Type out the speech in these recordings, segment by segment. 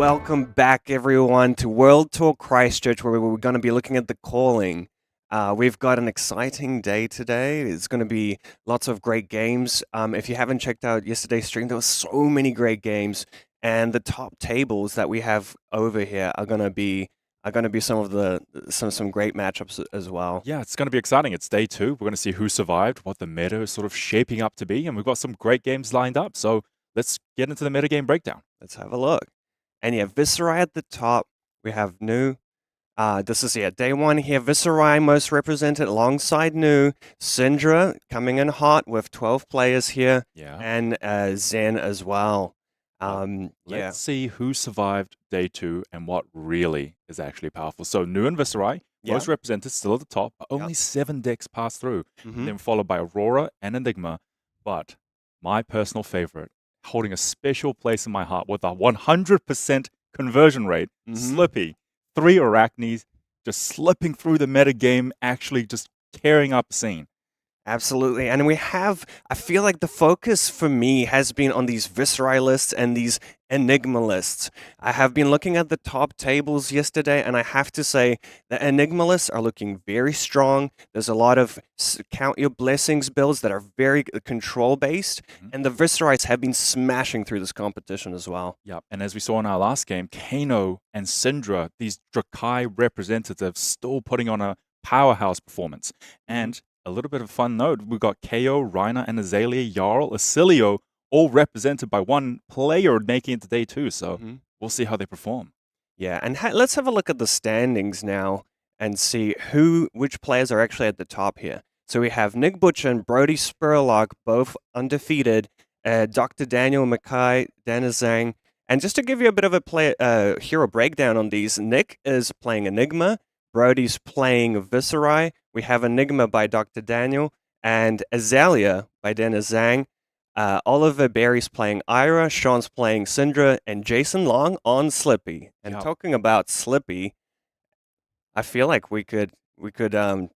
Welcome back, everyone, to World Tour Christchurch, where we're going to be looking at the calling. We've got an exciting day today. It's going to be lots of great games. If you haven't checked out yesterday's stream, there were so many great games, and the top tables that we have over here are going to be some great matchups as well. Yeah, it's going to be exciting. It's day 2. We're going to see who survived, what the meta is sort of shaping up to be, and we've got some great games lined up. So let's get into the metagame breakdown. Let's have a look. And yeah, Viserai at the top. We have Nu. This is day 1 here. Viserai most represented alongside Nu. Cindra coming in hot with 12 players here. Yeah. And Zen as well. Let's see who survived day 2 and what really is actually powerful. So Nu and Viserai, most represented, still at the top. But only 7 decks passed through. Then followed by Aurora and Enigma. But my personal favorite, holding a special place in my heart with a 100% conversion rate, Slippy. 3 Araknis just slipping through the metagame, actually just tearing up the scene. Absolutely. And I feel like the focus for me has been on these Viserai lists and these Enigma lists. I have been looking at the top tables yesterday, and I have to say the Enigma lists are looking very strong. There's a lot of count your blessings builds that are very control-based, and the Viserais have been smashing through this competition as well. Yeah, and as we saw in our last game, Kano and Cindra, these Drakai representatives, still putting on a powerhouse performance. And a little bit of a fun note, we've got KO, Reiner, and Azalea, Jarl, Acilio, all represented by one player making it to day 2. So we'll see how they perform. Yeah, and let's have a look at the standings now and see which players are actually at the top here. So we have Nick Butcher and Brody Spurlock, both undefeated. Dr. Daniel Mackay, Dennis Zhang. And just to give you a bit of a hero breakdown on these, Nick is playing Enigma. Brody's playing Viserai. We have Enigma by Dr. Daniel and Azalea by Dennis Zhang. Oliver Berry's playing Ira, Sean's playing Cindra, and Jasin Long on Slippy. And talking about Slippy, I feel like we could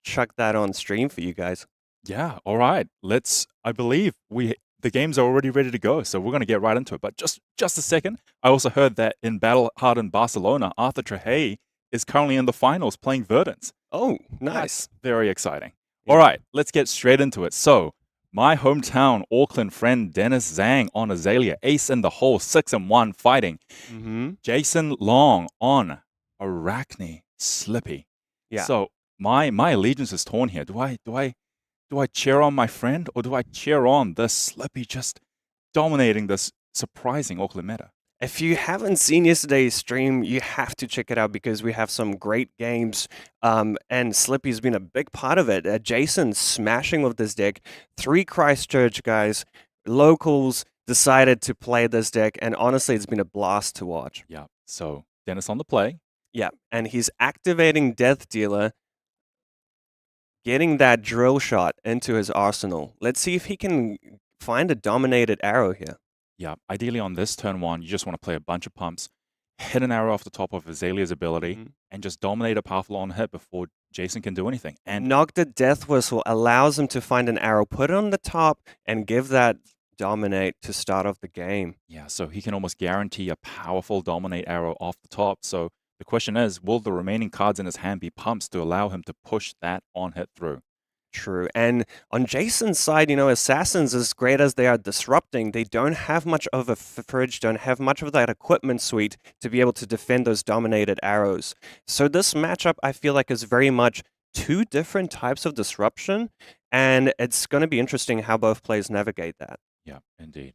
chuck that on stream for you guys. Yeah, all right. I believe the games are already ready to go, so we're going to get right into it. But just a second, I also heard that in Battle Hardened Barcelona, Arthur Trehey is currently in the finals playing Verdance. Oh, nice. That's very exciting. Yeah. All right, let's get straight into it. So, my hometown Auckland friend Dennis Zhang on Azalea, ace in the hole, 6-1 fighting. Jasin Long on Arakni, Slippy. Yeah. So, my allegiance is torn here. Do I cheer on my friend, or do I cheer on this Slippy just dominating this surprising Auckland meta? If you haven't seen yesterday's stream, you have to check it out because we have some great games, and Slippy's been a big part of it. Jasin smashing with this deck. 3 Christchurch guys, locals, decided to play this deck, and honestly, it's been a blast to watch. Yeah, so Dennis on the play. Yeah, and he's activating Death Dealer, getting that drill shot into his arsenal. Let's see if he can find a dominated arrow here. Yeah, ideally on this turn 1, you just want to play a bunch of pumps, hit an arrow off the top of Azalea's ability, and just dominate a powerful on hit before Jasin can do anything. And Nogda Death Whistle allows him to find an arrow, put it on the top, and give that dominate to start off the game. Yeah, so he can almost guarantee a powerful dominate arrow off the top. So the question is, will the remaining cards in his hand be pumps to allow him to push that on hit through? True. And on Jasin's side, Assassins, as great as they are disrupting, they don't have much of a fridge, don't have much of that equipment suite to be able to defend those dominated arrows. So this matchup, I feel like, is very much 2 different types of disruption, and it's going to be interesting how both players navigate that. Yeah, indeed.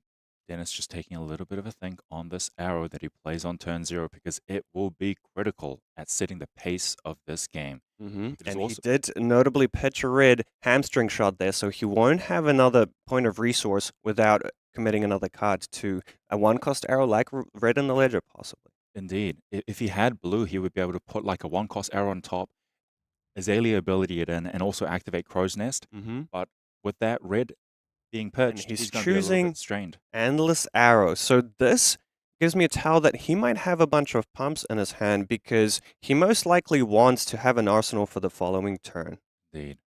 Dennis just taking a little bit of a think on this arrow that he plays on turn 0 because it will be critical at setting the pace of this game. And he did notably pitch a red hamstring shot there, so he won't have another point of resource without committing another card to a 1-cost arrow like red in the ledger, possibly. Indeed. If he had blue, he would be able to put like a 1-cost arrow on top, Azalea ability it in, and also activate Crow's Nest. But with that red being pitched, he's going choosing to be a little bit strained. Endless Arrow. So this gives me a tell that he might have a bunch of pumps in his hand because he most likely wants to have an arsenal for the following turn. Indeed.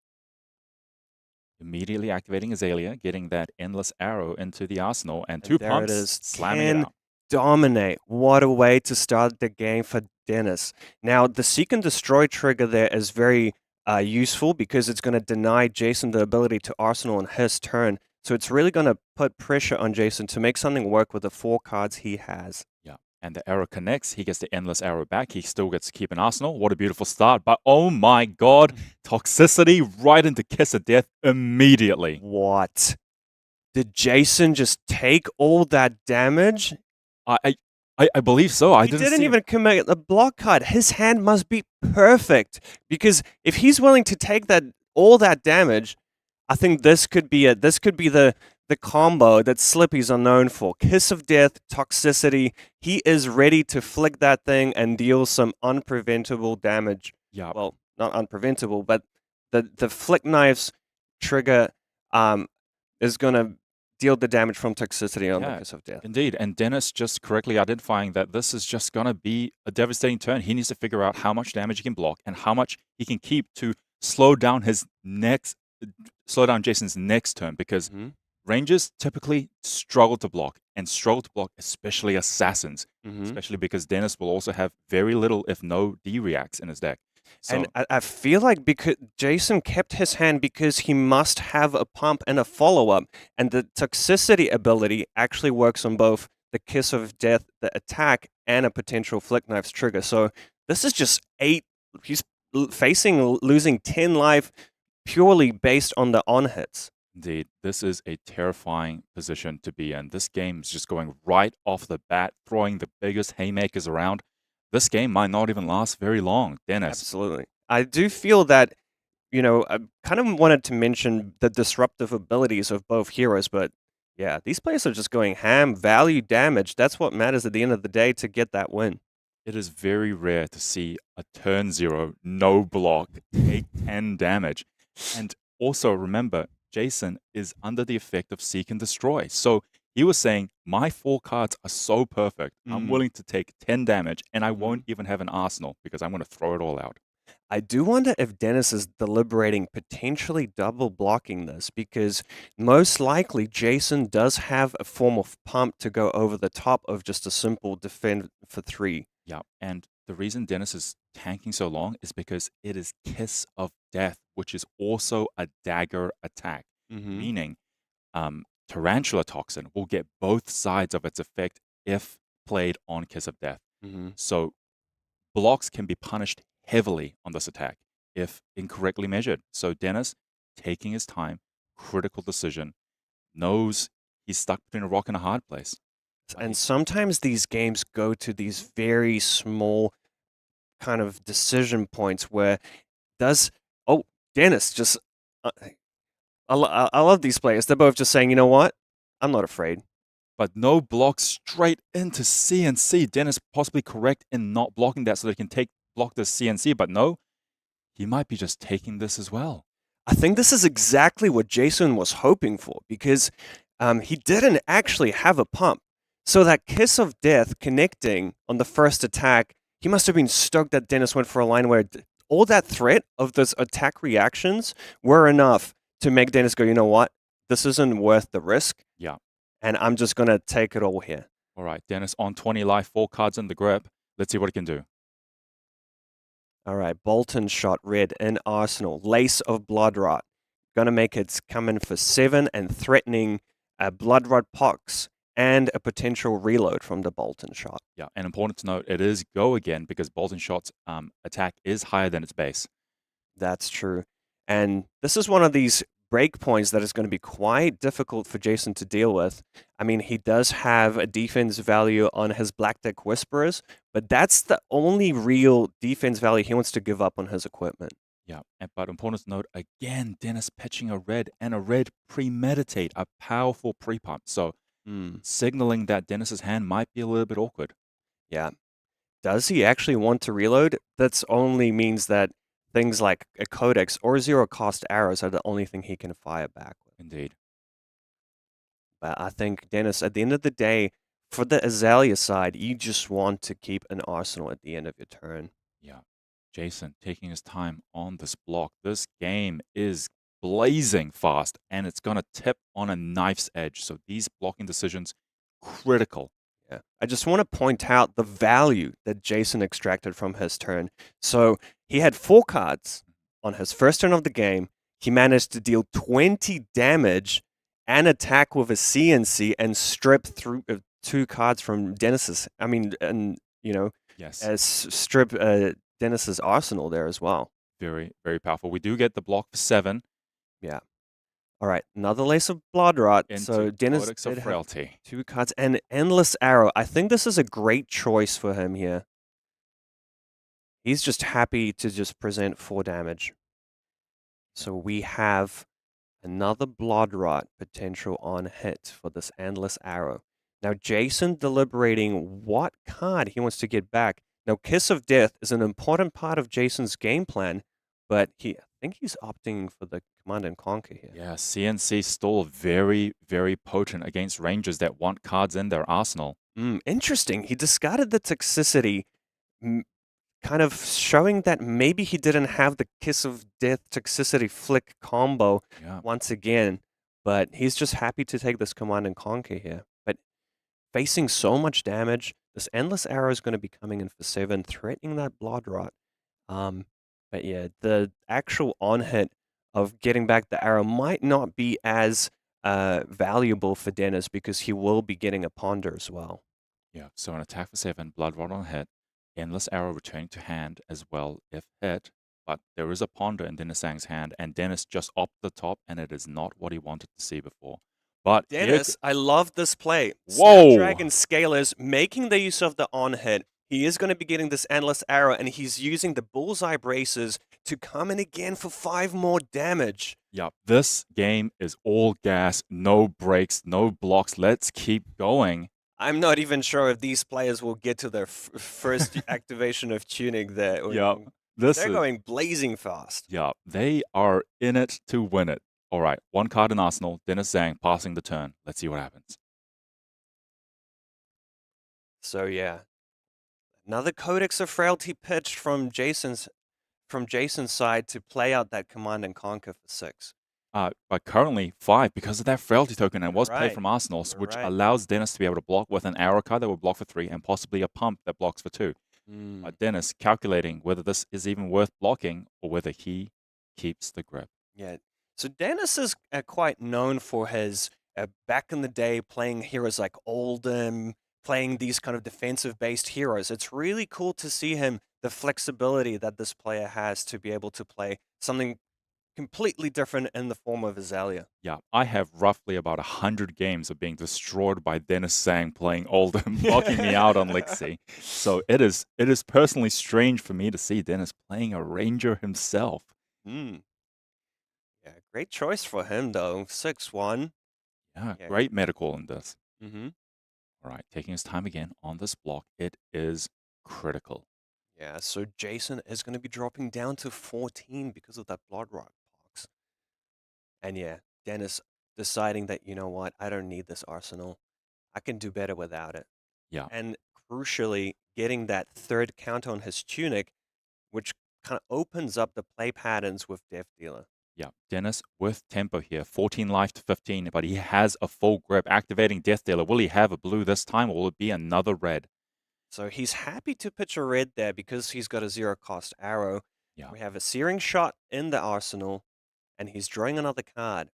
Immediately activating Azalea, getting that Endless Arrow into the arsenal, and 2 pumps, slamming it out. dominate. What a way to start the game for Dennis. Now, the Seek and Destroy trigger there is very useful because it's going to deny Jasin the ability to arsenal on his turn. So it's really going to put pressure on Jasin to make something work with the 4 cards he has. Yeah. And the arrow connects. He gets the endless arrow back. He still gets to keep an arsenal. What a beautiful start. But oh my god, toxicity right into Kiss of Death immediately. What? Did Jasin just take all that damage? I believe so. He didn't even commit a block card. His hand must be perfect because if he's willing to take all that damage, I think this could be it. This could be the combo that Slippy's are known for. Kiss of Death, toxicity. He is ready to flick that thing and deal some unpreventable damage. Yeah. Well, not unpreventable, but the flick knives trigger is going to deal the damage from toxicity on the Kiss of Death. Indeed. And Dennis just correctly identifying that this is just going to be a devastating turn. He needs to figure out how much damage he can block and how much he can keep to slow down Jason's next turn, because Rangers typically struggle to block, especially Assassins, especially because Dennis will also have very little, if no, D-reacts in his deck. So, and I feel like because Jasin kept his hand because he must have a pump and a follow-up, and the toxicity ability actually works on both the Kiss of Death, the attack, and a potential Flick Knives trigger. So this is just 8. He's facing losing 10 life purely based on the on-hits. Indeed, this is a terrifying position to be in. This game is just going right off the bat, throwing the biggest haymakers around. This game might not even last very long, Dennis. Absolutely. I do feel that, I kind of wanted to mention the disruptive abilities of both heroes, but yeah, these players are just going ham, value damage. That's what matters at the end of the day to get that win. It is very rare to see a turn 0, no block, take 10 damage. And also remember, Jasin is under the effect of Seek and Destroy. So he was saying, my 4 cards are so perfect. I'm willing to take 10 damage, and I won't even have an arsenal because I'm going to throw it all out. I do wonder if Dennis is deliberating potentially double blocking this, because most likely Jasin does have a form of pump to go over the top of just a simple defend for 3. Yeah, and the reason Dennis is tanking so long is because it is Kiss of Death, which is also a dagger attack, meaning Tarantula Toxin will get both sides of its effect if played on Kiss of Death. So blocks can be punished heavily on this attack if incorrectly measured. So Dennis, taking his time, critical decision, knows he's stuck between a rock and a hard place. And sometimes these games go to these very small kind of decision points where Dennis just... I love these players. They're both just saying, you know what? I'm not afraid. But no block straight into CNC. Dennis possibly correct in not blocking that so they can block the CNC, but no, he might be just taking this as well. I think this is exactly what Jasin was hoping for, because he didn't actually have a pump. So that Kiss of Death connecting on the first attack, he must have been stoked that Dennis went for a line where all that threat of those attack reactions were enough to make Dennis go, you know what? This isn't worth the risk. Yeah. And I'm just going to take it all here. All right, Dennis on 20 life, 4 cards in the grip. Let's see what he can do. All right, Bolton Shot Red in Arsenal. Lace of Blood Rot. Going to make it come in for 7 and threatening a Blood Rot Pox and a potential reload from the Bolton Shot. Yeah, and important to note, it is go again because Bolton Shot's attack is higher than its base. That's true. And this is one of these breakpoints that is going to be quite difficult for Jasin to deal with. I mean, he does have a defense value on his Black Deck Whisperers, but that's the only real defense value he wants to give up on his equipment. Yeah, but important to note, again, Dennis pitching a red, and a red premeditate, a powerful pre-pump. So signaling that Dennis's hand might be a little bit awkward. Yeah. Does he actually want to reload? That only means that things like a Codex or 0-cost arrows are the only thing he can fire back with. Indeed. But I think, Dennis, at the end of the day, for the Azalea side, you just want to keep an arsenal at the end of your turn. Yeah. Jasin taking his time on this block. This game is blazing fast, and it's going to tip on a knife's edge. So these blocking decisions, critical Yeah. I just want to point out the value that Jasin extracted from his turn. So he had 4 cards on his first turn of the game. He managed to deal 20 damage and attack with a CNC and strip through 2 cards from Dennis's. I mean, and Yes, as strip Dennis's arsenal there as well. very, very powerful. We do get the block for 7 Yeah. All right, another Lace of Bloodrot. So into Dennis Codex of did have Frailty. 2 cards and Endless Arrow. I think this is a great choice for him here. He's just happy to just present 4 damage. So we have another Bloodrot potential on hit for this Endless Arrow. Now Jasin deliberating what card he wants to get back. Now Kiss of Death is an important part of Jason's game plan, but I think he's opting for the Command and Conquer here. Yeah, CNC still very, very potent against rangers that want cards in their arsenal. Interesting. He discarded the Toxicity, kind of showing that maybe he didn't have the Kiss of Death Toxicity Flick combo once again, but he's just happy to take this Command and Conquer here. But facing so much damage, this Endless Arrow is going to be coming in for 7, threatening that Bloodrot. But yeah, the actual on-hit of getting back the arrow might not be as valuable for Dennis because he will be getting a Ponder as well. Yeah, so an attack for 7, Bloodrot on hit, Endless Arrow returning to hand as well if hit, but there is a Ponder in Dennis Zhang's hand, and Dennis just opted the top, and it is not what he wanted to see before. But Dennis, I love this play. Whoa! Snapdragon Scalers making the use of the on-hit. He is going to be getting this Endless Arrow, and he's using the Bullseye Braces to come in again for 5 more damage. Yeah, this game is all gas, no brakes, no blocks. Let's keep going. I'm not even sure if these players will get to their first activation of Tunic there. Yeah, they're going blazing fast. Yeah, they are in it to win it. All right, 1 card in Arsenal, Dennis Zhang passing the turn. Let's see what happens. So yeah, another Codex of Frailty pitched from Jason's side to play out that Command and Conquer for 6. But currently 5 because of that Frailty token and was played Right. from Arsenal, which allows Dennis to be able to block with an arrow card that will block for 3 and possibly a pump that blocks for 2. Dennis calculating whether this is even worth blocking or whether he keeps the grip. Yeah. So Dennis is quite known for his back in the day playing heroes like Oldham, playing these kind of defensive-based heroes. It's really cool to see him, the flexibility that this player has to be able to play something completely different in the form of Azalea. Yeah, I have roughly about 100 games of being destroyed by Dennis Zhang playing Oldham, blocking me out on Lixie. So it is personally strange for me to see Dennis playing a ranger himself. Yeah, great choice for him though. 6-1. Yeah, great medical in this. Mm-hmm. All right, taking his time again on this block. It is critical. Yeah, so Jasin is going to be dropping down to 14 because of that Bloodrot box. And yeah, Dennis deciding that, you know what, I don't need this arsenal. I can do better without it. Yeah. And crucially, getting that 3rd count on his Tunic, which kind of opens up the play patterns with Death Dealer. Yeah, Dennis with tempo here, 14 life to 15, but he has a full grip. Activating Death Dealer, will he have a blue this time, or will it be another red? So he's happy to pitch a red there because he's got a 0-cost arrow. Yeah. We have a Searing Shot in the arsenal, and he's drawing another card.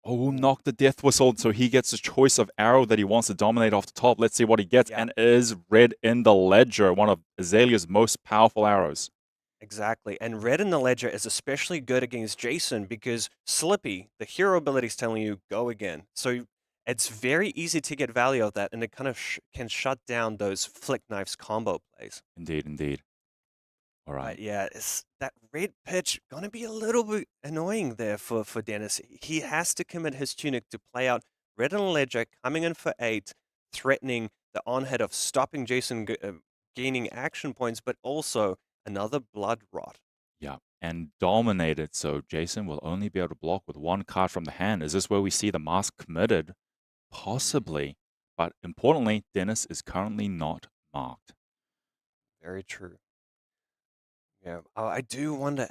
Oh, knock the death whistle, so he gets a choice of arrow that he wants to dominate off the top. Let's see what he gets, and it is red in the ledger, one of Azalea's most powerful arrows. Exactly, and red in the ledger is especially good against Jasin because Slippy, the hero ability, is telling you, go again. So it's very easy to get value of that, and it kind of can shut down those Flick Knives combo plays. Indeed, indeed. All right. But yeah, that red pitch going to be a little bit annoying there for Dennis. He has to commit his Tunic to play out red in the ledger, coming in for 8, threatening the on-hit of stopping Jasin gaining action points, but also another Bloodrot. Yeah, and dominated, so Jasin will only be able to block with 1 card from the hand. Is this where we see the mask committed? Possibly. But importantly, Dennis is currently not marked. Very true. Yeah, I do wonder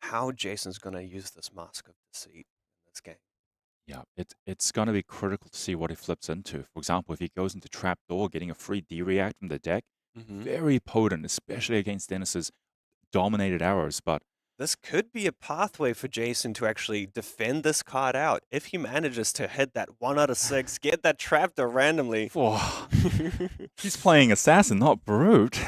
how Jason's going to use this Mask of Deceit in this game. Yeah, it's going to be critical to see what he flips into. For example, if he goes into Trapdoor, getting a free D-React from the deck, very potent, especially against Dennis's dominated arrows. But This could be a pathway for Jasin to actually defend this card out. If he manages to hit that 1 out of 6, get that trapdoor randomly. He's playing Assassin, not Brute.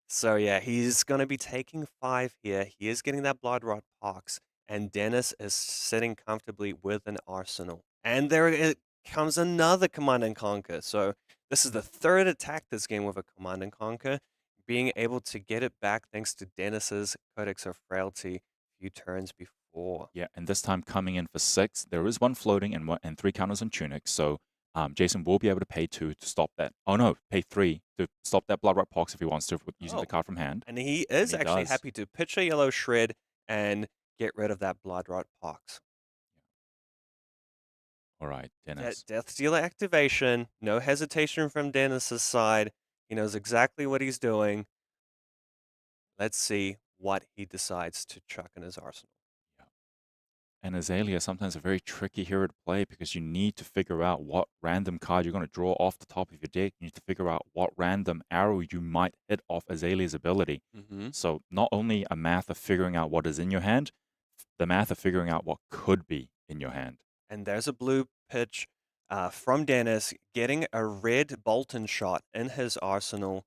So yeah, he's going to be taking 5 here. He is getting that Bloodrot Pox, and Dennis is sitting comfortably with an Arsenal. And there it comes another Command and Conquer. So this is the third attack this game with a Command and Conquer, being able to get it back thanks to Dennis's Codex of Frailty a few turns before. Yeah, and this time coming in for 6. There is 1 floating and 3 counters on Tunic, so Jasin will be able to pay 2 to stop that. Oh no, pay 3 to stop that Bloodrot Pox if he wants to, using the card from hand. And he is he actually does. happy to pitch a yellow shred and get rid of that Bloodrot Pox. All right, Dennis. Death Dealer activation, no hesitation from Dennis's side. He knows exactly what he's doing. Let's see what he decides to chuck in his arsenal. Yeah. And Azalea sometimes a very tricky hero to play because you need to figure out what random card you're going to draw off the top of your deck. You need to figure out what random arrow you might hit off Azalea's ability. So not only a math of figuring out what is in your hand, the math of figuring out what could be in your hand. And there's a blue pitch from Dennis, getting a red Bolton shot in his arsenal.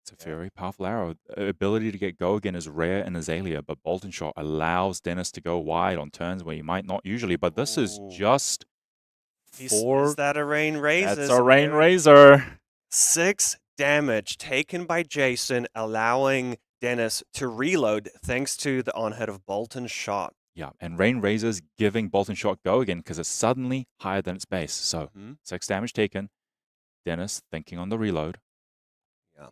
It's a very powerful arrow. Ability to get go again is rare in Azalea, but Bolton Shot allows Dennis to go wide on turns where he might not usually. But this is just for... Is that a Rain Razor? That's a Rain Razor. 6 damage taken by Jasin, allowing Dennis to reload thanks to the on-hit of Bolton Shot. Yeah, and Rain Razor's giving Bolton Shot go again because it's suddenly higher than its base. So 6 damage taken. Dennis thinking on the reload. Yeah.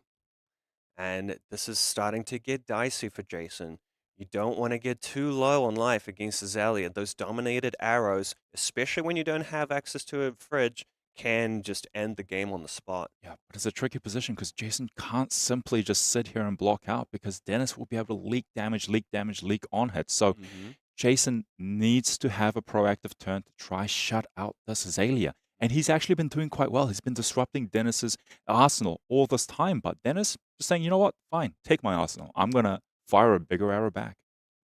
And this is starting to get dicey for Jasin. You don't want to get too low on life against Azalea. Those dominated arrows, especially when you don't have access to a fridge, can just end the game on the spot. Yeah, but it's a tricky position because Jasin can't simply just sit here and block out because Dennis will be able to leak damage, leak on hits. So Jasin needs to have a proactive turn to try shut out this Azalea. And he's actually been doing quite well. He's been disrupting Dennis's arsenal all this time. But Dennis just saying, you know what? Fine, take my arsenal. I'm going to fire a bigger arrow back.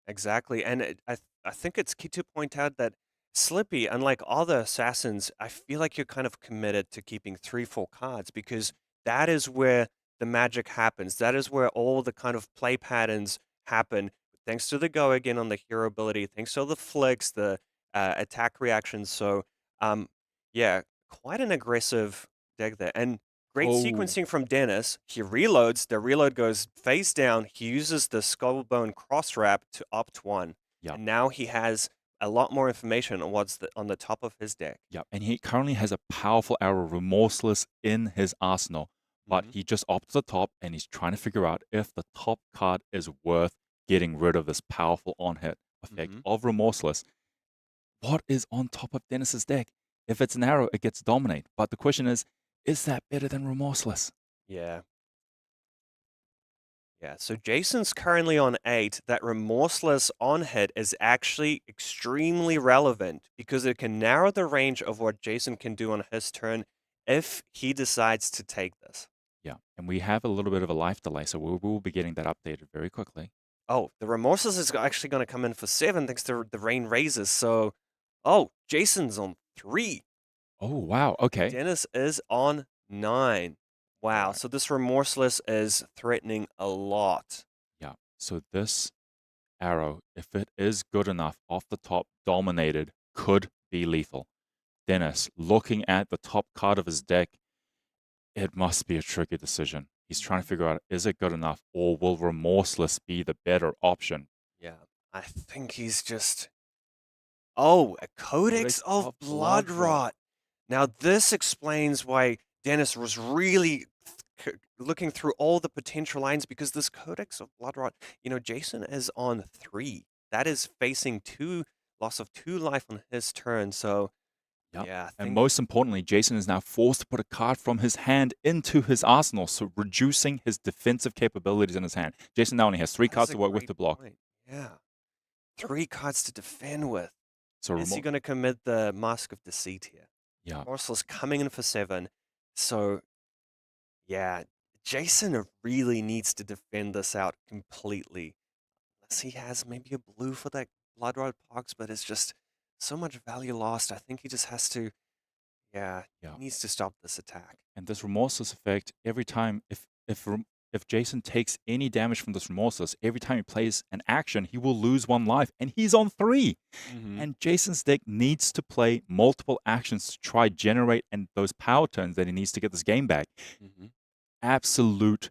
Exactly. And I think it's key to point out that Slippy, unlike other assassins, I feel like you're kind of committed to keeping 3-4 cards because that is where the magic happens. That is where all the kind of play patterns happen. Thanks to the go again on the hero ability, thanks to the flicks, the attack reactions. So, yeah, quite an aggressive deck there. And great sequencing from Dennis. He reloads. The reload goes face down. He uses the Skullbone cross wrap to opt 1. Yep. And now he has a lot more information on what's on the top of his deck. Yeah, and he currently has a powerful arrow, Remorseless, in his arsenal. But he just opts the top, and he's trying to figure out if the top card is worth getting rid of this powerful on-hit effect of Remorseless. What is on top of Dennis's deck? If it's an arrow, it gets Dominate. But the question is that better than Remorseless? Yeah. Yeah, so Jason's currently on 8. That Remorseless on-hit is actually extremely relevant because it can narrow the range of what Jasin can do on his turn if he decides to take this. Yeah, and we have a little bit of a life delay, so we will be getting that updated very quickly. Oh, the Remorseless is actually going to come in for 7 thanks to the Rain Razors. So, Jason's on 3. Oh, wow, okay. Dennis is on 9. Wow, right. So this Remorseless is threatening a lot. Yeah, so this arrow, if it is good enough off the top, dominated, could be lethal. Dennis, looking at the top card of his deck, it must be a tricky decision. He's trying to figure out, is it good enough, or will Remorseless be the better option? Yeah, I think he's just... Oh, a Codex of Bloodrot. Now, this explains why Dennis was really looking through all the potential lines, because this Codex of Bloodrot, Jasin is on 3. That is facing loss of 2 life on his turn, so... Yep. Yeah, and most importantly, Jasin is now forced to put a card from his hand into his arsenal, so reducing his defensive capabilities in his hand. Jasin now only has 3 cards to work with to block. Point. Yeah. 3 cards to defend with. So Is he going to commit the Mask of Deceit here? Yeah. Remorseless coming in for 7. So, yeah, Jasin really needs to defend this out completely. Unless he has maybe a blue for that Blood Rod Pox, but it's just so much value lost. I think he just has to, Yeah. he needs to stop this attack. And this Remorseless effect, every time, if Jasin takes any damage from this Remorseless, every time he plays an action, he will lose 1 life, and he's on 3. And Jasin's deck needs to play multiple actions to try generate and those power turns that he needs to get this game back. Absolute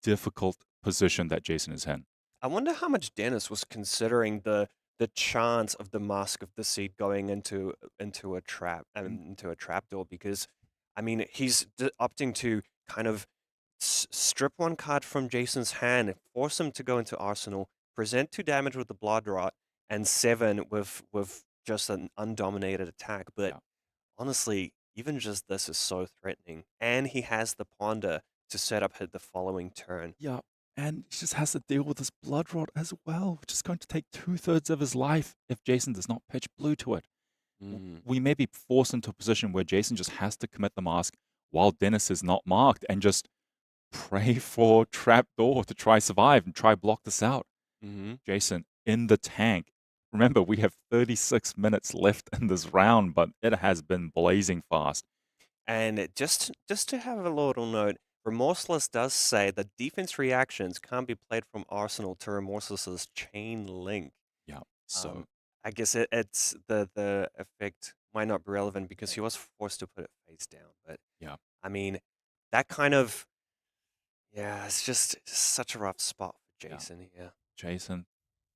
difficult position that Jasin is in. I wonder how much Dennis was considering the chance of the Mask of Deceit going into a trap into a trapdoor, because I mean he's opting to kind of strip 1 card from Jasin's hand, force him to go into Arsenal, present 2 damage with the Blood Rot, and 7 with just an undominated attack. But honestly, even just this is so threatening, and he has the Ponder to set up the following turn. Yeah, and he just has to deal with this Blood Rot as well, which is going to take 2/3 of his life if Jasin does not pitch blue to it. We may be forced into a position where Jasin just has to commit the mask while Dennis is not marked and just pray for trapdoor to try survive and try block this out. Jasin in the tank. Remember, we have 36 minutes left in this round, but it has been blazing fast. And just to have a little note, Remorseless does say that defense reactions can't be played from Arsenal to Remorseless's chain link. Yeah, so I guess it's the effect might not be relevant because he was forced to put it face down. But yeah, I mean, that kind of it's just such a rough spot for Jasin here. Jasin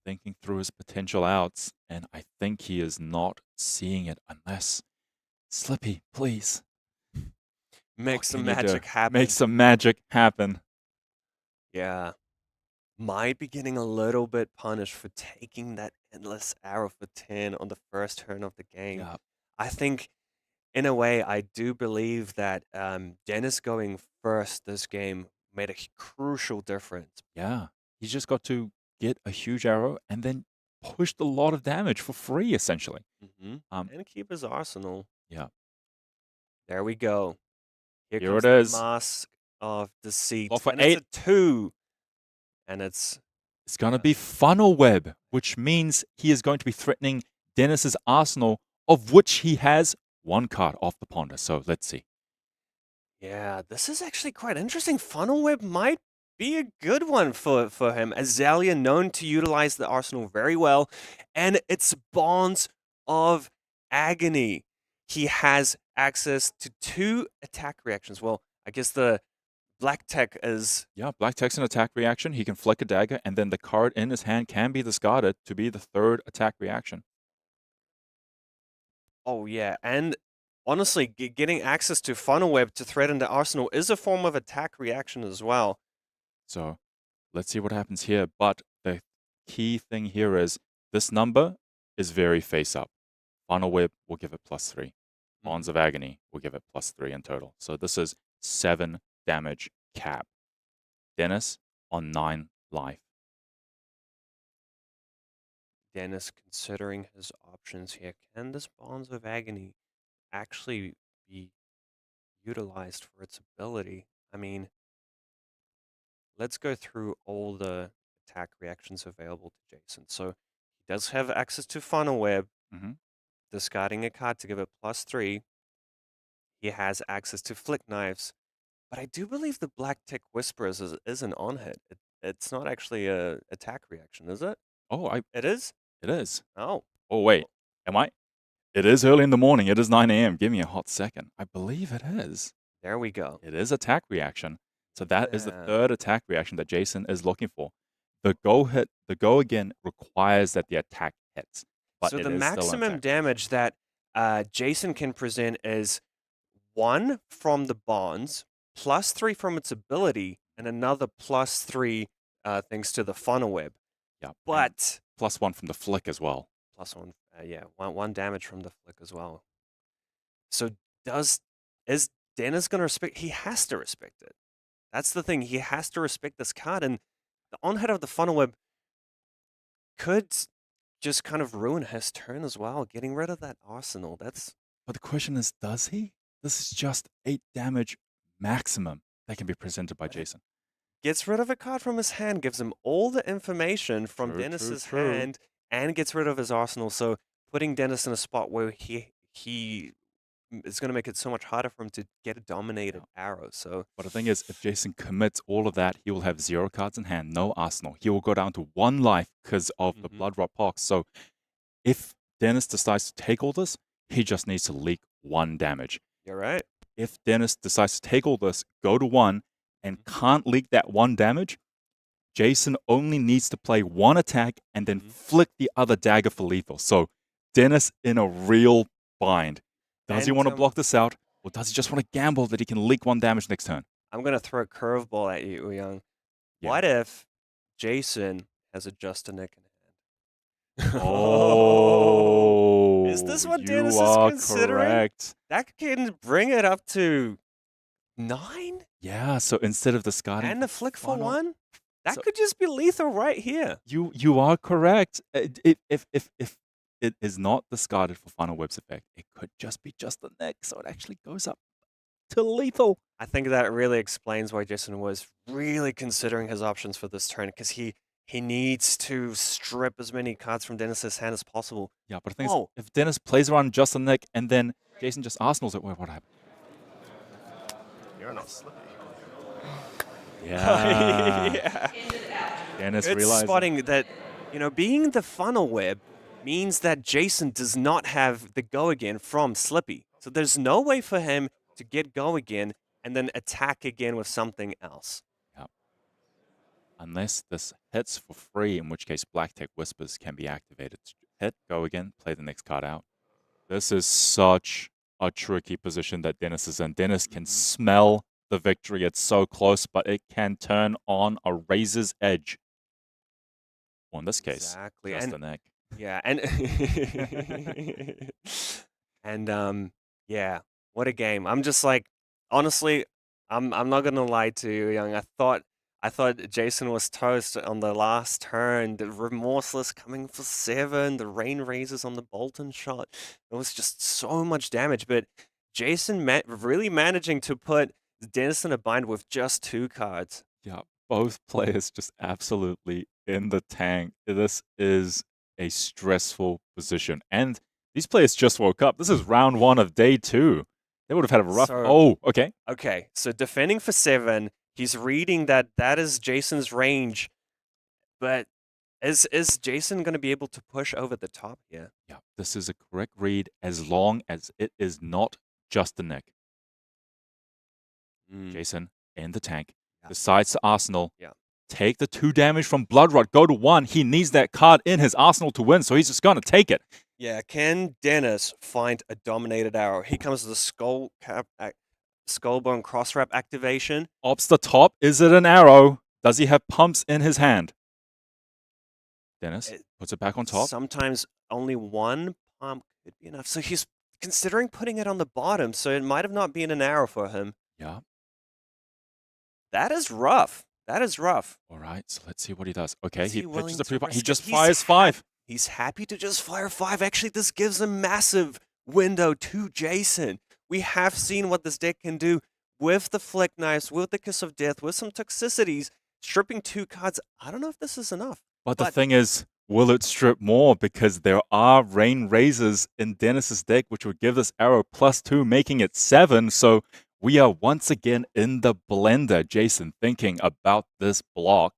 thinking through his potential outs, and I think he is not seeing it unless Slippy, please. Make some magic happen. Make some magic happen. Yeah. Might be getting a little bit punished for taking that endless arrow for 10 on the first turn of the game. Yeah. I think, in a way, I do believe that Dennis going first this game made a crucial difference. Yeah. He's just got to get a huge arrow and then pushed a lot of damage for free, essentially. And keep his arsenal. Yeah. There we go. Here it comes is. The Mask of Deceit. Off for and 8. It's a 2. And it's going to be Funnel Web, which means he is going to be threatening Dennis's arsenal, of which he has 1 card off the Ponder. So let's see. Yeah, this is actually quite interesting. Funnel Web might be a good one for him. Azalea known to utilize the arsenal very well, and it's Bonds of Agony. He has access to 2 attack reactions. Well, I guess the Black Tech is... Yeah, Black Tech's an attack reaction. He can flick a dagger, and then the card in his hand can be discarded to be the 3rd attack reaction. Oh, yeah, and honestly, getting access to Funnel Web to threaten the arsenal is a form of attack reaction as well. So let's see what happens here. But the key thing here is this number is very face up. Funnel Web will give it +3. Bonds of Agony will give it +3 in total. So this is 7 damage cap. Dennis on 9 life. Dennis considering his options here. Can this Bonds of Agony actually be utilized for its ability? I mean, let's go through all the attack reactions available to Jasin. So he does have access to Funnel Web, discarding a card to give it +3. He has access to Flick Knives, but I do believe the Black Tech Whisperers is an on-hit. It's not actually a attack reaction, is it? Oh, It is? It is. Oh. Oh, wait. Am I? It is early in the morning. It is 9 a.m. Give me a hot second. I believe it is. There we go. It is attack reaction. So that is the 3rd attack reaction that Jasin is looking for. The go again requires that the attack hits. But so the maximum damage that Jasin can present is 1 from the bonds, +3 from its ability, and another +3 thanks to the Funnel Web. Yeah. But +1 from the flick as well. +1, one damage from the flick as well. So is Dennis going to respect? He has to respect it. That's the thing. He has to respect this card, and the on-hit of the Funnel Web could just kind of ruin his turn as well, getting rid of that arsenal. That's But the question is, does he? This is just 8 damage maximum that can be presented by Jasin. gets rid of a card from his hand, gives him all the information from Dennis's hand, and gets rid of his arsenal. So putting Dennis in a spot where he it's going to make it so much harder for him to get a dominated arrow. So, but the thing is, if Jasin commits all of that, he will have 0 cards in hand, no arsenal. He will go down to 1 life because of the Blood Rot Pox. So if Dennis decides to take all this, he just needs to leak 1 damage. You're right. If Dennis decides to take all this, go to 1, and can't leak that 1 damage, Jasin only needs to play 1 attack and then flick the other dagger for lethal. So Dennis in a real bind. Does he want to block this out, or does he just want to gamble that he can leak 1 damage next turn? I'm going to throw a curveball at you, Uhyoung. Yeah. What if Jasin has a Just a Nick in hand? Oh, is this what Dennis is considering? Correct. That can bring it up to 9? Yeah, so instead of discarding and the flick for 1, that could just be lethal right here. You are correct. If it is not discarded for Final Whip's effect, it could just be Just a Nick, so it actually goes up to lethal. I think that really explains why Jasin was really considering his options for this turn, because he needs to strip as many cards from Dennis's hand as possible. Yeah, but the thing is, if Dennis plays around Just a Nick and then Jasin just arsenals it, what happened? You're not slippy. Yeah. Yeah. Dennis it's realizing. spotting that, being the funnel web means that Jasin does not have the go again from Slippy. So there's no way for him to get go again and then attack again with something else. Yep. Unless this hits for free, in which case Black Tech Whispers can be activated. Hit, go again, play the next card out. This is such a tricky position that Dennis is in. Dennis can smell the victory. It's so close, but it can turn on a razor's edge. Or in this case, Just a Nick. Yeah, and yeah, what a game. I'm just like, honestly, I'm not gonna lie to you, Young. I thought Jasin was toast on the last turn. The Remorseless coming for 7, the Rain Razors on the Bolton shot. It was just so much damage, but Jasin really managing to put Dennis in a bind with just 2 cards. Yeah, both players just absolutely in the tank. This is a stressful position. And these players just woke up. This is round 1 of day 2. They would have had a rough... okay. Okay, so defending for 7, he's reading that is Jasin's range. But is Jasin going to be able to push over the top here? Yeah, this is a correct read as long as it is not Just a Nick. Jasin in the tank. Decides to arsenal. Yeah. Take the 2 damage from Blood Rot, go to 1. He needs that card in his arsenal to win, so he's just going to take it. Yeah, can Dennis find a dominated arrow? He comes to the Skullbone Crosswrap activation. Ops the top. Is it an arrow? Does he have pumps in his hand? Dennis puts it back on top. Sometimes only 1 pump could be enough. So he's considering putting it on the bottom, so it might have not been an arrow for him. Yeah. That is rough. That is rough. All right, so let's see what he does. Okay, he pitches the pre-pump. He just fires 5. He's happy to just fire 5. Actually, this gives a massive window to Jasin. We have seen what this deck can do with the Flick Knives, with the Kiss of Death, with some toxicities, stripping 2 cards. I don't know if this is enough. But the thing is, will it strip more? Because there are Rain Razors in Dennis's deck, which would give this arrow +2, making it 7. So we are once again in the blender, Jasin, thinking about this block.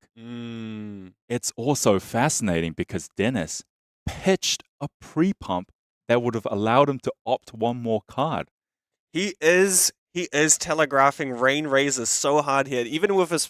It's also fascinating because Dennis pitched a pre-pump that would have allowed him to opt 1 more card. He is telegraphing Rain Razors so hard here, even with his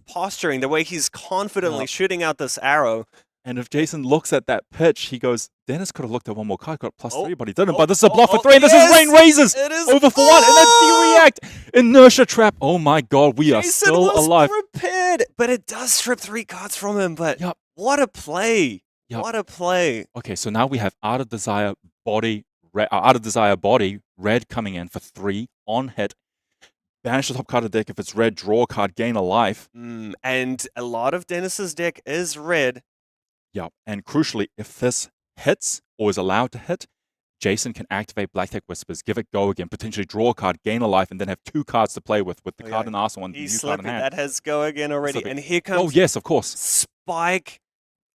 posturing, the way he's confidently shooting out this arrow. And if Jasin looks at that pitch, he goes, Dennis could have looked at 1 more card, got +3, but he didn't. But this is a block for 3, and this is Rain Razors over for 1, and then D-React. Inertia Trap. Oh my god, we are still alive. Prepared, but it does strip 3 cards from him, but what a play. What a play. Okay, so now we have Art of Desire Body, red coming in for 3 on hit. Banish the top card of the deck. If it's red, draw a card, gain a life. And a lot of Dennis's deck is red. Yeah, and crucially, if this hits or is allowed to hit, Jasin can activate Black Tech Whispers, give it go again, potentially draw a card, gain a life, and then have 2 cards to play with the card in arsenal and the new card in hand. That has go again already. And here comes oh yes, of course, Spike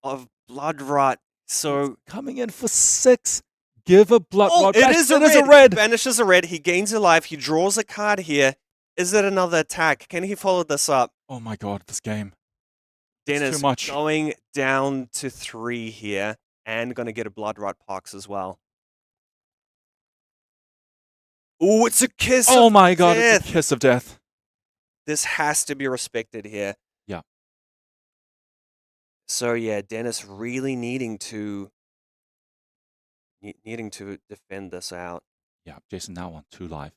of Blood Rot. So it's coming in for 6. Give a Blood Rot. It is a red. Banishes a red. He gains a life. He draws a card here. Is it another attack? Can he follow this up? Oh my god, this game. Dennis too much. Going down to 3 here and going to get a Blood Rot Pox as well. Oh, it's a kiss of death. Oh my god, it's a kiss of death. This has to be respected here. Yeah. So yeah, Dennis really needing to defend this out. Yeah, Jasin now on 2 life.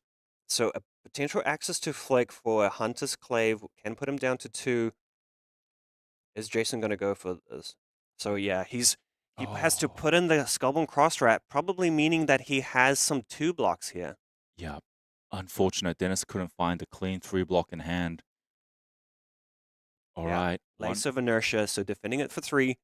So a potential access to Flick for a Hunter's Clave can put him down to 2. Is Jasin going to go for this? So yeah, he has to put in the Skullbone Crosswrap, probably meaning that he has some 2 blocks here. Yeah, unfortunate. Dennis couldn't find a clean 3 block in hand. All right. Lace of Inertia, so defending it for 3.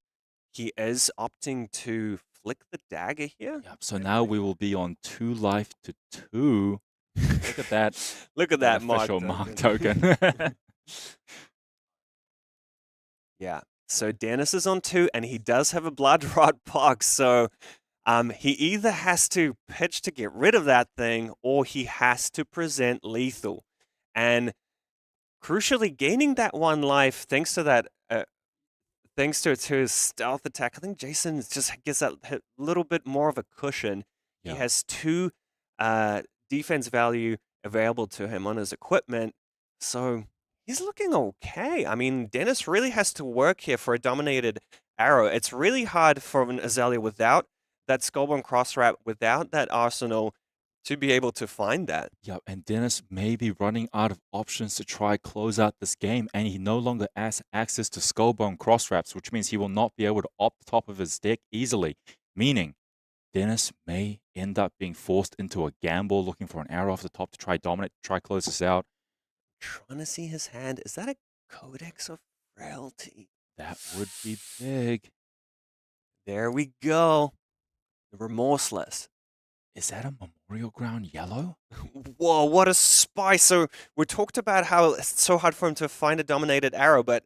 He is opting to flick the dagger here. Yep, so now we will be on 2 life to 2. Look at that. Look at that mark token. Yeah, so Dennis is on 2, and he does have a Blood Rot Pox, so he either has to pitch to get rid of that thing, or he has to present lethal. And crucially, gaining that 1 life, thanks to that, thanks to his stealth attack, I think Jasin just gets that little bit more of a cushion. Yeah. He has 2 defense value available to him on his equipment, so he's looking okay. I mean, Dennis really has to work here for a dominated arrow. It's really hard for an Azalea without that Skullbone Crosswrap, without that arsenal, to be able to find that. Yeah, and Dennis may be running out of options to try close out this game, and he no longer has access to Skullbone Crosswraps, which means he will not be able to op the top of his deck easily, meaning Dennis may end up being forced into a gamble, looking for an arrow off the top to try dominate, try close this out. Trying to see his hand. Is that a Codex of Fealty? That would be big. There we go. The Remorseless. Is that a Memorial Ground yellow? Whoa, what a spy. So we talked about how it's so hard for him to find a dominated arrow, but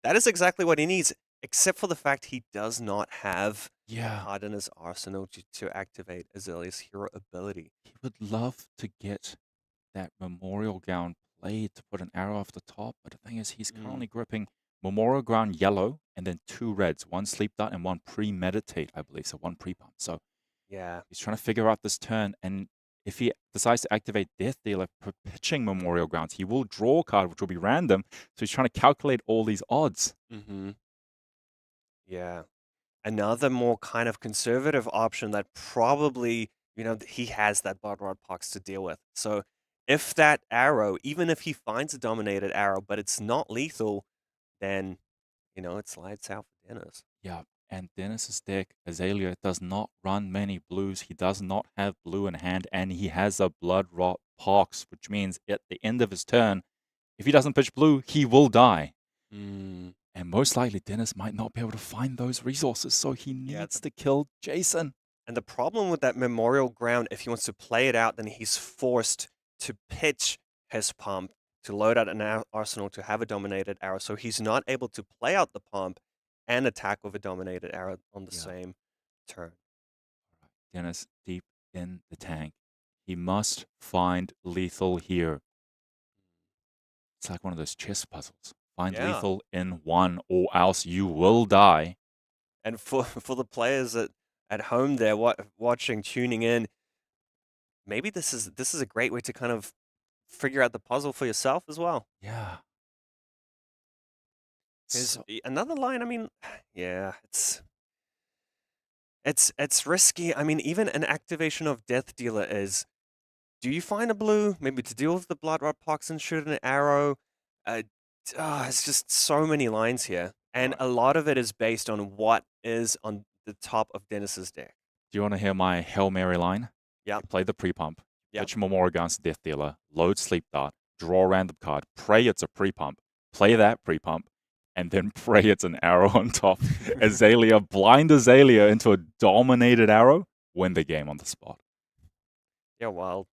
that is exactly what he needs, except for the fact he does not have a card in his arsenal to activate Azalea's hero ability. He would love to get that Memorial Ground played to put an arrow off the top, but the thing is he's currently gripping Memorial Ground yellow and then 2 reds, 1 Sleep Dart and 1 Premeditate, I believe, so 1 Pre-Pump. So yeah, he's trying to figure out this turn, and if he decides to activate Death Dealer pitching Memorial Grounds, he will draw a card, which will be random, so he's trying to calculate all these odds. Yeah. Another more kind of conservative option that probably, he has that Blood Rot Pox to deal with. So if that arrow, even if he finds a dominated arrow, but it's not lethal, then, it slides out for Dennis. Yeah, and Dennis's deck, Azalea, does not run many blues. He does not have blue in hand, and he has a Blood Rot Pox, which means at the end of his turn, if he doesn't pitch blue, he will die. And most likely, Dennis might not be able to find those resources, so he needs to kill Jasin. And the problem with that Memorial Ground, if he wants to play it out, then he's forced to pitch his pump to load out an arsenal to have a dominated arrow. So he's not able to play out the pump and attack with a dominated arrow on the same turn. Dennis, deep in the tank. He must find lethal here. It's like one of those chess puzzles. Find lethal in 1, or else you will die. And for the players at home there watching, tuning in, maybe this is a great way to kind of figure out the puzzle for yourself as well. Yeah. There's another line, I mean, it's risky. I mean, even an activation of Death Dealer is, do you find a blue, maybe to deal with the Blood Rot Pox and shoot an arrow? It's just so many lines here. And a lot of it is based on what is on the top of Dennis's deck. Do you want to hear my Hail Mary line? Yeah. Play the pre-pump. Pitch Memorial Grounds to Death Dealer. Load Sleep Dart. Draw a random card. Pray it's a pre-pump. Play that pre-pump. and then pray it's an arrow on top. Azalea, blind Azalea into a dominated arrow, win the game on the spot. Yeah, wild.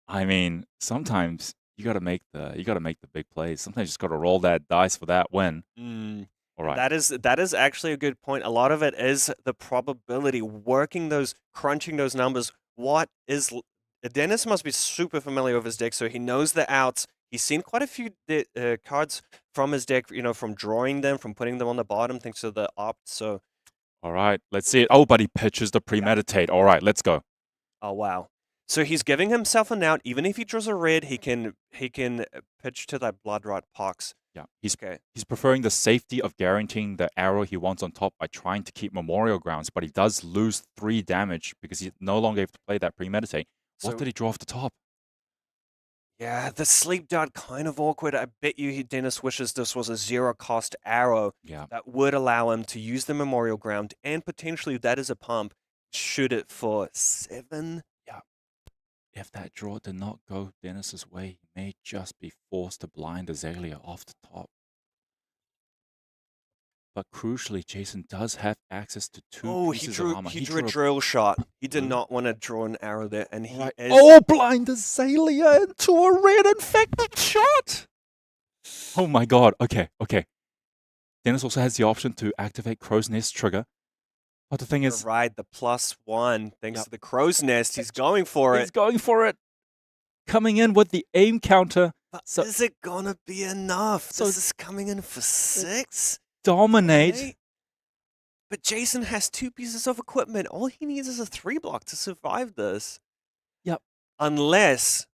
I mean, sometimes you gotta make the big plays. Sometimes you just gotta roll that dice for that win. All right. That is actually a good point. A lot of it is the probability, crunching those numbers. Dennis must be super familiar with his deck, so he knows the outs. He's seen quite a few cards from his deck, from drawing them, from putting them on the bottom, thanks to the opt. So, all right, let's see it. Oh, but he pitches the premeditate. All right, let's go. Oh wow! So he's giving himself an out. Even if he draws a red, he can pitch to that Bloodrot Pox. Yeah, he's preferring the safety of guaranteeing the arrow he wants on top by trying to keep Memorial Grounds, but he does lose 3 damage because he's no longer able to play that premeditate. What did he draw off the top? Yeah, the sleep dart kind of awkward. I bet you Dennis wishes this was a 0-cost arrow that would allow him to use the Memorial Ground, and potentially that is a pump. Shoot it for 7. Yeah. If that draw did not go Dennis's way, he may just be forced to blind Azalea off the top. But crucially, Jasin does have access to 2 pieces of armor. He drew a drill shot. He did not want to draw an arrow there, and he is... Oh, blind Azalea into a red infected shot! Oh my god, okay. Dennis also has the option to activate Crow's Nest trigger. But the thing is... Right, the +1, thanks to the Crow's Nest. He's going for it. He's going for it. Coming in with the aim counter. But is it gonna be enough? This is coming in for 6? Dominate. Okay. But Jasin has 2 pieces of equipment. All he needs is a 3-block to survive this. Yep. Unless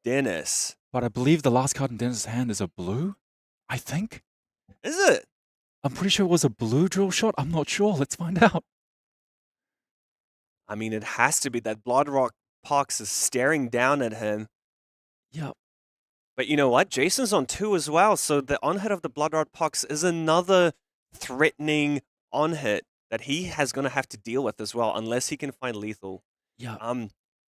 Dennis. But I believe the last card in Dennis's hand is a blue, I think. Is it? I'm pretty sure it was a blue drill shot. I'm not sure. Let's find out. I mean, it has to be. That Bloodrot Pox is staring down at him. Yep. But you know what? Jason's on 2 as well, so the on-hit of the Bloodrot Pox is another threatening on-hit that he has going to have to deal with as well, unless he can find lethal. Yeah.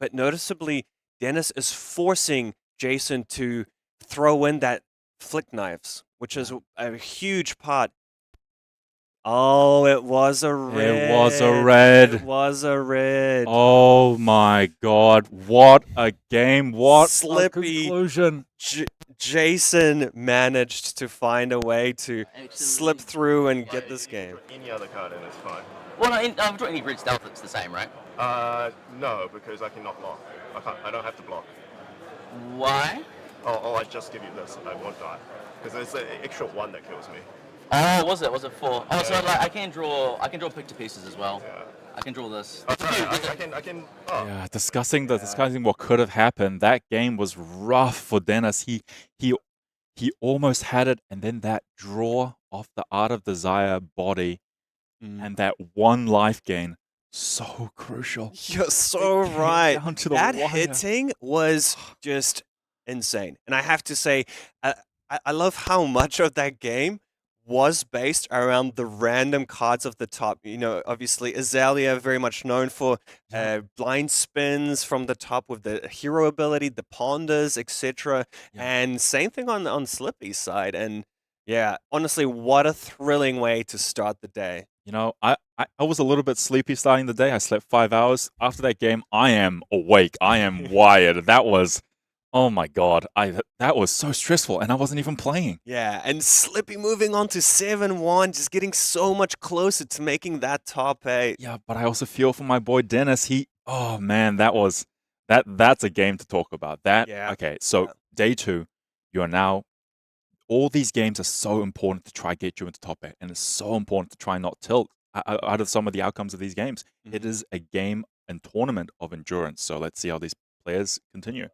But noticeably, Dennis is forcing Jasin to throw in that flick knives, which is a huge part. Oh, it was a red. It was a red. It was a red. Oh my god. What a game. What Slippy. a conclusion. Jasin managed to find a way to slip through and get this game. Any other card in is fine. Well, no, if you're any red stealth, it's the same, right? No, because I cannot block. I don't have to block. Why? Oh, I just give you this. I won't die. Because there's an extra 1 that kills me. Oh, was it 4? Oh, so like I can draw picture pieces as well. Yeah. I can draw this. I can. Oh. Yeah, discussing what could have happened. That game was rough for Dennis. He almost had it, and then that draw off the Art of Desire body and that 1 life gain, so crucial. You're so right. That wire. hitting was just insane. And I have to say, I love how much of that game was based around the random cards of the top. Obviously, Azalea, very much known for blind spins from the top with the hero ability, the ponders, etc. And same thing on Slippy's side. And yeah, honestly, what a thrilling way to start the day. I was a little bit sleepy starting the day. I slept 5 hours. After that game, I am awake. I am wired. That was... Oh my god, that was so stressful, and I wasn't even playing. Yeah, and Slippy moving on to 7-1, just getting so much closer to making that top 8. Yeah, but I also feel for my boy Dennis. Oh man, that's a game to talk about. Okay, so day 2, you are now... All these games are so important to try get you into top 8, and it's so important to try not tilt out of some of the outcomes of these games. Mm-hmm. It is a game and tournament of endurance, so let's see how these players continue.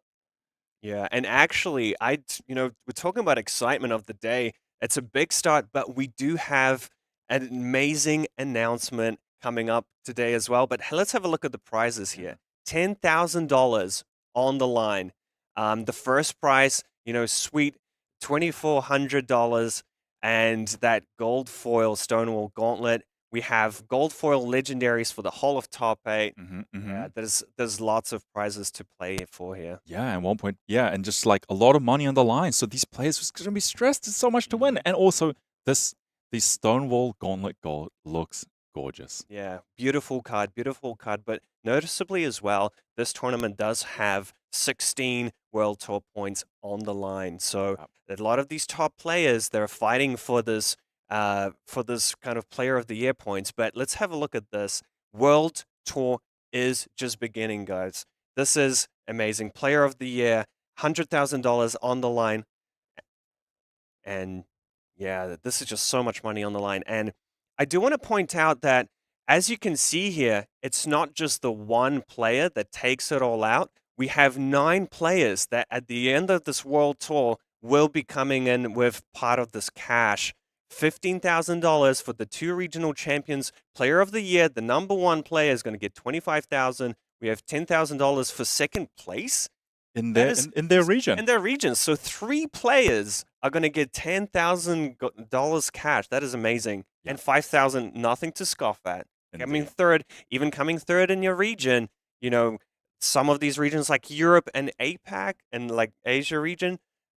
Yeah, and actually, we're talking about excitement of the day. It's a big start, but we do have an amazing announcement coming up today as well. But let's have a look at the prizes here. $10,000 on the line. The first prize, sweet $2,400, and that gold foil Stonewall Gauntlet. We have gold foil legendaries for the whole of top 8. Yeah, there's lots of prizes to play for here. Yeah, and and just like a lot of money on the line. So these players are going to be stressed. There's so much to win, and also the Stonewall Gauntlet gold looks gorgeous. Yeah, beautiful card, but noticeably as well, this tournament does have 16 World Tour points on the line. So a lot of these top players, they're fighting for this kind of Player of the Year points. But let's have a look at this. World Tour is just beginning, guys. This is amazing. Player of the Year, $100,000 on the line. And yeah, this is just so much money on the line. And I do want to point out that, as you can see here, it's not just the one player that takes it all out. We have 9 players that at the end of this World Tour will be coming in with part of this cash. $15,000 for the 2 regional champions. Player of the Year, the number 1 player is going to get $25,000. We have $10,000 for second place. In their region. In their region. So 3 players are going to get $10,000 cash. That is amazing. Yeah. And $5,000, nothing to scoff at. Coming third in your region, you know, some of these regions like Europe and APAC and like Asia region,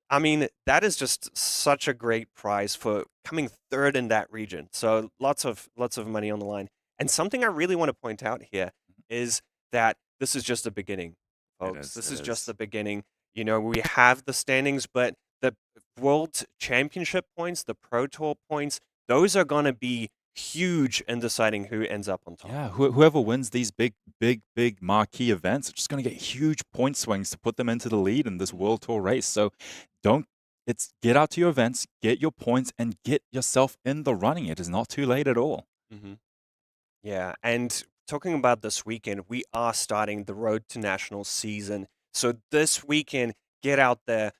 I mean, that is just such a great prize for coming third in that region. So lots of money on the line. And something I really want to point out here is that this is just the beginning, folks. This is just the beginning. You know, we have the standings, but the World Championship points, the Pro Tour points, those are going to be huge in deciding who ends up on top. Yeah, whoever wins these big marquee events are just going to get huge point swings to put them into the lead in this World Tour race. So get out to your events, get your points, and get yourself in the running. It is not too late at all. Mm-hmm. Yeah, and talking about this weekend, we are starting the Road to Nationals season. So this weekend, get out there,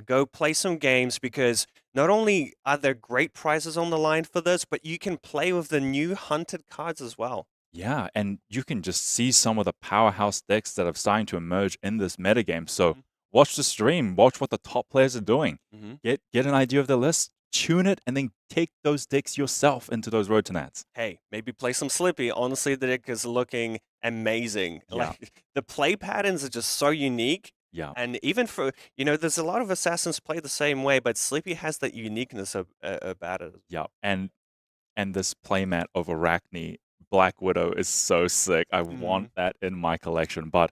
go play some games, because not only are there great prizes on the line for this, but you can play with the new hunted cards as well. Yeah, and you can just see some of the powerhouse decks that are starting to emerge in this metagame. So watch the stream, watch what the top players are doing, get an idea of the list, tune it, and then take those decks yourself into those Road to Nats. Hey, maybe play some Slippy. Honestly, the deck is looking amazing. Yeah. Like, the play patterns are just so unique. Yeah. And even for, you know, there's a lot of assassins play the same way, but Sleepy has that uniqueness about it. Yeah. And this playmat of Arakni Black Widow is so sick. I want that in my collection. But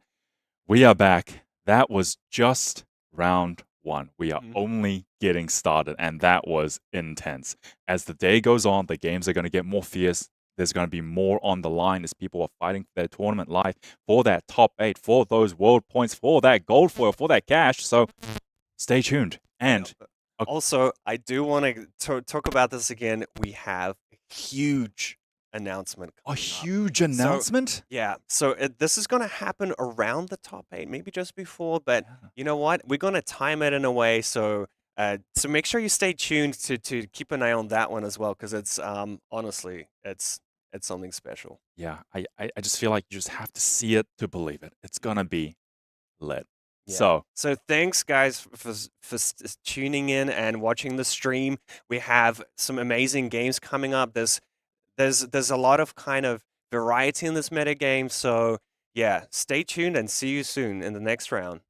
we are back. That was just round 1. We are only getting started, and that was intense. As the day goes on, the games are going to get more fierce. There's going to be more on the line as people are fighting for their tournament life, for that top 8, for those world points, for that gold foil, for that cash. So stay tuned. And also, I do want to talk about this again. We have a huge announcement. A huge announcement? So, yeah. So this is going to happen around the top 8, maybe just before. But you know what? We're going to time it in a way so make sure you stay tuned to keep an eye on that one as well, because it's honestly it's something special. Yeah, I just feel like you just have to see it to believe it. It's gonna be lit. Yeah. So thanks, guys, for tuning in and watching the stream. We have some amazing games coming up. There's a lot of kind of variety in this metagame. So yeah, stay tuned and see you soon in the next round.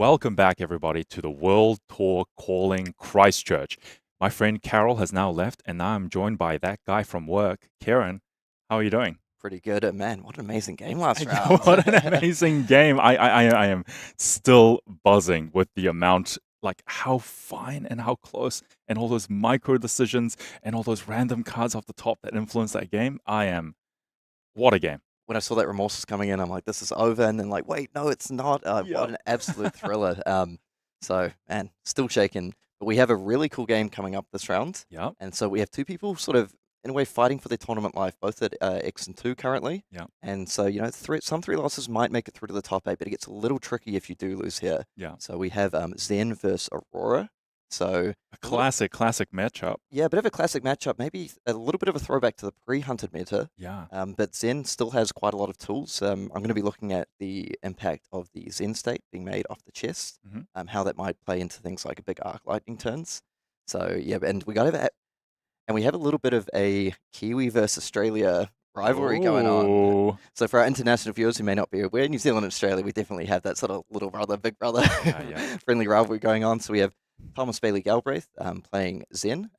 Welcome back, everybody, to the World Tour calling Christchurch. My friend Karol has now left, and now I'm joined by that guy from work, Kieran. How are you doing? Pretty good. Man, what an amazing game last round. What an amazing game. I am still buzzing with the amount, like how fine and how close, and all those micro decisions and all those random cards off the top that influence that game. What a game. When I saw that Remorse was coming in, I'm like, this is over. And then like, wait, no, it's not. What an absolute thriller. So, man, still shaking. But we have a really cool game coming up this round. Yeah. And so we have two people sort of, in a way, fighting for their tournament life, both at X and 2 currently. Yeah. And so, you know, some 3 losses might make it through to the top 8, but it gets a little tricky if you do lose here. Yeah. So we have Zen versus Aurora. So a classic matchup. Yeah, a bit of a classic matchup. Maybe a little bit of a throwback to the pre-hunted meta. Yeah. But Zen still has quite a lot of tools. I'm going to be looking at the impact of the Zen state being made off the chest, how that might play into things like a big arc lightning turns. So yeah, and we have a little bit of a Kiwi versus Australia rivalry going on. So for our international viewers who may not be aware, New Zealand and Australia, we definitely have that sort of little brother, big brother friendly rivalry going on. So we have Thomas Bailey Galbraith playing Zen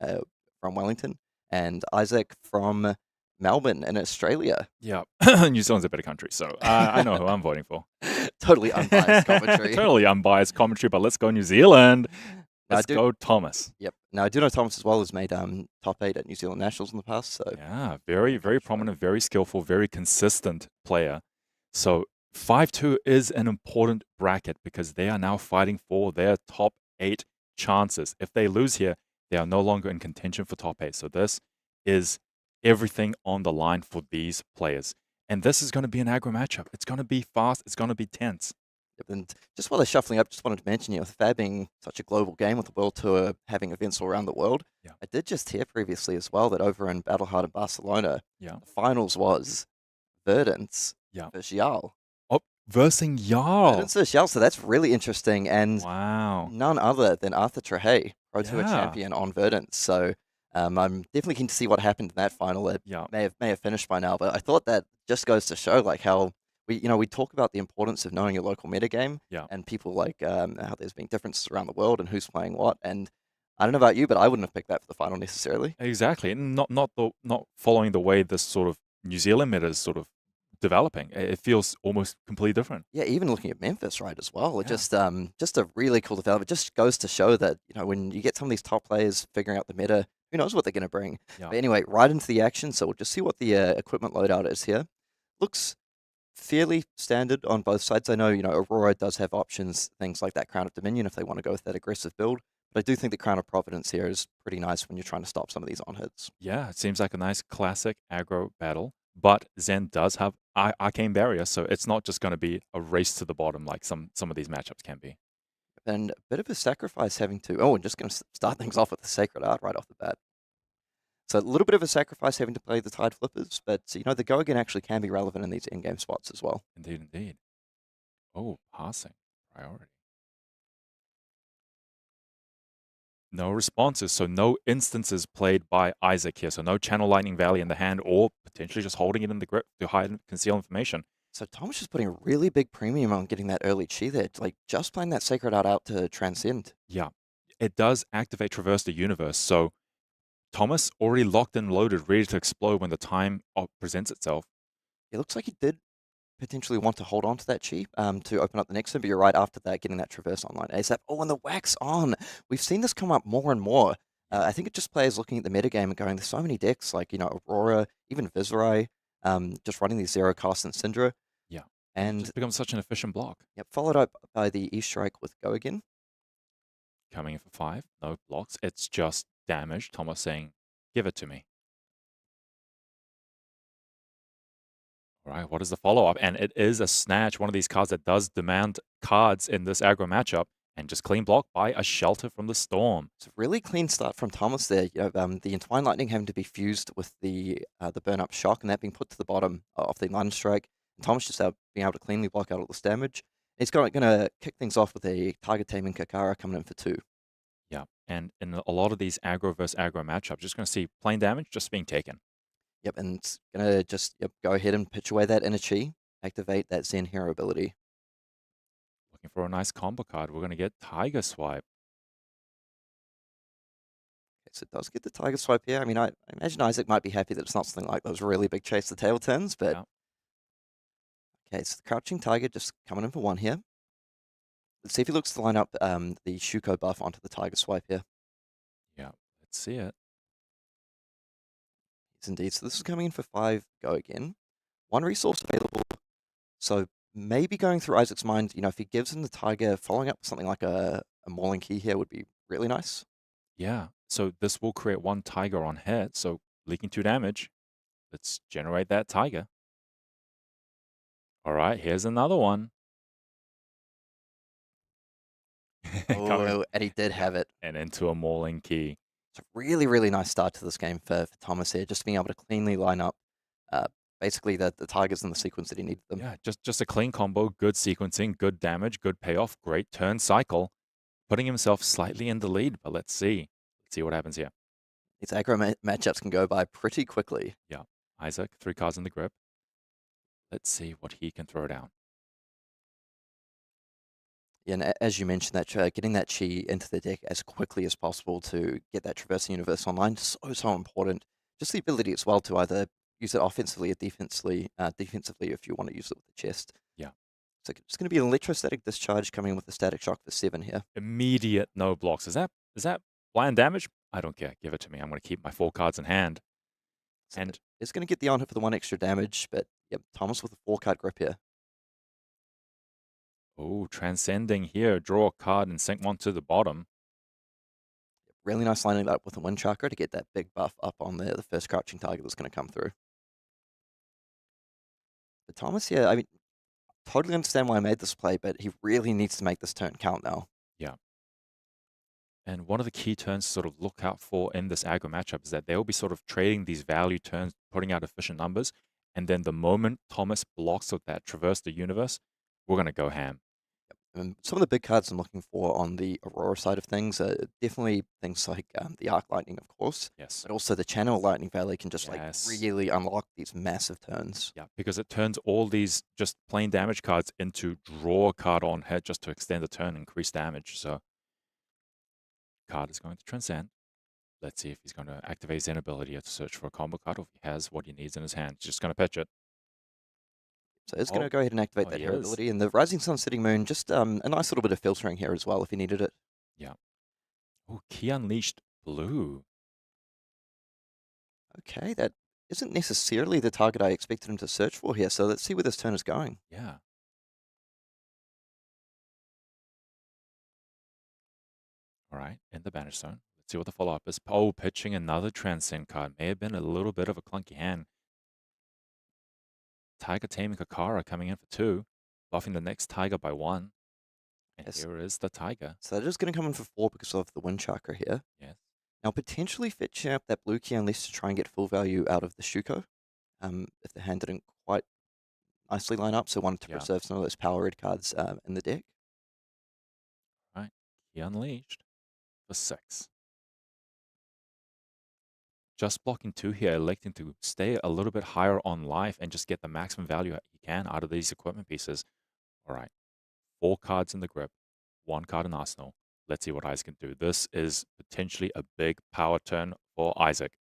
from Wellington, and Isaac from Melbourne in Australia. Yeah, New Zealand's a better country, so I know who I'm voting for. Totally unbiased commentary. Totally unbiased commentary, but let's go New Zealand. Let's go Thomas. Yep. Now, I do know Thomas as well has made top 8 at New Zealand Nationals in the past. So yeah, very, very prominent, very skillful, very consistent player. So 5-2 is an important bracket because they are now fighting for their top 8 chances. If they lose here, they are no longer in contention for top 8. So this is everything on the line for these players. And this is going to be an aggro matchup. It's going to be fast. It's going to be tense. And just while they're shuffling up, just wanted to mention, with FAB being such a global game with the World Tour having events all around the world, I did just hear previously as well that over in Battlehard in Barcelona, the finals was Verdance versus Jarl. Oh, versus Jarl. Verdance versus Jarl, so that's really interesting. And none other than Arthur Trahey, Pro Tour champion on Verdance. So I'm definitely keen to see what happened in that final. It may have finished by now, but I thought that just goes to show like how we talk about the importance of knowing your local metagame and people like how there's been differences around the world and who's playing what. And I don't know about you, but I wouldn't have picked that for the final necessarily. Exactly. Not following the way this sort of New Zealand meta is sort of developing. It feels almost completely different. Yeah, even looking at Memphis, right, as well. It just a really cool development. It just goes to show that, when you get some of these top players figuring out the meta, who knows what they're going to bring. But anyway, right into the action. So we'll just see what the equipment loadout is here. Looks fairly standard on both sides. I know, Aurora does have options, things like that Crown of Dominion if they want to go with that aggressive build. But I do think the Crown of Providence here is pretty nice when you're trying to stop some of these on-hits. Yeah, it seems like a nice classic aggro battle. But Zen does have Arcane Barrier, so it's not just going to be a race to the bottom like some of these matchups can be. And a bit of a sacrifice having to... Oh, and just going to start things off with the Sacred Art right off the bat. So a little bit of a sacrifice having to play the Tide Flippers, but the go again actually can be relevant in these in-game spots as well. Indeed. Oh, passing. Priority. No responses, so no instances played by Isaac here. So no Channel Lightning Valley in the hand or potentially just holding it in the grip to hide and conceal information. So Thomas is putting a really big premium on getting that early chi there, like just playing that Sacred Art out to transcend. Yeah, it does activate Traverse the Universe, so Thomas already locked and loaded, ready to explode when the time presents itself. It looks like he did potentially want to hold on to that chi to open up the next one, but you're right, after that, getting that Traverse online ASAP. Oh, and the Wax on! We've seen this come up more and more. I think it's just players looking at the metagame and going, there's so many decks, like, Aurora, even Viserai, just running these Zero Cast and Cindra. Yeah, and it becomes such an efficient block. Yep, followed up by the E-Strike with Go Again. Coming in for 5, no blocks, it's just damage. Thomas saying, give it to me. All right, what is the follow-up? And it is a Snatch, one of these cards that does demand cards in this aggro matchup, and just clean block by a Shelter from the Storm. It's a really clean start from Thomas there. The Entwine Lightning having to be fused with the burn-up Shock, and that being put to the bottom of the Lightning Strike. And Thomas just being able to cleanly block out all this damage. He's going to kick things off with a Target Taming Kakara coming in for 2. Yeah, and in a lot of these aggro versus aggro matchups, just going to see plain damage just being taken. Yep, and it's going to just go ahead and pitch away that Inner Chi, activate that Zen Hero ability. Looking for a nice combo card. We're going to get Tiger Swipe. Okay, so it does get the Tiger Swipe here. I mean, I imagine Isaac might be happy that it's not something like those really big chase the tail turns, but... Yeah. Okay, so the Crouching Tiger just coming in for 1 here. Let's see if he looks to line up the Shuko buff onto the Tiger Swipe here. Yeah, let's see it. Yes, indeed. So this is coming in for 5 go again. 1 resource available. So maybe going through Isaac's mind, if he gives him the Tiger, following up with something like a Mauling Key here would be really nice. Yeah, so this will create 1 Tiger on hit, so leaking 2 damage. Let's generate that Tiger. All right, here's another one. Oh, and he did have it. And into a Mauling Key. It's a really, really nice start to this game for Thomas here, just being able to cleanly line up basically the Tigers in the sequence that he needed them. Yeah, just a clean combo, good sequencing, good damage, good payoff, great turn cycle. Putting himself slightly in the lead, but let's see. Let's see what happens here. These aggro matchups can go by pretty quickly. Yeah, Isaac, 3 cards in the grip. Let's see what he can throw down. Yeah, and as you mentioned, that getting that Chi into the deck as quickly as possible to get that Traversing Universe online, so important. Just the ability as well to either use it offensively or defensively if you want to use it with the chest. Yeah. So it's going to be an Electrostatic Discharge coming in with the Static Shock for 7 here. Immediate no blocks. Is that blind damage? I don't care. Give it to me. I'm going to keep my 4 cards in hand. So and it's going to get the on hit for the 1 extra damage, but yep, Thomas with a 4-card grip here. oh, transcending here. Draw a card and sink 1 to the bottom. Really nice lining up with a Wind Chakra to get that big buff up on the first Crouching Tiger that's going to come through. But Thomas, yeah, I mean, totally understand why I made this play, but he really needs to make this turn count now. Yeah. And one of the key turns to sort of look out for in this aggro matchup is that they'll be sort of trading these value turns, putting out efficient numbers. And then the moment Thomas blocks with that Traverse the Universe, we're going to go ham. And some of the big cards I'm looking for on the Aurora side of things are definitely things like the Arc Lightning, of course. Yes. But also the Channel Lightning Valley can just Yes. like really unlock these massive turns. Yeah, because it turns all these just plain damage cards into draw a card on hit just to extend the turn, increase damage. So card is going to transcend. Let's see if he's going to activate his ability to search for a combo card or if he has what he needs in his hand. He's just going to pitch it. So it's going to go ahead and activate that he hero is. ability. And the Rising Sun, Setting Moon, just a nice little bit of filtering here as well if he needed it. Yeah. Oh, Key Unleashed Blue. Okay, that isn't necessarily the target I expected him to search for here. So let's see where this turn is going. Yeah. All right, in the Banish Zone. Let's see what the follow-up is. Oh, pitching another Transcend card. May have been a little bit of a clunky hand. Tiger Taming Kakara coming in for 2, buffing the next Tiger by 1. And Yes. here is the Tiger. So that is going to come in for 4 because of the Wind Chakra here. Yes. Now, potentially fetching up that blue key unless to try and get full value out of the Shuko. If the hand didn't quite nicely line up, so wanted to Yeah. preserve some of those power red cards in the deck. Right. He Unleashed for 6. Just blocking 2 here, electing to stay a little bit higher on life and just get the maximum value he can out of these equipment pieces. All right. 4 cards in the grip, 1 card in arsenal. Let's see what Isaac can do. This is potentially a big power turn for Isaac.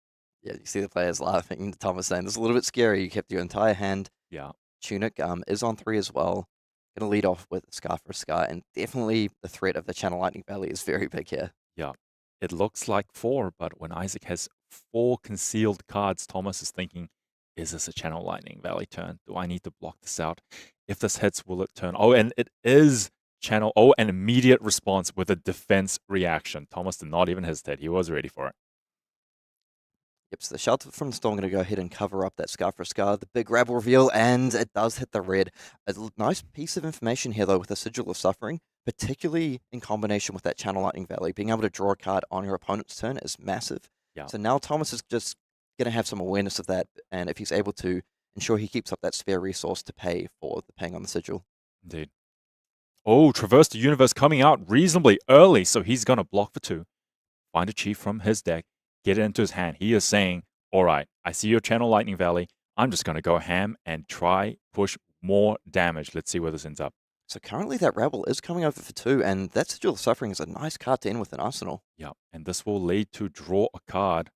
Yeah, you see the players laughing. Thomas saying, this is a little bit scary. You kept your entire hand. Yeah. Tunic is on 3 as well. Going to lead off with Scar for a Scar, and definitely the threat of the Channel Lightning Valley is very big here. Yeah. It looks like 4, but when Isaac has 4 concealed cards, Thomas is thinking, is this a Channel Lightning Valley turn? Do I need to block this out? If this hits, will it turn? Oh, and it is Channel. Oh, an immediate response with a defense reaction. Thomas did not even hesitate. He was ready for it. Yep, so the Shelter from the Storm going to go ahead and cover up that Scar for a Scar. The big Rabble reveal, and it does hit the red. A nice piece of information here, though, with the Sigil of Suffering, particularly in combination with that Channel Lightning Valley. Being able to draw a card on your opponent's turn is massive. Yeah. So now Thomas is just going to have some awareness of that, and if he's able to ensure he keeps up that spare resource to pay for the paying on the Sigil. Indeed. Oh, Traverse the Universe coming out reasonably early, so he's going to block for 2. Find a Chi from his deck, get it into his hand. He is saying, all right, I see your Channel Lightning Valley. I'm just going to go ham and try push more damage. Let's see where this ends up. So currently that Rabble is coming over for 2, and that Sigil of Suffering is a nice card to end with an Arsenal. Yeah, and this will lead to draw a card.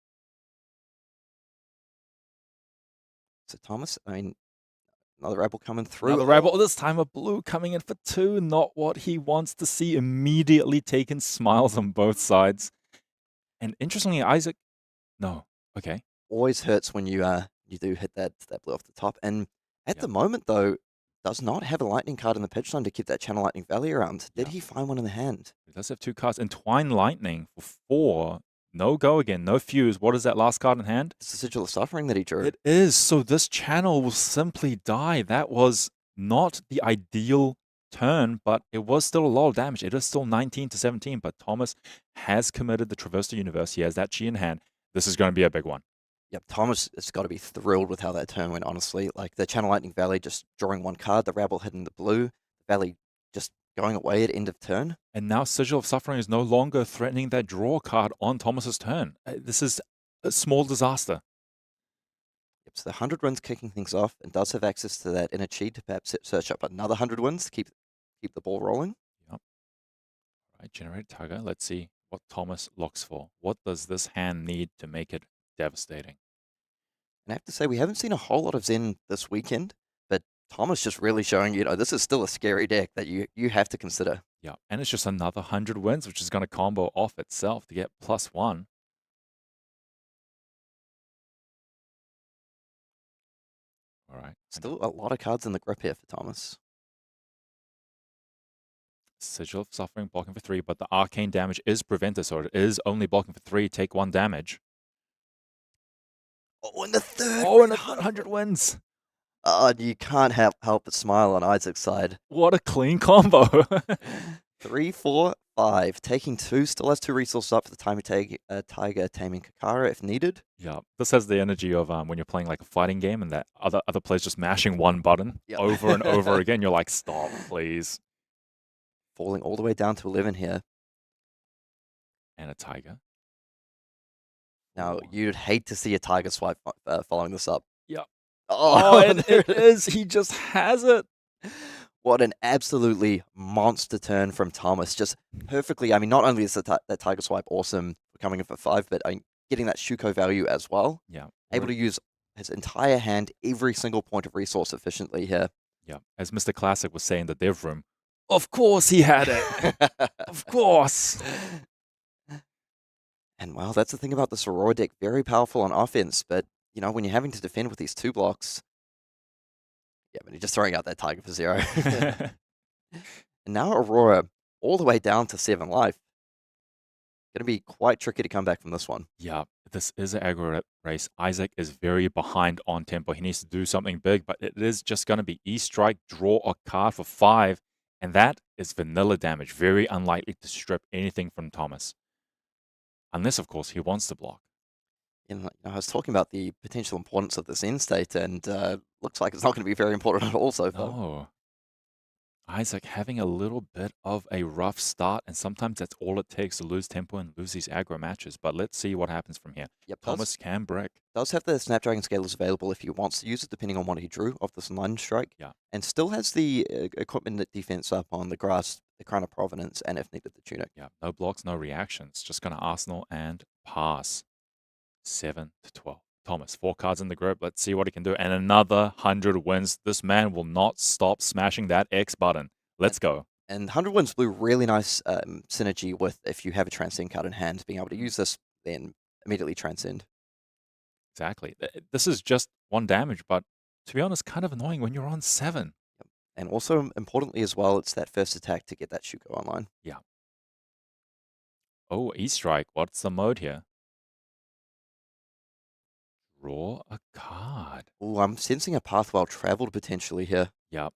So Thomas, I mean, another Rabble coming through. Another Rabble, this time a blue coming in for 2. Not what he wants to see. Immediately taken smiles on both sides. And interestingly, Isaac, no, okay. Always hurts when you do hit that blue off the top. And at the moment, though, does not have a lightning card in the pitch line to keep that Channel Lightning Valley around. Did he find one in the hand? He does have 2 cards. Entwine Lightning for 4. No go again, no fuse. What is that last card in hand? It's the Sigil of Suffering that he drew. It is. So this channel will simply die. That was not the ideal turn, but it was still a lot of damage. It is still 19 to 17, but Thomas has committed the Traverse the Universe. He has that G in hand. This is going to be a big one. Yep, Thomas has got to be thrilled with how that turn went, honestly. Like, the Channel Lightning Valley just drawing 1 card, the Rabble hitting the blue, the Valley just going away at end of turn. And now Sigil of Suffering is no longer threatening that draw card on Thomas's turn. This is a small disaster. Yep, so the 100 wins kicking things off, and does have access to that inner chi to perhaps search up another 100 wins to keep the ball rolling. Yep. All right, generate Tiger. Let's see what Thomas looks for. What does this hand need to make it devastating? And I have to say, we haven't seen a whole lot of Zen this weekend, but Thomas just really showing, this is still a scary deck that you have to consider. Yeah, and it's just another 100 wins, which is going to combo off itself to get +1. All right. Still a lot of cards in the grip here for Thomas. Sigil of Suffering blocking for 3, but the arcane damage is prevented, so it is only blocking for 3. Take 1 damage. Oh, and the third. Oh, and 100 wins. You can't help but smile on Isaac's side. What a clean combo. 3, 4, 5. Taking 2. Still has 2 resources up for the time to Tiger taming Kakara if needed. Yeah, this has the energy of when you're playing like a fighting game and that other players just mashing 1 button over and over again. You're like, stop, please. Falling all the way down to 11 here. And a Tiger. Now, you'd hate to see a Tiger swipe following this up. Yeah. Oh, and it is. He just has it. What an absolutely monster turn from Thomas. Just perfectly. I mean, not only is that Tiger swipe awesome for coming in for 5, but getting that Shuko value as well. Yeah. Able to use his entire hand, every single point of resource efficiently here. Yeah. As Mr. Classic was saying in the dev room, of course he had it. Of course. And well, that's the thing about this Aurora deck. Very powerful on offense, but when you're having to defend with these 2 blocks, but you're just throwing out that Tiger for 0. And now Aurora all the way down to 7 life. Going to be quite tricky to come back from this one. Yeah, this is an aggro race. Isaac is very behind on tempo. He needs to do something big, but it is just going to be E-Strike, draw a card for 5, and that is vanilla damage. Very unlikely to strip anything from Thomas. Unless, of course, he wants to block. I was talking about the potential importance of this end state, and looks like it's not going to be very important at all so far. Oh. Isaac having a little bit of a rough start, and sometimes that's all it takes to lose tempo and lose these aggro matches. But let's see what happens from here. Yep, Thomas can break. Does have the Snapdragon Scalers available if he wants to use it, depending on what he drew off this line strike. Yeah. And still has the equipment defense up on the grass, the Crown of Providence, and if needed, the Tunic. Yeah, no blocks, no reactions. Just going to Arsenal and pass. 7 to 12. Thomas, 4 cards in the group. Let's see what he can do. And another 100 wins. This man will not stop smashing that X button. Let's go. And 100 wins blue, really nice synergy with if you have a Transcend card in hand, being able to use this, then immediately Transcend. Exactly. This is just 1 damage, but to be honest, kind of annoying when you're on 7. Yep. And also, importantly as well, it's that first attack to get that Shuko online. Yeah. Oh, E-Strike. What's the mode here? Draw a card. Oh, I'm sensing a path well traveled potentially here. Yeah.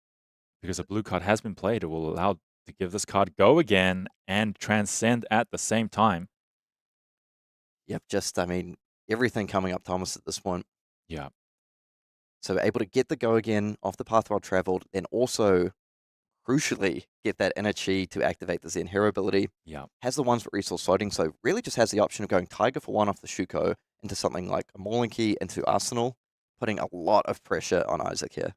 Because a blue card has been played, it will allow to give this card go again and transcend at the same time. Yep, everything coming up Thomas at this point. Yeah. So able to get the go again off the path well traveled, then also, crucially, get that inner chi to activate the Zen Hero ability. Yeah. Has the ones for resource floating, so really just has the option of going Tiger for 1 off the Shuko into something like a Mauling Key into Arsenal, putting a lot of pressure on Isaac here.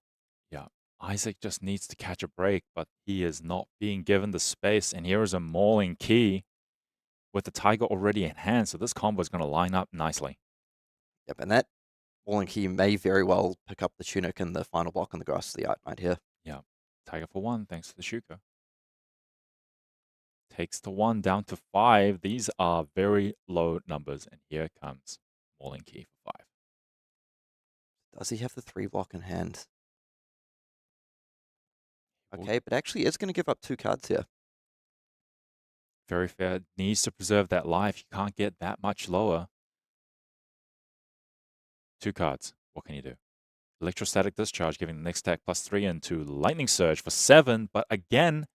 Yeah. Isaac just needs to catch a break, but he is not being given the space. And here is a mauling key with the Tiger already in hand. So this combo is going to line up nicely. Yep, and that Walling Key may very well pick up the Tunic and the final block on the grass of the Arknight here. Yeah, Tiger for 1, thanks to the Shuko. Takes to 1, down to 5. These are very low numbers. And here comes mauling key for 5. Does he have the 3 block in hand? Okay, but actually is going to give up 2 cards here. Very fair. Needs to preserve that life. You can't get that much lower. 2 cards. What can you do? Electrostatic Discharge, giving the next attack +3 into Lightning Surge for 7. But again,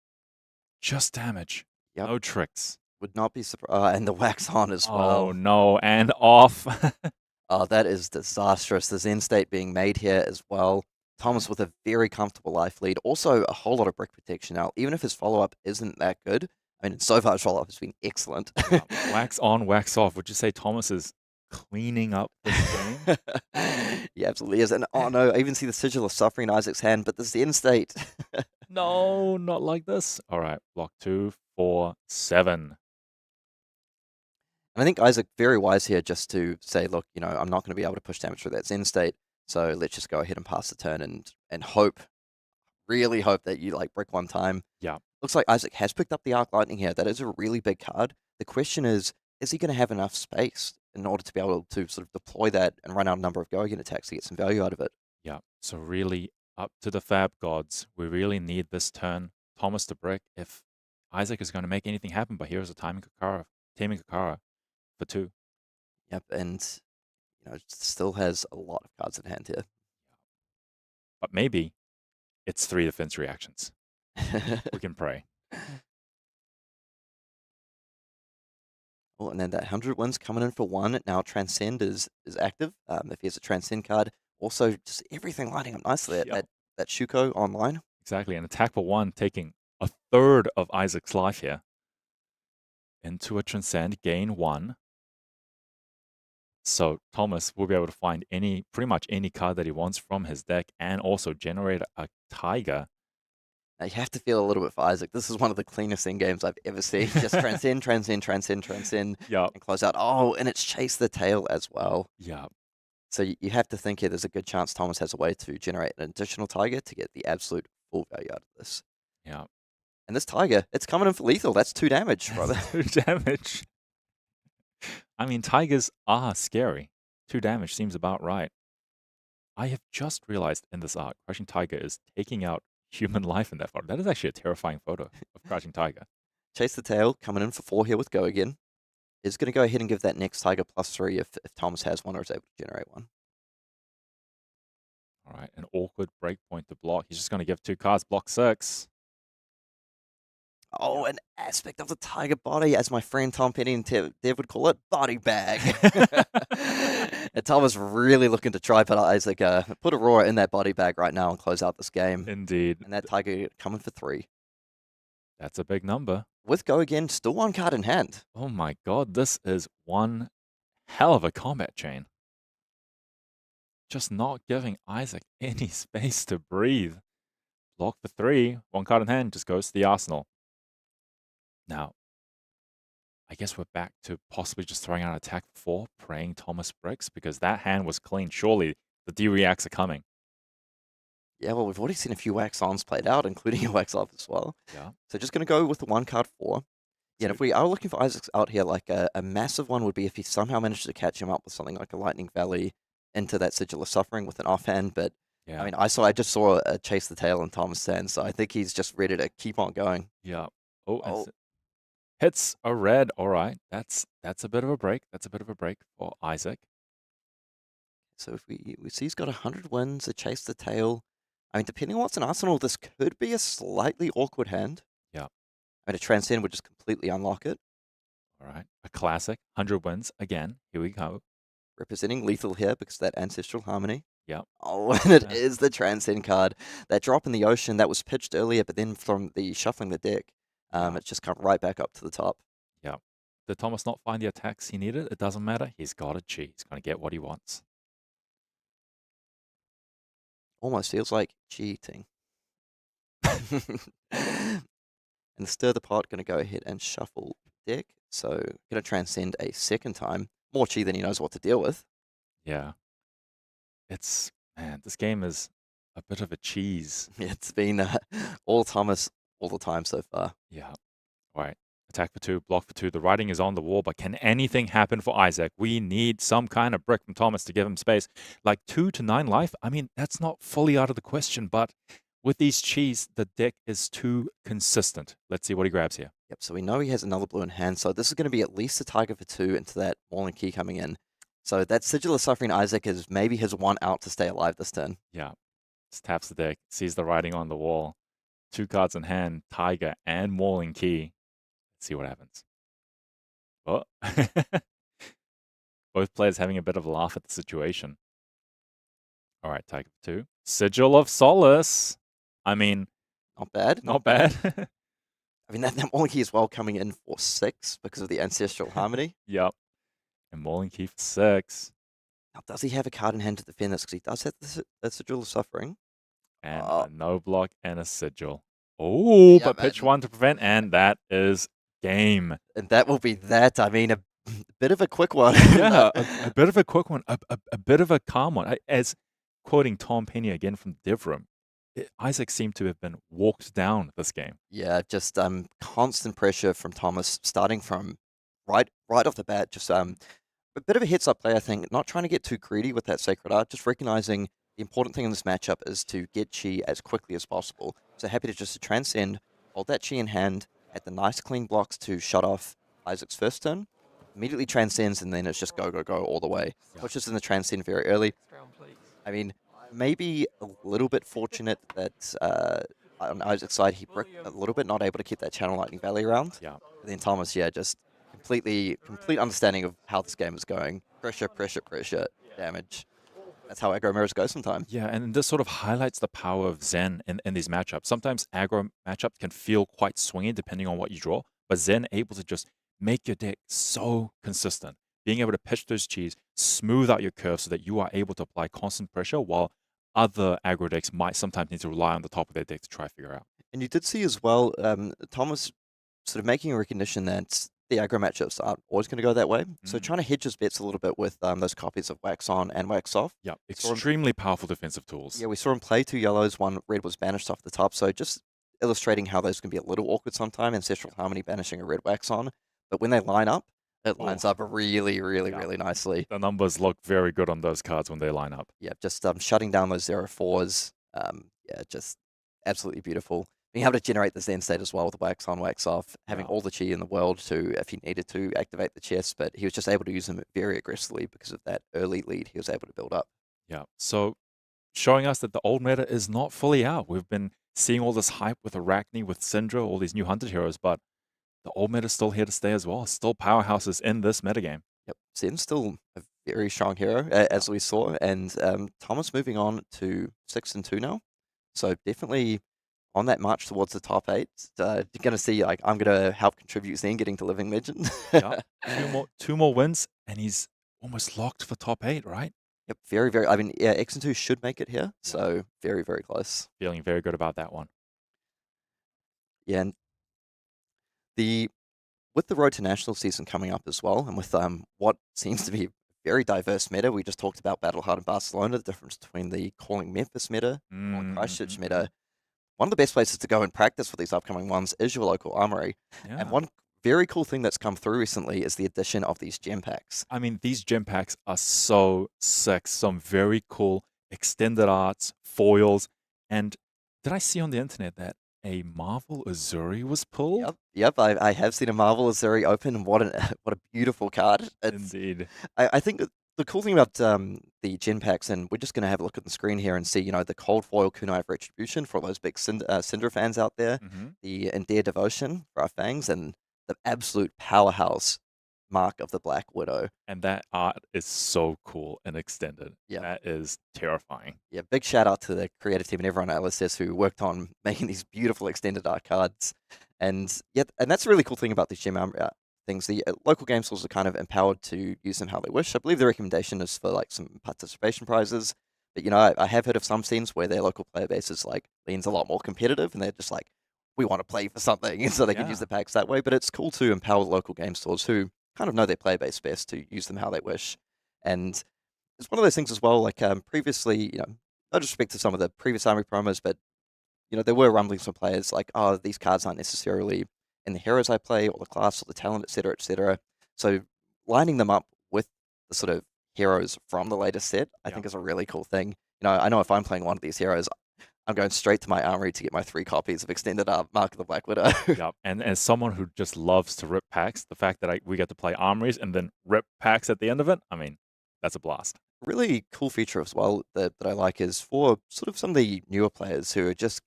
just damage. Yep. No tricks. Would not be surprised. And the wax on as well. Oh, no. And off. Oh, that is disastrous. The Zen State being made here as well. Thomas with a very comfortable life lead. Also, a whole lot of brick protection now. Even if his follow-up isn't that good. I mean, so far his follow-up has been excellent. Yeah. Wax on, wax off. Would you say Thomas is cleaning up this game? He absolutely is. And oh no, I even see the Sigil of Suffering in Isaac's hand, but the Zen State. No, not like this. All right, block 2, 4, 7. And I think Isaac very wise here just to say, look, you know, I'm not going to be able to push damage through that Zen State, so let's just go ahead and pass the turn and hope, really hope that you like brick one time. Yeah. Looks like Isaac has picked up the Arc Lightning here. That is a really big card. The question is he going to have enough space in order to be able to sort of deploy that and run out a number of go again attacks to get some value out of it? Yeah, so really up to the Fab Gods. We really need this turn. Thomas to brick if Isaac is going to make anything happen, but here's a taming Kakara for 2. Yep, and you know, still has a lot of cards in hand here. But maybe it's 3 defense reactions. We can pray. Oh, and then that 100 wins coming in for 1. Now Transcend is active. If he has a Transcend card, also just everything lining up nicely. Yep. That Shuko online. Exactly, an attack for 1, taking a third of Isaac's life here. Into a Transcend, gain 1. So Thomas will be able to find pretty much any card that he wants from his deck and also generate a Tiger. Now you have to feel a little bit for Isaac. This is one of the cleanest end games I've ever seen. Just Transcend, Transcend, Transcend, Transcend, Yep. and close out. Oh, and it's Chase the Tail as well. Yeah. So you have to think here there's a good chance Thomas has a way to generate an additional Tiger to get the absolute full value out of this. Yeah. And this Tiger, it's coming in for lethal. That's 2 damage, brother. 2 damage. I mean, Tigers are scary. 2 damage seems about right. I have just realized in this arc, Crushing Tiger is taking out human life in that photo. That is actually a terrifying photo of Crouching Tiger. Chase the Tail coming in for 4 here with Go again. Is going to go ahead and give that next Tiger +3 if Thomas has one or is able to generate one. All right, an awkward breakpoint to block. He's just going to give 2 cards, block 6. Oh, an aspect of the Tiger body, as my friend Tom Penny and Dev would call it, body bag. And Tom is really looking to try put Isaac, put Aurora in that body bag right now and close out this game. Indeed. And that Tiger coming for 3. That's a big number. With Go again, still 1 card in hand. Oh my god, this is one hell of a combat chain. Just not giving Isaac any space to breathe. Block for 3, 1 card in hand, just goes to the arsenal. Now, I guess we're back to possibly just throwing out an attack for 4, praying Thomas bricks, because that hand was clean. Surely the D-reacts are coming. Yeah, well, we've already seen a few wax ons played out, including a wax off as well. Yeah. So just going to go with the 1 card 4. Yeah, and if we are looking for Isaac's out here, like a massive one would be if he somehow manages to catch him up with something like a Lightning Valley into that Sigil of Suffering with an offhand. But Yeah. I mean, I just saw a Chase the Tail in Thomas' hand, so I think he's just ready to keep on going. Yeah. Oh, Oh. hits a red. All right. That's a bit of a break. That's a bit of a break for Isaac. So if we see he's got 100 wins, a Chase the Tail. I mean, depending on what's in Arsenal, this could be a slightly awkward hand. Yeah. I mean, a Transcend would just completely unlock it. All right. A classic. 100 wins again. Here we go. Representing lethal here because of that Ancestral Harmony. Yep. Oh, and it Yeah. is the Transcend card. That drop in the ocean that was pitched earlier, but then from the shuffling the deck, Yeah. it's just come right back up to the top. Yeah. Did Thomas not find the attacks he needed? It doesn't matter. He's got a G. He's going to get what he wants. Almost feels like cheating. And Stir the Pot going to go ahead and shuffle deck. So going to transcend a second time. More chi than he knows what to deal with. Yeah. Man, this game is a bit of a cheese. Yeah, it's been all Thomas all the time so far. Yeah. All right. Attack for 2, block for 2. The writing is on the wall, but can anything happen for Isaac? We need some kind of brick from Thomas to give him space. Like 2 to 9 life, I mean, that's not fully out of the question, but with these cheese, the deck is too consistent. Let's see what he grabs here. Yep, so we know he has another blue in hand, so this is going to be at least a target for 2 into that Mauling Key coming in. So that Sigil of Suffering Isaac is maybe his one out to stay alive this turn. Yeah. Just taps the deck, sees the writing on the wall. 2 cards in hand, Tiger and Mauling Key. Let's see what happens. Oh. Both players having a bit of a laugh at the situation. All right, Tiger for 2. Sigil of Solace. I mean, not bad. Not bad. I mean, that Mauling Key as well coming in for 6 because of the Ancestral Harmony. Yep. And Mauling Key for 6. Now, does he have a card in hand to defend this? Because he does have the Sigil of Suffering. And a no block and a Sigil. Oh, Yeah, but pitch 1 to prevent, and that is game. And that will be that. I mean, a bit of a quick one. Yeah, a bit of a quick one, a bit of a calm one. As quoting Tom Penny again from Dev Room, Isaac seemed to have been walked down this game. Yeah, just constant pressure from Thomas, starting from right off the bat. Just a bit of a heads-up play, I think. Not trying to get too greedy with that Sacred Art, just recognizing the important thing in this matchup is to get chi as quickly as possible. So happy to just transcend, hold that chi in hand, at the nice clean blocks to shut off Isaac's first turn. Immediately transcends, and then it's just go, go, go all the way. Yeah. Pushes in the transcend very early. I mean, maybe a little bit fortunate that on Isaac's side, he bricked a little bit, not able to keep that Channel Lightning Valley around. Yeah. But then Thomas, yeah, just complete understanding of how this game is going. Pressure, pressure, pressure, damage. That's how aggro mirrors go sometimes. Yeah, and this sort of highlights the power of Zen in these matchups. Sometimes aggro matchups can feel quite swingy depending on what you draw, but Zen able to just make your deck so consistent. Being able to pitch those cheese, smooth out your curve so that you are able to apply constant pressure while other aggro decks might sometimes need to rely on the top of their deck to try to figure out. And you did see as well, Thomas sort of making a recognition that the aggro matchups aren't always going to go that way. So trying to hedge his bets a little bit with those copies of Wax On and Wax Off. Yeah, extremely powerful defensive tools. Yeah, we saw him play 2 yellows, 1 red was banished off the top. So just illustrating how those can be a little awkward sometimes. Ancestral Harmony banishing a red Wax On. But when they line up, it lines up really, really, really nicely. The numbers look very good on those cards when they line up. Yeah, just shutting down those 0-4s. Yeah, just absolutely beautiful. Being able to generate the Zen state as well with Wax On, Wax Off, having all the chi in the world to, if he needed to, activate the chest, but he was just able to use them very aggressively because of that early lead he was able to build up. Yeah, so showing us that the old meta is not fully out. We've been seeing all this hype with Arakni, with Cindra, all these new hunted heroes, but the old meta is still here to stay as well. Still powerhouses in this metagame. Yep, Zen's still a very strong hero, as we saw, and Thomas moving on to 6-2 now. So definitely on that march towards the top 8, you're going to see, like, I'm going to help contribute Zen getting to Living Legend. Yeah, two more wins, and he's almost locked for top 8, right? Yep, very, very, I mean, yeah, X2 should make it here, so very, very close. Feeling very good about that one. Yeah, and with the Road to National season coming up as well, and with what seems to be a very diverse meta, we just talked about Battle Hard in Barcelona, the difference between the Calling Memphis meta and Christchurch meta. One of the best places to go and practice for these upcoming ones is your local armory. Yeah. And one very cool thing that's come through recently is the addition of these gem packs. I mean, these gem packs are so sick. Some very cool extended arts, foils, and did I see on the internet that a Marvel Azuri was pulled? Yep. I have seen a Marvel Azuri open, and what a beautiful card. Indeed. I think the cool thing about the gen packs, and we're just going to have a look at the screen here and see, you know, the cold foil Kunai of Retribution for all those big Cindra fans out there, the Endear Devotion for our fangs, and the absolute powerhouse Mark of the Black Widow. And that art is so cool and extended. Yeah. That is terrifying. Yeah, big shout out to the creative team and everyone at LSS who worked on making these beautiful extended art cards. And yeah, and that's a really cool thing about these gem things. The local game stores are kind of empowered to use them how they wish. I believe the recommendation is for like some participation prizes. But I have heard of some scenes where their local player base is like leans a lot more competitive, and they're just like, we want to play for something, and so they can use the packs that way. But it's cool to empower local game stores who kind of know their player base best to use them how they wish. And it's one of those things as well. Like previously, no disrespect to some of the previous Armory promos, but there were rumblings from players like, oh, these cards aren't necessarily in the heroes I play, or the class, or the talent, etc., etc. So lining them up with the sort of heroes from the latest set, I think is a really cool thing. I know if I'm playing one of these heroes, I'm going straight to my armory to get my 3 copies of Extended Mark of the Black Widow. Yep. And as someone who just loves to rip packs, the fact that we get to play armories and then rip packs at the end of it, I mean, that's a blast. Really cool feature as well that I like is for sort of some of the newer players who are just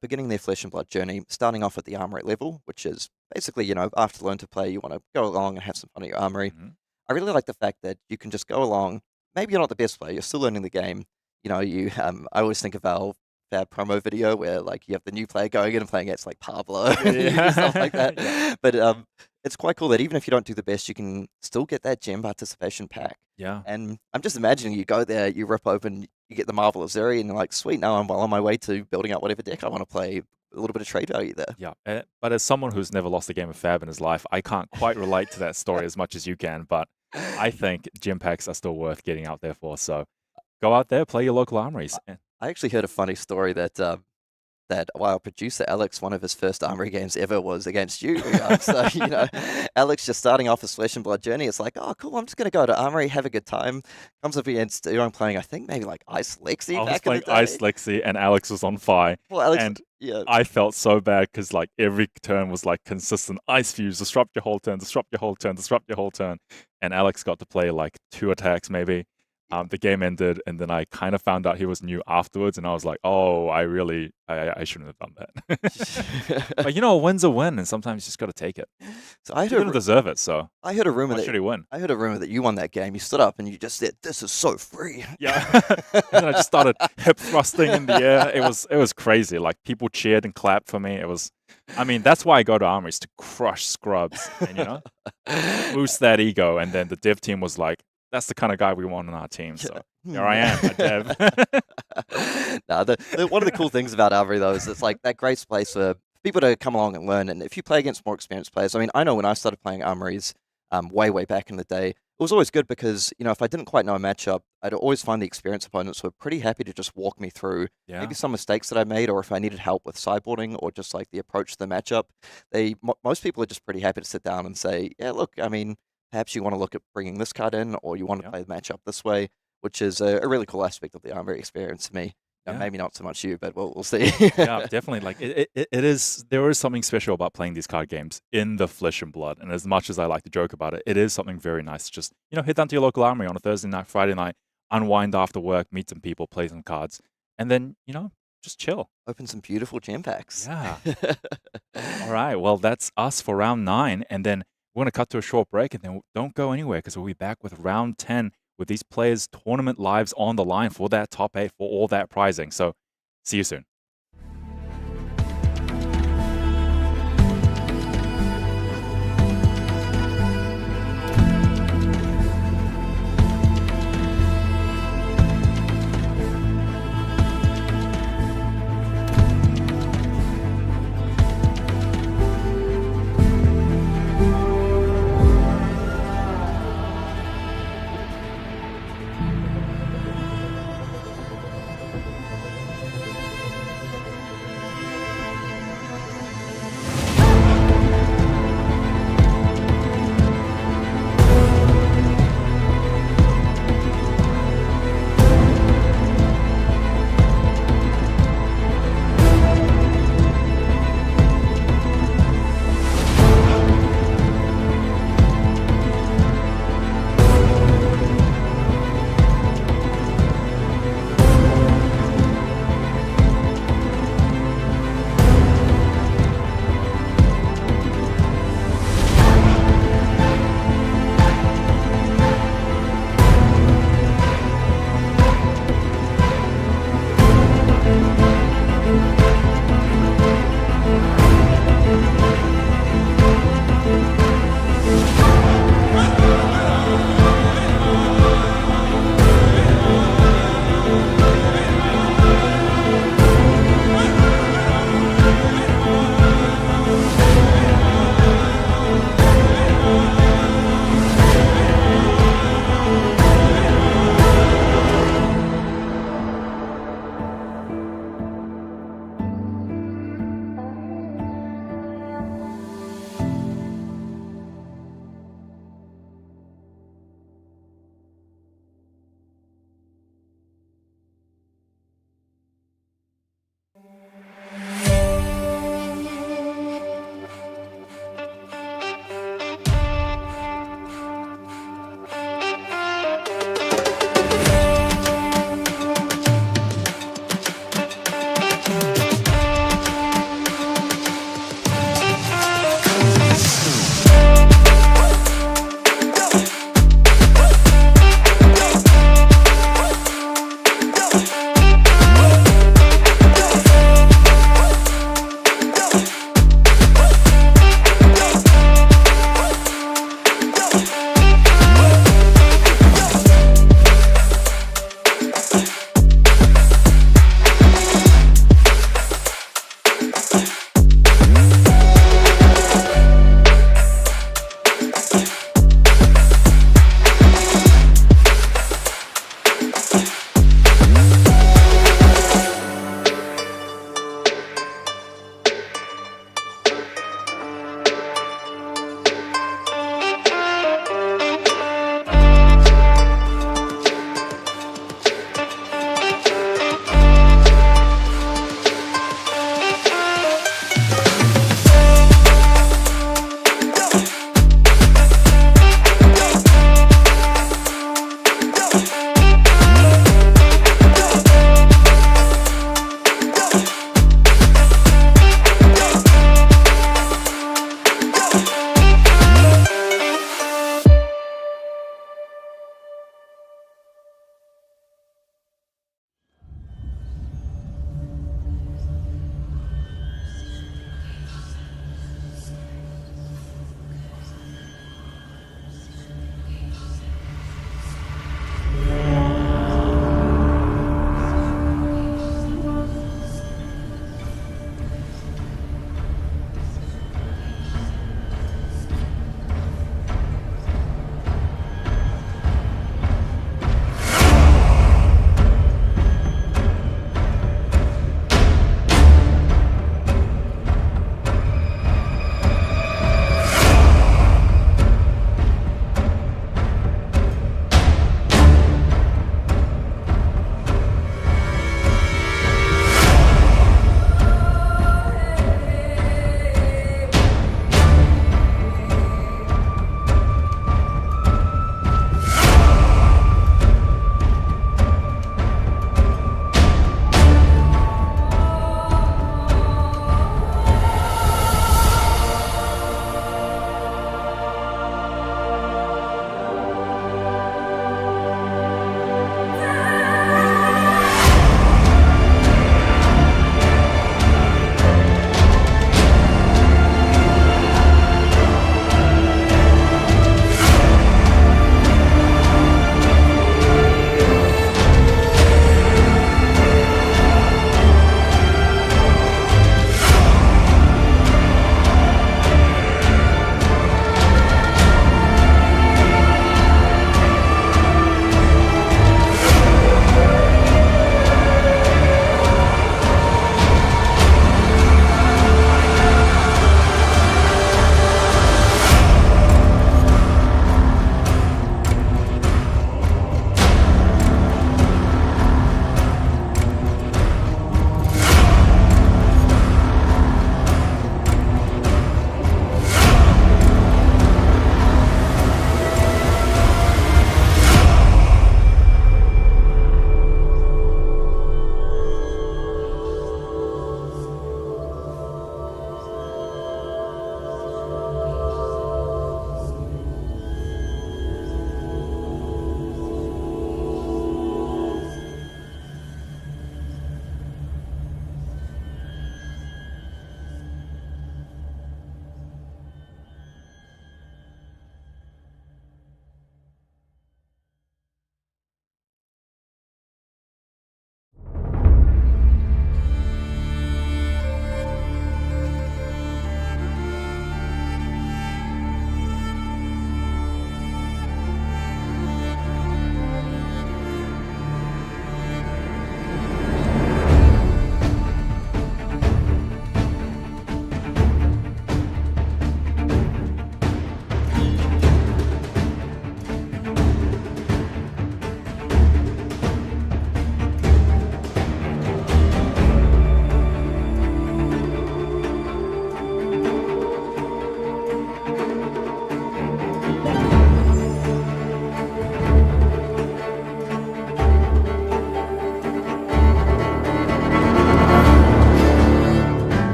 beginning their Flesh and Blood journey, starting off at the armory level, which is basically, after learn to play, you want to go along and have some fun at your armory. I really like the fact that you can just go along. Maybe you're not the best player, you're still learning the game. I always think of our Fab promo video where like you have the new player going in and playing against like Pablo and stuff like that. But it's quite cool that even if you don't do the best, you can still get that gem participation pack. Yeah. And I'm just imagining you go there, you rip open, you get the Marvel of Zeri, and you're like, sweet, now I'm well on my way to building out whatever deck I want to play. A little bit of trade value there. Yeah. But as someone who's never lost a game of Fab in his life, I can't quite relate to that story as much as you can. But I think gem packs are still worth getting out there for. So go out there, play your local armories. I actually heard a funny story that our producer Alex, one of his first armory games ever was against you. So Alex just starting off his Flesh and Blood journey. It's like, oh cool, I'm just gonna go to armory, have a good time. Comes up against I'm playing, I think maybe like Ice Lexi. I was playing Ice Lexi, and Alex was on fire. Well, Alex, and I felt so bad because like every turn was like consistent Ice Fuse, disrupt your whole turn, disrupt your whole turn, disrupt your whole turn, and Alex got to play like 2 attacks maybe. The game ended, and then I kind of found out he was new afterwards, and I was like, oh, I shouldn't have done that. But a win's a win, and sometimes you just got to take it. So I didn't deserve it, so I heard a rumor should he win? I heard a rumor that you won that game. You stood up and you just said, "This is so free." Yeah, and I just started hip thrusting in the air. It was crazy. Like people cheered and clapped for me. That's why I go to armories, to crush scrubs and boost that ego. And then the dev team was like, that's the kind of guy we want on our team. So here I am, a dev. One of the cool things about Armory, though, is it's like that great place for people to come along and learn. And if you play against more experienced players, I know when I started playing Armories way back in the day, it was always good because, if I didn't quite know a matchup, I'd always find the experienced opponents were pretty happy to just walk me through maybe some mistakes that I made, or if I needed help with sideboarding or just like the approach to the matchup. Most people are just pretty happy to sit down and say, yeah, look, perhaps you want to look at bringing this card in, or you want to play the matchup this way, which is a really cool aspect of the Armory experience to me. Maybe not so much you, but we'll see. Yeah, definitely. Like it is. There is something special about playing these card games in the Flesh and Blood. And as much as I like to joke about it, it is something very nice. Just head down to your local armory on a Thursday night, Friday night, unwind after work, meet some people, play some cards, and then just chill. Open some beautiful gem packs. Yeah. All right. Well, that's us for round 9, and then we're going to cut to a short break, and then don't go anywhere because we'll be back with round 10 with these players' tournament lives on the line for that top 8, for all that prizing. So see you soon.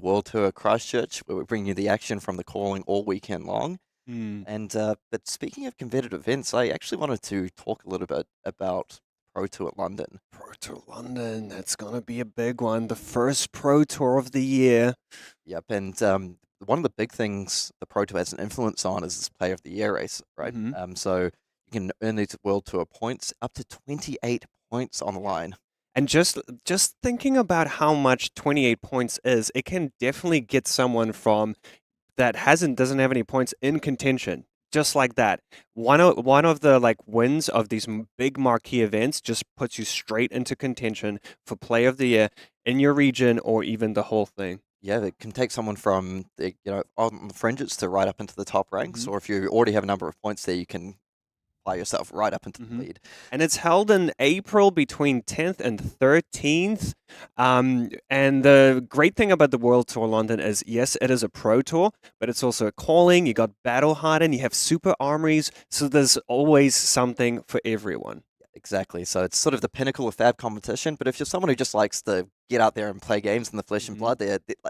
World Tour Christchurch, where we bring you the action from the calling all weekend long. And but speaking of competitive events, I actually wanted to talk a little bit about Pro Tour London. Pro Tour London, that's going to be a big one. The first Pro Tour of the year. Yep, and one of the big things the Pro Tour has an influence on is this Player of the Year race, right? So you can earn these World Tour points, up to 28 points on the line. And just thinking about how much 28 points is, it can definitely get someone from that doesn't have any points in contention, just like that. One of the like wins of these big marquee events just puts you straight into contention for Player of the Year in your region or even the whole thing. Yeah, it can take someone from the, on the fringes to right up into the top ranks, or if you already have a number of points there, you can fly yourself right up into the lead. And it's held in April between 10th and 13th. And the great thing about the World Tour London is, yes, it is a Pro Tour, but it's also a calling. You got Battle Hardened, you have Super Armories, so there's always something for everyone. Exactly. So it's sort of the pinnacle of fab competition. But if you're someone who just likes to get out there and play games in the flesh and blood,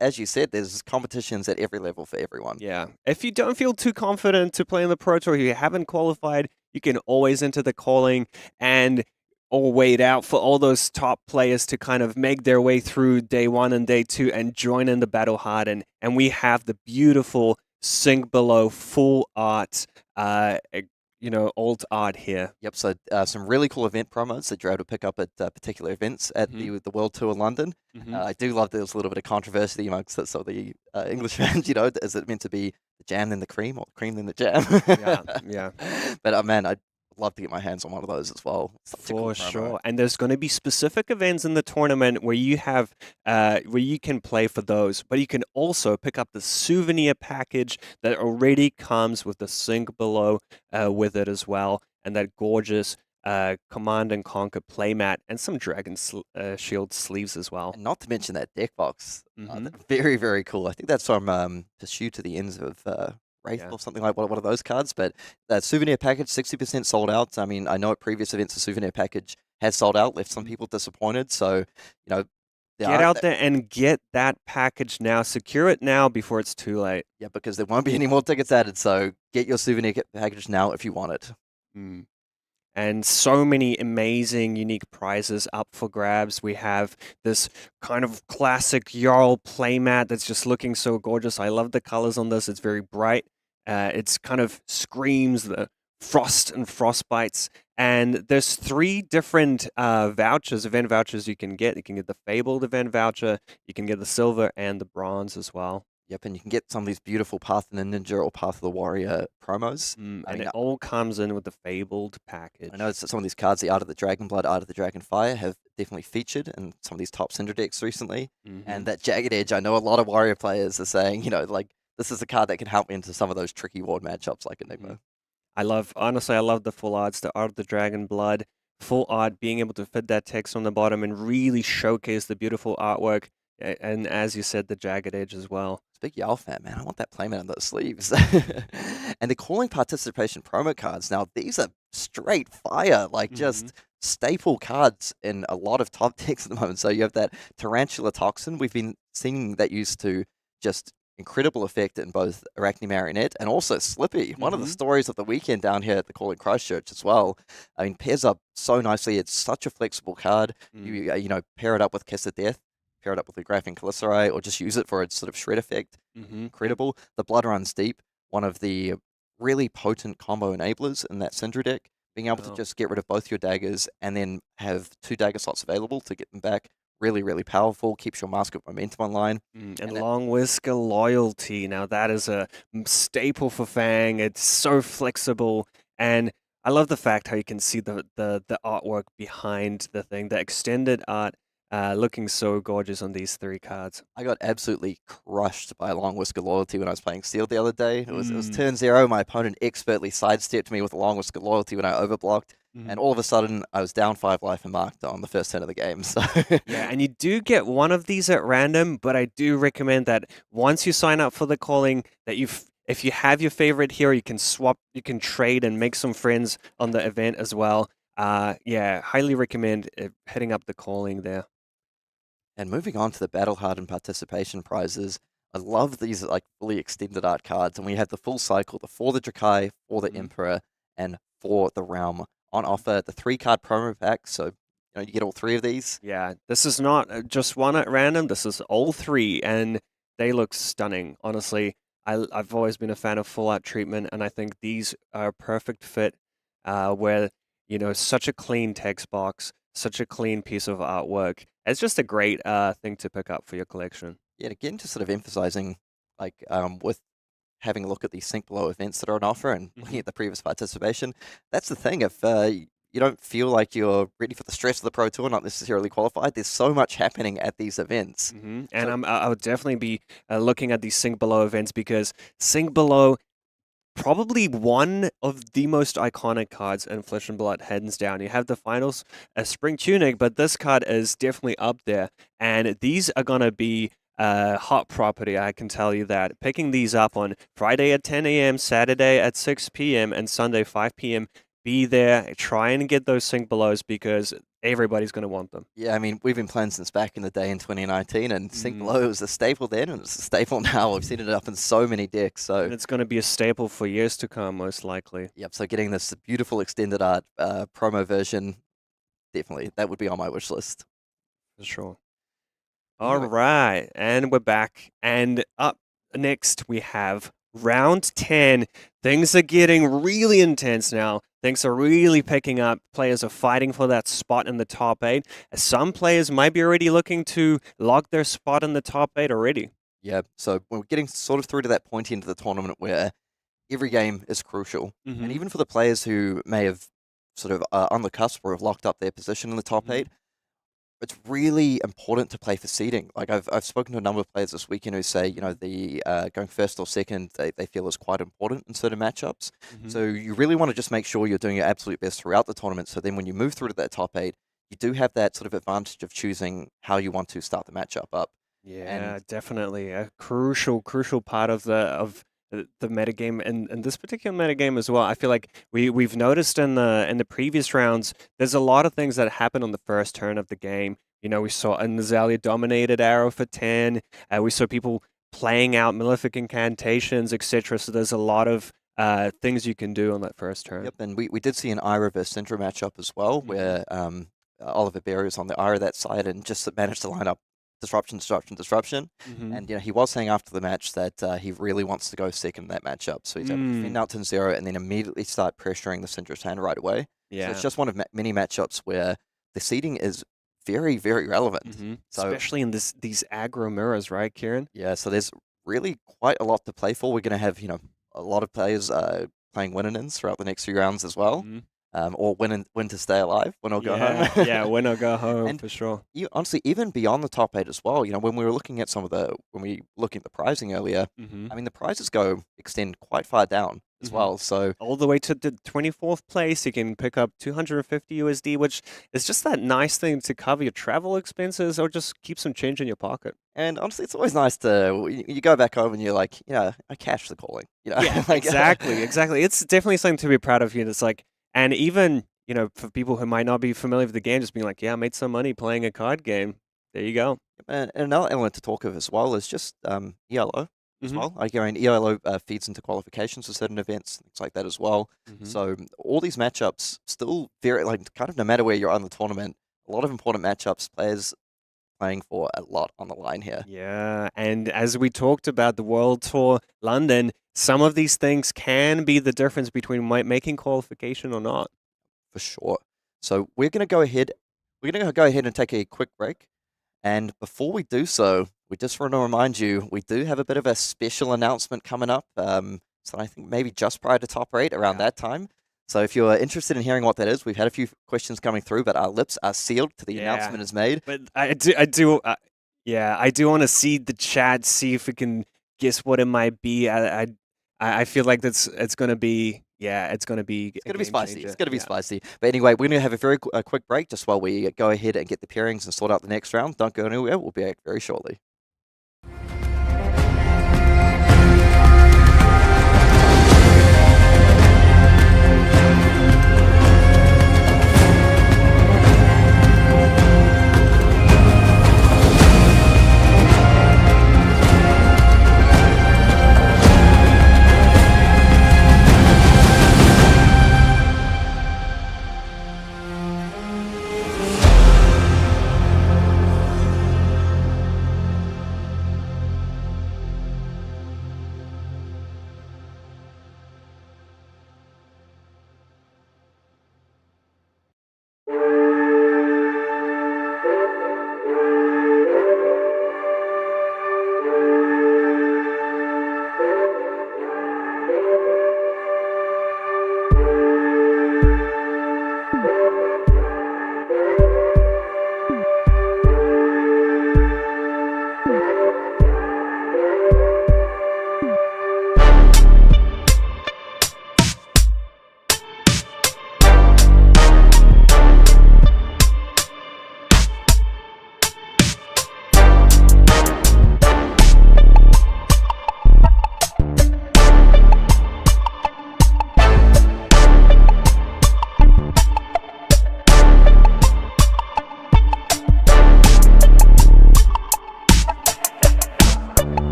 as you said, there's competitions at every level for everyone. Yeah. If you don't feel too confident to play in the Pro Tour, you haven't qualified, you can always enter the calling or wait out for all those top players to kind of make their way through day 1 and day 2 and join in the Battle Hardened. And we have the beautiful Sink Below full art old art here. Yep, so some really cool event promos that you're able to pick up at particular events at the World Tour London. I do love there's a little bit of controversy amongst some of the English fans, is it meant to be the jam then the cream or the cream then the jam? Yeah. But man, I'd love to get my hands on one of those as well. For sure. And there's going to be specific events in the tournament where you have where you can play for those, but you can also pick up the souvenir package that already comes with the Sink Below with it as well, and that gorgeous Command and Conquer playmat and some Dragon Shield sleeves as well. And not to mention that deck box. Very, very cool. I think that's from Pursue to the Ends of Wraith or something like one of those cards. But that souvenir package, 60% sold out. I mean, I know at previous events the souvenir package has sold out, left some people disappointed. So, get out there and get that package now. Secure it now before it's too late. Yeah, because there won't be any more tickets added. So get your souvenir package now if you want it. And so many amazing, unique prizes up for grabs. We have this kind of classic Jarl playmat that's just looking so gorgeous. I love the colors on this. It's very bright. It's kind of screams the frost and frostbites. And there's 3 different event vouchers you can get. You can get the Fabled event voucher, you can get the silver and the bronze as well. Yep, and you can get some of these beautiful Path of the Ninja or Path of the Warrior promos. And it all comes in with the Fabled package. I know some of these cards, the Art of the Dragonblood, Art of the Dragonfire, have definitely featured in some of these top Cindra decks recently. And that Jagged Edge, I know a lot of Warrior players are saying, this is a card that can help me into some of those tricky ward matchups like Enigma. Honestly, I love the full arts, the Art of the Dragonblood, full art, being able to fit that text on the bottom and really showcase the beautiful artwork. And as you said, the Jagged Edge as well. It's big Yarl fan, man. I want that playmat on those sleeves. And the Calling Participation promo cards, now these are straight fire, just staple cards in a lot of top decks at the moment. So you have that Tarantula Toxin. We've been seeing that used to just incredible effect in both Arakni Marionette and also Slippy. One of the stories of the weekend down here at the Calling Christchurch as well. I mean, pairs up so nicely. It's such a flexible card. You pair it up with Kiss of Death, pair it up with the Graphing Caliceri, or just use it for its sort of shred effect. Incredible. The Blood Runs Deep, one of the really potent combo enablers in that Cindra deck. Being able to just get rid of both your daggers and then have 2 dagger slots available to get them back. Really, really powerful. Keeps your Mask of Momentum online. And Long Whisker Loyalty. Now that is a staple for Fang. It's so flexible. And I love the fact how you can see the artwork behind the thing. The extended art looking so gorgeous on these 3 cards. I got absolutely crushed by Long Whisker Loyalty when I was playing Steel the other day. It was turn 0. My opponent expertly sidestepped me with Long Whisker Loyalty when I overblocked. And all of a sudden, I was down 5 life and marked on the first turn of the game. So yeah, and you do get one of these at random, but I do recommend that once you sign up for the calling, that if you have your favorite hero, you can swap, you can trade and make some friends on the event as well. Yeah, highly recommend hitting up the calling there. And moving on to the Battle Hardened participation prizes, I love these like fully extended art cards, and we have the full cycle, the for the Drakai, for the Emperor, and for the Realm on offer. The 3-card promo pack, so you get all 3 of these. Yeah, this is not just one at random. This is all 3, and they look stunning. Honestly, I've always been a fan of full art treatment, and I think these are a perfect fit. Where such a clean text box, such a clean piece of artwork. It's just a great thing to pick up for your collection. Yeah, again, just sort of emphasizing, like, with having a look at these Think Below events that are on offer and looking at the previous participation, that's the thing. If you don't feel like you're ready for the stress of the Pro Tour, not necessarily qualified, there's so much happening at these events. And I would definitely be looking at these Think Below events, because Think Below, probably one of the most iconic cards in Flesh and Blood, hands down. You have the finals, a Spring Tunic, but this card is definitely up there. And these are going to be hot property, I can tell you that. Picking these up on Friday at 10 a.m., Saturday at 6 p.m., and Sunday 5 p.m. Be there, try and get those Think Belows, because everybody's going to want them. Yeah, I mean, we've been playing since back in the day in 2019, and Think Below was a staple then, and it's a staple now. We've seen it up in so many decks. So and it's going to be a staple for years to come, most likely. Yep, so getting this beautiful extended art promo version, definitely, that would be on my wish list. For sure. All right, and we're back. And up next, we have round 10. Things are getting really intense now. Things are really picking up. Players are fighting for that spot in the top 8. Some players might be already looking to lock their spot in the top 8 already. Yeah, so we're getting sort of through to that point into the tournament where every game is crucial. And even for the players who may have sort of on the cusp or have locked up their position in the top 8, it's really important to play for seeding. Like I've spoken to a number of players this weekend who say, the going first or second, they feel is quite important in certain matchups. So you really want to just make sure you're doing your absolute best throughout the tournament. So then when you move through to that top 8, you do have that sort of advantage of choosing how you want to start the matchup up. Yeah, definitely a crucial part of the metagame, and this particular metagame as well. I feel like we've noticed in the previous rounds, there's a lot of things that happen on the first turn of the game. We saw an Azalea dominated arrow for 10. We saw people playing out Malefic Incantations, etc. So there's a lot of things you can do on that first turn. Yep, and we did see an Ira versus Cindra matchup as well, where Oliver Berry was on the Ira that side and just managed to line up disruption. And he was saying after the match that he really wants to go second in that matchup. So he's able to defend out 10-0 and then immediately start pressuring the Cindra's hand right away. Yeah. So it's just one of many matchups where the seeding is very, very relevant. So, especially in these aggro mirrors, right, Kieran? Yeah, so there's really quite a lot to play for. We're going to have, a lot of players playing win-and-ins throughout the next few rounds as well. Or win to stay alive, win or go home. Yeah, win or go home, and for sure. Honestly, even beyond the top 8 as well, when we were looking at when we looking at the pricing earlier, I mean, the prizes extend quite far down as well. So all the way to the 24th place, you can pick up 250 USD, which is just that nice thing to cover your travel expenses or just keep some change in your pocket. And honestly, it's always nice to, you go back home and you're like, I cashed the calling. Yeah, exactly. It's definitely something to be proud of here. It's like, and even, for people who might not be familiar with the game, just being like, yeah, I made some money playing a card game. There you go. And another element to talk of as well is just ELO as well. Like, ELO feeds into qualifications for certain events, things like that as well. So all these matchups still very, kind of no matter where you're on the tournament, a lot of important matchups, players playing for a lot on the line here. Yeah, and as we talked about the World Tour London, some of these things can be the difference between making qualification or not. For sure. So we're going to go ahead and take a quick break. And before we do so, we just want to remind you, we do have a bit of a special announcement coming up. So I think maybe just prior to top 8 around that time. So if you're interested in hearing what that is, we've had a few questions coming through, but our lips are sealed till the announcement is made. But I do want to see the chat, see if we can guess what it might be. I feel like it's going to be, it's going to be spicy. changer. It's going to be spicy. But anyway, we're going to have a very quick break just while we go ahead and get the pairings and sort out the next round. Don't go anywhere. We'll be back very shortly.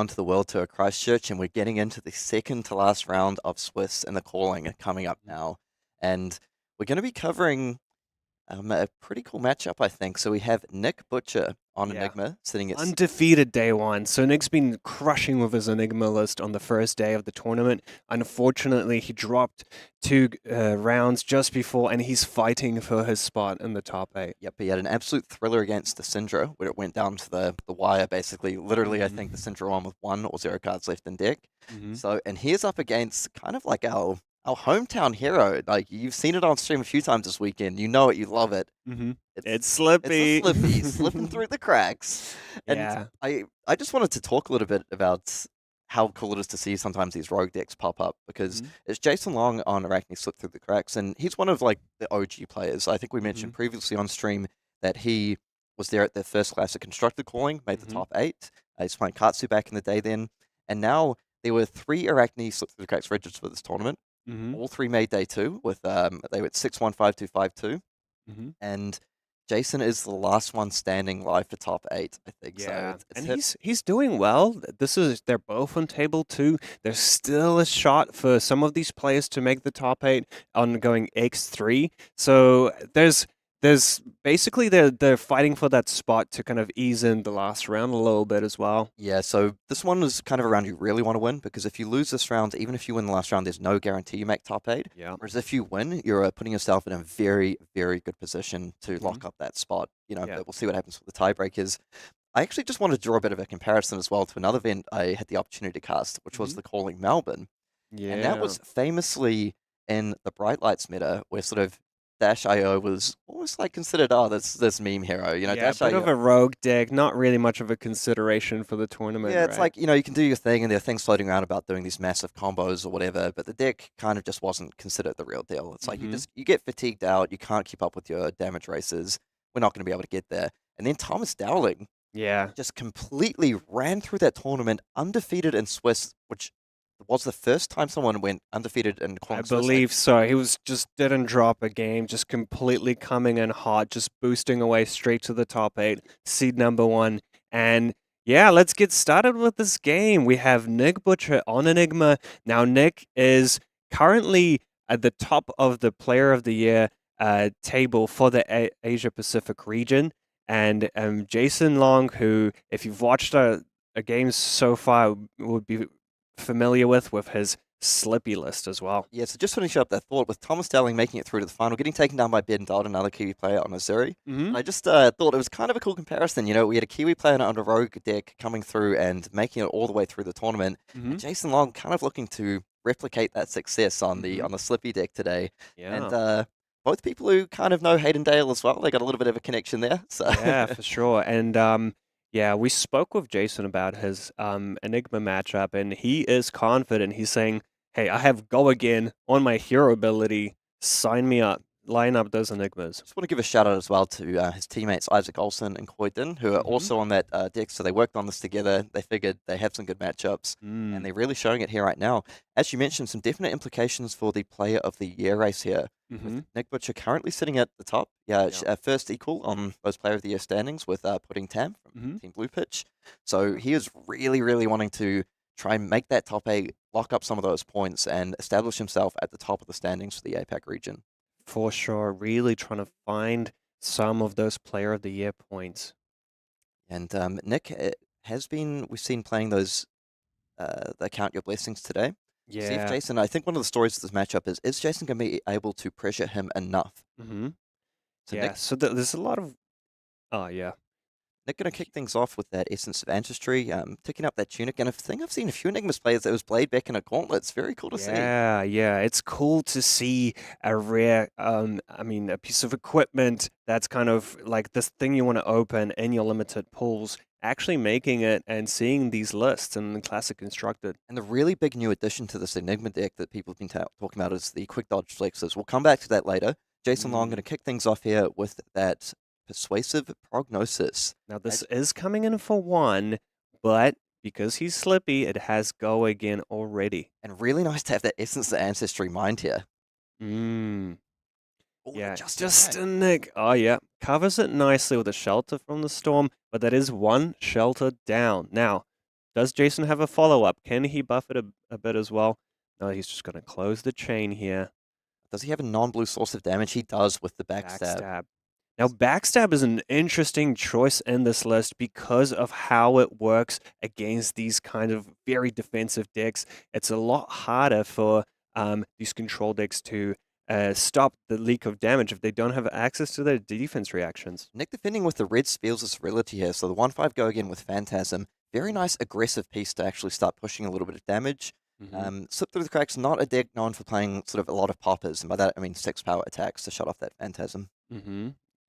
everyone to the World Tour Christchurch, and we're getting into the second to last round of Swiss in the calling coming up now. And we're going to be covering a pretty cool matchup, I think. So we have Nick Butcher on Enigma sitting at undefeated day one. So Nick's been crushing with his Enigma list on the first day of the tournament. Unfortunately, he dropped 2 rounds just before, and he's fighting for his spot in the top 8. Yep, he had an absolute thriller against the Cindra, where it went down to the wire, basically. Literally, I think the Cindra won with 1 or 0 cards left in deck. So, and he's up against kind of like our hometown hero. Like, you've seen it on stream a few times this weekend. You know it, you love it. It's Slippy. It's a Slippy, slipping through the cracks. And I just wanted to talk a little bit about how cool it is to see sometimes these rogue decks pop up, because it's Jasin Long on Arakni slip through the cracks, and he's one of like the OG players. I think we mentioned previously on stream that he was there at their first Classic Constructed calling, made the top 8. He's playing Katsu back in the day then, and now there were 3 Arakni slip through the cracks registered for this tournament. All 3 made day 2 with they were at 6-1, 5-2, 5-2, and Jasin is the last one standing live for top 8, I think. Yeah, So and he's doing well. They're both on table 2. There's still a shot for some of these players to make the top 8 on going X3. So there's basically they're fighting for that spot to kind of ease in the last round a little bit as well. Yeah, so this one is kind of a round you really want to win, because if you lose this round, even if you win the last round, there's no guarantee you make top 8. Yeah. Whereas if you win, you're putting yourself in a very, very good position to lock up that spot. But we'll see what happens with the tiebreakers. I actually just wanted to draw a bit of a comparison as well to another event I had the opportunity to cast, which was the Calling Melbourne. Yeah. And that was famously in the Bright Lights meta, where sort of Dash.io was almost like considered, this meme hero, Dash.io. A bit of a rogue deck, not really much of a consideration for the tournament. Yeah, it's like, you can do your thing, and there are things floating around about doing these massive combos or whatever, but the deck kind of just wasn't considered the real deal. It's like you get fatigued out, you can't keep up with your damage races, we're not going to be able to get there. And then Thomas Dowling just completely ran through that tournament undefeated in Swiss, which was the first time someone went undefeated in I believe so. He didn't drop a game, just completely coming in hot, just boosting away straight to the top 8, seed number 1. And yeah, let's get started with this game. We have Nick Butcher on Enigma. Now, Nick is currently at the top of the Player of the Year table for the Asia Pacific region. And Jasin Long, who, if you've watched a game so far, would be familiar with his Slippy list as well. Yeah, so just finishing up that thought, with Thomas Dowling making it through to the final, getting taken down by Ben Dodd, another Kiwi player on Azuri. I just thought it was kind of a cool comparison. We had a Kiwi player on a rogue deck coming through and making it all the way through the tournament. And Jasin Long kind of looking to replicate that success on the Slippy deck today. Yeah. And both people who kind of know Hayden Dale as well, they got a little bit of a connection there. So yeah, for sure. And yeah, we spoke with Jasin about his Enigma matchup, and he is confident. He's saying, hey, I have Go Again on my hero ability. Sign me up. Line up those Enigmas. Just want to give a shout out as well to his teammates Isaac Olsen and Coyden, who are also on that deck. So they worked on this together. They figured they have some good matchups, and they're really showing it here right now. As you mentioned, some definite implications for the Player of the Year race here. With Nick Butcher currently sitting at the top. First equal on those Player of the Year standings with Pudding Tam from Team Blue Pitch. So he is really, really wanting to try and make that top 8, lock up some of those points, and establish himself at the top of the standings for the APAC region. For sure, really trying to find some of those Player of the Year points. And Nick we've seen playing those the Count Your Blessings today. Yeah. See if Jasin, I think one of the stories of this matchup is Jasin going to be able to pressure him enough? So yeah, so there's a lot of... Oh, yeah. Nick going to kick things off with that Essence of Ancestry, ticking up that Tunic, and I think I've seen a few Enigmas players that was Blade back in a Gauntlet. It's very cool to see. Yeah, it's cool to see a rare, a piece of equipment that's kind of like this thing you want to open in your limited pools, actually making it and seeing these lists in the Classic Constructed. And the really big new addition to this Enigma deck that people have been talking about is the Quick Dodge Flexes. We'll come back to that later. Jasin Long going to kick things off here with that Persuasive Prognosis. Now, this is coming in for 1, but because he's Slippy, it has Go Again already. And really nice to have that Essence of Ancestry mind here. Yeah, just a Nick. Oh, yeah. Covers it nicely with a Shelter from the Storm, but that is 1 shelter down. Now, Does Jasin have a follow-up? Can he buff it a bit as well? No, he's just going to close the chain here. Does he have a non-blue source of damage? He does with the backstab. Now, backstab is an interesting choice in this list because of how it works against these kind of very defensive decks. It's a lot harder for these control decks to stop the leak of damage if they don't have access to their defense reactions. Nick defending with the red Spears is Reality here, so the 1/5 go again with Phantasm. Very nice aggressive piece to actually start pushing a little bit of damage. Slip Through the Cracks, not a deck known for playing sort of a lot of poppers, and by that I mean 6 power attacks to shut off that Phantasm.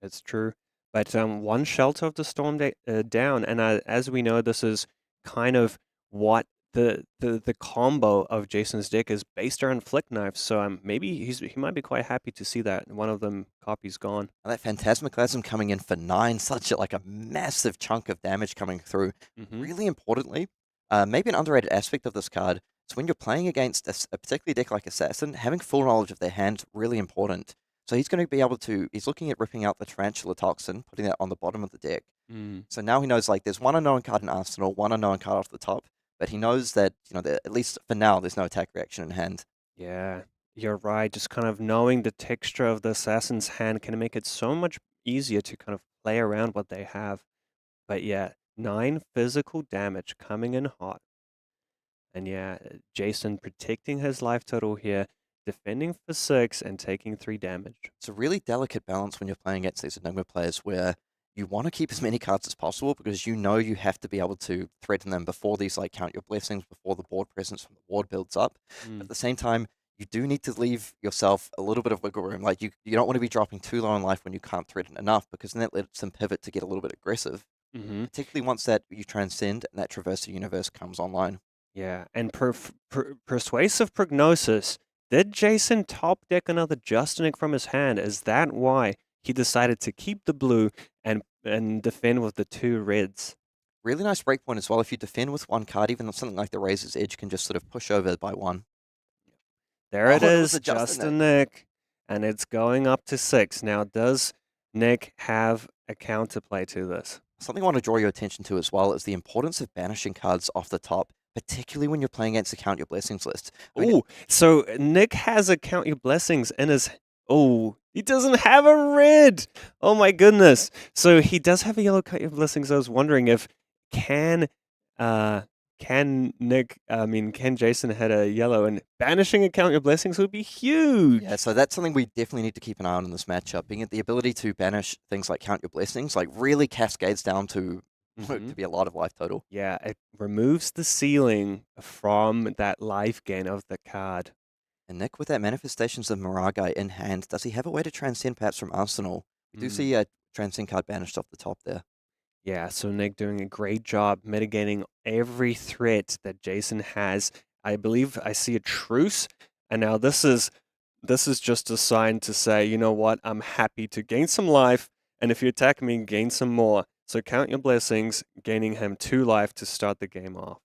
It's true. But one Shelter of the Storm down, and as we know, this is kind of what the combo of Jasin's deck is based around Flick Knives, so maybe he might be quite happy to see that one of them copies gone. And that Phantasmaclasm coming in for 9, such like a massive chunk of damage coming through. Really importantly, maybe an underrated aspect of this card is when you're playing against a particular deck like Assassin, having full knowledge of their hand really important. So he's going to be able to, he's looking at ripping out the Tarantula Toxin, putting that on the bottom of the deck. So now he knows, like, there's one unknown card in Arsenal, one unknown card off the top, but he knows that, at least for now, there's no attack reaction in hand. Yeah, you're right. Just kind of knowing the texture of the Assassin's hand can make it so much easier to kind of play around what they have. But yeah, 9 physical damage coming in hot. And yeah, Jasin protecting his life total here, defending for 6 and taking 3 damage. It's a really delicate balance when you're playing against these Enigma players where you want to keep as many cards as possible because you have to be able to threaten them before these like Count Your Blessings, before the board presence from the ward builds up. At the same time, you do need to leave yourself a little bit of wiggle room. Like you don't want to be dropping too low in life when you can't threaten enough because then that lets them pivot to get a little bit aggressive. Particularly once that you transcend and that Traverse the Universe comes online. Yeah, and Persuasive Prognosis. Did Jasin top deck another Justinic from his hand? Is that why he decided to keep the blue and defend with the 2 reds? Really nice breakpoint as well. If you defend with 1 card, even something like the Razor's Edge can just sort of push over by 1. There it is, Justinic, and it's going up to 6. Now, does Nick have a counterplay to this? Something I want to draw your attention to as well is the importance of banishing cards off the top, particularly when you're playing against the Count Your Blessings list. So Nick has a Count Your Blessings in his... he doesn't have a red! Oh my goodness. So he does have a yellow Count Your Blessings. I was wondering if can Jasin hit a yellow, and banishing a Count Your Blessings would be huge. Yeah, so that's something we definitely need to keep an eye on in this matchup. Being the ability to banish things like Count Your Blessings, like really cascades down to be a lot of life total. Yeah, it removes the ceiling from that life gain of the card. And Nick, with that Manifestations of Miragai in hand, does he have a way to transcend perhaps from Arsenal? We do see a transcend card banished off the top there. Yeah, so Nick doing a great job mitigating every threat that Jasin has. I believe I see a truce, and now this is just a sign to say, you know what, I'm happy to gain some life, and if you attack me, gain some more. So Count Your Blessings, gaining him 2 life to start the game off.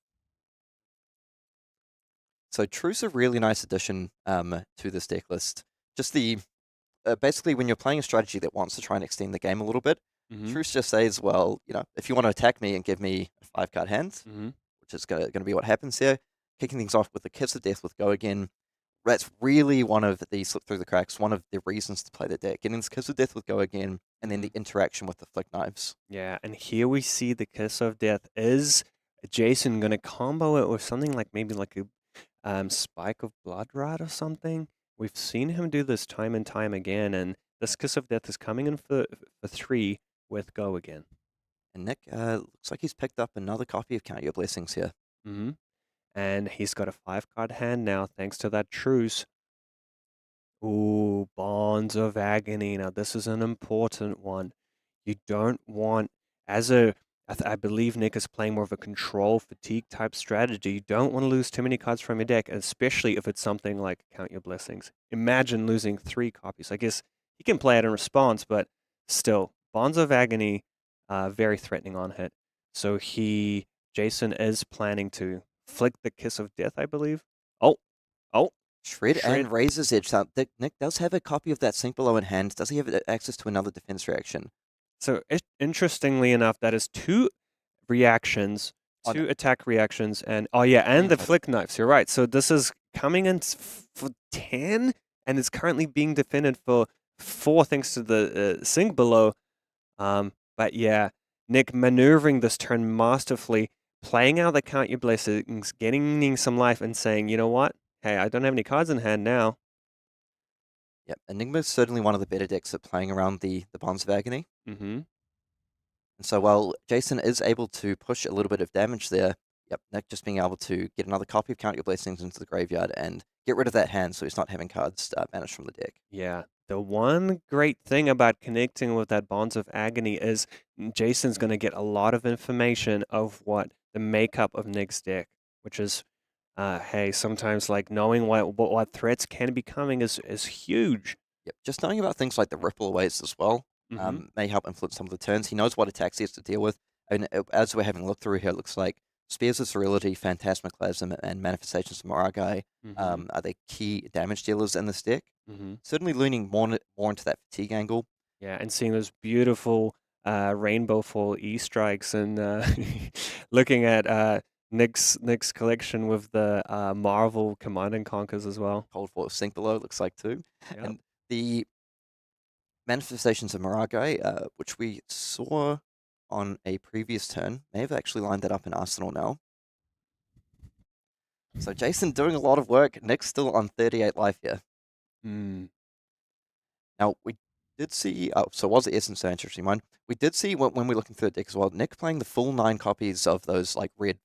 So Truce a really nice addition to this deck list. Just the basically when you're playing a strategy that wants to try and extend the game a little bit, Truce just says, well, if you want to attack me and give me a 5-card hand, which is going to be what happens here, kicking things off with the Kiss of Death with Go Again. That's really one of the Slip Through the Cracks, one of the reasons to play the deck. Getting this Kiss of Death with Go Again, and then the interaction with the Flick Knives. Yeah, and here we see the Kiss of Death. Is Jasin going to combo it with something like maybe like a Spike of Blood Rot or something? We've seen him do this time and time again, and this Kiss of Death is coming in for 3 with Go Again. And Nick, looks like he's picked up another copy of Count Your Blessings here. And he's got a 5-card hand now, thanks to that truce. Ooh, Bonds of Agony. Now, this is an important one. You don't want, I believe Nick is playing more of a control fatigue type strategy. You don't want to lose too many cards from your deck, especially if it's something like Count Your Blessings. Imagine losing 3 copies. I guess he can play it in response, but still, Bonds of Agony, very threatening on hit. So Jasin is planning to flick the Kiss of Death, I believe. Shred and Razor's Edge. So Nick does have a copy of that Sink Below in hand. Does he have access to another defense reaction? So interestingly enough, that is 2 reactions 2 attack reactions, and and the flick knives. You're right. So this is coming in for 10, and it's currently being defended for 4 thanks to the sink below. But yeah, Nick maneuvering this turn masterfully, playing out the count your blessings, getting some life, and saying, you know what? Hey, I don't have any cards in hand now. Yep, Enigma is certainly one of the better decks at playing around the Bonds of Agony. Mm-hmm. And so while Jasin is able to push a little bit of damage there, Nick just being able to get another copy of Count Your Blessings into the graveyard and get rid of that hand so he's not having cards banished from the deck. Yeah. The one great thing about connecting with that Bonds of Agony is Jason's going to get a lot of information of what the makeup of Nick's deck, which is, hey, sometimes like knowing what threats can be coming is huge. Yep, just knowing about things like the Ripple Aways as well may help influence some of the turns. He knows what attacks he has to deal with. And as we're having a look through here, it looks like Spears of Sterility, Phantasmaclasm, and Manifestations of Moragai are the key damage dealers in this deck. Certainly leaning more into that fatigue angle. Yeah, and seeing those beautiful rainbow fall E-strikes and looking at Nick's collection with the Marvel Command and Conquers as well. Cold War Sink Below looks like too. Yep. And the Manifestations of Moragai, which we saw on a previous turn, may have actually lined that up in Arsenal now. So Jasin doing a lot of work. Nick's still on 38 life here. Now, we did see, so was the Essence so interesting one? We did see when we're looking through the deck as well, Nick playing the full 9 copies of those like red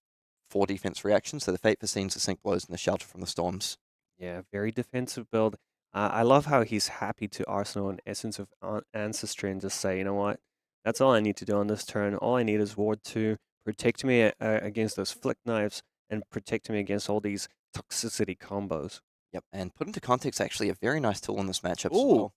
4 defense reactions. So the Fate for Scenes, the Sink Blows, and the Shelter from the Storms. Yeah, very defensive build. I love how he's happy to Arsenal an Essence of Ancestry and just say, you know what, that's all I need to do on this turn. All I need is Ward 2, protect me against those flick knives, and protect me against all these toxicity combos. Yep, and put into context, actually, a very nice tool in this matchup as well.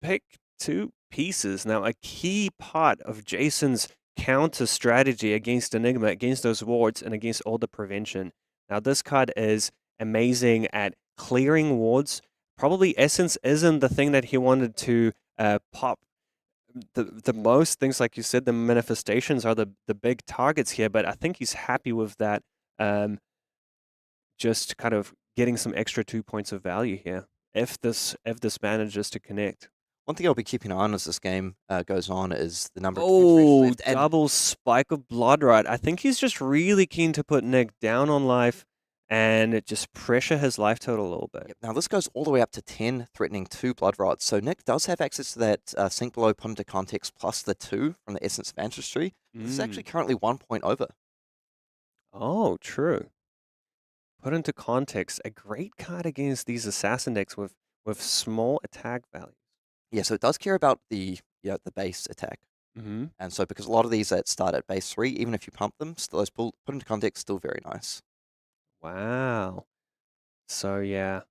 Pick 2 pieces. Now, a key part of Jason's counter strategy against Enigma, against those wards, and against all the prevention. Now, this card is amazing at clearing wards. Probably Essence isn't the thing that he wanted to pop the most. Things like you said, the manifestations are the big targets here, but I think he's happy with that. Just kind of getting some extra 2 points of value here if this manages to connect. One thing I'll be keeping an eye on as this game goes on is the number of left. Double spike of Bloodrot. I think he's just really keen to put Nick down on life and just pressure his life total a little bit. Yep. Now, this goes all the way up to 10, threatening 2 Bloodrots. So Nick does have access to that Sink Below, put into context, plus the 2 from the Essence of Ancestry. This is actually currently 1 point over. Oh, true. Put into context, a great card against these assassin decks with small attack values. Yeah, so it does care about the base attack. And so because a lot of these that start at base 3, even if you pump them, still those put into context, still very nice. Wow. So yeah,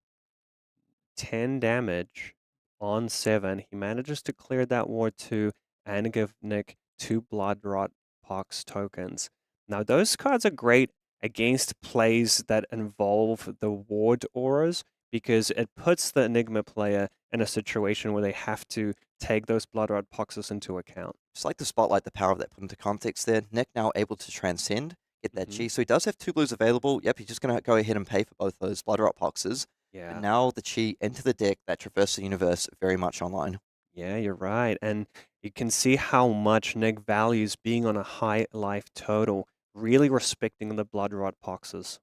10 damage on 7. He manages to clear that ward 2 and give Nick 2 Bloodrot Pox tokens. Now those cards are great against plays that involve the ward auras because it puts the Enigma player in a situation where they have to take those Bloodrot Poxes into account. Just like to spotlight the power of that put into context there. Nick now able to transcend, get that chi. So he does have 2 blues available. Yep, he's just going to go ahead and pay for both those Bloodrot Poxes. Yeah. And now the chi into the deck, that traverse the universe, very much online. Yeah, you're right. And you can see how much Nick values being on a high life total, really respecting the Bloodrot Poxes.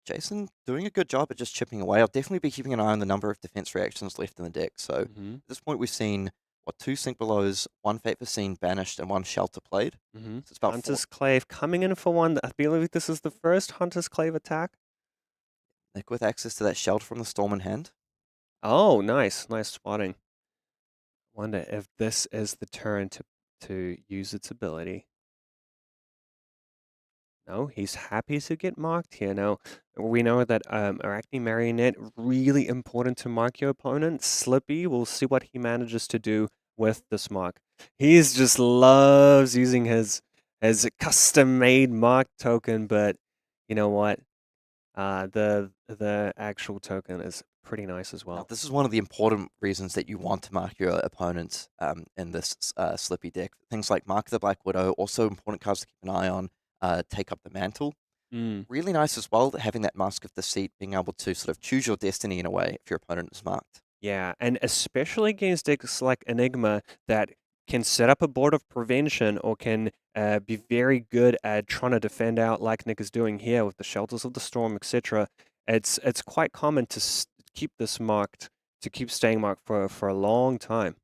Jasin doing a good job at just chipping away. I'll definitely be keeping an eye on the number of defense reactions left in the deck. So at this point, we've seen 2 Sink Belows, 1 Fate for Scene banished, and 1 Shelter played. So it's about Hunter's Clave coming in for 1. I believe this is the first Hunter's Clave attack. Nick with access to that Shelter from the Storm in hand. Oh, nice spotting. Wonder if this is the turn to use its ability. No, he's happy to get marked here. Now, we know that Arakni Marionette, really important to mark your opponent. Slippy, we'll see what he manages to do with this mark. He just loves using his custom-made mark token, but you know what? The actual token is pretty nice as Now, well. this is one of the important reasons that you want to mark your opponent in this Slippy deck. Things like Mark the Black Widow, also important cards to keep an eye on. Take Up the Mantle. Really nice as well, having that Mask of Deceit, being able to sort of choose your destiny in a way if your opponent is marked. Yeah, and especially against decks like Enigma that can set up a board of prevention or can be very good at trying to defend out like Nick is doing here with the Shelters of the Storm, etc. It's quite common to keep this marked, to keep staying marked for a long time.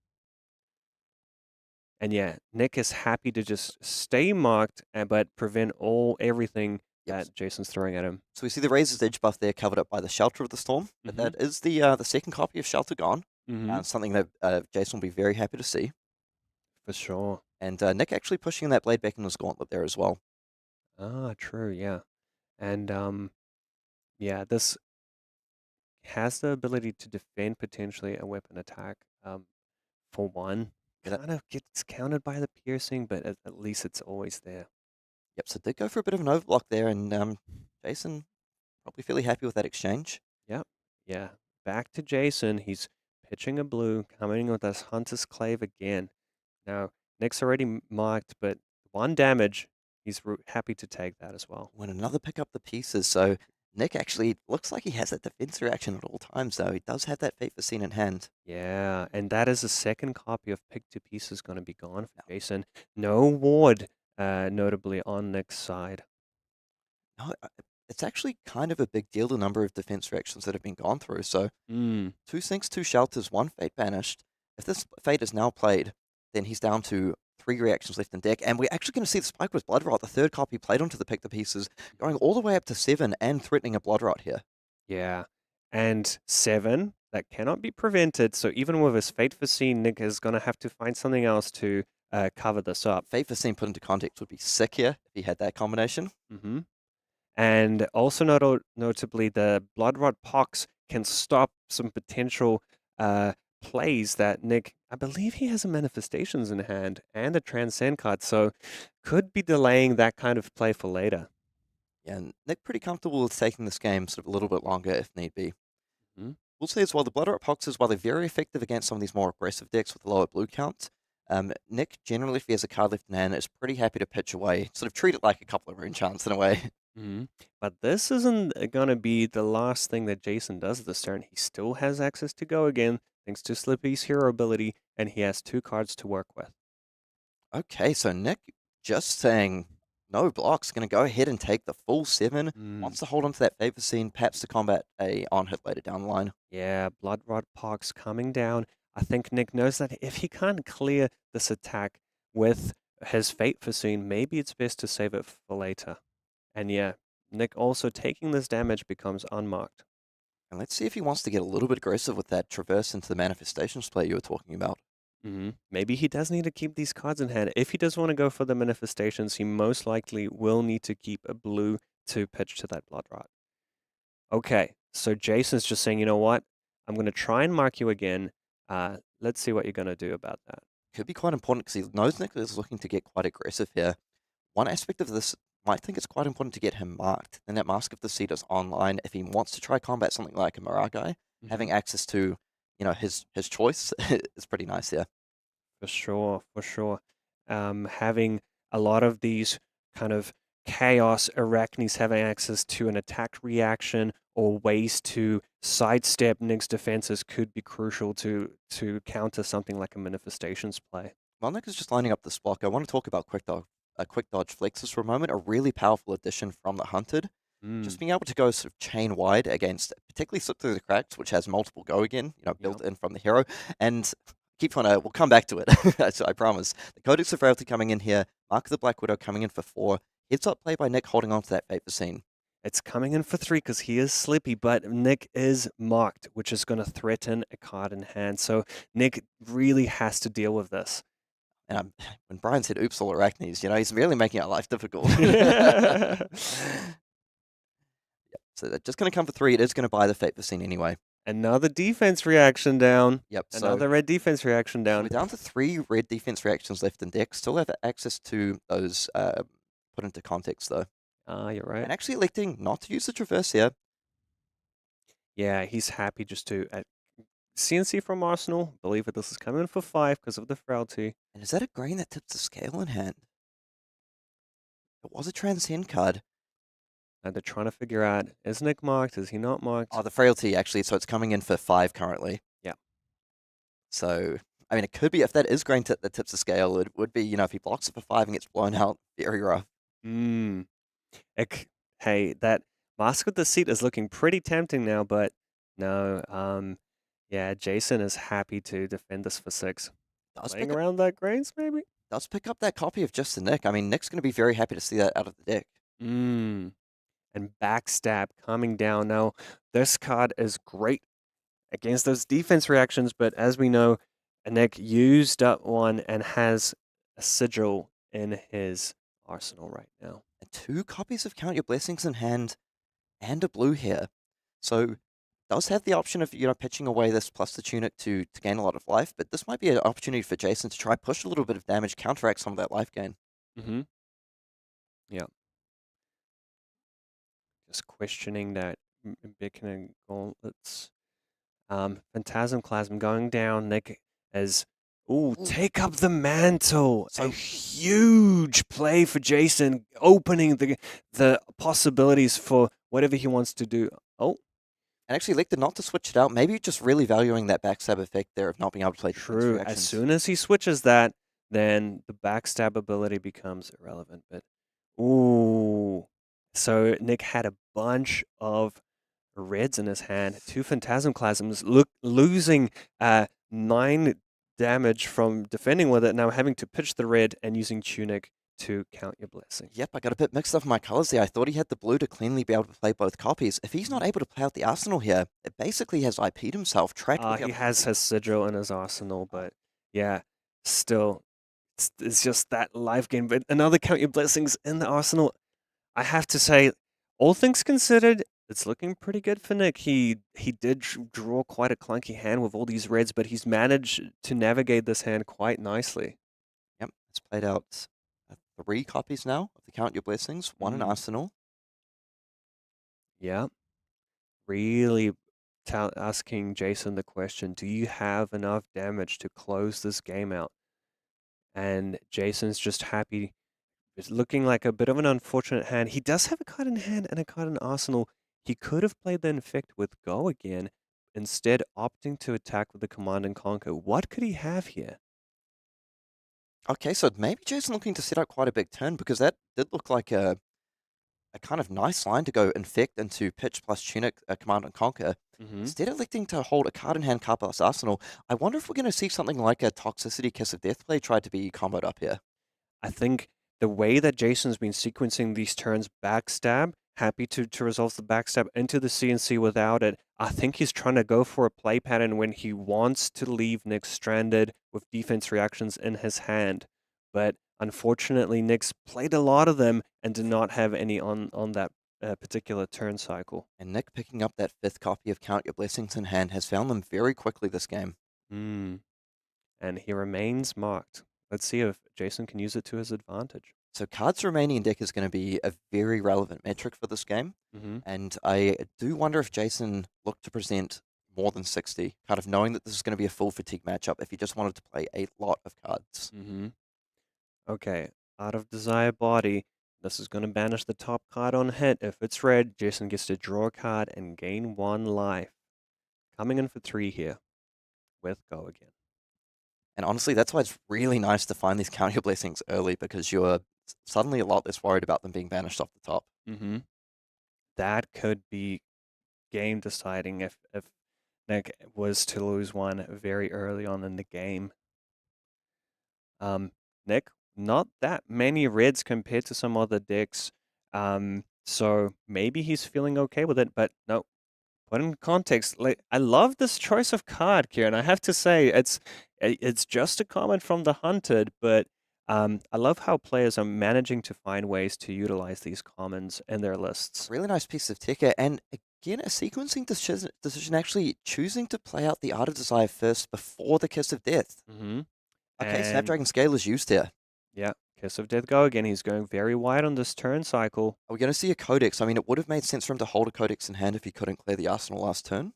And yeah, Nick is happy to just stay marked, but prevent everything that Jason's throwing at him. So we see the Razor's Edge buff there covered up by the Shelter of the Storm, but that is the second copy of Shelter gone. Something that Jason will be very happy to see. For sure. And Nick actually pushing that blade back in his gauntlet there as well. Ah, true, yeah. And yeah, this has the ability to defend potentially a weapon attack for one. Kind of gets countered by the piercing, but at least it's always there. Yep, so did go for a bit of an overblock there, and Jason probably fairly happy with that exchange. Yep, yeah. Back to Jason. He's pitching a blue, coming with this Hunter's Clave again. Now, Nick's already marked, but 1 damage. He's happy to take that as well. When another pick up the pieces, so Nick actually looks like he has that defense reaction at all times, though. He does have that Fate for Scene in hand. Yeah, and that is the second copy of Pick 2 Pieces going to be gone for Jason. No ward, notably, on Nick's side. No, it's actually kind of a big deal, the number of defense reactions that have been gone through. So 2 Sinks, 2 Shelters, 1 Fate banished. If this Fate is now played, then he's down to 3 reactions left in deck, and we're actually going to see the spike with Blood Rot, the third copy played onto the Pick the Pieces, going all the way up to 7 and threatening a Blood Rot here. Yeah, and 7, that cannot be prevented, so even with his Fate Foreseen, Nick is going to have to find something else to cover this up. Fate Foreseen put into context would be sick here if he had that combination. And also notably, the Blood Rot Pox can stop some potential plays that Nick, I believe he has a Manifestations in hand and a Transcend card, so could be delaying that kind of play for later. Yeah, and Nick pretty comfortable with taking this game sort of a little bit longer if need be. We'll say as well, the Blood Rot Poxes, while they're very effective against some of these more aggressive decks with lower blue counts, Nick, generally, if he has a card left in hand, is pretty happy to pitch away, sort of treat it like a couple of rune chants in a way. But this isn't going to be the last thing that Jason does this turn. He still has access to go again, thanks to Slippy's hero ability, and he has 2 cards to work with. Okay, so Nick just saying no blocks, going to go ahead and take the full 7. Wants to hold on to that Favor Scene, perhaps to combat a on-hit later down the line. Yeah, Blood Rot Pox coming down. I think Nick knows that if he can't clear this attack with his Fate Foreseen, maybe it's best to save it for later. And yeah, Nick also taking this damage becomes unmarked. And let's see if he wants to get a little bit aggressive with that Traverse into the Manifestations play you were talking about. Maybe he does need to keep these cards in hand. If he does want to go for the Manifestations, he most likely will need to keep a blue to pitch to that Blood Rot. Okay, so Jason's just saying, you know what? I'm going to try and mark you again. Let's see what you're going to do about that. Could be quite important because he knows Nick is looking to get quite aggressive here. One aspect of this might think it's quite important to get him marked. Then that Mask of Deceit is online. If he wants to try combat something like a Maragai, having access to, his choice is pretty nice here. For sure, for sure. Having a lot of these kind of chaos Araknis having access to an attack reaction or ways to sidestep Nick's defenses could be crucial to counter something like a Manifestations play. While Nick is just lining up this block, I want to talk about Quick Dodge Flexes for a moment, a really powerful addition from the Hunted. Just being able to go sort of chain wide against, particularly Slip Through the Cracks, which has multiple go again, built in from the hero. And we'll come back to it, so I promise. The Codex of Fealty coming in here, Mark of the Black Widow coming in for 4. Heads up play by Nick holding on to that Fate Scene. It's coming in for 3 because he is Slippy, but Nick is marked, which is going to threaten a card in hand. So Nick really has to deal with this. And when Brian said, oops, all Arachnes, he's really making our life difficult. So they're just going to come for 3. It is going to buy the Fate Scene anyway. Another defense reaction down. Yep. Another red defense reaction down. So we're down to 3 red defense reactions left in deck. Still have access to those put into context, though. You're right. And actually electing not to use the Traverse here. Yeah, he's happy just to CNC from Arsenal. Believe it, this is coming for 5 because of the Fealty. And is that a grain that tips the scale in hand? It was a transcend card. And they're trying to figure out, is Nick marked? Is he not marked? Oh, the Fealty, actually. So it's coming in for 5 currently. Yeah. So, I mean, it could be, if that is grain that tips the scale, it would be, if he blocks it for 5 and gets blown out, very rough. Hey, that Mask with the Seat is looking pretty tempting now, but no. Yeah, Jasin is happy to defend this for 6. Playing around that grains, maybe? Does pick up that copy of Just the Nick. I mean, Nick's going to be very happy to see that out of the deck. And Backstab coming down. Now, this card is great against those defense reactions, but as we know, Nick used up one and has a sigil in his arsenal right now. And 2 copies of Count Your Blessings in hand and a blue here. So does have the option of, pitching away this plus the tunic to gain a lot of life, but this might be an opportunity for Jasin to try push a little bit of damage, counteract some of that life gain. Yeah. Just questioning that Beacon and Gauntlets. Phantasmclasm going down. Nick as take up the mantle. So, a huge play for Jasin, opening the possibilities for whatever he wants to do. And actually elected not to switch it out. Maybe just really valuing that backstab effect there of not being able to play defense reactions. As soon as he switches that, then the backstab ability becomes irrelevant. But so Nick had a bunch of reds in his hand, 2 Phantasmclasms, losing 9 damage from defending with it, now having to pitch the red and using Tunic to count your blessing. Yep, I got a bit mixed up in my colors there. I thought he had the blue to cleanly be able to play both copies. If he's not able to play out the arsenal here, it basically has IP'd himself. He has his sigil in his arsenal, but yeah, still, it's just that life gain. But another count your blessings in the arsenal. I have to say, all things considered, it's looking pretty good for Nick. He did draw quite a clunky hand with all these reds, but he's managed to navigate this hand quite nicely. Yep, it's played out 3 copies now of the Count Your Blessings, 1 in Arsenal. Yeah. Really asking Jasin the question, do you have enough damage to close this game out? And Jason's just happy. It's looking like a bit of an unfortunate hand. He does have a card in hand and a card in arsenal. He could have played the Infect with Go again, instead opting to attack with the Command and Conquer. What could he have here? Okay, so maybe Jasin looking to set up quite a big turn, because that did look like a kind of nice line to go Infect into pitch plus Tunic, Command and Conquer. Instead of electing to hold a card in hand, card plus Arsenal, I wonder if we're going to see something like a Toxicity Kiss of Death play tried to be comboed up here. I think the way that Jason's been sequencing these turns, backstab, happy to resolve the backstab into the CNC without it. I think he's trying to go for a play pattern when he wants to leave Nick stranded with defense reactions in his hand. But unfortunately, Nick's played a lot of them and did not have any on that particular turn cycle. And Nick picking up that 5th copy of Count Your Blessings in hand has found them very quickly this game. And he remains marked. Let's see if Jasin can use it to his advantage. So cards remaining in deck is going to be a very relevant metric for this game. And I do wonder if Jasin looked to present more than 60, kind of knowing that this is going to be a full fatigue matchup if he just wanted to play a lot of cards. Okay, Art of Desire Body. This is going to banish the top card on hit. If it's red, Jasin gets to draw a card and gain 1 life. Coming in for 3 here with Go again. And honestly, that's why it's really nice to find these Count Your Blessings early, because you're suddenly a lot less worried about them being banished off the top. That could be game deciding if Nick was to lose 1 very early on in the game. Nick, not that many reds compared to some other decks. So maybe he's feeling okay with it, but no. Put in context, I love this choice of card, Kieran. I have to say, it's just a comment from the Hunted, but I love how players are managing to find ways to utilize these commons in their lists. Really nice piece of tech, and again, a sequencing decision actually choosing to play out the Art of Desire first before the Kiss of Death. Okay, Snapdragon Scale is used here. Yeah, Kiss of Death go again. He's going very wide on this turn cycle. Are we going to see a Codex? I mean, it would have made sense for him to hold a Codex in hand if he couldn't clear the arsenal last turn.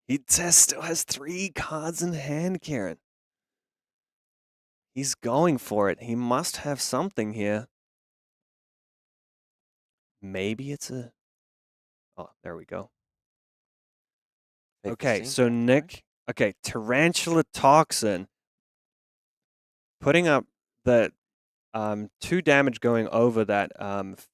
He still has 3 cards in hand, Kieran. He's going for it. He must have something here. Maybe it's a... Oh, there we go. Okay, so Nick... Okay, Tarantula Toxin. Putting up the 2 damage going over that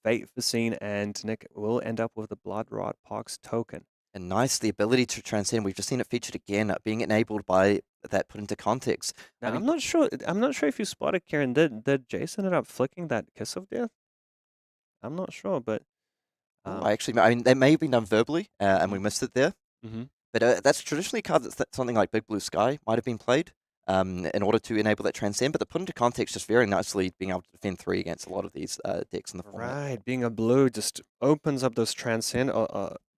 Fate Facine, and Nick will end up with the Blood Rot Pox token. And nice, the ability to transcend. We've just seen it featured again, being enabled by that put into context. Now, I'm not sure if you spotted, Kieran. Did Jasin end up flicking that Kiss of Death? I'm not sure, but I mean, that may have been done verbally, and we missed it there. But that's traditionally a card that something like Big Blue Sky might have been played in order to enable that transcend. But the put into context just very nicely being able to defend 3 against a lot of these decks in the format. Right, being a blue just opens up those transcend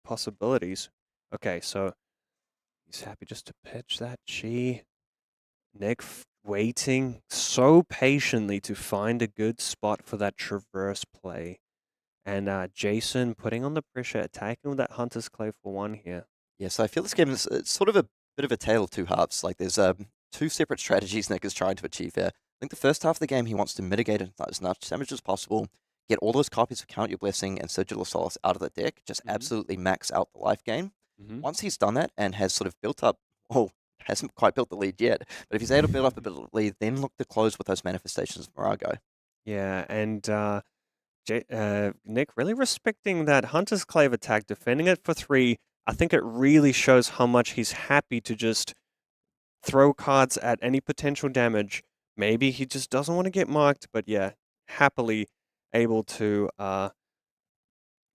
possibilities. Okay, so he's happy just to pitch that Chi. Nick waiting so patiently to find a good spot for that traverse play. And Jasin putting on the pressure, attacking with that Hunter's Clay for 1 here. Yeah, so I feel this game is sort of a bit of a tale of 2 halves. Like there's 2 separate strategies Nick is trying to achieve here. I think the first half of the game he wants to mitigate as much damage as possible, get all those copies of Count Your Blessing and Sigil of Solace out of the deck, just absolutely max out the life gain. Once he's done that and has sort of built up, hasn't quite built the lead yet, but if he's able to build up a bit of the lead, then look to close with those manifestations of Morago. Yeah, and Nick really respecting that Hunter's Clave attack, defending it for 3. I think it really shows how much he's happy to just throw cards at any potential damage. Maybe he just doesn't want to get marked, but yeah, happily able to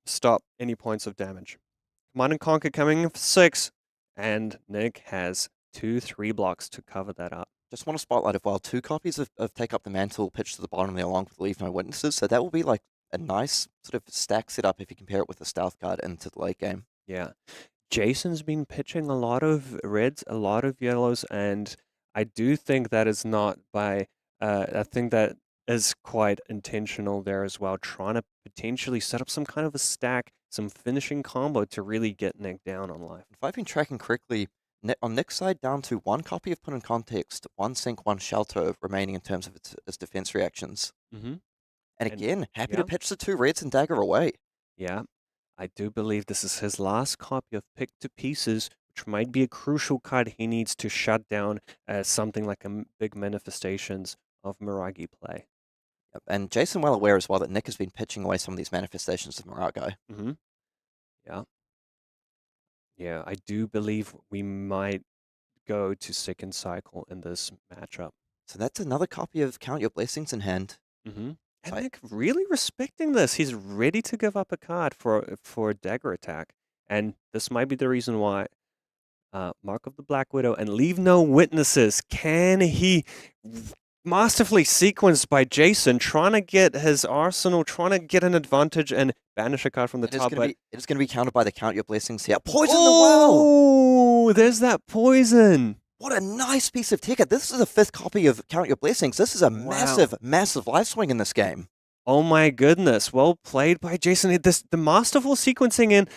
stop any points of damage. Command and Conquer coming in for 6, and Nick has 2-3 blocks to cover that up. Just want to spotlight as well, 2 copies of Take Up the Mantle pitched to the bottom there along with Leave No Witnesses, so that will be like a nice sort of stack setup if you compare it with the Stealth card into the late game. Yeah. Jasin's been pitching a lot of reds, a lot of yellows, and I do think that is not by... I think that is quite intentional there as well, trying to potentially set up some kind of a stack, some finishing combo to really get Nick down on life. If I've been tracking correctly, on Nick's side, down to 1 copy of Put in Context, 1 Sink, 1 Shelter remaining in terms of its defense reactions. And again, happy to pitch the 2 reds and dagger away. Yeah, I do believe this is his last copy of Pick to Pieces, which might be a crucial card he needs to shut down something like a big manifestations of Miragi play. Yep. And Jasin well aware as well that Nick has been pitching away some of these manifestations of Morago. Yeah. Yeah, I do believe we might go to second cycle in this matchup. So that's another copy of Count Your Blessings in hand. And Nick really respecting this. He's ready to give up a card for a dagger attack. And this might be the reason why Mark of the Black Widow and Leave No Witnesses. Can he... Masterfully sequenced by Jasin, trying to get his arsenal, trying to get an advantage and banish a card from the top. It's going to be countered by the Count Your Blessings here. Poison the well! Oh, there's that poison. What a nice piece of ticket. This is the 5th copy of Count Your Blessings. This is a massive, massive life swing in this game. Oh my goodness. Well played by Jasin. The masterful sequencing in,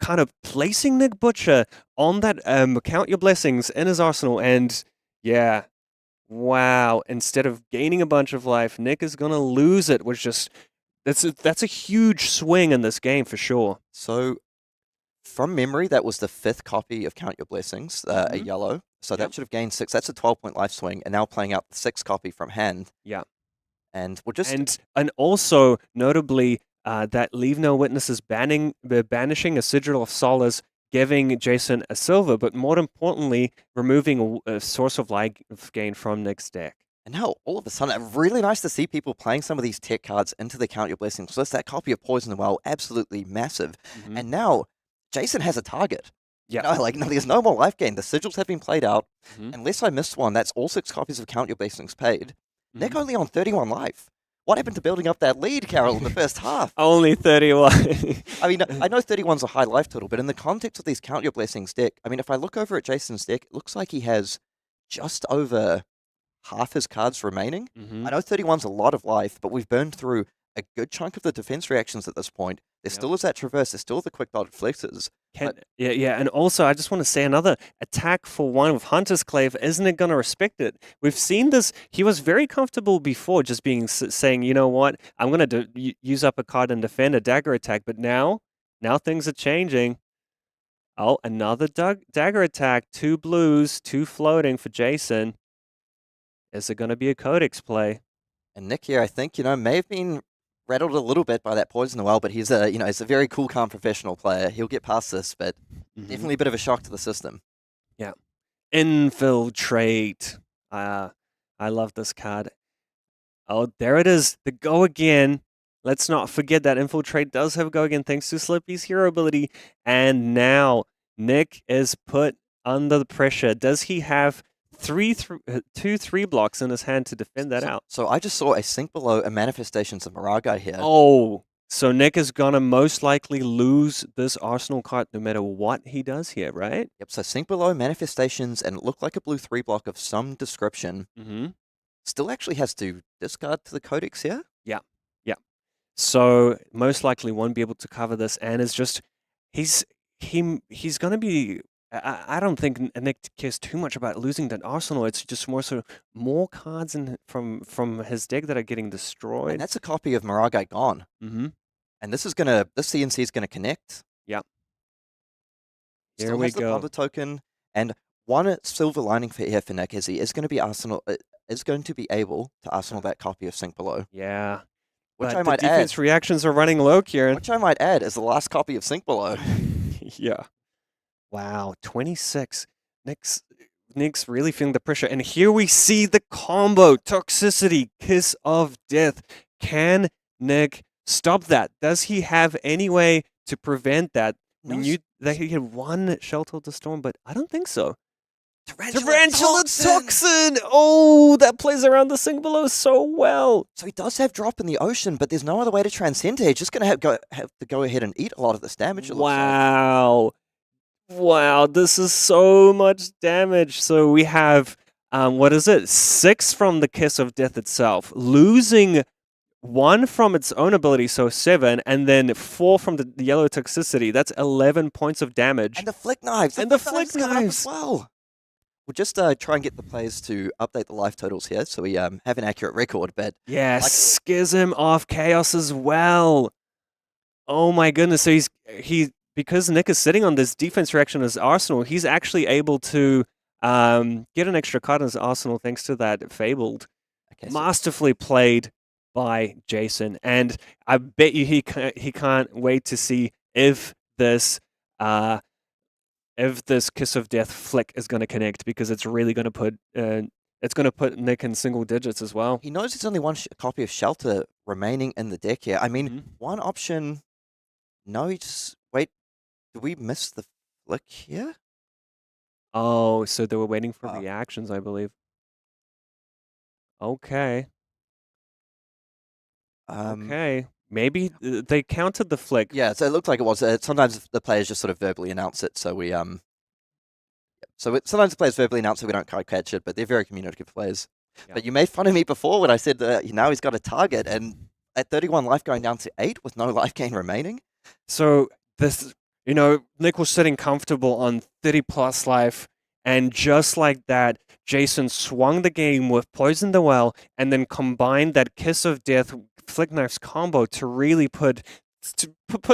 kind of placing Nick Butcher on that Count Your Blessings in his arsenal. And yeah. Wow, instead of gaining a bunch of life, Nick is going to lose it, which just, that's a huge swing in this game for sure. So, from memory, that was the 5th copy of Count Your Blessings, a yellow. So that should have gained 6. That's a 12-point life swing, and now playing out the 6th copy from hand. Yeah. And we're just... And also, notably, that Leave No Witnesses banishing a Sigil of Solace, giving Jasin a silver, but more importantly, removing a source of life gain from Nick's deck. And now, all of a sudden, really nice to see people playing some of these tech cards into the Count Your Blessings list. That copy of Poison the Well, absolutely massive. And now, Jasin has a target. Yeah. No, there's no more life gain. The sigils have been played out. Unless I missed one, that's all 6 copies of Count Your Blessings paid. Nick only on 31 life. What happened to building up that lead, Karol, in the first half? Only 31. I mean, I know 31's a high life total, but in the context of these Count Your Blessings deck, I mean, if I look over at Jasin's deck, it looks like he has just over half his cards remaining. Mm-hmm. I know 31's a lot of life, but we've burned through a good chunk of the defense reactions at this point. There still is that traverse. There's still the quick dot flexes. Yeah, and also I just want to say another attack for one with Hunter's Clave. Isn't it going to respect it? We've seen this. He was very comfortable before, just saying, you know what, I'm going to use up a card and defend a dagger attack. But now things are changing. Oh, another dagger attack. 2 blues, 2 floating for Jasin. Is it going to be a Codex play? And Nick here, I think, may have been rattled a little bit by that poison well, but he's he's a very cool, calm professional player. He'll get past this, but definitely a bit of a shock to the system. Yeah. Infiltrate. I love this card. Oh, there it is. The go again. Let's not forget that Infiltrate does have go again thanks to Slippy's hero ability. And now Nick is put under the pressure. Does he have 2 3 blocks in his hand to defend that out? So I just saw a sink below a Manifestations of Maragai here. Oh, so Nick is going to most likely lose this Arsenal card no matter what he does here, right? Yep, so sink below Manifestations, and it looked like a blue 3 block of some description. Mm-hmm. Still actually has to discard to the Codex here? Yeah. So most likely won't be able to cover this, and is just he's going to be. I don't think Nick cares too much about losing that Arsenal. It's just more cards from his deck that are getting destroyed. And that's a copy of Maragai gone. Mm-hmm. And this CNC is gonna connect. Yeah. Still Here we has the go. Ponder token, and one silver lining for Nick is he is going to be able to Arsenal that copy of Sink Below. Yeah. Which but I might the defense add. reactions are running low, Kieran. Which I might add is the last copy of Sink Below. Yeah. Wow, 26. Nick's really feeling the pressure. And here we see the combo. Toxicity, Kiss of Death. Can Nick stop that? Does he have any way to prevent that? We knew that he had one Shelter of the Storm, but I don't think so. Tarantula Toxin! Oh, that plays around the Sink Below so well. So he does have drop in the ocean, but there's no other way to transcend it. He's just going to have to go ahead and eat a lot of this damage. Wow. Wow, this is so much damage. So we have, 6 from the Kiss of Death itself, losing 1 from its own ability, so 7, and then 4 from the yellow toxicity. That's 11 points of damage. And the flick knives. And the flick knives. As well. We'll just try and get the players to update the life totals here so we have an accurate record. But yeah, Schism off Chaos as well. Oh my goodness. So because Nick is sitting on this defense reaction as Arsenal, he's actually able to get an extra card in his Arsenal thanks to that Fabled. Okay, masterfully played by Jasin, and I bet you he can't wait to see if this Kiss of Death flick is going to connect, because it's really going to put Nick in single digits as well. He knows there's only one copy of Shelter remaining in the deck here. I mean, one option. No, he just wait. Did we miss the flick here? Oh, so they were waiting for reactions, I believe. Okay. Okay. Maybe they counted the flick. Yeah, so it looked like it was. Sometimes the players just sort of verbally announce it, so we sometimes the players verbally announce it, we don't quite catch it, but they're very communicative players. Yeah. But you made fun of me before when I said now he's got a target, and at 31 life going down to 8 with no life gain remaining. So this, Nick was sitting comfortable on 30 plus life, and just like that, Jasin swung the game with Poison the Well, and then combined that Kiss of Death Flick Knives combo to really put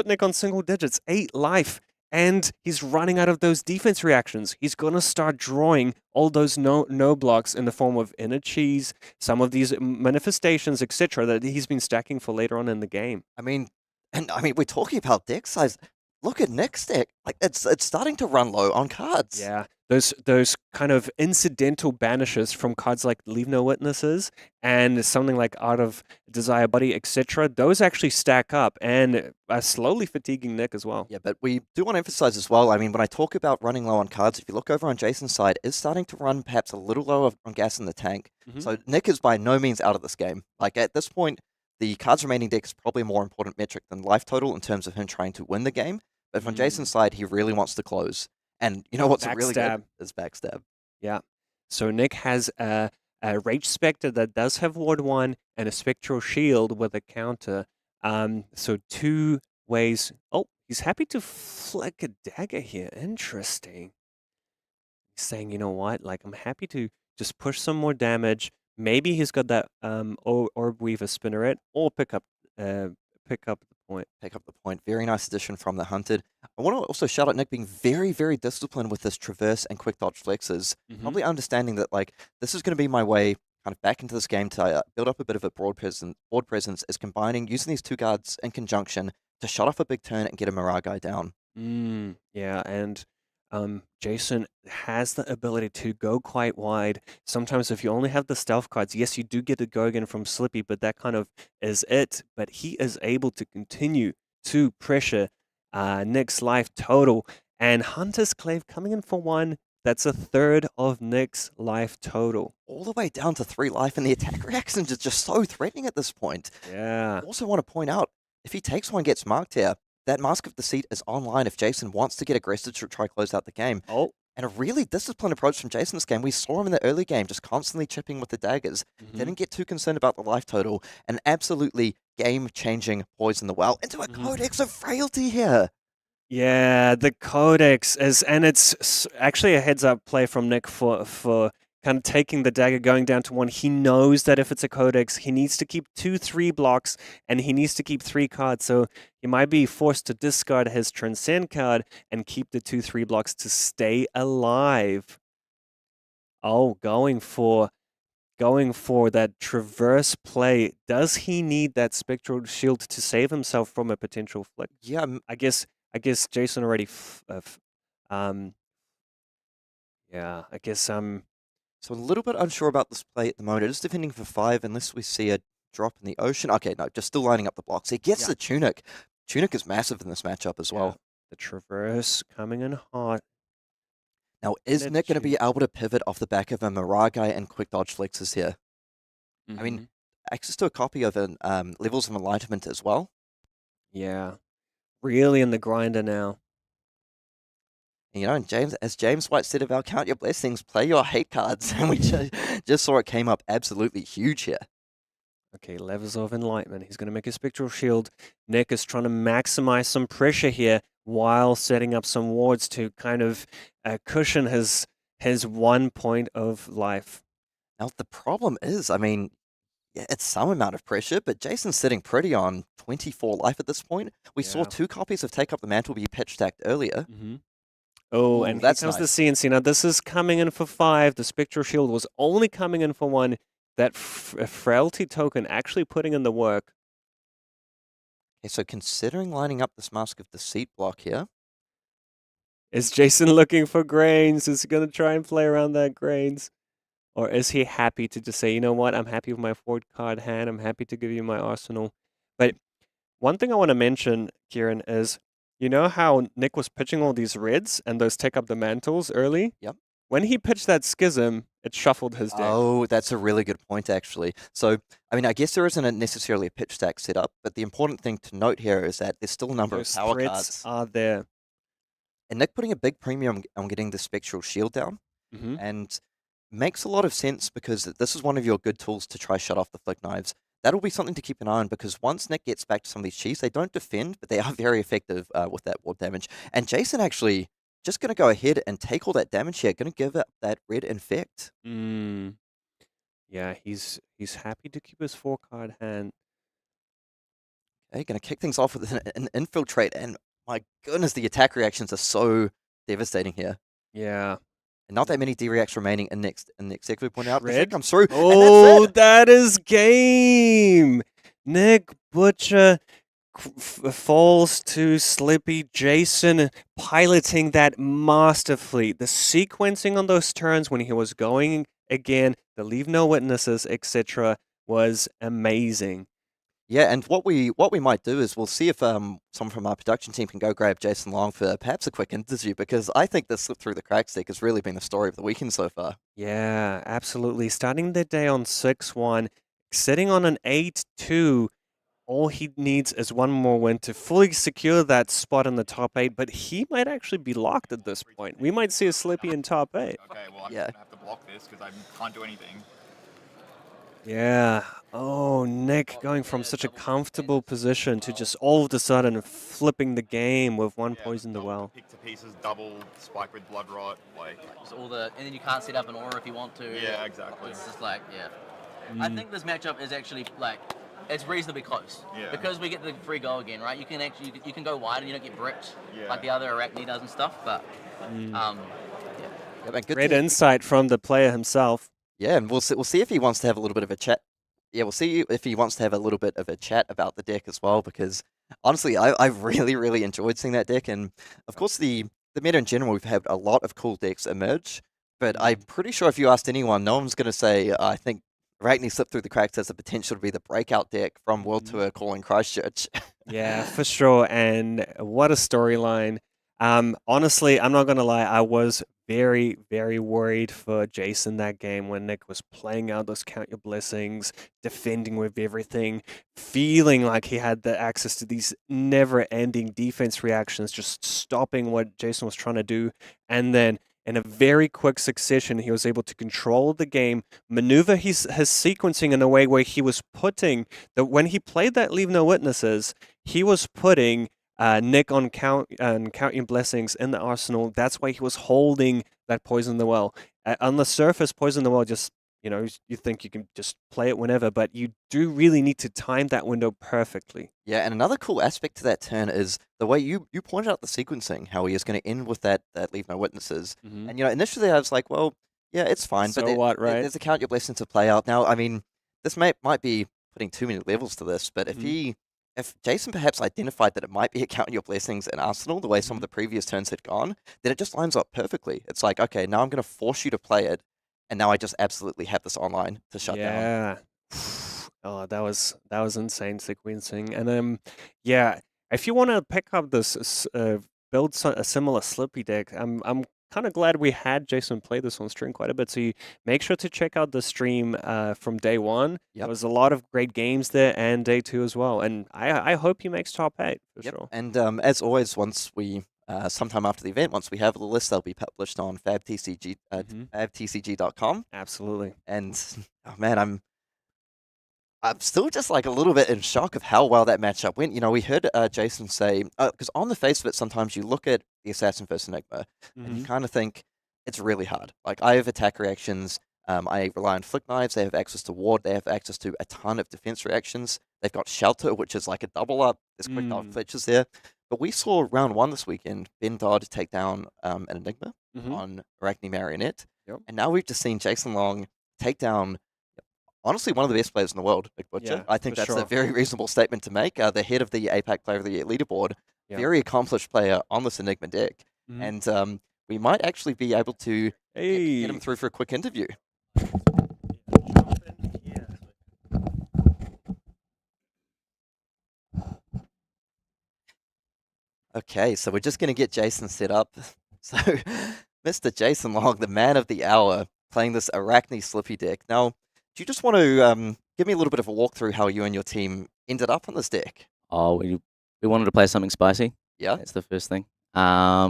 Nick on single digits, 8 life, and he's running out of those defense reactions. He's gonna start drawing all those no blocks in the form of Inner Cheese, some of these manifestations, etc., that he's been stacking for later on in the game. I mean, we're talking about deck size. Look at Nick's deck. Like it's starting to run low on cards. Yeah. Those kind of incidental banishes from cards like Leave No Witnesses and something like Art of Desire Body, etc., those actually stack up and are slowly fatiguing Nick as well. Yeah, but we do want to emphasize as well, I mean, when I talk about running low on cards, if you look over on Jasin's side, is starting to run perhaps a little low on gas in the tank. Mm-hmm. So Nick is by no means out of this game. Like at this point, the cards remaining deck is probably a more important metric than life total in terms of him trying to win the game. But from Jasin's side, he really wants to close. And you know what's really good is backstab. Yeah. So Nick has a a Rage Spectre that does have Ward 1, and a Spectral Shield with a counter. So 2 ways. Oh, he's happy to flick a dagger here. Interesting. He's saying, you know what? Like, I'm happy to just push some more damage. Maybe he's got that Orb Weaver Spinneret, or pick up the point. Pick up the point. Very nice addition from the Hunted. I want to also shout out Nick being very, very disciplined with this Traverse and Quick Dodge Flexes. Probably understanding that, like, this is going to be my way kind of back into this game to build up a bit of a board presence, is combining, using these 2 guards in conjunction to shut off a big turn and get a Mirage guy down. Yeah, and Jasin has the ability to go quite wide. Sometimes if you only have the stealth cards, yes, you do get a go again from Slippy, but that kind of is it. But he is able to continue to pressure Nick's life total. And Hunter's Clave coming in for 1. That's a third of Nick's life total. All the way down to 3 life, and the attack reactions are just so threatening at this point. Yeah. I also want to point out, if he takes 1, gets marked here, that Mask of Deceit is online if Jasin wants to get aggressive to try close out the game. Oh. And a really disciplined approach from Jasin this game. We saw him in the early game just constantly chipping with the daggers. Didn't get too concerned about the life total. And absolutely game-changing Poison the Well into a Codex of Fealty here. Yeah, the Codex is, and it's actually a heads-up play from Nick for kind of taking the dagger, going down to 1. He knows that if it's a Codex, he needs to keep 2/3 blocks, and he needs to keep 3 cards. So he might be forced to discard his Transcend card and keep the 2/3 blocks to stay alive. Oh, going for that Traverse play. Does he need that Spectral Shield to save himself from a potential flick? Yeah, I guess Jasin already. Yeah, I guess So a little bit unsure about this play at the moment. It is defending for 5 unless we see a drop in the ocean. Okay, no, just still lining up the blocks. He gets the Tunic. Tunic is massive in this matchup as well. The Traverse coming in hot. Now, is Nick going to be able to pivot off the back of a Mirage and Quick Dodge Flexes here? I mean, access to a copy of Levels of Enlightenment as well. Yeah. Really in the grinder now. You know, and James White said about Count Your Blessings, play your hate cards. And we just saw it came up absolutely huge here. Okay, Levels of Enlightenment. He's going to make a Spectral Shield. Nick is trying to maximize some pressure here while setting up some wards to kind of cushion his 1 point of life. Now, the problem is, I mean, yeah, it's some amount of pressure, but Jason's sitting pretty on 24 life at this point. We saw 2 copies of Take Up the Mantle be pitch stacked earlier. Oh, and here comes the CNC. Now, this is coming in for 5. The Spectral Shield was only coming in for 1. That Fealty token actually putting in the work. Okay, so considering lining up this Mask of Deceit block here. Is Jasin looking for grains? Is he going to try and play around that grains? Or is he happy to just say, you know what, I'm happy with my 4-card hand. I'm happy to give you my arsenal. But one thing I want to mention, Kieran, is you know how Nick was pitching all these reds and those Take Up the Mantles early? Yep. When he pitched that Schism, it shuffled his deck. Oh, that's a really good point, actually. So, I mean, I guess there isn't necessarily a pitch stack set up, but the important thing to note here is that there's still a number of power cards. Are there. And Nick putting a big premium on getting the Spectral Shield down, and makes a lot of sense because this is one of your good tools to try shut off the Flick Knives. That'll be something to keep an eye on because once Nick gets back to some of these cheese, they don't defend, but they are very effective with that ward damage. And Jasin actually just going to go ahead and take all that damage here, going to give it that red infect. Yeah, he's happy to keep his 4-card hand. Okay, going to kick things off with an infiltrate, and my goodness, the attack reactions are so devastating here. Yeah. And not that many D-reacts remaining in next deck. We point out, Red comes through. Oh, that is game! Nick Butcher falls to Slippy. Jasin piloting that masterfully. The sequencing on those turns when he was going again, the leave no witnesses, etc., was amazing. Yeah, and what we might do is we'll see if someone from our production team can go grab Jasin Long for perhaps a quick interview, because I think this slip through the cracks deck has really been the story of the weekend so far. Yeah, absolutely. Starting the day on 6-1, sitting on an 8-2. All he needs is one more win to fully secure that spot in the top 8, but he might actually be locked at this point. We might see a Slippy in top 8. Okay, well, I'm Yeah. going to have to block this because I can't do anything. Yeah. Oh, Nick going from such a comfortable position to just all of a sudden flipping the game with one poison in the well. Pick to pieces, double spike with blood rot, like. Just all the, and then you can't set up an aura if you want to. Yeah, exactly. It's just like, I think this matchup is actually like, it's reasonably close. Yeah. Because we get the free go again, right? You can actually you can go wide and you don't get bricked like the other Arakni does and stuff. But Yeah, man, good Great to- insight from the player himself. Yeah, and we'll see if he wants to have a little bit of a chat. Yeah, we'll see if he wants to have a little bit of a chat about the deck as well, because honestly, I've really enjoyed seeing that deck, and of course the meta in general, we've had a lot of cool decks emerge, but I'm pretty sure if you asked anyone, no one's going to say, I think Arakni Slipped Through the Cracks has the potential to be the breakout deck from World Tour calling Christchurch. Yeah, for sure. And what a storyline. Honestly, I'm not going to lie. I was very, very worried for Jasin that game when Nick was playing out those Count Your Blessings, defending with everything, feeling like he had the access to these never-ending defense reactions, just stopping what Jasin was trying to do. And then in a very quick succession, he was able to control the game, maneuver his sequencing in a way where he was putting, when he played that Leave No Witnesses, he was putting Nick on Count Your Blessings in the arsenal. That's why he was holding that Poison the Well. On the surface, Poison the Well just, you think you can just play it whenever, but you do really need to time that window perfectly. Yeah, and another cool aspect to that turn is the way you pointed out the sequencing, how he is going to end with that Leave No Witnesses. And initially I was like, well, yeah, it's fine, So but what, right? there's a Count Your Blessings to play out. Now, I mean, this might be putting too many levels to this, but if Jasin perhaps identified that it might be a Count Your Blessings in Arsenal, the way some of the previous turns had gone, then it just lines up perfectly. It's like, okay, now I'm going to force you to play it, and now I just absolutely have this online to shut down. Yeah. Oh, that was insane sequencing. And yeah, if you want to pick up this build a similar Slippy deck, I'm kind of glad we had Jasin play this on stream quite a bit. So you make sure to check out the stream from day one. There was a lot of great games there, and day two as well. And I hope he makes top 8 for sure. And as always, once we sometime after the event, once we have the list, they'll be published on fabtcg.com. Absolutely. And oh man, I'm still just like a little bit in shock of how well that matchup went. We heard Jasin say, because on the face of it, sometimes you look at the Assassin versus Enigma, and you kind of think it's really hard. Like, I have attack reactions, I rely on flick knives, they have access to ward, they have access to a ton of defense reactions. They've got shelter, which is like a double up. There's quick dive fletchers there. But we saw round 1 this weekend, Ben Dodd take down an Enigma on Arakni Marionette. And now we've just seen Jasin Long take down, honestly, one of the best players in the world, Big Butcher. Yeah, I think for that's sure. a very reasonable statement to make. The head of the APAC Player of the Year leaderboard, very accomplished player on this Enigma deck. And we might actually be able to get him through for a quick interview. Okay, so we're just going to get Jasin set up. So, Mr. Jasin Long, the man of the hour, playing this Arakni Slippy deck. Now, do you just want to give me a little bit of a walkthrough how you and your team ended up on this deck? Oh, we wanted to play something spicy. Yeah. That's the first thing. I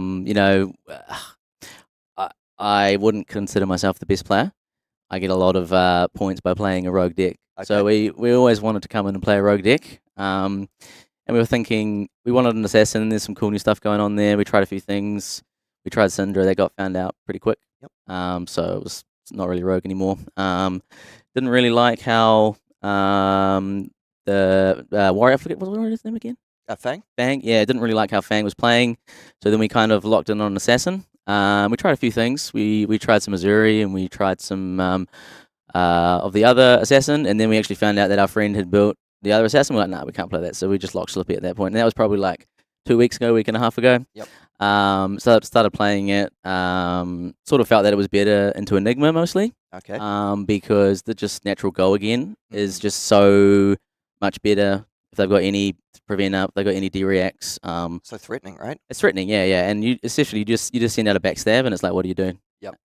wouldn't consider myself the best player. I get a lot of points by playing a rogue deck. Okay. So we always wanted to come in and play a rogue deck. And we were thinking, we wanted an assassin. There's some cool new stuff going on there. We tried a few things. We tried Cindra. That got found out pretty quick. Yep. So it's not really rogue anymore. Didn't really like how the warrior, I forget what was his name again? Fang? Fang, yeah, didn't really like how Fang was playing. So then we kind of locked in on an assassin. We tried a few things. We tried some Missouri and we tried some of the other assassin. And then we actually found out that our friend had built the other assassin. We're like, nah, we can't play that. So we just locked Slippy at that point. And that was probably like 2 weeks ago, week and a half ago. Yep. So I started playing it. Sort of felt that it was better into Enigma mostly. Okay. Because the just natural go again is just so much better. If they've got any prevent up, they've got any D-reacts. So threatening, right? It's threatening, yeah. And you essentially you just send out a backstab and it's like, what are you doing? Yep.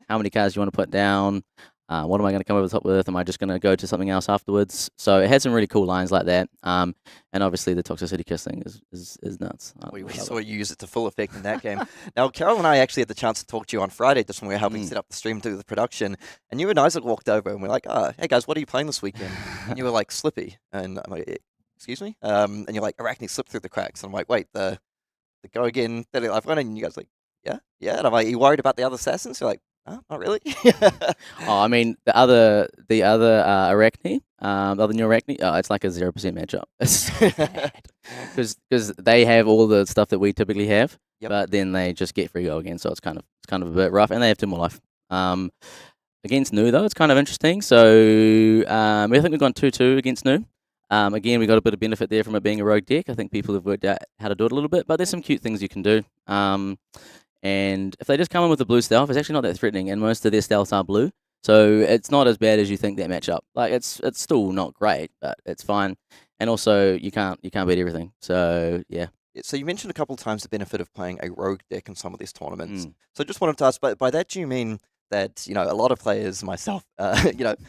How many cards do you want to put down? What am I going to come over the top with? Am I just going to go to something else afterwards? So it had some really cool lines like that. And obviously the Toxicity Kiss thing is nuts. We saw you use it to full effect in that game. Now, Karol and I actually had the chance to talk to you on Friday just when we were helping set up the stream, do the production. And you and Isaac walked over and we're like, hey guys, what are you playing this weekend? And you were like, Slippy. And I'm like, excuse me? And you're like, Arakni slipped through the cracks. And I'm like, wait, the go again, Deadly Life one? And you guys are like, yeah. And I'm like, are you worried about the other assassins? You're like, oh, not really. I mean, the other Arakni, the other new Arakni, it's like a 0% matchup. Because they have all the stuff that we typically have, but then they just get free go again, so it's kind of a bit rough, and they have 2 more life. Against Nu though, it's kind of interesting. So I think we've gone 2-2 against Nu. Again, we got a bit of benefit there from it being a rogue deck. I think people have worked out how to do it a little bit, but there's some cute things you can do. And if they just come in with the blue stealth, it's actually not that threatening, and most of their stealths are blue. So it's not as bad as you think that matchup. Like it's still not great, but it's fine. And also you can't beat everything. So yeah. So you mentioned a couple of times the benefit of playing a rogue deck in some of these tournaments. So I just wanted to ask, by that do you mean that, a lot of players, myself,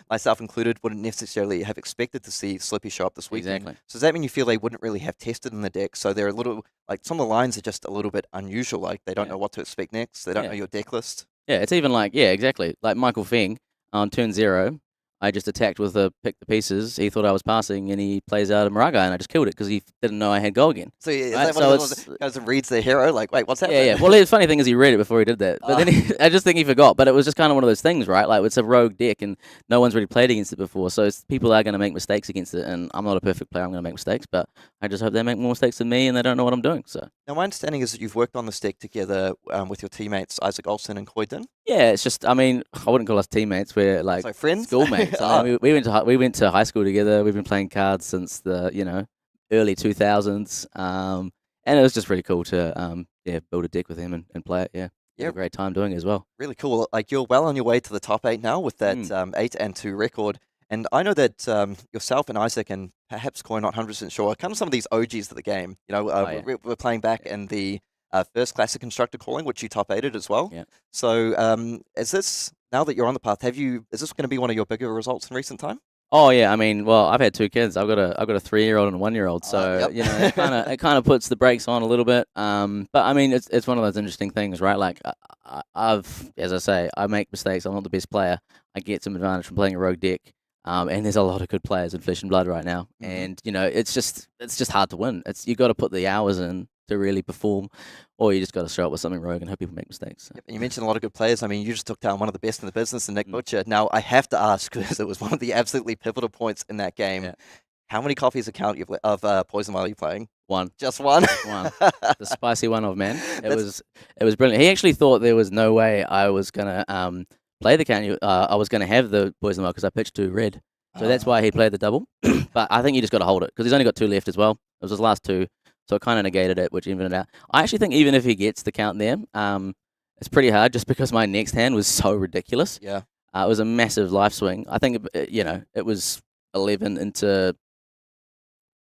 myself included, wouldn't necessarily have expected to see Slippy show up this weekend? Exactly. So does that mean you feel they wouldn't really have tested in the deck? So they're a little, like, some of the lines are just a little bit unusual. Like, they don't know what to expect next. They don't know your deck list. Yeah, it's even like, exactly. Like Michael Feng on turn 0, I just attacked with a pick the pieces. He thought I was passing, and he plays out a Maraga, and I just killed it because he didn't know I had go again. So is that one of those guys that reads the hero? Like, wait, what's happening? Yeah. Well, the funny thing is he read it before he did that. But then I just think he forgot. But it was just kind of one of those things, right? Like, it's a rogue deck, and no one's really played against it before. So people are going to make mistakes against it, and I'm not a perfect player. I'm going to make mistakes, but I just hope they make more mistakes than me, and they don't know what I'm doing. So now, my understanding is that you've worked on this deck together with your teammates Isaac Olsen and Koydin. Yeah, it's just, I mean, I wouldn't call us teammates. We're like friends, schoolmates. I mean, we went to high school together. We've been playing cards since the early 2000s, and it was just really cool to build a deck with him and play it. Yeah, had a great time doing it as well. Really cool. Like, you're well on your way to the top 8 now with that 8-2 record. And I know that yourself and Isaac and perhaps Koi, not 100% sure, are kind of some of these OGs of the game. We're playing back in the first Classic Constructor Calling, which you top 8'd as well. Yeah. So is this, now that you're on the path, is this going to be one of your bigger results in recent time? Oh yeah, I mean, well, I've had 2 kids. I've got a 3-year-old and a 1-year-old, so it kind of puts the brakes on a little bit. But I mean, it's one of those interesting things, right? Like as I say, I make mistakes. I'm not the best player. I get some advantage from playing a rogue deck. And there's a lot of good players in Flesh and Blood right now, and it's just hard to win. You got to put the hours in to really perform, or you just got to show up with something rogue and hope people make mistakes. So. Yep, and you mentioned a lot of good players. I mean, you just took down one of the best in the business, and Nick Butcher. Now, I have to ask, because it was one of the absolutely pivotal points in that game. Yeah. How many copies of Poison while are you playing? 1. Just 1? 1. The spicy one of man. It was brilliant. He actually thought there was no way I was gonna play the count. I was gonna have the Poison while because I pitched 2 red. So that's why he played the double. But I think you just got to hold it because he's only got 2 left as well. It was his last 2. So it kind of negated it, which evened it out. I actually think even if he gets the count there, it's pretty hard just because my next hand was so ridiculous. Yeah. It was a massive life swing. I think, it was 11 into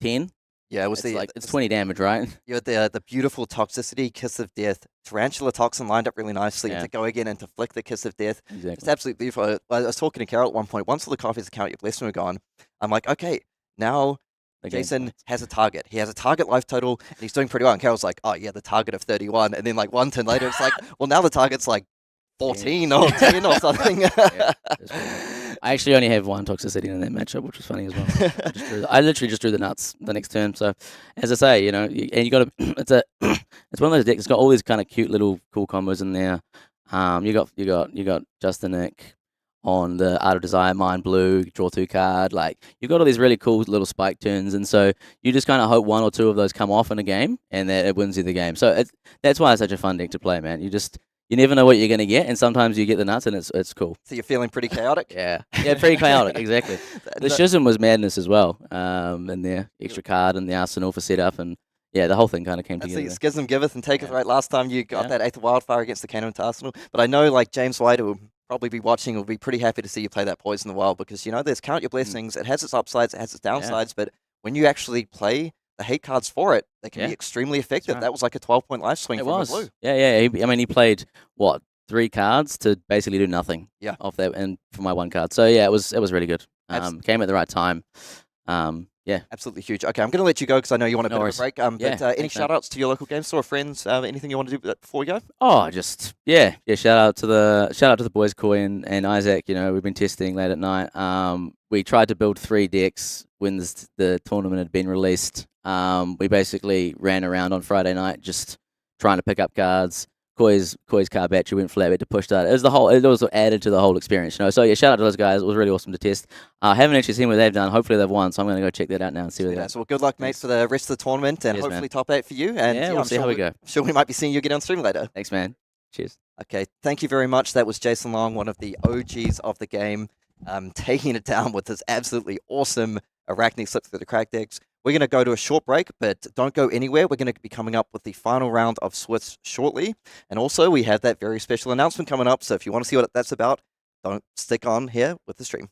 10. Yeah, it's 20 damage, right? You had the beautiful Toxicity, Kiss of Death, Tarantula Toxin lined up really nicely, and to go again and to flick the Kiss of Death. Exactly. It's absolutely beautiful. I was talking to Karol at one point. Once all the copies account your blessing were gone, I'm like, okay, now Jasin has a target. He has a target life total, and he's doing pretty well. And Carol's like, oh yeah, the target of 31. And then like 1 turn later, it's like, well, now the target's like 14 or 10 or something. I actually only have 1 Toxicity in that matchup, which was funny as well. I literally just drew the nuts the next turn. So, as I say, and you got to. It's one of those decks. It's got all these kind of cute little cool combos in there. You got Justinic on the Art of Desire, Mind Blue, draw 2 card. Like, you've got all these really cool little spike turns, and so you just kind of hope 1 or 2 of those come off in a game, and that it wins you the game. So that's why it's such a fun deck to play, man. You never know what you're going to get, and sometimes you get the nuts, and it's cool. So you're feeling pretty chaotic? Yeah, pretty chaotic, exactly. The Schism was madness as well, and the extra card and the Arsenal for setup, and yeah, the whole thing kind of came together. Schism, giveth and taketh, right? Last time you got that 8th Wildfire against the Cannon to Arsenal, but I know like James White will probably be watching, will be pretty happy to see you play that Poison in the Wild, because there's Count Your Blessings. It has its upsides, it has its downsides, but when you actually play the hate cards for it, they can be extremely effective. Right. That was like a 12-point life swing from the blue. Yeah. He played, 3 cards to basically do nothing. Yeah. Off that and for my 1 card. So yeah, it was really good. Came at the right time. Yeah. Absolutely huge. Okay, I'm going to let you go because I know you want a bit of a worries. break. Any shout outs to your local game store, friends, anything you want to do before we go? Oh, just shout out to the boys, Coy and Isaac. You know, we've been testing late at night. We tried to build 3 decks when the tournament had been released. We basically ran around on Friday night just trying to pick up cards. Koi's card battery went flat. We had to push that. It also added to the whole experience, you know. So yeah, shout out to those guys. It was really awesome to test. I haven't actually seen what they've done. Hopefully they've won. So I'm going to go check that out now and see what they got. So well, good luck, mate, for the rest of the tournament, and Cheers, hopefully man. top 8 for you. And we'll see how we go. I'm sure we might be seeing you again on stream later. Thanks, man. Cheers. Okay, thank you very much. That was Jasin Long, one of the OGs of the game, taking it down with this absolutely awesome Arakni slip through the crack decks. We're going to go to a short break, but don't go anywhere. We're going to be coming up with the final round of Swiss shortly. And also, we have that very special announcement coming up. So if you want to see what that's about, don't stick on here with the stream.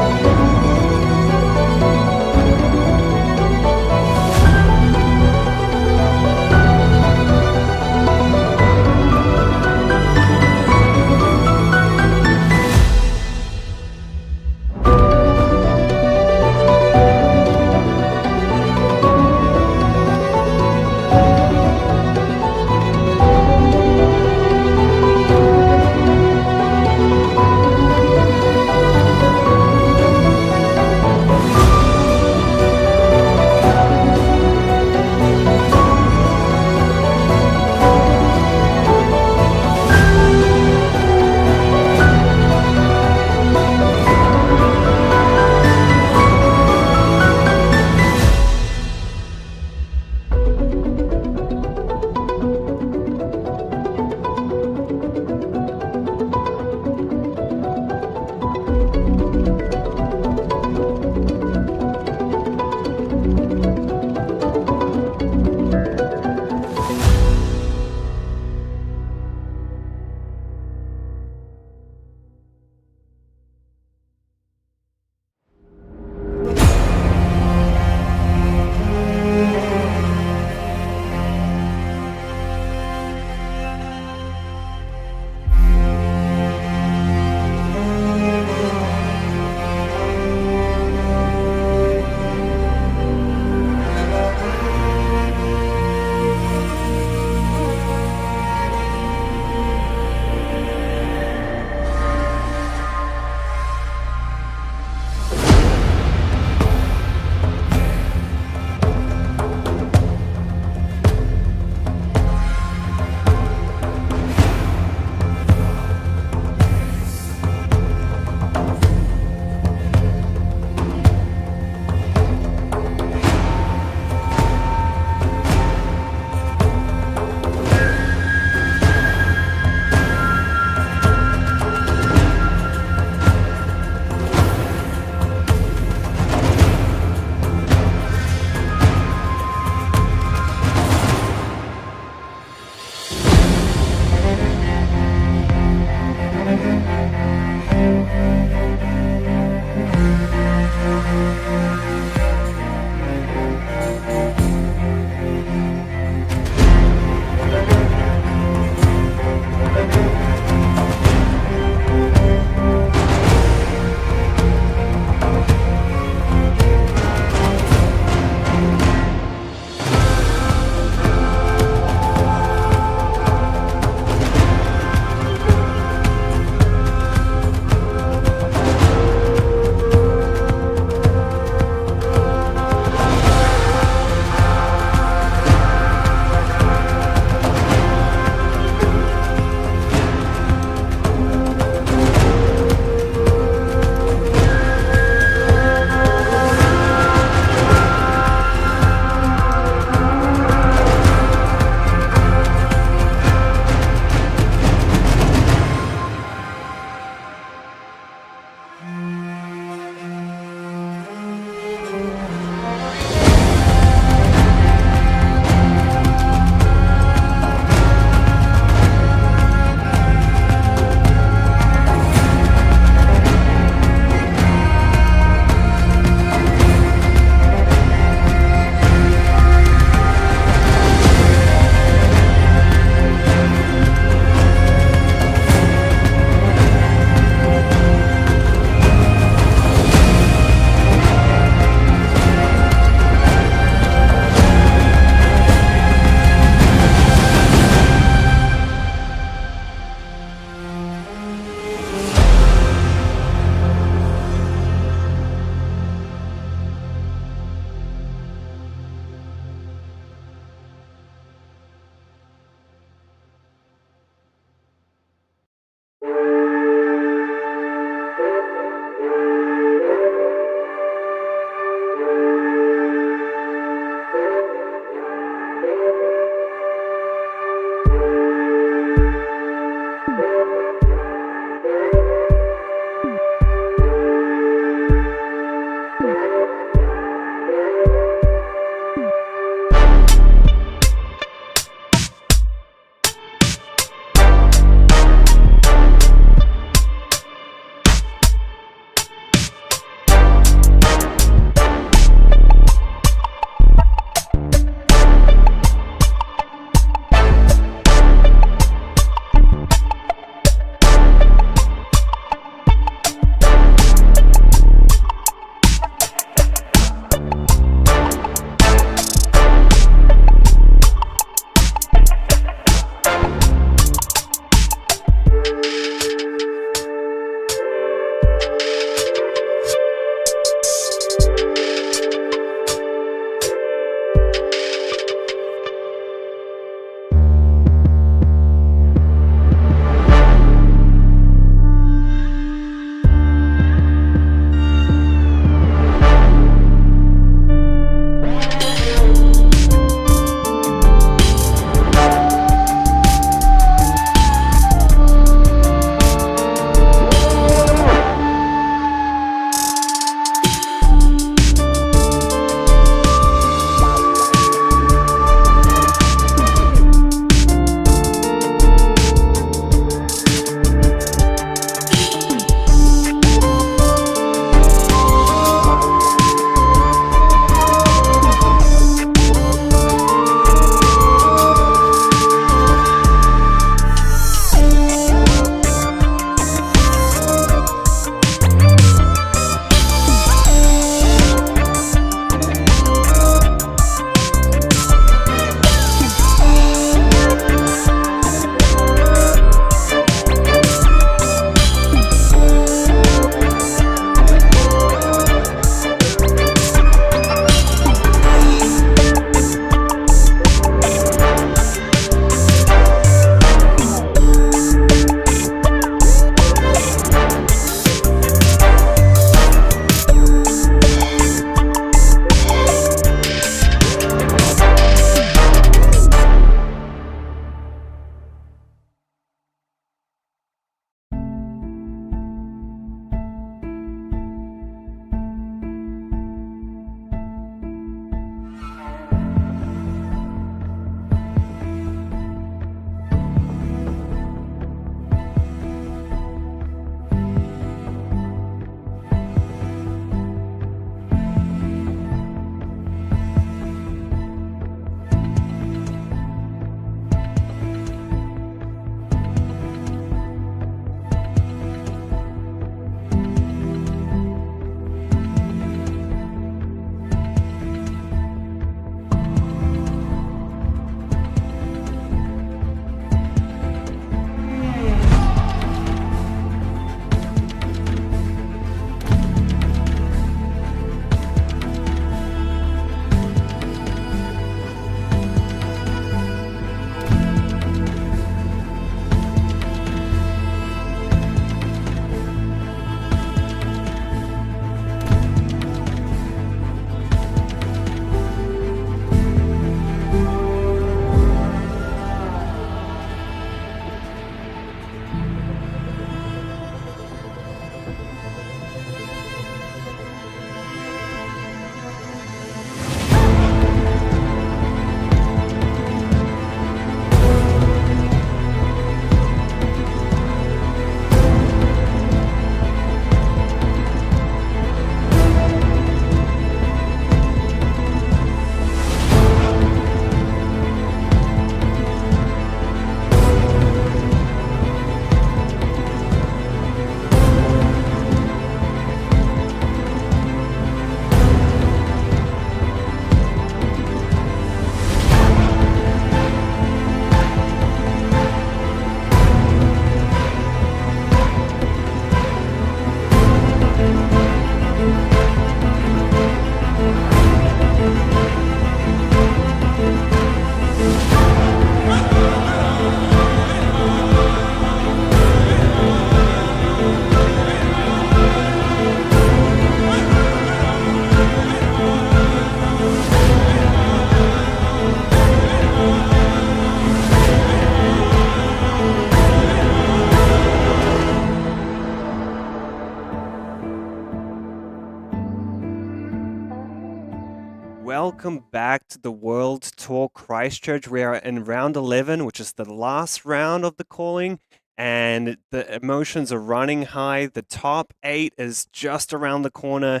welcome back to the World Tour Christchurch. We are in round 11, which is the last round of the calling, and the emotions are running high. The top 8 is just around the corner.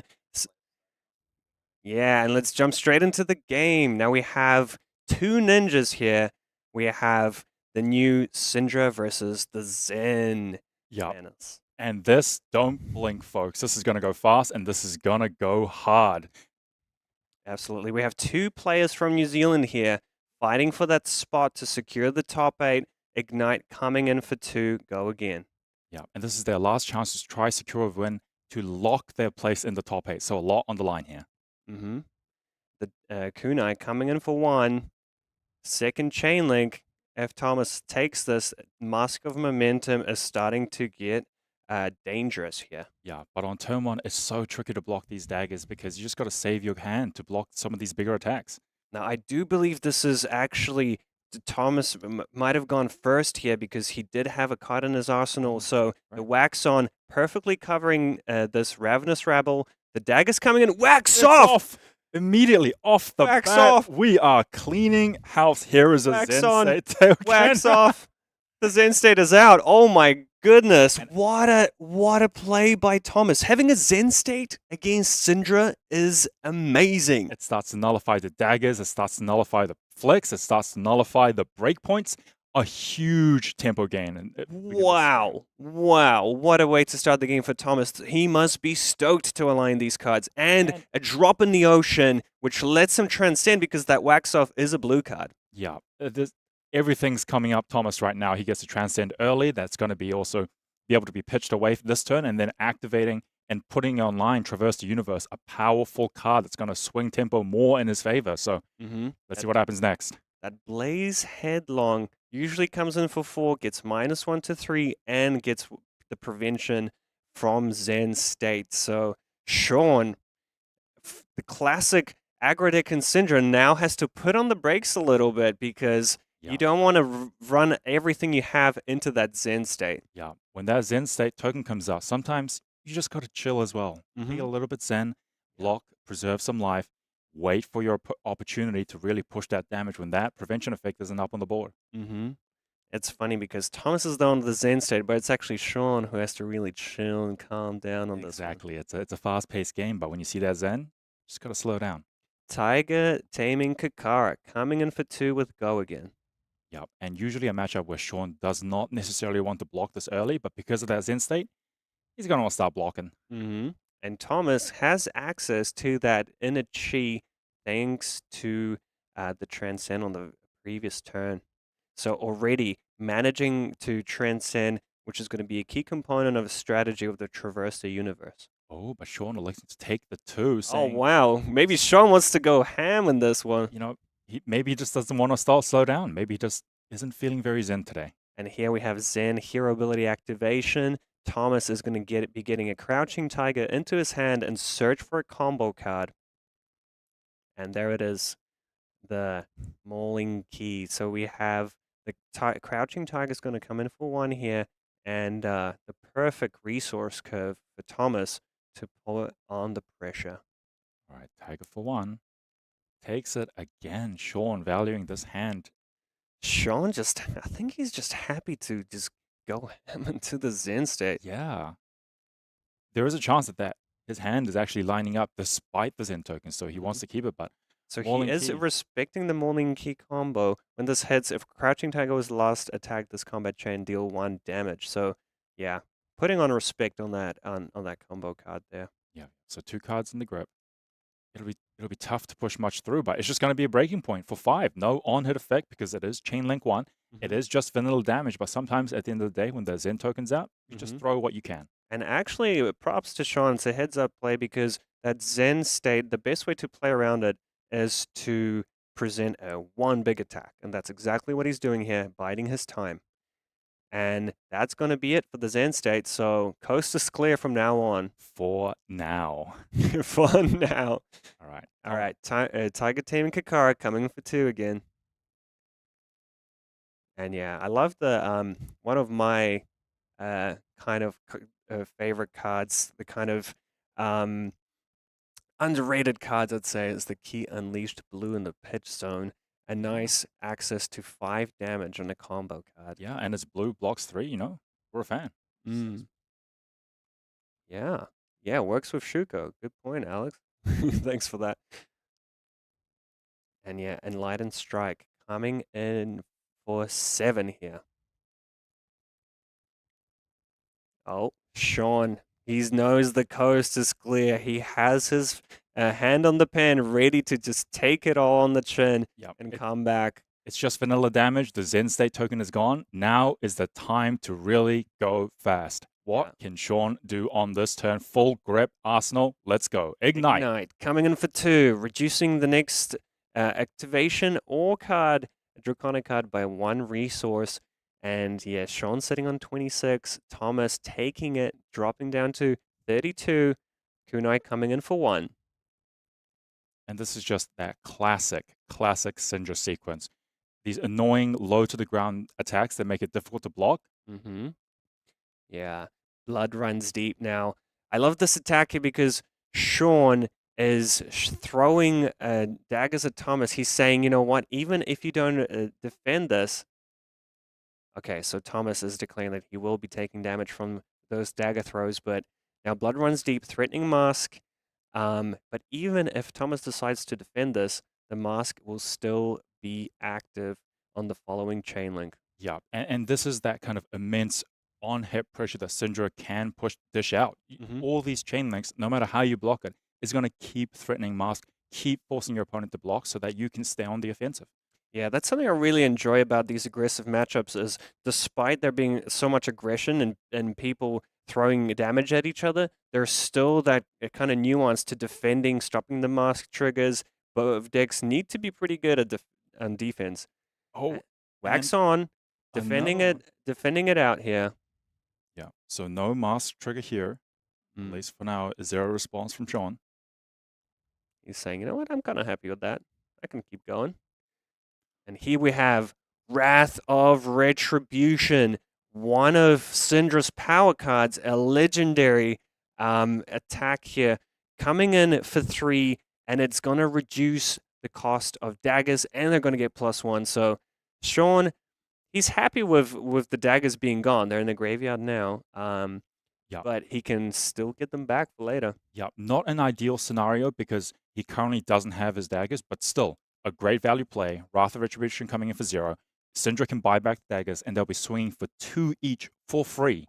Yeah, and let's jump straight into the game. Now we have 2 ninjas here. We have the new Cindra versus the Zen. Yeah. Banners. And this, don't blink, folks. This is going to go fast, and this is going to go hard. Absolutely. We have 2 players from New Zealand here fighting for that spot to secure the top 8. Ignite coming in for 2. Go again. Yeah, and this is their last chance to try secure a win to lock their place in the top 8. So a lot on the line here. Mm-hmm. The Kunai coming in for 1. Second chain link. If Thomas takes this, Mask of Momentum is starting to get dangerous here. Yeah, but on turn 1, it's so tricky to block these daggers because you just got to save your hand to block some of these bigger attacks. Now, I do believe this is actually Thomas might have gone first here because he did have a card in his arsenal. So the Wax On perfectly covering this Ravenous Rabble. The dagger's coming in. Wax off! Immediately off the Wax bat. off! We are cleaning house. Here is a Wax Zen on. State tail Wax cannon. off! The Zen State is out. Oh my goodness. What a play by Thomas. Having a Zen State against Cindra is amazing. It starts to nullify the daggers. It starts to nullify the flicks. It starts to nullify the breakpoints. A huge tempo gain. Wow. Wow. What a way to start the game for Thomas. He must be stoked to align these cards. And a drop in the ocean, which lets him transcend because that Wax Off is a blue card. Yeah. Everything's coming up Thomas right now. He gets to transcend early. That's going to be also be able to be pitched away for this turn and then activating and putting online Traverse the Universe, a powerful card that's going to swing tempo more in his favor. So let's see what happens next. That Blaze Headlong usually comes in for 4, gets -1 to 3, and gets the prevention from Zen State. So Sean, the classic aggro deck in Cindra, now has to put on the brakes a little bit because you don't want to run everything you have into that Zen State. Yeah, when that Zen State token comes out, sometimes you just got to chill as well. Be a little bit Zen, block, preserve some life, wait for your opportunity to really push that damage when that prevention effect isn't up on the board. It's funny because Thomas is down to the Zen State, but it's actually Sean who has to really chill and calm down on this. Exactly. It's a fast-paced game, but when you see that Zen, just got to slow down. Tiger taming Kakara coming in for 2 with Go again. Yeah, and usually a matchup where Sean does not necessarily want to block this early, but because of that Zen State, he's going to want to start blocking. And Thomas has access to that inner chi thanks to the Transcend on the previous turn. So already managing to transcend, which is going to be a key component of a strategy of the Traverse the Universe. Oh, but Sean elected to take the 2. Saying, oh, wow. Maybe Sean wants to go ham in this one. You know, maybe he just doesn't want to slow down. Maybe he just isn't feeling very Zen today. And here we have Zen Hero Ability Activation. Thomas is going to be getting a Crouching Tiger into his hand and search for a combo card. And there it is, the Mauling Key. So we have the Crouching Tiger is going to come in for 1 here, and the perfect resource curve for Thomas to put on the pressure. All right, Tiger for 1. Takes it again. Sean valuing this hand. Sean I think he's just happy to just go ham into the Zen State. Yeah. There is a chance that his hand is actually lining up despite the Zen token, so he wants to keep it, but so he is respecting the Mauling Key combo. When this hits, if Crouching Tiger was last attack, this combat chain deal 1 damage. So yeah, putting on respect on that combo card there. Yeah, so 2 cards in the grip. It'll be tough to push much through, but it's just going to be a breaking point for 5. No on-hit effect because it is Chain Link 1. It is just vanilla damage, but sometimes at the end of the day, when the Zen token's out, you just throw what you can. And actually, props to Sean. It's a heads-up play because that Zen State, the best way to play around it is to present a 1 big attack. And that's exactly what he's doing here, biding his time. And that's going to be it for the Zen State. So coast is clear from now on. For now. For now. All right. Tiger Taming Kakara coming for 2 again. And yeah, I love the one of my kind of favorite cards, the kind of underrated cards, I'd say, is the Key Unleashed blue in the pitch zone. A nice access to 5 damage on a combo card. Yeah, and it's blue, blocks 3, you know. We're a fan. Mm. Yeah. Yeah, works with Shuko. Good point, Alex. Thanks for that. And yeah, Enlightened Strike coming in for 7 here. Oh, Sean. He knows the coast is clear. He has his hand on the pen, ready to just take it all on the chin and come back. It's just vanilla damage. The Zen State token is gone. Now is the time to really go fast. What can Sean do on this turn? Full grip, Arsenal. Let's go. Ignite. Coming in for 2, reducing the next activation or card, a Draconic card, by 1 resource. And yeah, Sean sitting on 26. Thomas taking it, dropping down to 32. Kunai coming in for 1. And this is just that classic Cindra sequence. These annoying low to the ground attacks that make it difficult to block. Mm-hmm. Yeah, blood runs deep now. I love this attack here because Sean is throwing daggers at Thomas. He's saying, you know what, even if you don't defend this. Okay, so Thomas is declaring that he will be taking damage from those dagger throws, but now blood runs deep, threatening mask. But even if Thomas decides to defend this, the mask will still be active on the following chain link. Yeah, and this is that kind of immense on-hit pressure that Cindra can dish out. All these chain links, no matter how you block it, is going to keep threatening mask, keep forcing your opponent to block so that you can stay on the offensive. Yeah, that's something I really enjoy about these aggressive matchups is despite there being so much aggression and people throwing damage at each other, there's still that kind of nuance to defending, stopping the mask triggers. Both decks need to be pretty good at on defense. Oh, wax on, defending it out here. Yeah, so no mask trigger here, at least for now. Zero response from Sean. He's saying, you know what, I'm kind of happy with that. I can keep going. And here we have Wrath of Retribution, one of Cindra's power cards, a legendary attack here, coming in for 3, and it's going to reduce the cost of daggers, and they're going to get +1. So Sean, he's happy with the daggers being gone. They're in the graveyard now, but he can still get them back for later. Yeah, not an ideal scenario because he currently doesn't have his daggers, but still a great value play. Wrath of Retribution coming in for 0. Cindra can buy back the daggers, and they'll be swinging for 2 each for free.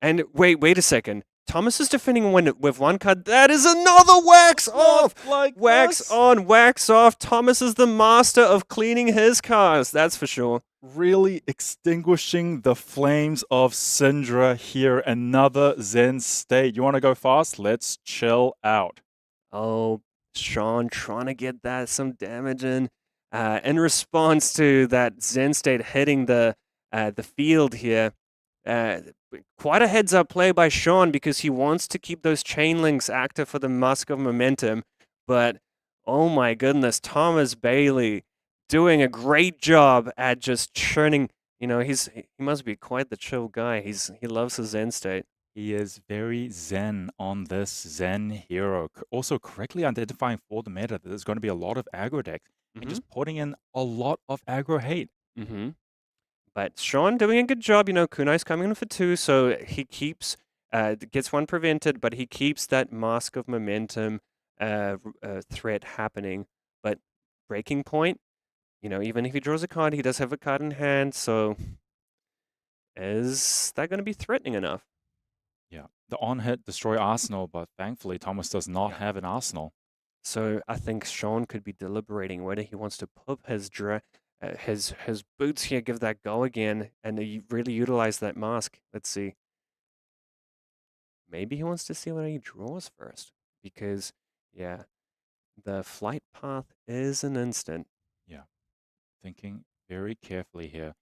And wait a second. Thomas is defending with 1 card. That is another wax off! Wax on, wax off. Thomas is the master of cleaning his cards, that's for sure. Really extinguishing the flames of Cindra here. Another Zen State. You want to go fast? Let's chill out. Oh, Sean trying to get some damage in response to that Zen State hitting the field here. Quite a heads-up play by Sean because he wants to keep those chain links active for the Mask of Momentum. But, oh my goodness, Thomas Bailey doing a great job at just churning. You know, he must be quite the chill guy. He loves his Zen State. He is very zen on this Zen hero. Also correctly identifying for the meta that there's going to be a lot of aggro decks and just putting in a lot of aggro hate. But Sean doing a good job. You know, Kunai's coming in for 2, so he keeps, gets 1 prevented, but he keeps that Mask of Momentum threat happening. But Breaking Point, you know, even if he draws a card, he does have a card in hand, so is that going to be threatening enough? Yeah, the on-hit destroy Arsenal, but thankfully Thomas does not have an Arsenal. So I think Sean could be deliberating whether he wants to put his boots here, give that go again, and really utilize that mask. Let's see. Maybe he wants to see what he draws first, because, yeah, the flight path is an instant. Yeah, thinking very carefully here.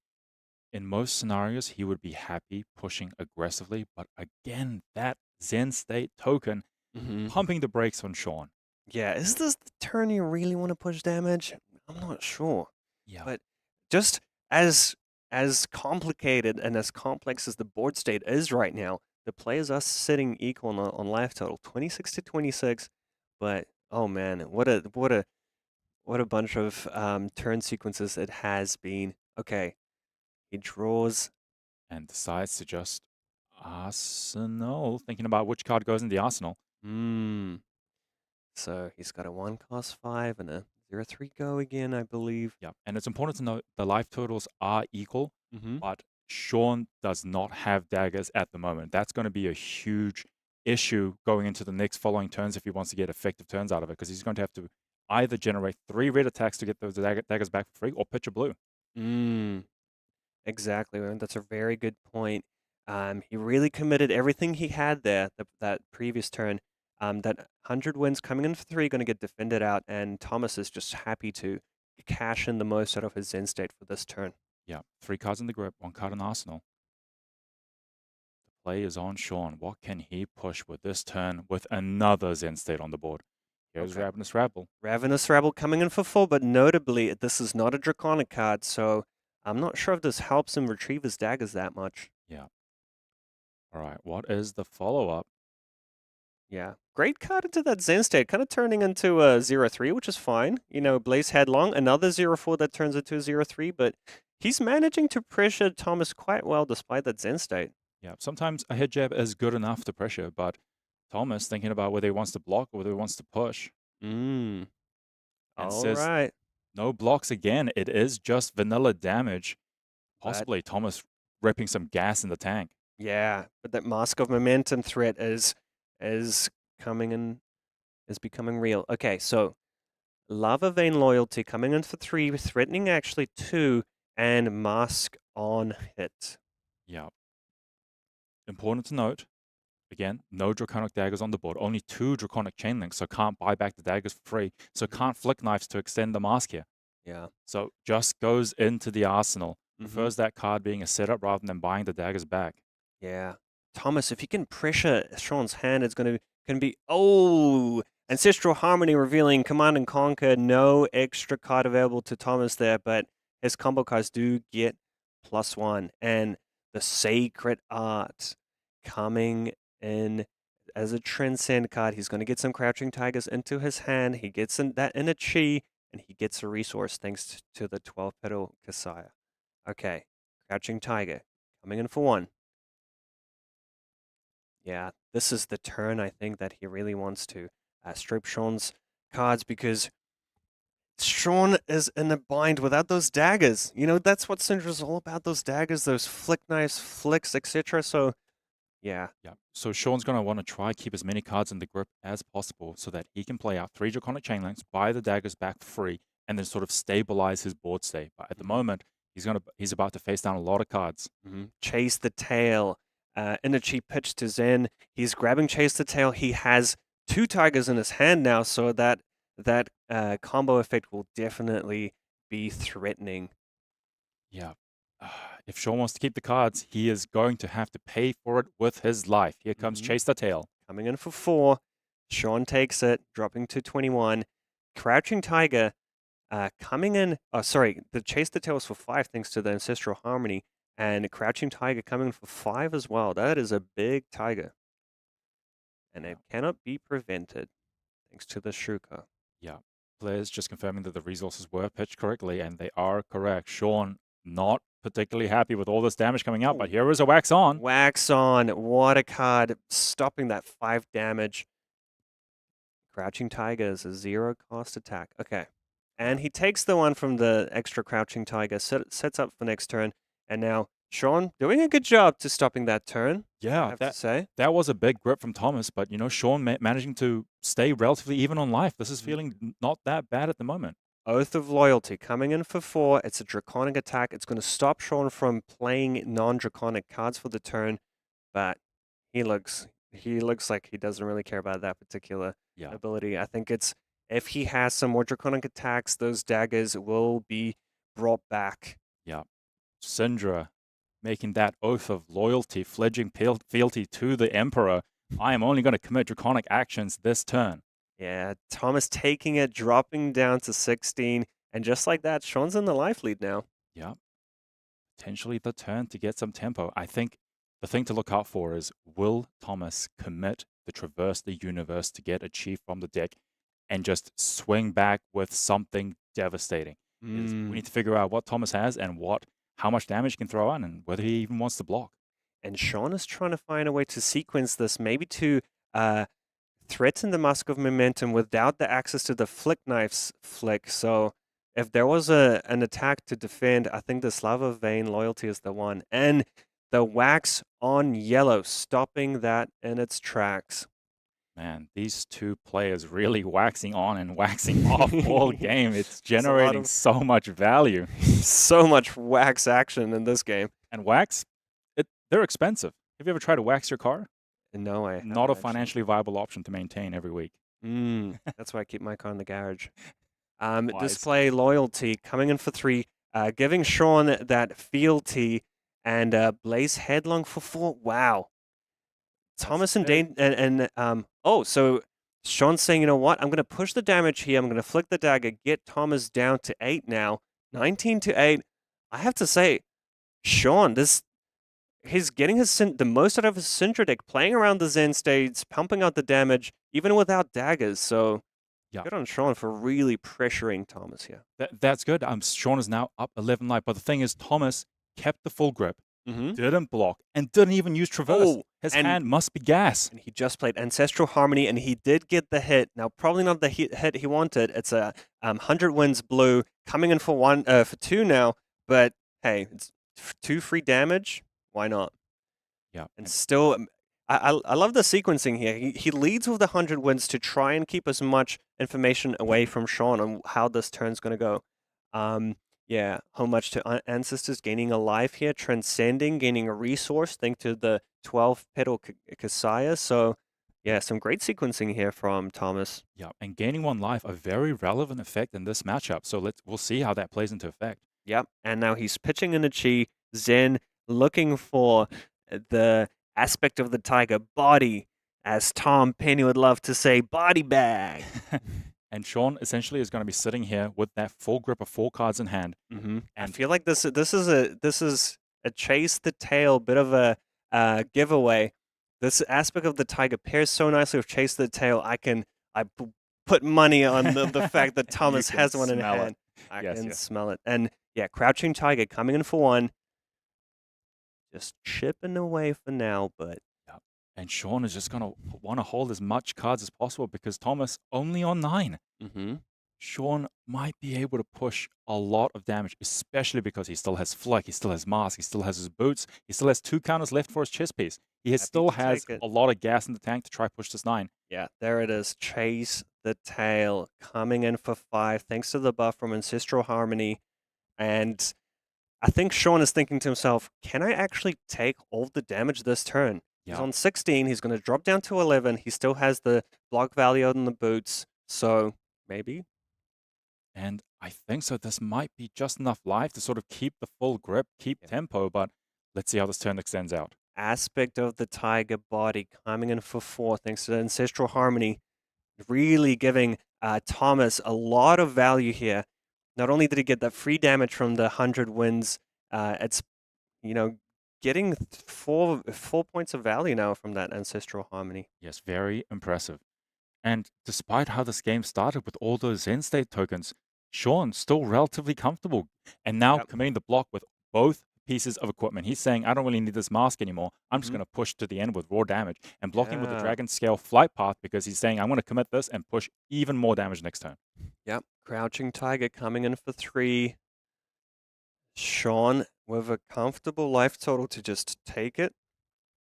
In most scenarios, he would be happy pushing aggressively, but again, that Zen State token pumping the brakes on Sean. Yeah, is this the turn you really want to push damage? I'm not sure. Yeah. But just as complicated and as complex as the board state is right now, the players are sitting equal on life total, 26 to 26. But oh man, what a bunch of turn sequences it has been. Okay, he draws. And decides to just arsenal, thinking about which card goes in the arsenal. So he's got a 1 cost 5 and a 0/3 go again, I believe. Yeah, and it's important to note the life totals are equal, but Sean does not have daggers at the moment. That's going to be a huge issue going into the next following turns if he wants to get effective turns out of it, because he's going to have to either generate 3 red attacks to get those daggers back for free, or pitch a blue. Exactly, man. That's a very good point. He really committed everything he had there that previous turn. That 100 wins coming in for 3 going to get defended out, and Thomas is just happy to cash in the most out of his Zen state for this turn. Yeah, 3 cards in the grip, 1 card in arsenal. The play is on Sean. What can he push with this turn with another Zen state on the board? Here's Ravenous Rabble. Ravenous Rabble coming in for 4, but notably, this is not a Draconic card, so I'm not sure if this helps him retrieve his daggers that much. Yeah. All right, what is the follow-up? Yeah, great card into that Zen state, kind of turning into a 0/3, which is fine. You know, Blaze Headlong, another 0/4 that turns into a 0/3, but he's managing to pressure Thomas quite well despite that Zen state. Yeah, sometimes a head jab is good enough to pressure, but Thomas thinking about whether he wants to block or whether he wants to push. And all says, right. No blocks again. It is just vanilla damage. Possibly Thomas ripping some gas in the tank. Yeah, but that Mask of Momentum threat is becoming real. Okay, so Lava Vein Loyalty coming in for 3, threatening actually 2, and Mask on hit. Yeah. Important to note, again, no Draconic Daggers on the board. Only 2 Draconic Chain Links, so can't buy back the daggers for free. So can't Flick Knives to extend the mask here. Yeah. So just goes into the arsenal. Prefers that card being a setup rather than buying the daggers back. Yeah. Thomas, if you can pressure Sean's hand, it's going to be... Ancestral Harmony revealing Command and Conquer. No extra card available to Thomas there, but his combo cards do get +1. And the Sacred Art coming in as a Transcend card. He's going to get some Crouching Tigers into his hand. He gets that in a Chi, and he gets a resource thanks to the 12-petal Kasaya. Okay, Crouching Tiger coming in for 1. Yeah, this is the turn I think that he really wants to strip Sean's cards, because Sean is in a bind without those daggers. You know, that's what Cindra's all about, those daggers, those flick knives, flicks, etc. So, yeah. Yeah. So Sean's going to want to try keep as many cards in the grip as possible so that he can play out 3 Draconic Chain Links, buy the daggers back free, and then sort of stabilize his board state. But at the moment, he's about to face down a lot of cards. Chase the Tail. In a cheap pitch to Zen. He's grabbing Chase the Tail. He has 2 tigers in his hand now, so that combo effect will definitely be threatening. Yeah. If Sean wants to keep the cards, he is going to have to pay for it with his life. Here comes Chase the Tail. Coming in for 4. Sean takes it, dropping to 21. Crouching Tiger coming in... Oh, sorry. The Chase the Tail was for 5 thanks to the Ancestral Harmony. And Crouching Tiger coming for 5 as well. That is a big tiger. And it cannot be prevented thanks to the Shuka. Yeah. Players just confirming that the resources were pitched correctly, and they are correct. Sean, not particularly happy with all this damage coming out, but here is a Wax On. Wax On. What a card. Stopping that 5 damage. Crouching Tiger is a 0-cost attack. Okay. And he takes the one from the extra Crouching Tiger, sets up for next turn. And now Sean doing a good job to stopping that turn. Yeah, I have to say. That was a big grip from Thomas, but Sean managing to stay relatively even on life. This is feeling not that bad at the moment. Oath of Loyalty coming in for 4. It's a Draconic attack. It's going to stop Sean from playing non-Draconic cards for the turn, but he looks like he doesn't really care about that particular ability. I think it's if he has some more Draconic attacks, those daggers will be brought back. Yeah. Cindra making that oath of loyalty, pledging fealty to the Emperor. I am only going to commit Draconic actions this turn. Yeah, Thomas taking it, dropping down to 16, and just like that, Sean's in the life lead now. Yeah. Potentially the turn to get some tempo. I think the thing to look out for is, will Thomas commit the Traverse the Universe to get a Chief from the deck? and just swing back with something devastating. We need to figure out what Thomas has and how much damage he can throw on and whether he even wants to block. And Sean is trying to find a way to sequence this, maybe to threaten the Mask of Momentum without the access to the Flick Knife's flick. So if there was an attack to defend, I think the Slava Vein Loyalty is the one. And the wax on yellow, stopping that in its tracks. Man, these two players really waxing on and waxing off all game. It's generating so much value. So much wax action in this game. And wax, they're expensive. Have you ever tried to wax your car? No, I haven't. Not a financially viable option to maintain every week. That's why I keep my car in the garage. Display Loyalty coming in for 3, giving Sean that Fealty and Blaze Headlong for 4. Wow. Thomas and Dane so Sean's saying, you know what? I'm going to push the damage here. I'm going to flick the dagger, get Thomas down to 8 now. 19 to 8. I have to say, Sean, he's getting the most out of his Cindra deck, playing around the Zen stage, pumping out the damage, even without daggers. So good on Sean for really pressuring Thomas here. That's good. Sean is now up 11 life. But the thing is, Thomas kept the full grip, didn't block, and didn't even use Traverse. His hand must be gas. And he just played Ancestral Harmony, and he did get the hit. Now, probably not the hit he wanted. It's a 100 Winds blue coming in for 2 now. But hey, it's 2 free damage. Why not? Yeah. And still, I love the sequencing here. He leads with the 100 Winds to try and keep as much information away from Sean on how this turn's going to go. Homage to Ancestors, gaining a life here, transcending, gaining a resource, thanks to the 12 Petal Kasaya. So, some great sequencing here from Thomas. Yeah, and gaining 1 life, a very relevant effect in this matchup. So we'll see how that plays into effect. Yep, and now he's pitching in a Chi, Zen, looking for the aspect of the Tiger body, as Tom Penny would love to say, body bag. And Sean essentially is going to be sitting here with that full grip of 4 cards in hand. And I feel like this is a chase the tail, bit of a giveaway. This aspect of the Tiger pairs so nicely with chase the tail. I put money on the fact that Thomas has one in hand. I can smell it. And Crouching Tiger coming in for 1. Just chipping away for now, but... And Sean is just going to want to hold as much cards as possible because Thomas only on 9. Sean might be able to push a lot of damage, especially because he still has Flick, he still has Mask, he still has his boots, he still has 2 counters left for his chess piece. He still has a lot of gas in the tank to try push this 9. Yeah, there it is. Chase the tail coming in for 5, thanks to the buff from Ancestral Harmony. And I think Sean is thinking to himself, can I actually take all the damage this turn? He's on 16. He's going to drop down to 11. He still has the block value on the boots. So maybe. And I think so. This might be just enough life to sort of keep the full grip, keep tempo. But let's see how this turn extends out. Aspect of the Tiger body coming in for 4 thanks to the Ancestral Harmony. Really giving Thomas a lot of value here. Not only did he get that free damage from the 100 Winds, it's, getting 4 points of value now from that Ancestral Harmony. Yes, very impressive. And despite how this game started with all those Zen State tokens, Sean still relatively comfortable. And now committing the block with both pieces of equipment. He's saying, I don't really need this mask anymore. I'm just going to push to the end with raw damage and blocking with the Dragon Scale Flight Path because he's saying, I'm going to commit this and push even more damage next turn. Yep. Crouching Tiger coming in for 3. Sean with a comfortable life total to just take it.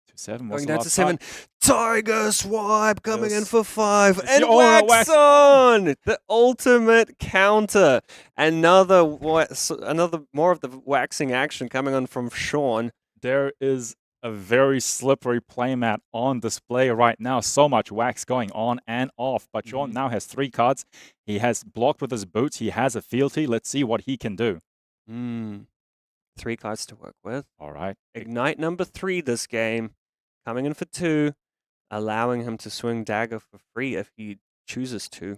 To 7. Going down to 7. Tiger Swipe coming in for 5. And Wax On! The ultimate counter. Another more of the waxing action coming on from Sean. There is a very slippery playmat on display right now. So much wax going on and off. But Sean now has 3 cards. He has blocked with his boots. He has a Fealty. Let's see what he can do. 3 cards to work with. All right. Ignite number 3 this game. Coming in for 2. Allowing him to swing dagger for free if he chooses to.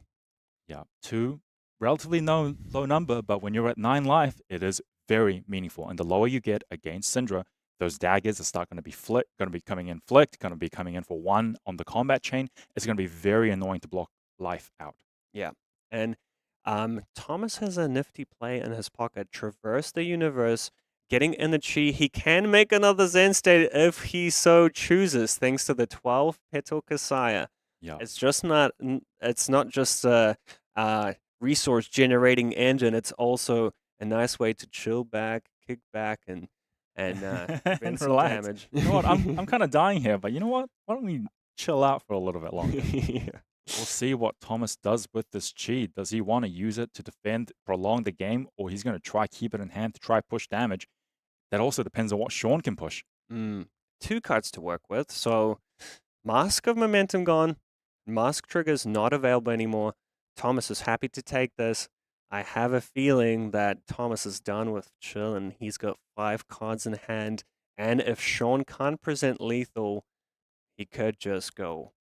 Yeah, 2. Relatively low number, but when you're at 9 life, it is very meaningful. And the lower you get against Cindra, those daggers are going to be coming in flicked, going to be coming in for 1 on the combat chain. It's going to be very annoying to block life out. Yeah. And Thomas has a nifty play in his pocket. Traverse the universe, getting in the chi. He can make another Zen state if he so chooses, thanks to the 12 petal Kasaya. Yeah. It's not just a resource generating engine. It's also a nice way to chill back, kick back, and prevent some relax. damage. You know what? I'm kind of dying here, but you know what? Why don't we chill out for a little bit longer? Yeah. We'll see what Thomas does with this chi. Does he want to use it to defend, prolong the game, or he's going to try keep it in hand to try push damage? That also depends on what Sean can push. 2 cards to work with. So Mask of Momentum gone. Mask Trigger's not available anymore. Thomas is happy to take this. I have a feeling that Thomas is done with chill and he's got 5 cards in hand. And if Sean can't present lethal, he could just go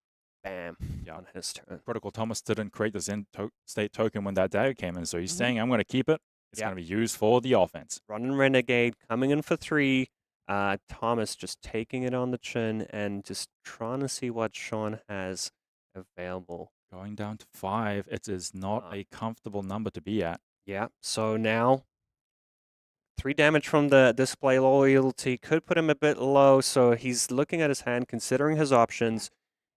bam on his turn. Protocol Thomas didn't create the Zen state token when that dagger came in, so he's saying, I'm going to keep it. It's going to be used for the offense. Run and Renegade coming in for 3. Thomas just taking it on the chin and just trying to see what Sean has available. Going down to 5, it is not a comfortable number to be at. Yeah, so now 3 damage from the display loyalty could put him a bit low, so he's looking at his hand, considering his options.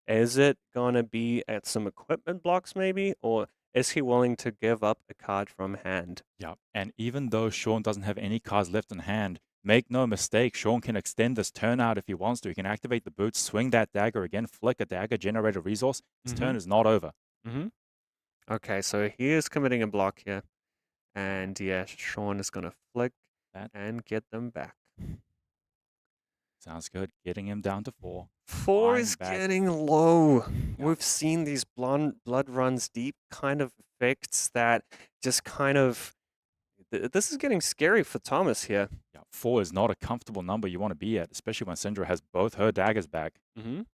Is it going to be at some equipment blocks maybe, or is he willing to give up a card from hand? Yeah, and even though Sean doesn't have any cards left in hand, make no mistake, Sean can extend this turn out if he wants to. He can activate the boots, swing that dagger again, flick a dagger, generate a resource. His turn is not over. Okay, so he is committing a block here. And yeah, Sean is going to flick that and get them back. Sounds good. Getting him down to 4. 4 is getting low. We've seen these blood runs deep kind of effects that just kind of... This is getting scary for Thomas here. Yeah, 4 is not a comfortable number you want to be at, especially when Cindra has both her daggers back. All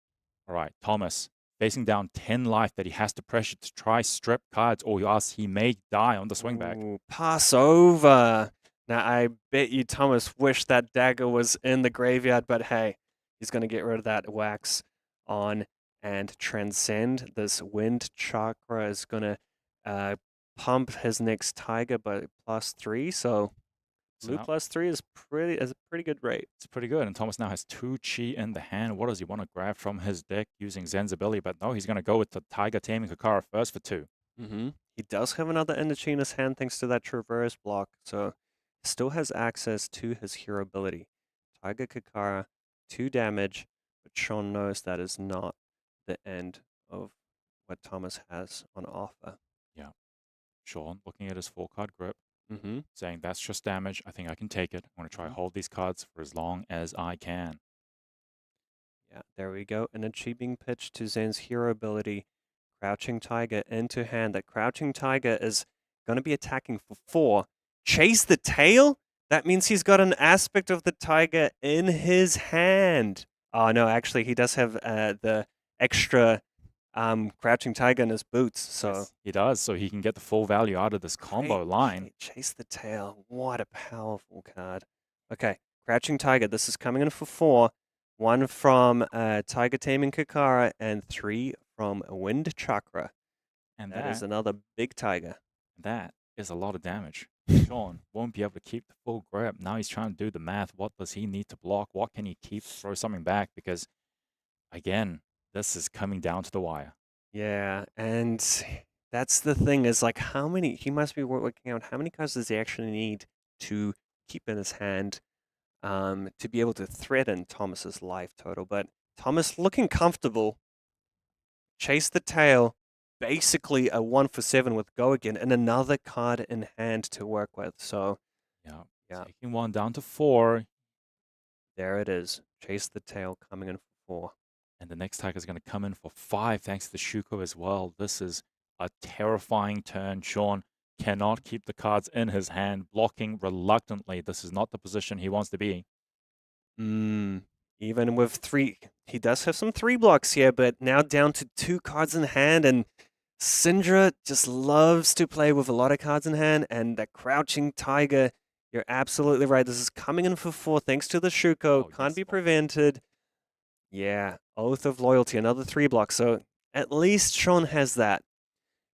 right, Thomas facing down 10 life that he has to pressure to try strip cards, or else he may die on the swing back. Pass over. Now, I bet you Thomas wished that dagger was in the graveyard, but hey, he's going to get rid of that wax on and transcend. This wind chakra is going to pump his next tiger by +3, so blue +3 is a pretty good rate. It's pretty good, and Thomas now has 2 chi in the hand. What does he want to grab from his deck using Zen's ability? But no, he's going to go with the Tiger Taming Kakara first for 2. He does have another energy in his hand thanks to that Traverse block, so still has access to his hero ability. Tiger Kakara, 2 damage, but Sean knows that is not the end of what Thomas has on offer. Yeah. Sean, looking at his 4-card grip, saying, that's just damage. I think I can take it. I'm going to try hold these cards for as long as I can. Yeah, there we go. An achieving pitch to Zen's hero ability. Crouching Tiger into hand. That Crouching Tiger is going to be attacking for 4. Chase the tail? That means he's got an aspect of the tiger in his hand. Oh, no, actually, he does have the extra Crouching Tiger in his boots. So Yes, he does, so he can get the full value out of this combo line. Chase the tail. What a powerful card. Okay, Crouching Tiger. This is coming in for 4. 1 from Tiger Taming Kakara and 3 from Wind Chakra. And that is another big tiger. That is a lot of damage. Sean won't be able to keep the full grip. Now he's trying to do the math. What does he need to block? What can he keep? Throw something back, because, again, this is coming down to the wire. Yeah, and that's the thing is, like, how many... He must be working out how many cards does he actually need to keep in his hand to be able to threaten Thomas's life total. But Thomas looking comfortable. Chase the tail. Basically a 1 for 7 with Go Again and another card in hand to work with. So, yeah. Taking 1 down to 4. There it is. Chase the tail coming in for 4. And the next tiger is going to come in for 5 thanks to the Shuko as well. This is a terrifying turn. Sean cannot keep the cards in his hand, blocking reluctantly. This is not the position he wants to be. Even with 3, he does have some 3 blocks here, but now down to 2 cards in hand, and Cindra just loves to play with a lot of cards in hand, and that Crouching Tiger, you're absolutely right. This is coming in for 4 thanks to the Shuko. Can't be prevented. Yeah, Oath of Loyalty, another 3 blocks. So at least Sean has that.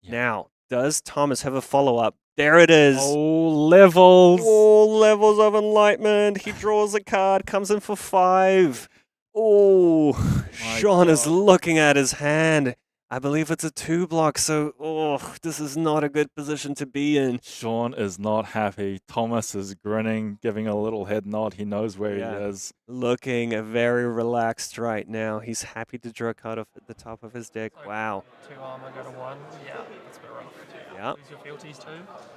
Yeah. Now, Does Thomas have a follow-up? There it is. Oh, levels. All levels of enlightenment. He draws a card, comes in for 5. Oh, My Sean is God. looking at his hand. I believe it's a 2 block, so this is not a good position to be in. Sean is not happy. Thomas is grinning, giving a little head nod. He knows where Yeah. he is. Looking very relaxed right now. He's happy to draw a card off at the top of his deck. Wow. 2 armor, go to 1. Yeah, that's a bit rough. Yeah. Lose your fealties too.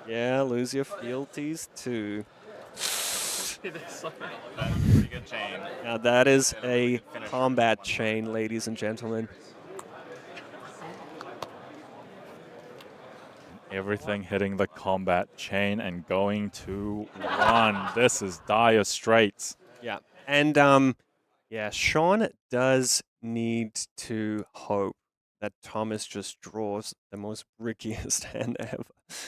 Yeah, lose your fealties too. Pretty good chain. Now that is a combat chain, ladies and gentlemen. Everything hitting the combat chain and going to 1. This is dire straits. Yeah. And Sean does need to hope that Thomas just draws the most brickiest hand ever.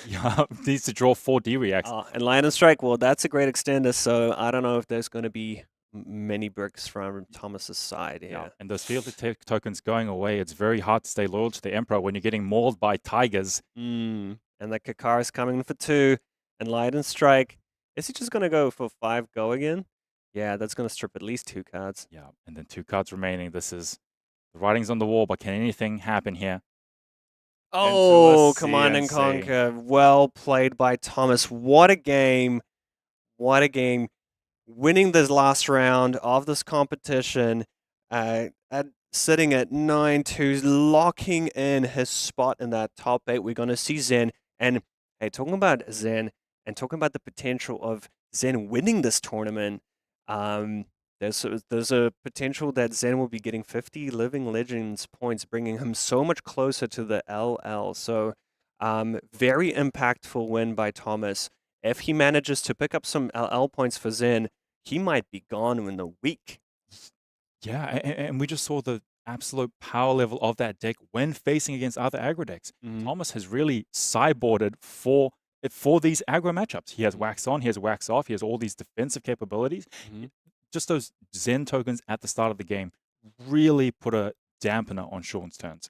Yeah, needs to draw 4 D reacts. And Lion and Strike, well, that's a great extender, so I don't know if there's going to be many bricks from Thomas's side here. Yeah, and those fealty tokens going away, it's very hard to stay loyal to the Emperor when you're getting mauled by tigers. And the Kakara's coming in for 2, and Lion and Strike. Is he just going to go for 5 go again? Yeah, that's going to strip at least 2 cards. Yeah, and then 2 cards remaining. This is the writing's on the wall, but can anything happen here? Oh, Command and CNC. Conquer. Well played by Thomas. What a game. What a game. Winning this last round of this competition, sitting at 9-2, locking in his spot in that top 8. We're going to see Zen. And hey, talking about Zen and talking about the potential of Zen winning this tournament, there's a potential that Zen will be getting 50 Living Legends points, bringing him so much closer to the LL. So very impactful win by Thomas. If he manages to pick up some LL points for Zen, he might be gone in a week. Yeah, and we just saw the absolute power level of that deck when facing against other aggro decks. Thomas has really sideboarded for these aggro matchups. He has wax on, he has wax off, he has all these defensive capabilities. Just those Zen tokens at the start of the game really put a dampener on Sean's turns.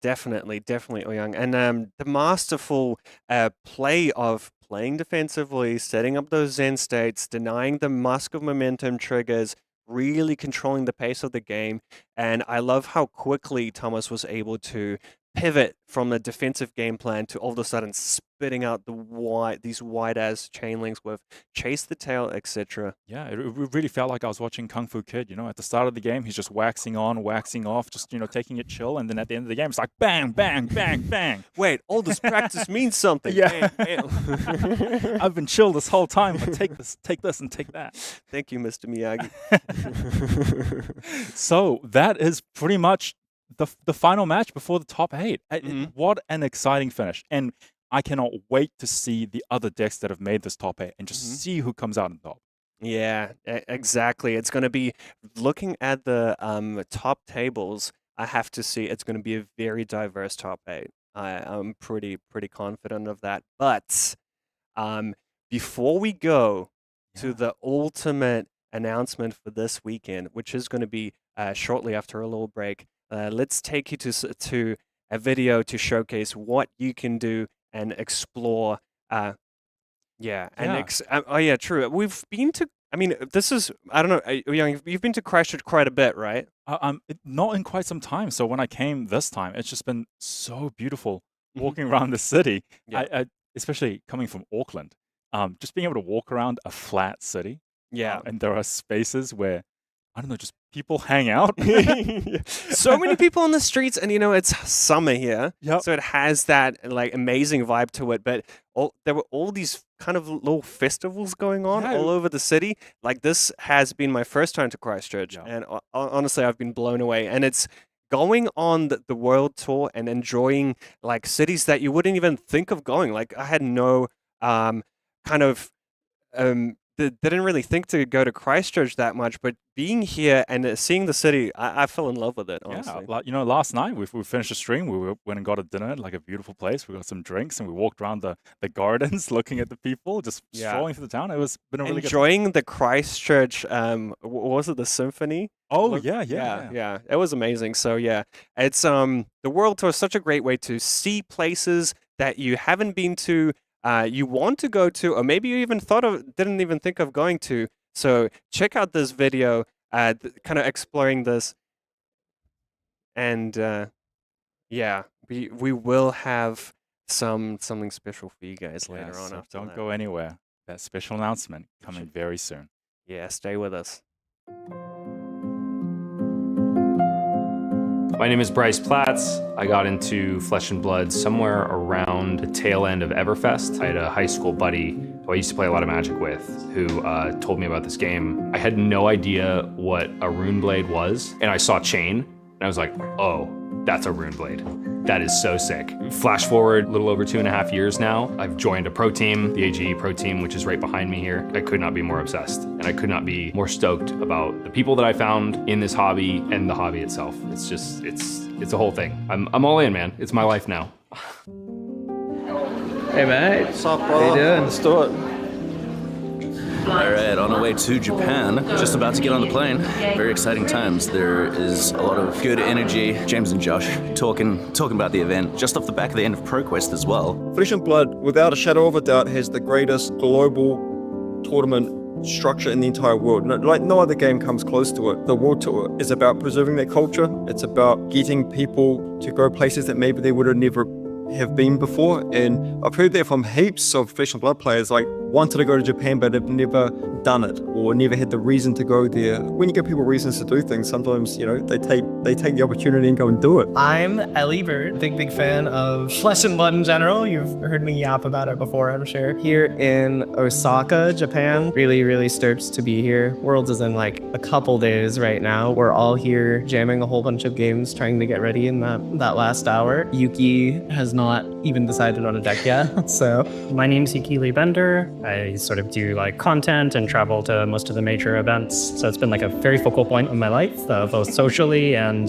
Definitely, Uhyoung. And the masterful play of playing defensively, setting up those Zen states, denying the Mask of Momentum triggers, really controlling the pace of the game. And I love how quickly Thomas was able to pivot from the defensive game plan to all of a sudden spitting out these wide-ass chain links with Chase the Tail, etc. Yeah, it really felt like I was watching Kung Fu Kid. At the start of the game, he's just waxing on, waxing off, just, taking it chill. And then at the end of the game, it's like bang, bang, bang, bang. Wait, all this practice means something. Yeah. Bam, bam. I've been chill this whole time, but take this, and take that. Thank you, Mr. Miyagi. So that is pretty much the final match before the top 8. What an exciting finish. And I cannot wait to see the other decks that have made this top 8 and just see who comes out on top. Yeah, exactly. It's going to be, looking at the top tables, I have to see it's going to be a very diverse top 8. I'm pretty confident of that. But before we go to the ultimate announcement for this weekend, which is going to be shortly after a little break, let's take you to a video to showcase what you can do and explore. Oh yeah, true. We've been to. I mean, this is. I don't know. You've been to Christchurch quite a bit, right? Not in quite some time. So when I came this time, it's just been so beautiful walking around the city. Yeah. I especially coming from Auckland, just being able to walk around a flat city. Yeah. And there are spaces where, I don't know, just people hang out. So many people on the streets, and it's summer here, Yep. so it has that like amazing vibe to it. But there were all these kind of little festivals going on all over the city. Like, this has been my first time to Christchurch, and honestly, I've been blown away. And it's going on the world tour and enjoying like cities that you wouldn't even think of going. Like, I had no didn't really think to go to Christchurch that much, but being here and seeing the city, I fell in love with it, honestly. Yeah, last night we finished the stream. We went and got a dinner at like a beautiful place. We got some drinks and we walked around the gardens, looking at the people, just strolling through the town. It was been a really enjoying the Christchurch. What was it, the symphony? Oh yeah. It was amazing. So yeah, it's the World Tour is such a great way to see places that you haven't been to. You want to go to, or maybe you even didn't even think of going to. So check out this video, kind of exploring this, and we will have something special for you guys later on. So don't go anywhere. That special announcement coming very soon. Yeah, stay with us. My name is Bryce Platts. I got into Flesh and Blood somewhere around the tail end of Everfest. I had a high school buddy who I used to play a lot of Magic with who told me about this game. I had no idea what a Rune Blade was, and I saw Chain, and I was like, oh, that's a Rune Blade. That is so sick. Flash forward a little over 2.5 years now. I've joined a pro team, the AGE pro team, which is right behind me here. I could not be more obsessed, and I could not be more stoked about the people that I found in this hobby and the hobby itself. It's just, it's a whole thing. I'm all in, man. It's my life now. Hey, mate. What's up, bro? How you doing? Let's do it. Alright, on our way to Japan. Just about to get on the plane. Very exciting times. There is a lot of good energy. James and Josh talking about the event, just off the back of the end of ProQuest as well. Flesh and Blood, without a shadow of a doubt, has the greatest global tournament structure in the entire world. Like no other game comes close to it. The World Tour is about preserving their culture. It's about getting people to go places that maybe they would have never have been before. And I've heard that from heaps of Flesh and Blood players, like wanted to go to Japan but have never done it or never had the reason to go there. When you give people reasons to do things, sometimes, they take the opportunity and go and do it. I'm Ellie Bird, big fan of Flesh and Blood in general. You've heard me yap about it before, I'm sure. Here in Osaka, Japan, really stoked to be here. Worlds is in like a couple days right now. We're all here jamming a whole bunch of games, trying to get ready in that last hour. Yuki has not even decided on a deck yet. So my name's Yuki Lee Bender. I sort of do like content and travel to most of the major events. So it's been like a very focal point of my life, both socially and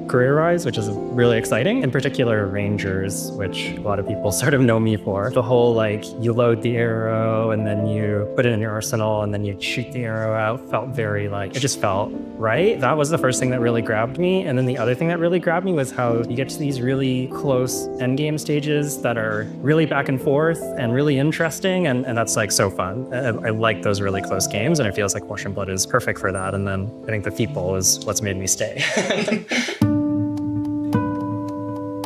career-wise, which is really exciting. In particular, Rangers, which a lot of people sort of know me for. The whole like you load the arrow and then you put it in your arsenal and then you shoot the arrow out felt very like, it just felt right. That was the first thing that really grabbed me. And then the other thing that really grabbed me was how you get to these really close endgame stages that are really back and forth and really interesting. And that's like so fun. I like those really close games and it feels like Flesh and Blood is perfect for that. And then I think the people is what's made me stay.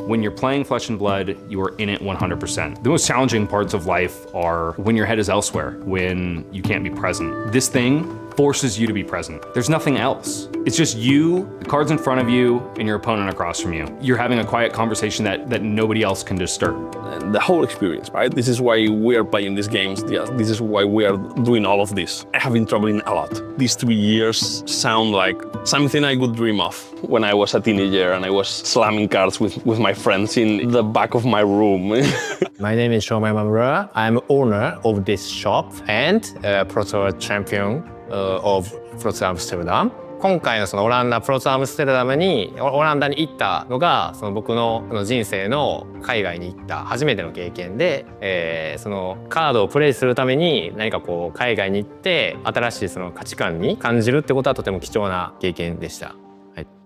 When you're playing Flesh and Blood, you are in it 100%. The most challenging parts of life are when your head is elsewhere, when you can't be present. This thing forces you to be present. There's nothing else. It's just you, the cards in front of you, and your opponent across from you. You're having a quiet conversation that nobody else can disturb. The whole experience, right? This is why we are playing these games. This is why we are doing all of this. I have been traveling a lot. These 3 years sound like something I would dream of when I was a teenager and I was slamming cards with my friends in the back of my room. My name is Shomai Mamura. I'm owner of this shop and Pro Tour champion of Pro Tour Amsterdam. 今回のそのオランダプロツアムステルダムにオランダに行ったのがその僕の人生の海外に行った初めての経験で、そのカードをプレイするために何かこう海外に行って新しいその価値観に感じるってことはとても貴重な経験でした。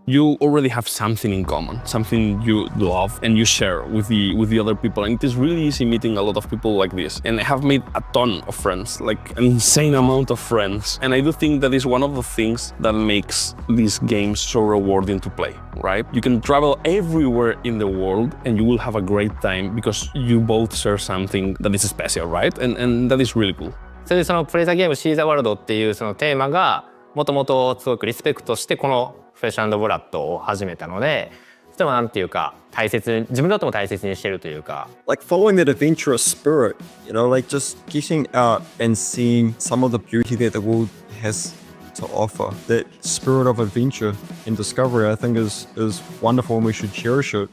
You already have something in common, something you love and you share with the other people. And it is really easy meeting a lot of people like this. And I have made a ton of friends, like an insane amount of friends. And I do think that is one of the things that makes these games so rewarding to play, right? You can travel everywhere in the world and you will have a great time because you both share something that is special, right? And that is really cool. それでそのプレイザーゲームシーザワールドっていうそのテーマがもともとすごくリスペクトしてこのフレッシュ&ブラッドを始めたので、とてもなんていうか大切、自分にとっても大切にしてるというか。Like following that adventurous spirit, like just getting out and seeing some of the beauty that the world has to offer. That spirit of adventure and discovery, I think, is wonderful, and we should cherish it.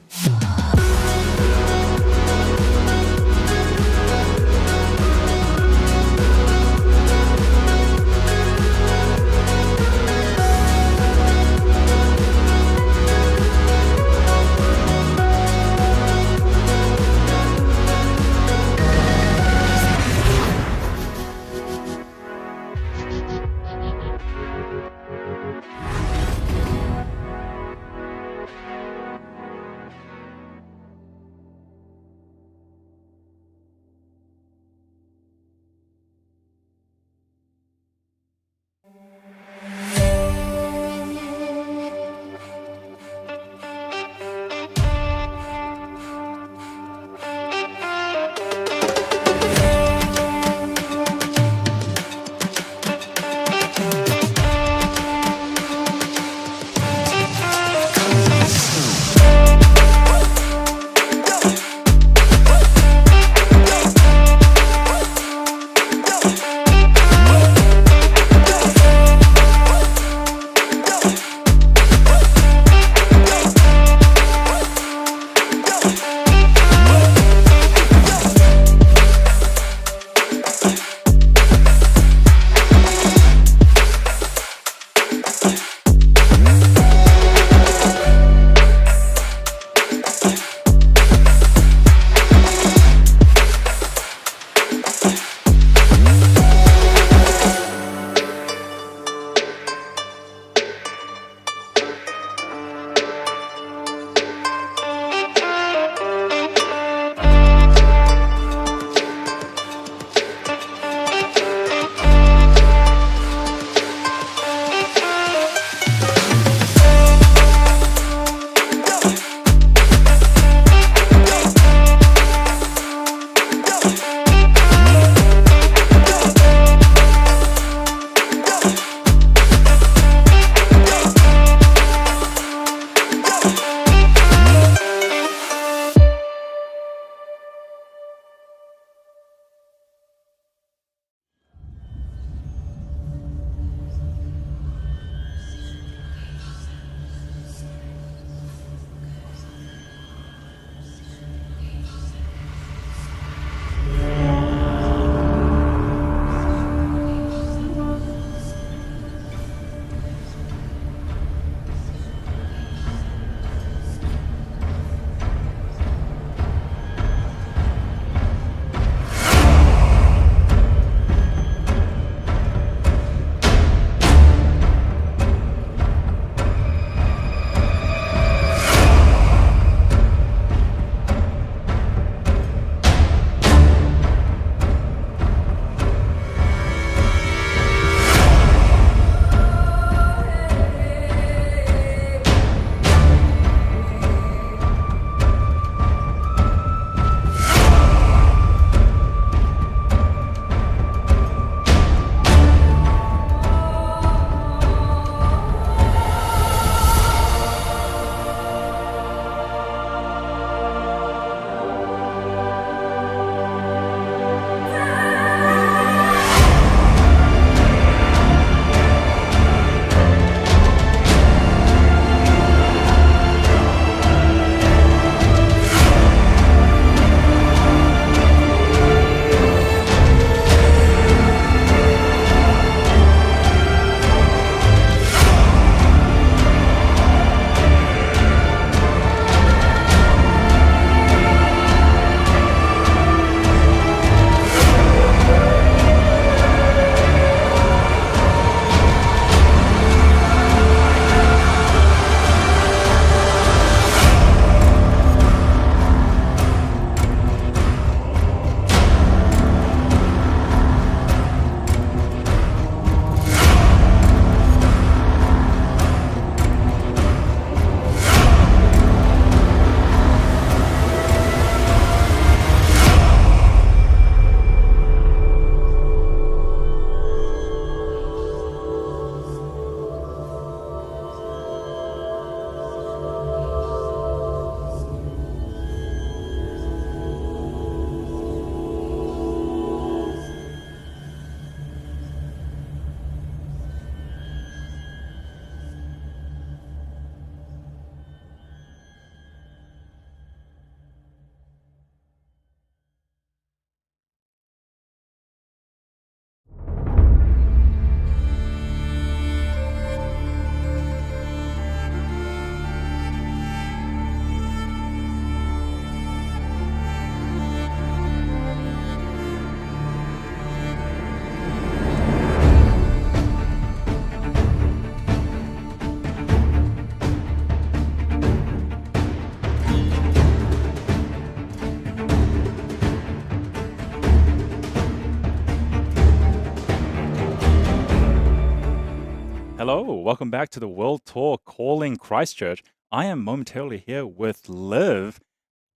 Hello, welcome back to the World Tour calling Christchurch. I am momentarily here with Liv,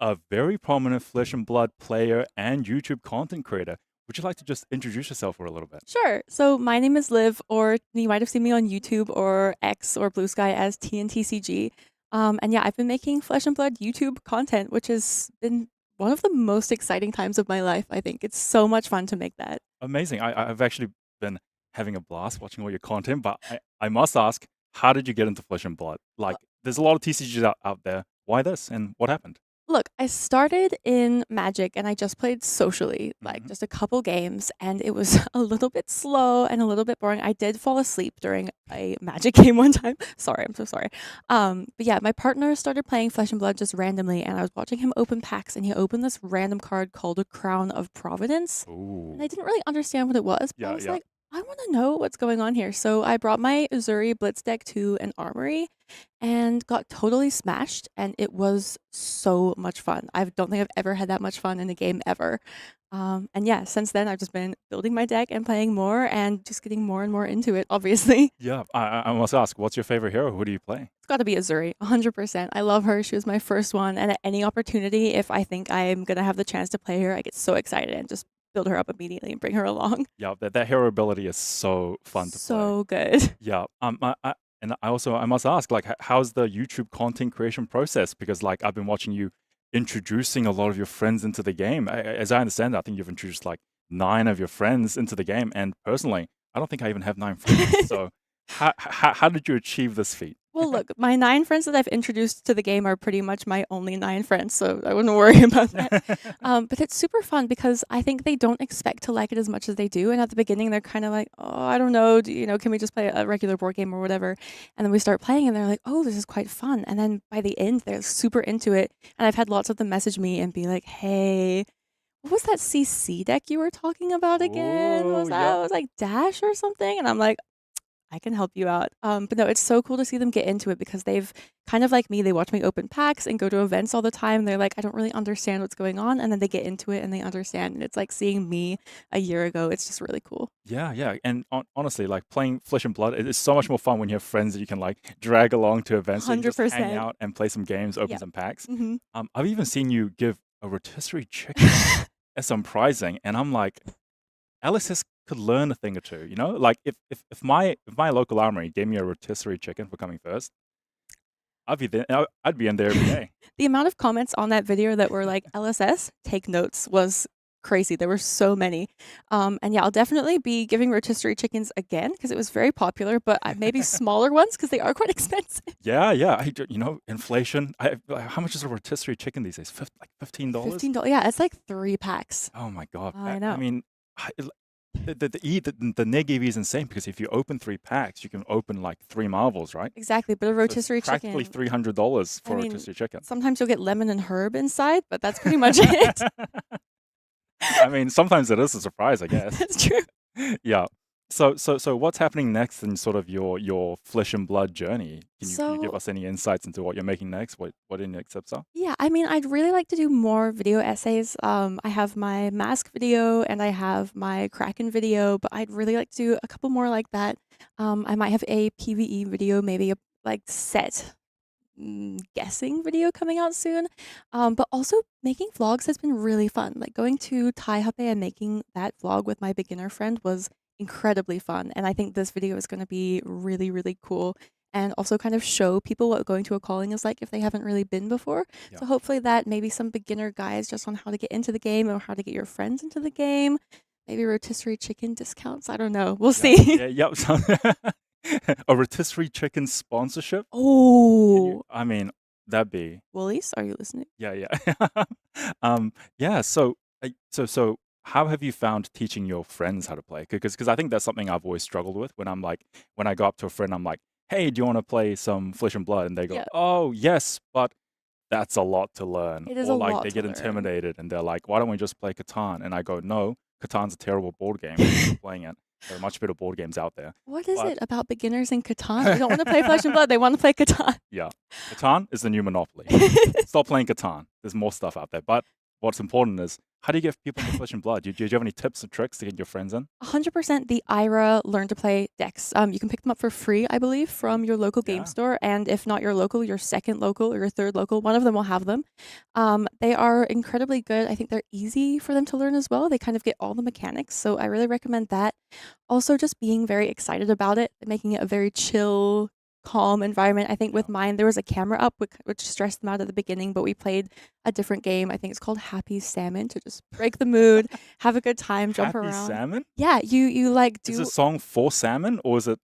a very prominent Flesh and Blood player and YouTube content creator. Would you like to just introduce yourself for a little bit? Sure. So my name is Liv, or you might have seen me on YouTube or X or Blue Sky as TCG. And yeah, I've been making Flesh and Blood YouTube content, which has been one of the most exciting times of my life, I think. It's so much fun to make that. Amazing. I've actually been having a blast watching all your content, but I must ask, how did you get into Flesh and Blood? Like, there's a lot of TCGs out there. Why this, and what happened? Look, I started in Magic and I just played socially, like just a couple games, and it was a little bit slow and a little bit boring. I did fall asleep during a Magic game one time. Sorry, I'm so sorry. But yeah, my partner started playing Flesh and Blood just randomly, and I was watching him open packs, and he opened this random card called a Crown of Providence. Ooh. And I didn't really understand what it was, but I was Yeah. like, I want to know what's going on here. So I brought my Uzuri Blitz deck to an armory and got totally smashed, and it was so much fun. I don't think I've ever had that much fun in a game ever. And yeah, since then I've just been building my deck and playing more and just getting more and more into it, obviously. Yeah, I must ask, what's your favorite hero? Who do you play? It's got to be Uzuri, 100%. I love her. She was my first one, and at any opportunity, if I think I'm going to have the chance to play her, I get so excited and just build her up immediately and bring her along. Yeah, that hero ability is so fun to play. So good. Yeah. I must ask, like, how's the YouTube content creation process? Because, like, I've been watching you introducing a lot of your friends into the game. As I understand it, I think you've introduced like 9 of your friends into the game. And personally, I don't think I even have 9 friends. So how did you achieve this feat? Well, look, my 9 friends that I've introduced to the game are pretty much my only 9 friends, so I wouldn't worry about that. But it's super fun because I think they don't expect to like it as much as they do. And at the beginning, they're kind of like, oh, I don't know, can we just play a regular board game or whatever? And then we start playing and they're like, oh, this is quite fun. And then by the end, they're super into it. And I've had lots of them message me and be like, hey, what was that CC deck you were talking about again? Oh, Was that? It was like Dash or something? And I'm like, I can help you out. But no, it's so cool to see them get into it because they've kind of like me, they watch me open packs and go to events all the time. They're like, I don't really understand what's going on. And then they get into it and they understand. And it's like seeing me a year ago. It's just really cool. Yeah. And honestly, like playing Flesh and Blood, it's so much more fun when you have friends that you can like drag along to events. So you just hang out and play some games, open some packs. I've even seen you give a rotisserie chicken as some prizing. And I'm like, LSS could learn a thing or two, Like if my local armory gave me a rotisserie chicken for coming first, I'd be in there every day. The amount of comments on that video that were like, LSS, take notes, was crazy. There were so many. And yeah, I'll definitely be giving rotisserie chickens again because it was very popular, but maybe smaller ones because they are quite expensive. Yeah. Inflation. How much is a rotisserie chicken these days? Like $15? $15. Yeah, it's like 3 packs. Oh my God. I know. I mean, the neg EV is insane because if you open 3 packs, you can open like 3 Marvels, right? Exactly, but a rotisserie chicken. Practically $300 for a rotisserie chicken. Sometimes you'll get lemon and herb inside, but that's pretty much it. I mean, sometimes it is a surprise, I guess. That's true. Yeah. So what's happening next in sort of your Flesh and Blood journey? Can you give us any insights into what you're making next? What your next steps are? Yeah, I mean, I'd really like to do more video essays. I have my mask video and I have my Kraken video, but I'd really like to do a couple more like that. I might have a PvE video, maybe a set guessing video coming out soon. But also making vlogs has been really fun. Like going to Taihape and making that vlog with my beginner friend was incredibly fun, and I think this video is going to be really, really cool and also kind of show people what going to a calling is like if they haven't really been before. So hopefully that maybe some beginner guides just on how to get into the game or how to get your friends into the game, maybe rotisserie chicken discounts, I don't know, we'll see. A rotisserie chicken sponsorship. I mean, that'd be Woolies, are you listening? Yeah. So how have you found teaching your friends how to play? Because I think that's something I've always struggled with when I go up to a friend, I'm like, hey, do you want to play some Flesh and Blood? And they go, oh, yes, but that's a lot to learn. It is or a like lot they to get learn. intimidated and they're like, why don't we just play Catan? And I go, no, Catan's a terrible board game. I'm not playing it. There are much better board games out there. What is it about beginners in Catan? They don't want to play Flesh and Blood, they want to play Catan. Yeah. Catan is the new Monopoly. Stop playing Catan. There's more stuff out there. But what's important is How do you get people into Flesh and Blood? Do you have any tips and tricks to get your friends in? 100% the Ira Learn to Play decks. You can pick them up for free, I believe, from your local game store. And if not your local, your second local or your third local, one of them will have them. They are incredibly good. I think they're easy for them to learn as well. They kind of get all the mechanics. So I really recommend that. Also, just being very excited about it, making it a very chill, calm environment. I think with mine, there was a camera up, which stressed them out at the beginning, but we played a different game. I think it's called Happy Salmon to just break the mood, have a good time, jump around. Happy Salmon? Yeah, you like do. Is it a song for salmon or is it?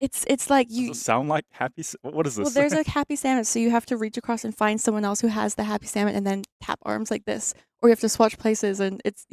It's like you. Does it sound like happy? What is this? Well, there's a happy salmon, so you have to reach across and find someone else who has the happy salmon, and then tap arms like this, or you have to swatch places, and it's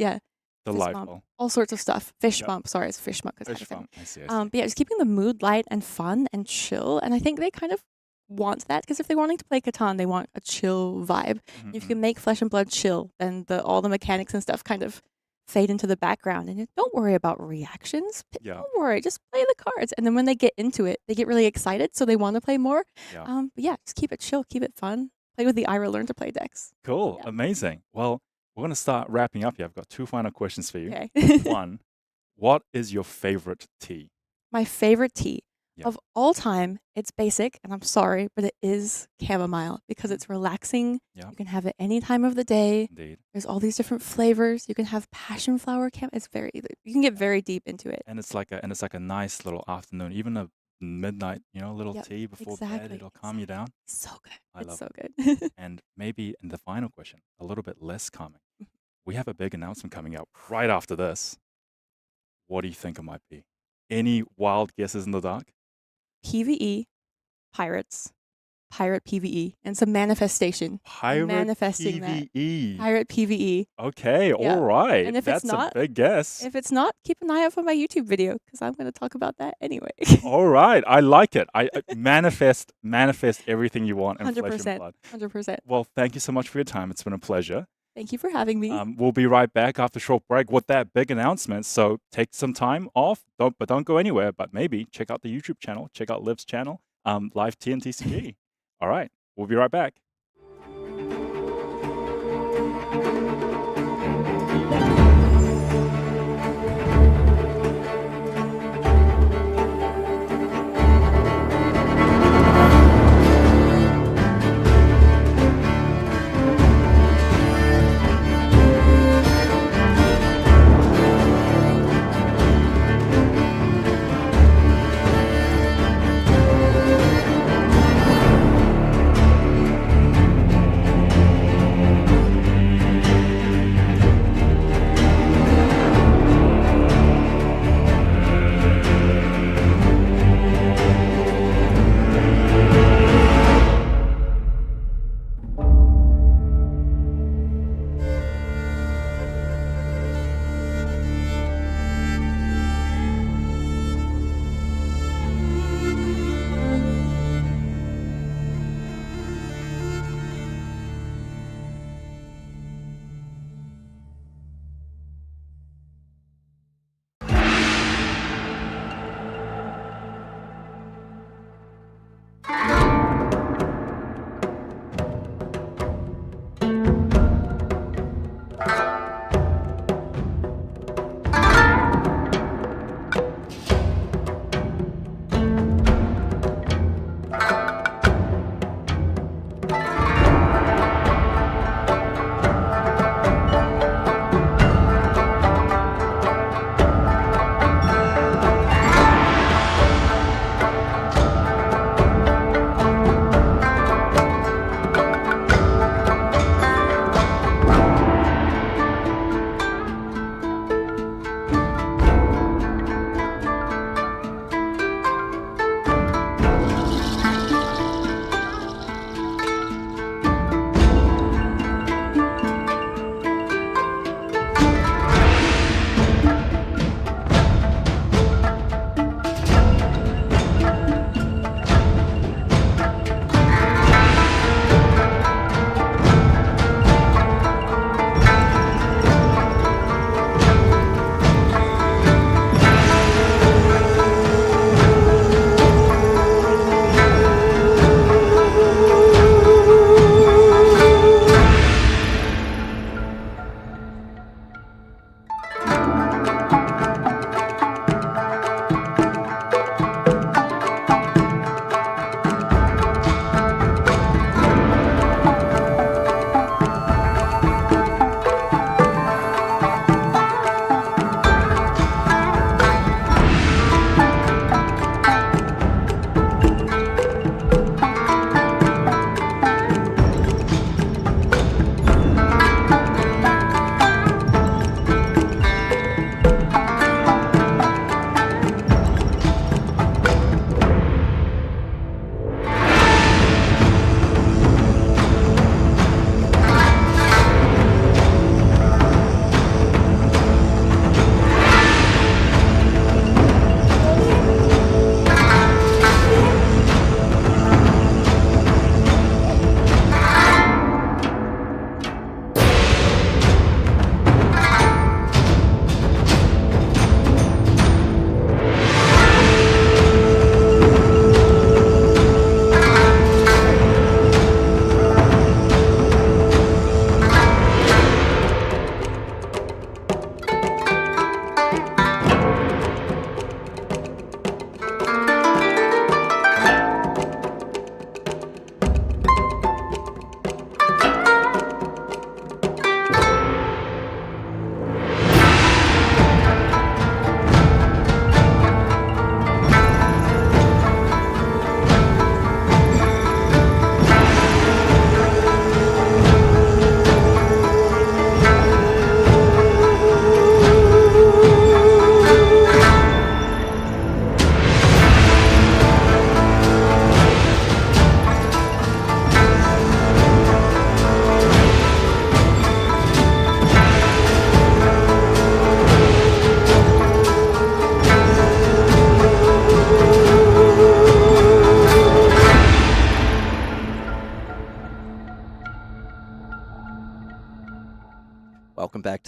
delightful. All sorts of stuff. Fish bump. Sorry, it's fish bump. Fish bump. I see. But yeah, just keeping the mood light and fun and chill. And I think they kind of want that because if they're wanting to play Catan, they want a chill vibe. If you can make Flesh and Blood chill, then all the mechanics and stuff kind of fade into the background. And don't worry about reactions. Don't worry. Just play the cards. And then when they get into it, they get really excited, so they want to play more. But yeah, just keep it chill, keep it fun. Play with the Ira Learn to Play decks. Cool. Amazing. Well, we're going to start wrapping up here. I've got 2 final questions for you. Okay. 1, what is your favorite tea? My favorite tea of all time, it's basic, and I'm sorry, but it is chamomile because it's relaxing. You can have it any time of the day. Indeed. There's all these different flavors. You can have passion flower It's you can get very deep into it. And it's like a nice little afternoon, even a midnight, little tea before bed. It'll calm you down. So good. I love so it. good. And maybe in the final question, a little bit less calming. We have a big announcement coming up right after this. What do you think it might be? Any wild guesses in the dark? PvE, pirates, pirate PvE, and some manifestation. Pirate manifesting PvE. Pirate PvE. Okay, all right. And if That's it's not, a big guess. If it's not, keep an eye out for my YouTube video because I'm going to talk about that anyway. All right, I like it. I manifest everything you want in Flesh and Blood. 100%. Well, thank you so much for your time. It's been a pleasure. Thank you for having me. We'll be right back after a short break with that big announcement. So take some time off, don't go anywhere. But maybe check out the YouTube channel, check out Liv's channel, Live T and TCG. All right, we'll be right back.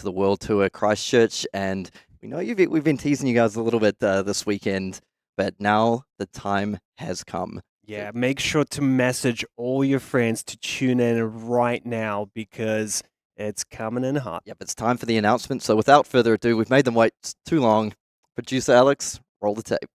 to the World Tour Christchurch, and we know we've been teasing you guys a little bit this weekend, but now the time has come. Yeah, make sure to message all your friends to tune in right now because it's coming in hot. Yep, it's time for the announcement. So without further ado, we've made them wait too long. Producer Alex, roll the tape.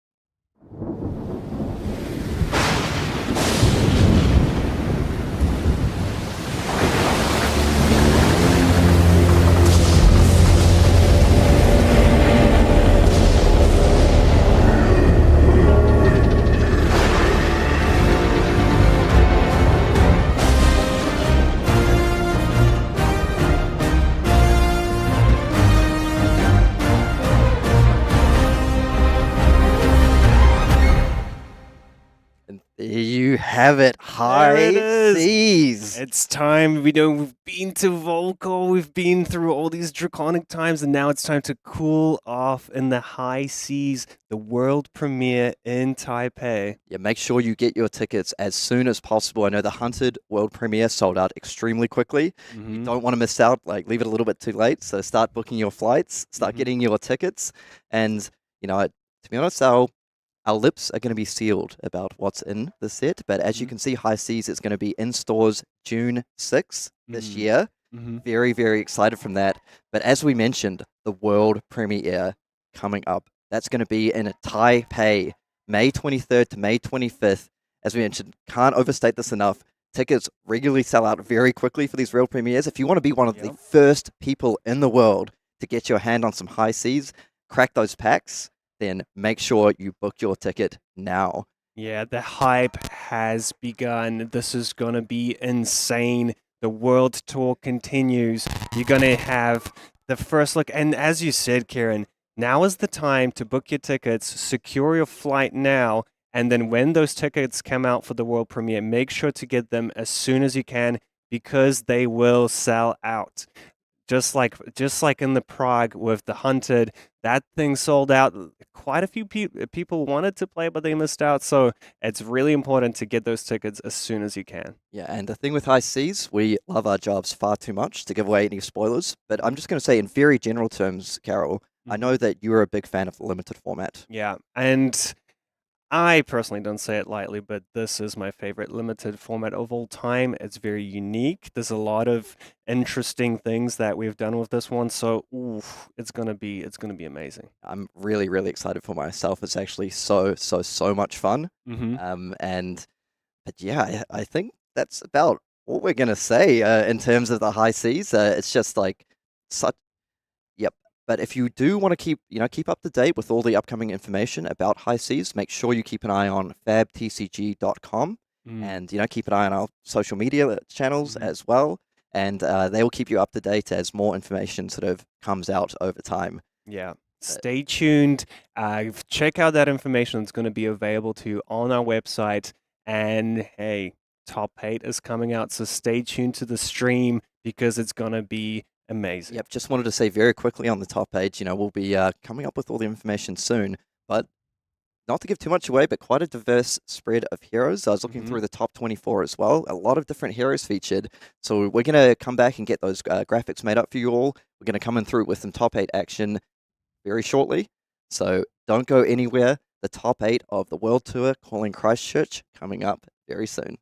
There you have it, high seas. It's time. We've been to Volcol, we've been through all these draconic times, and now it's time to cool off in the high seas, the world premiere in Taipei. Yeah, make sure you get your tickets as soon as possible. I know the Hunted world premiere sold out extremely quickly. You don't want to miss out, leave it a little bit too late. So start booking your flights, start getting your tickets. And, to be honest, our lips are going to be sealed about what's in the set, but as you can see, High Seas is going to be in stores June 6th this year. Very, very excited from that. But as we mentioned, the world premiere coming up. That's going to be in Taipei, May 23rd to May 25th. As we mentioned, can't overstate this enough. Tickets regularly sell out very quickly for these world premieres. If you want to be one of the first people in the world to get your hand on some High Seas, crack those packs, then make sure you book your ticket now. Yeah, the hype has begun. This is going to be insane. The world tour continues. You're going to have the first look. And as you said, Kieran, now is the time to book your tickets, secure your flight now, and then when those tickets come out for the world premiere, make sure to get them as soon as you can because they will sell out. Just like in the Prague with the Hunted, that thing sold out. Quite a few people wanted to play, but they missed out. So it's really important to get those tickets as soon as you can. Yeah, and the thing with High Seas, we love our jobs far too much to give away any spoilers. But I'm just going to say in very general terms, Karol, I know that you're a big fan of the limited format. Yeah, and I personally don't say it lightly, but this is my favorite limited format of all time. It's very unique. There's a lot of interesting things that we've done with this one, so it's gonna be amazing. I'm really, really excited for myself. It's actually so much fun. But yeah, I think that's about all we're gonna say in terms of the High Seas. It's just such. But if you do want to keep up to date with all the upcoming information about High Seas, make sure you keep an eye on fabtcg.com and keep an eye on our social media channels as well. And they will keep you up to date as more information sort of comes out over time. Yeah. Stay tuned. Check out that information that's going to be available to you on our website. And hey, Top 8 is coming out, so stay tuned to the stream because it's going to be amazing. Yep, just wanted to say very quickly on the top page, we'll be coming up with all the information soon, but not to give too much away, but quite a diverse spread of heroes. I was looking through the top 24 as well. A lot of different heroes featured. So we're going to come back and get those graphics made up for you all. We're going to come in through with some top 8 action very shortly. So don't go anywhere. The top 8 of the World Tour calling Christchurch coming up very soon.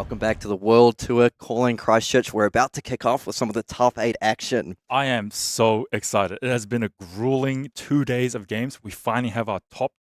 Welcome back to the World Tour calling Christchurch. We're about to kick off with some of the top 8 action. I am so excited. It has been a grueling 2 days of games. We finally have our top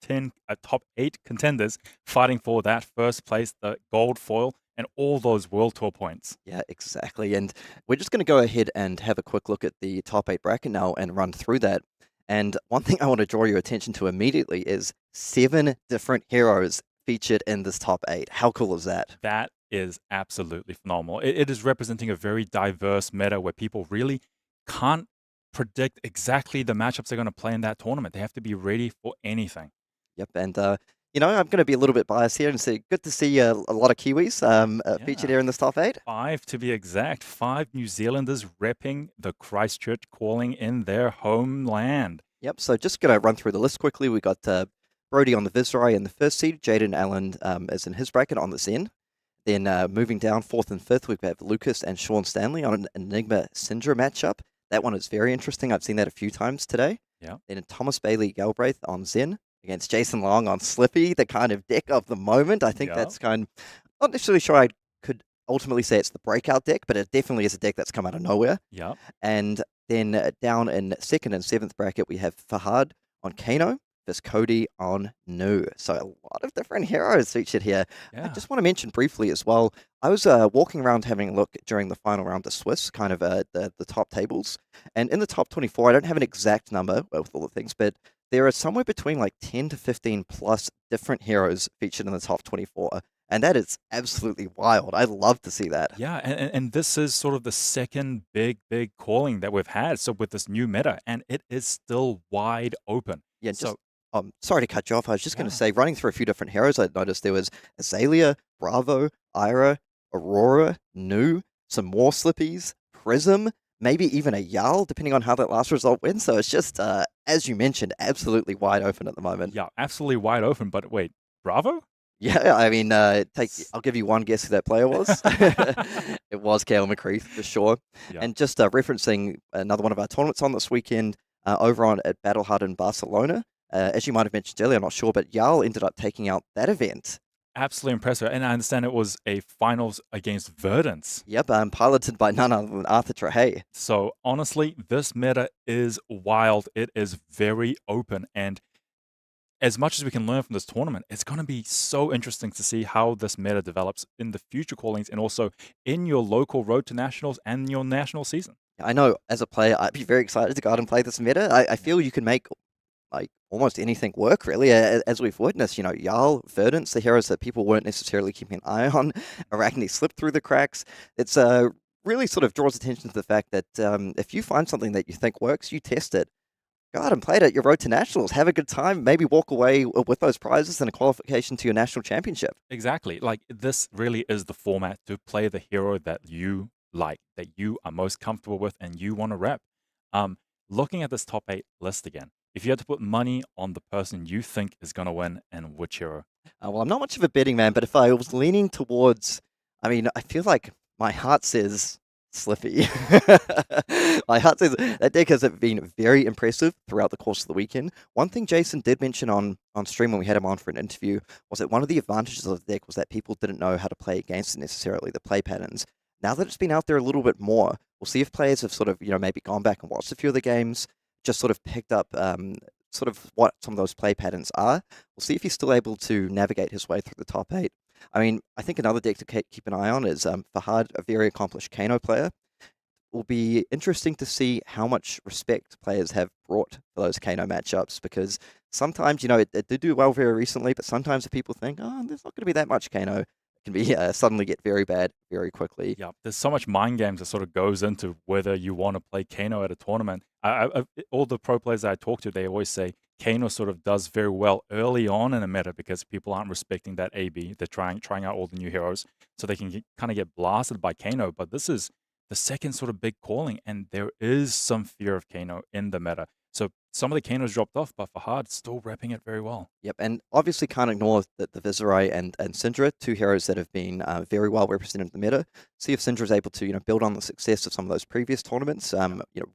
8 contenders fighting for that first place, the gold foil, and all those World Tour points. Yeah, exactly. And we're just going to go ahead and have a quick look at the top 8 bracket now and run through that. And one thing I want to draw your attention to immediately is 7 different heroes featured in this top 8. How cool is that? That is absolutely phenomenal. It is representing a very diverse meta where people really can't predict exactly the matchups they're going to play in that tournament. They have to be ready for anything. Yep, and I'm going to be a little bit biased here and say good to see a lot of Kiwis featured here in this top 8. 5 to be exact. 5 New Zealanders repping the Christchurch calling in their homeland. Yep, so just going to run through the list quickly. We got Brody on the Viceroy in the first seed. Jaden Allen is in his bracket on the Zen. Then moving down 4th and 5th, we have Lucas and Sean Stanley on an Enigma Cindra matchup. That one is very interesting. I've seen that a few times today. Yeah. Then Thomas Bailey Galbraith on Zen against Jason Long on Slippy, the kind of deck of the moment. I think that's not necessarily sure I could ultimately say it's the breakout deck, but it definitely is a deck that's come out of nowhere. Yeah. And then down in 2nd and 7th bracket, we have Fahad on Kano. This Cody on Nu. So a lot of different heroes featured here. Yeah. I just want to mention briefly as well, I was walking around having a look during the final round of Swiss, kind of the top tables. And in the top 24, I don't have an exact number with all the things, but there are somewhere between like 10 to 15 plus different heroes featured in the top 24. And that is absolutely wild. I love to see that. Yeah, and this is sort of the second big calling that we've had. So with this new meta, and it is still wide open. Yeah, sorry to cut you off. I was just going to say, running through a few different heroes, I noticed there was Azalea, Bravo, Ira, Aurora, Nu, some more Slippies, Prism, maybe even a Jarl, depending on how that last result went. So it's just, as you mentioned, absolutely wide open at the moment. Yeah, absolutely wide open. But wait, Bravo? Yeah, I mean, I'll give you one guess who that player was. It was Cale McCreath, for sure. Yeah. And just referencing another one of our tournaments on this weekend, over at Battle Hut in Barcelona. As you might have mentioned earlier, I'm not sure, but Jarl ended up taking out that event. Absolutely impressive. And I understand it was a finals against Verdance. Yep, piloted by none other than Arthur Trahay. So honestly, this meta is wild. It is very open. And as much as we can learn from this tournament, it's going to be so interesting to see how this meta develops in the future callings and also in your local Road to Nationals and your national season. I know, as a player, I'd be very excited to go out and play this meta. I feel you can make like almost anything work, really, as we've witnessed. Jarl, Verdance, the heroes that people weren't necessarily keeping an eye on. Arakni slipped through the cracks. It's really sort of draws attention to the fact that if you find something that you think works, you test it. Go out and play it at your Road to Nationals. Have a good time. Maybe walk away with those prizes and a qualification to your national championship. Exactly. Like, this really is the format to play the hero that you like, that you are most comfortable with and you want to rep. Looking at this top 8 list again, if you had to put money on the person you think is going to win and which hero? Well, I'm not much of a betting man, but if I was leaning towards, I feel like my heart says Slippy. My heart says that deck has been very impressive throughout the course of the weekend. One thing Jason did mention on stream when we had him on for an interview was that one of the advantages of the deck was that people didn't know how to play against it necessarily, the play patterns. Now that it's been out there a little bit more, we'll see if players have sort of, maybe gone back and watched a few of the games, just sort of picked up sort of what some of those play patterns are. We'll see if he's still able to navigate his way through the top 8. I think another deck to keep an eye on is Fahad, a very accomplished Kano player. It will be interesting to see how much respect players have brought for those Kano matchups, because sometimes, it did do well very recently, but sometimes if people think, there's not going to be that much Kano, it can be suddenly get very bad very quickly. Yeah, there's so much mind games that sort of goes into whether you want to play Kano at a tournament. All the pro players that I talk to, they always say Kano sort of does very well early on in a meta because people aren't respecting that AB. They're trying out all the new heroes, so they can kind of get blasted by Kano. But this is the second sort of big calling, and there is some fear of Kano in the meta. So some of the Kanos dropped off, but Fahad's still repping it very well. Yep, and obviously can't ignore the Viceroy and Cindra, two heroes that have been very well represented in the meta. See if Cindra's able to build on the success of some of those previous tournaments,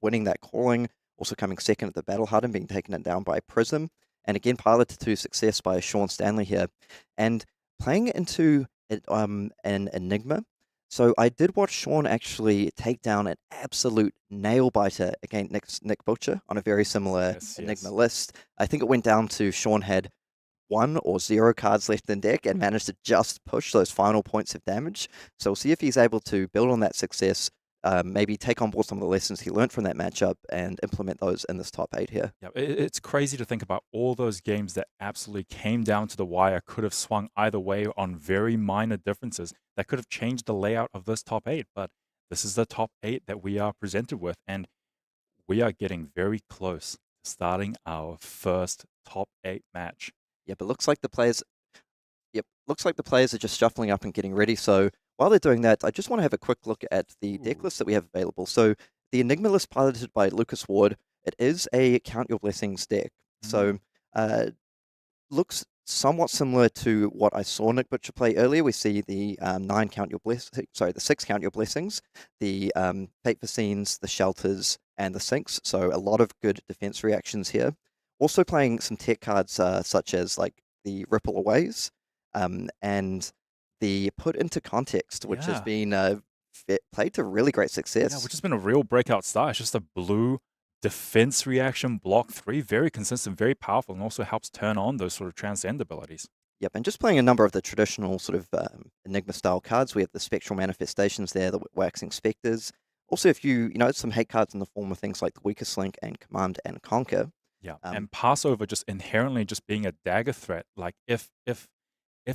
winning that calling, also coming second at the Battle Hut and being taken down by Prism, and again piloted to success by Sean Stanley here, and playing into an Enigma. So I did watch Sean actually take down an absolute nail biter against Nick Butcher on a very similar Enigma list. I think it went down to Sean had 1 or 0 cards left in deck and managed to just push those final points of damage. So we'll see if he's able to build on that success, maybe take on board some of the lessons he learned from that matchup and implement those in this top 8 here. Yeah, it's crazy to think about all those games that absolutely came down to the wire, could have swung either way on very minor differences that could have changed the layout of this top 8. But this is the top 8 that we are presented with, and we are getting very close to starting our first top 8 match. Yeah, but looks like the players are just shuffling up and getting ready. So while they're doing that, I just want to have a quick look at the deck list that we have available. So the Enigma list piloted by Lucas Ward, it is a Count Your Blessings deck. So looks somewhat similar to what I saw Nick Butcher play earlier. We see the 6 Count Your Blessings, the Fate for Scenes, the Shelters, and the Sinks. So a lot of good defense reactions here. Also playing some tech cards such as like the Ripple Aways and the Put Into Context, which has been played to really great success. Yeah, which has been a real breakout star. It's just a blue defense reaction, block 3, very consistent, very powerful, and also helps turn on those sort of transcend abilities. Yep, and just playing a number of the traditional sort of Enigma-style cards. We have the Spectral Manifestations there, the Waxing Spectres. Also, if you know, some hate cards in the form of things like the Weakest Link and Command and Conquer. Yeah, and Passover just inherently just being a dagger threat. Like if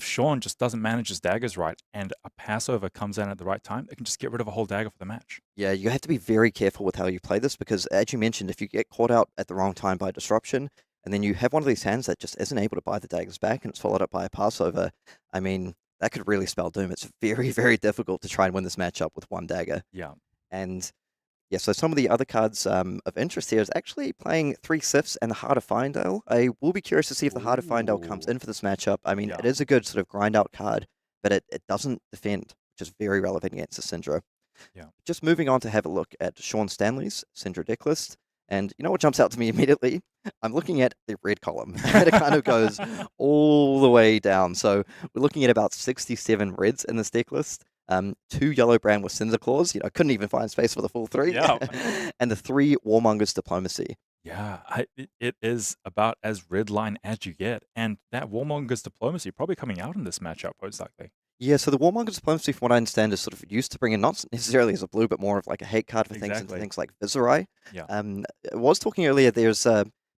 Sean just doesn't manage his daggers right and a Passover comes in at the right time, it can just get rid of a whole dagger for the match. Yeah, you have to be very careful with how you play this because, as you mentioned, if you get caught out at the wrong time by Disruption, and then you have one of these hands that just isn't able to buy the daggers back and it's followed up by a Passover, I mean, that could really spell doom. It's very, very difficult to try and win this matchup with one dagger. Yeah. And yeah, so some of the other cards of interest here is actually playing 3 Sifs and the Heart of Findale. I will be curious to see if the Heart of Findale comes in for this matchup. I mean, it is a good sort of grind out card, but it doesn't defend, which is very relevant against the Cindra. Yeah. Just moving on to have a look at Sean Stanley's Cindra deck list. And you know what jumps out to me immediately? I'm looking at the red column. It kind of goes all the way down. So we're looking at about 67 reds in this deck list. 2 yellow brand with Cinder Claws. You know, couldn't even find space for the full 3. Yeah. And the 3 Warmonger's Diplomacy. Yeah, it is about as red line as you get. And that Warmonger's Diplomacy probably coming out in this matchup, most likely. Yeah, so the Warmonger's Diplomacy, from what I understand, is sort of used to bring in not necessarily as a blue, but more of like a hate card for things like Viserai. Yeah. I was talking earlier, there's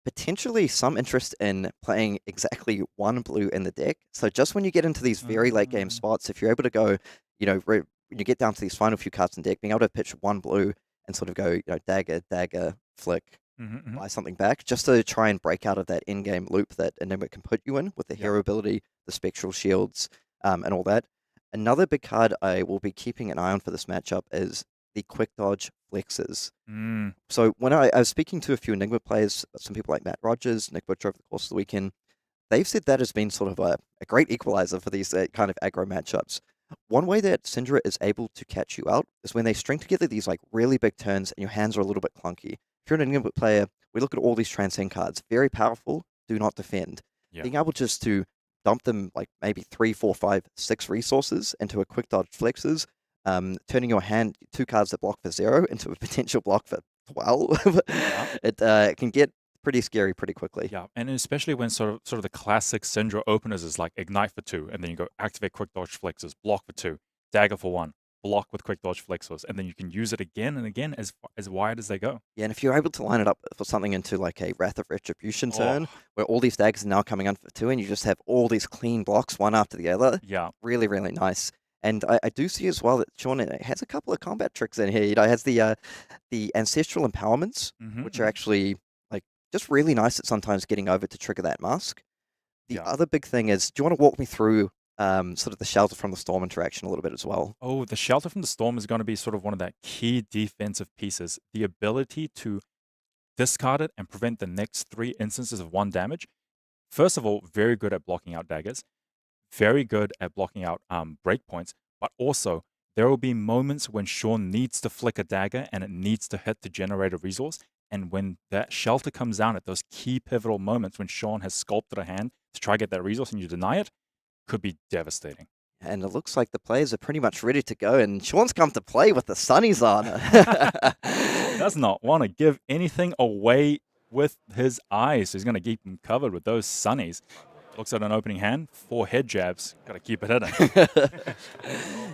potentially some interest in playing exactly 1 blue in the deck. So just when you get into these very late game spots, if you're able to go, you know, when you get down to these final few cards in deck, being able to pitch 1 blue and sort of go, you know, dagger, flick, buy something back, just to try and break out of that in-game loop that Enigma can put you in with the hero ability, the spectral shields, and all that. Another big card I will be keeping an eye on for this matchup is the Quick Dodge Flexes. So when I was speaking to a few Enigma players, some people like Matt Rogers, Nick Butcher over the course of the weekend, they've said that has been sort of a great equalizer for these kind of aggro matchups. One way that Cindra is able to catch you out is when they string together these like really big turns and your hands are a little bit clunky. If you're an Enigma player, we look at all these transcend cards. Very powerful, do not defend. Yeah. Being able just to dump them like maybe 3, 4, 5, 6 resources into a Quick Dodge Flexes, turning your hand 2 cards that block for 0 into a potential block for 12. It can get pretty scary pretty quickly. Yeah, and especially when sort of the classic Cindra openers is like Ignite for 2, and then you go activate Quick Dodge Flexes, block for 2, dagger for 1, block with Quick Dodge Flexes, and then you can use it again and again as wide as they go. Yeah, and if you're able to line it up for something into like a Wrath of Retribution turn, where all these daggers are now coming on for 2, and you just have all these clean blocks one after the other. Yeah. Really, really nice. And I do see as well that Sean has a couple of combat tricks in here. You know, it has the Ancestral Empowerments, which are actually like just really nice at sometimes getting over to trigger that mask. The other big thing is, do you want to walk me through sort of the Shelter from the Storm interaction a little bit as well? Oh, the Shelter from the Storm is going to be sort of one of that key defensive pieces. The ability to discard it and prevent the next 3 instances of 1 damage. First of all, very good at blocking out daggers. Very good at blocking out breakpoints, but also there will be moments when Sean needs to flick a dagger and it needs to hit to generate a resource. And when that Shelter comes down at those key pivotal moments when Sean has sculpted a hand to try to get that resource and you deny it, could be devastating. And it looks like the players are pretty much ready to go. And Sean's come to play with the sunnies on. Does not want to give anything away with his eyes. He's going to keep them covered with those sunnies. Looks at an opening hand, 4 head jabs. Got to keep it hidden.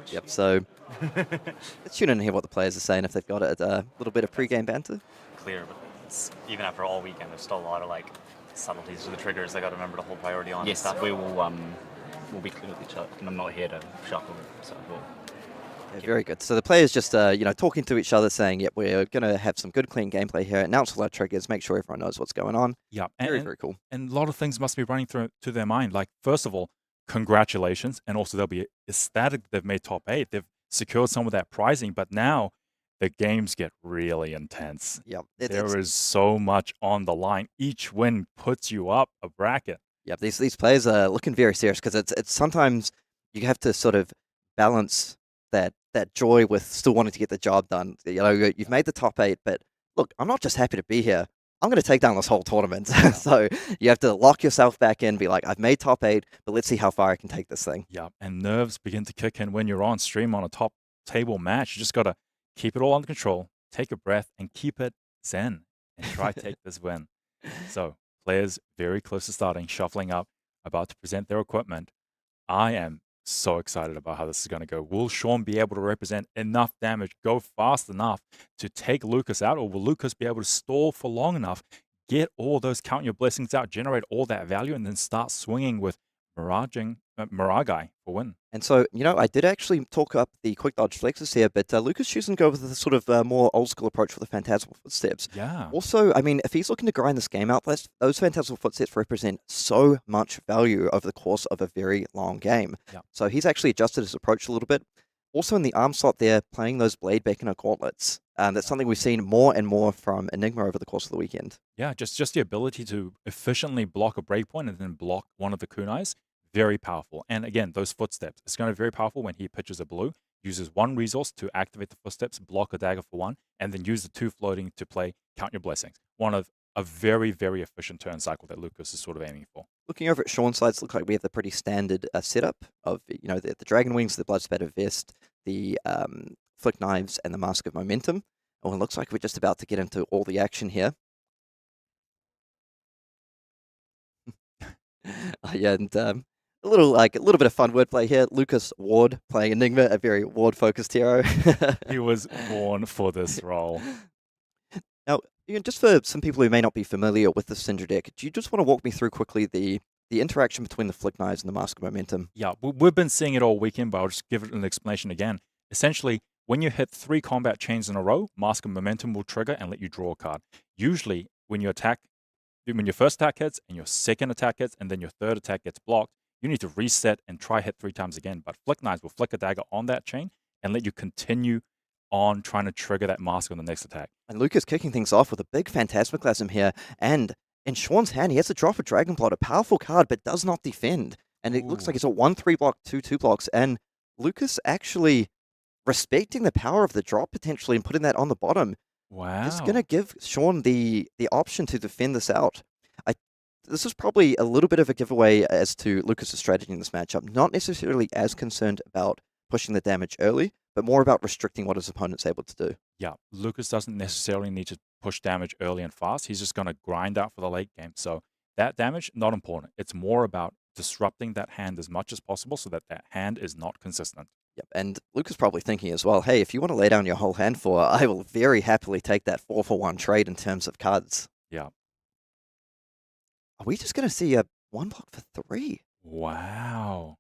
Yep, so let's tune in and hear what the players are saying if they've got it. A little bit of pre-game banter. Clear, but even after all weekend, there's still a lot of like subtleties to the triggers they got to remember to hold priority on. Yes, and stuff. we will. We'll be clear with each other, and I'm not here to shuffle it, so we'll. Yeah, very good. So the players just, talking to each other, saying, "Yep, we're going to have some good, clean gameplay here. Announce all our triggers. Make sure everyone knows what's going on." Yeah, very cool. And a lot of things must be running through to their mind. Like, first of all, congratulations, and also they'll be ecstatic that they've made top 8. They've secured some of that prizing, but now the games get really intense. Yep, there is so much on the line. Each win puts you up a bracket. Yep, these players are looking very serious because it's sometimes you have to sort of balance that joy with still wanting to get the job done. You've made the top 8, but look, I'm not just happy to be here. I'm going to take down this whole tournament. So you have to lock yourself back in, be like, I've made top 8, but let's see how far I can take this thing. Yeah, and nerves begin to kick in when you're on stream on a top table match. You just got to keep it all under control, take a breath, and keep it zen, and try to take this win. So players very close to starting, shuffling up, about to present their equipment. I am so excited about how this is going to go. Will Sean be able to represent enough damage, go fast enough to take Lucas out, or will Lucas be able to stall for long enough, get all those count your blessings out, generate all that value, and then start swinging with Miragai for win? And so, I did actually talk up the quick dodge flexes here, but Lucas choosing to go with the sort of more old school approach for the Phantasmal Footsteps. Yeah. Also, if he's looking to grind this game out, those Phantasmal Footsteps represent so much value over the course of a very long game. Yeah. So he's actually adjusted his approach a little bit. Also in the arm slot there, playing those Blade Beckoner gauntlets. That's something we've seen more and more from Enigma over the course of the weekend. Yeah, just the ability to efficiently block a breakpoint and then block one of the kunais. Very powerful. And again, those footsteps. It's going to be very powerful when he pitches a blue, uses one resource to activate the footsteps, block a dagger for 1, and then use the 2 floating to play Count Your Blessings. One of a very, very efficient turn cycle that Lucas is sort of aiming for. Looking over at Sean's sides, looks like we have the pretty standard setup of the Dragon Wings, the Blood Spatter Vest, the Flick Knives, and the Mask of Momentum. Oh, it looks like we're just about to get into all the action here. Yeah, and a little bit of fun wordplay here. Lucas Ward playing Enigma, a very Ward-focused hero. He was born for this role. Now, just for some people who may not be familiar with the Cindra deck, do you just want to walk me through quickly the interaction between the Flick Knives and the Mask of Momentum? Yeah, we've been seeing it all weekend, but I'll just give it an explanation again. Essentially, when you hit 3 combat chains in a row, Mask of Momentum will trigger and let you draw a card. Usually, when your first attack hits, and your second attack hits, and then your third attack gets blocked, you need to reset and try hit 3 times again. But Flick Knives will flick a dagger on that chain and let you continue on trying to trigger that mask on the next attack. And Lucas kicking things off with a big Phantasmaclasm here. And in Sean's hand, he has to drop a Dragonblood, a powerful card, but does not defend. And it looks like it's a 1/3 block, 2/2 blocks. And Lucas actually respecting the power of the drop potentially and putting that on the bottom. Wow. It's going to give Sean the option to defend this out. This is probably a little bit of a giveaway as to Lucas's strategy in this matchup. Not necessarily as concerned about pushing the damage early, but more about restricting what his opponent's able to do. Yeah, Lucas doesn't necessarily need to push damage early and fast. He's just going to grind out for the late game. So that damage, not important. It's more about disrupting that hand as much as possible so that that hand is not consistent. Yep, and Lucas probably thinking as well, hey, if you want to lay down your whole hand for, I will very happily take that 4-for-1 trade in terms of cards. Yeah. Are we just going to see a 1 block for 3? Wow.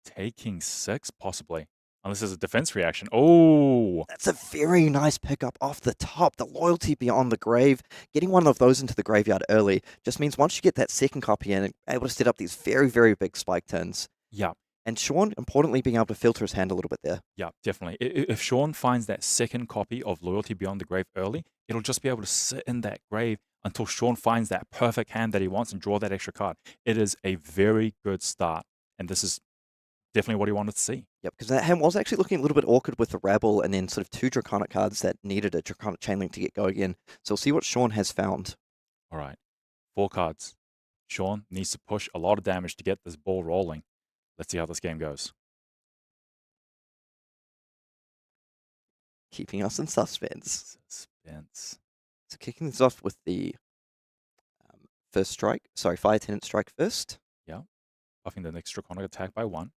Taking 6, possibly. Unless there's a defense reaction. Oh! That's a very nice pickup off the top. The Loyalty Beyond the Grave. Getting one of those into the graveyard early just means once you get that second copy in, able to set up these very, very big spike turns. Yeah. And Sean, importantly, being able to filter his hand a little bit there. Yeah, definitely. If Sean finds that second copy of Loyalty Beyond the Grave early, it'll just be able to sit in that grave until Sean finds that perfect hand that he wants and draw that extra card. It is a very good start, and this is definitely what he wanted to see. Yep, because that hand was actually looking a little bit awkward with the Rabble and then sort of 2 Draconic cards that needed a Draconic Chainlink to get going again. So we'll see what Sean has found. All right, 4 cards. Sean needs to push a lot of damage to get this ball rolling. Let's see how this game goes. keeping us in suspense. Suspense. So kicking this off with the first strike. Sorry, Fire Tenant strike first. Yeah. Buffing the next Draconic attack by 1.